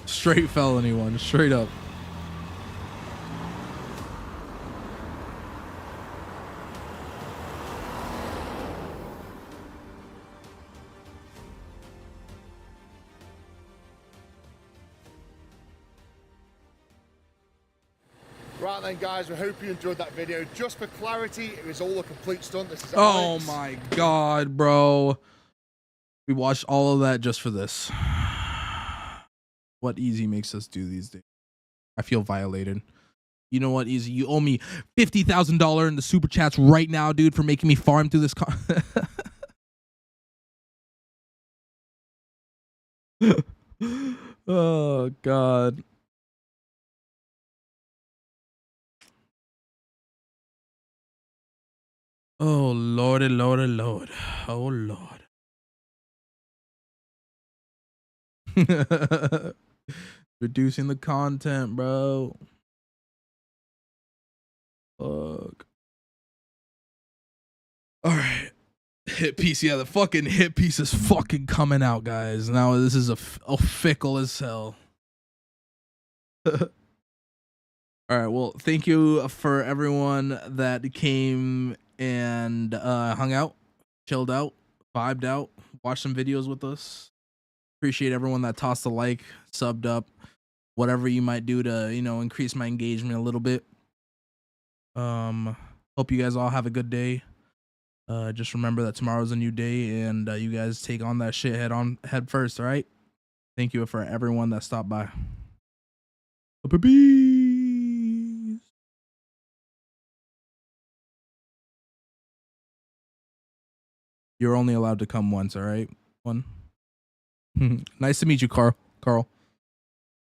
Speaker 5: Straight felony one, straight up.
Speaker 10: Right then, guys, we hope you enjoyed that video. Just for clarity, it was all a complete stunt. This is
Speaker 5: Oh
Speaker 10: Alex.
Speaker 5: my god, bro. We watched all of that just for this. What Easy makes us do these days. I feel violated. You know what, Easy? You owe me $50,000 in the super chats right now, dude, for making me farm through this car. Oh god. Oh lordy, lordy, lord. Oh lord. Reducing the content, bro. Fuck. All right. Hit piece. Yeah, the fucking hit piece is fucking coming out, guys. Now this is a fickle as hell. All right. Well, thank you for everyone that came and hung out, chilled out, vibed out, watched some videos with us. Appreciate everyone that tossed a like, subbed up, whatever you might do to, you know, increase my engagement a little bit. Hope you guys all have a good day. Just remember that tomorrow's a new day, and you guys take on that shit head first, all right? Thank you for everyone that stopped by. Peace. You're only allowed to come once, all right? One. Nice to meet you, Carl.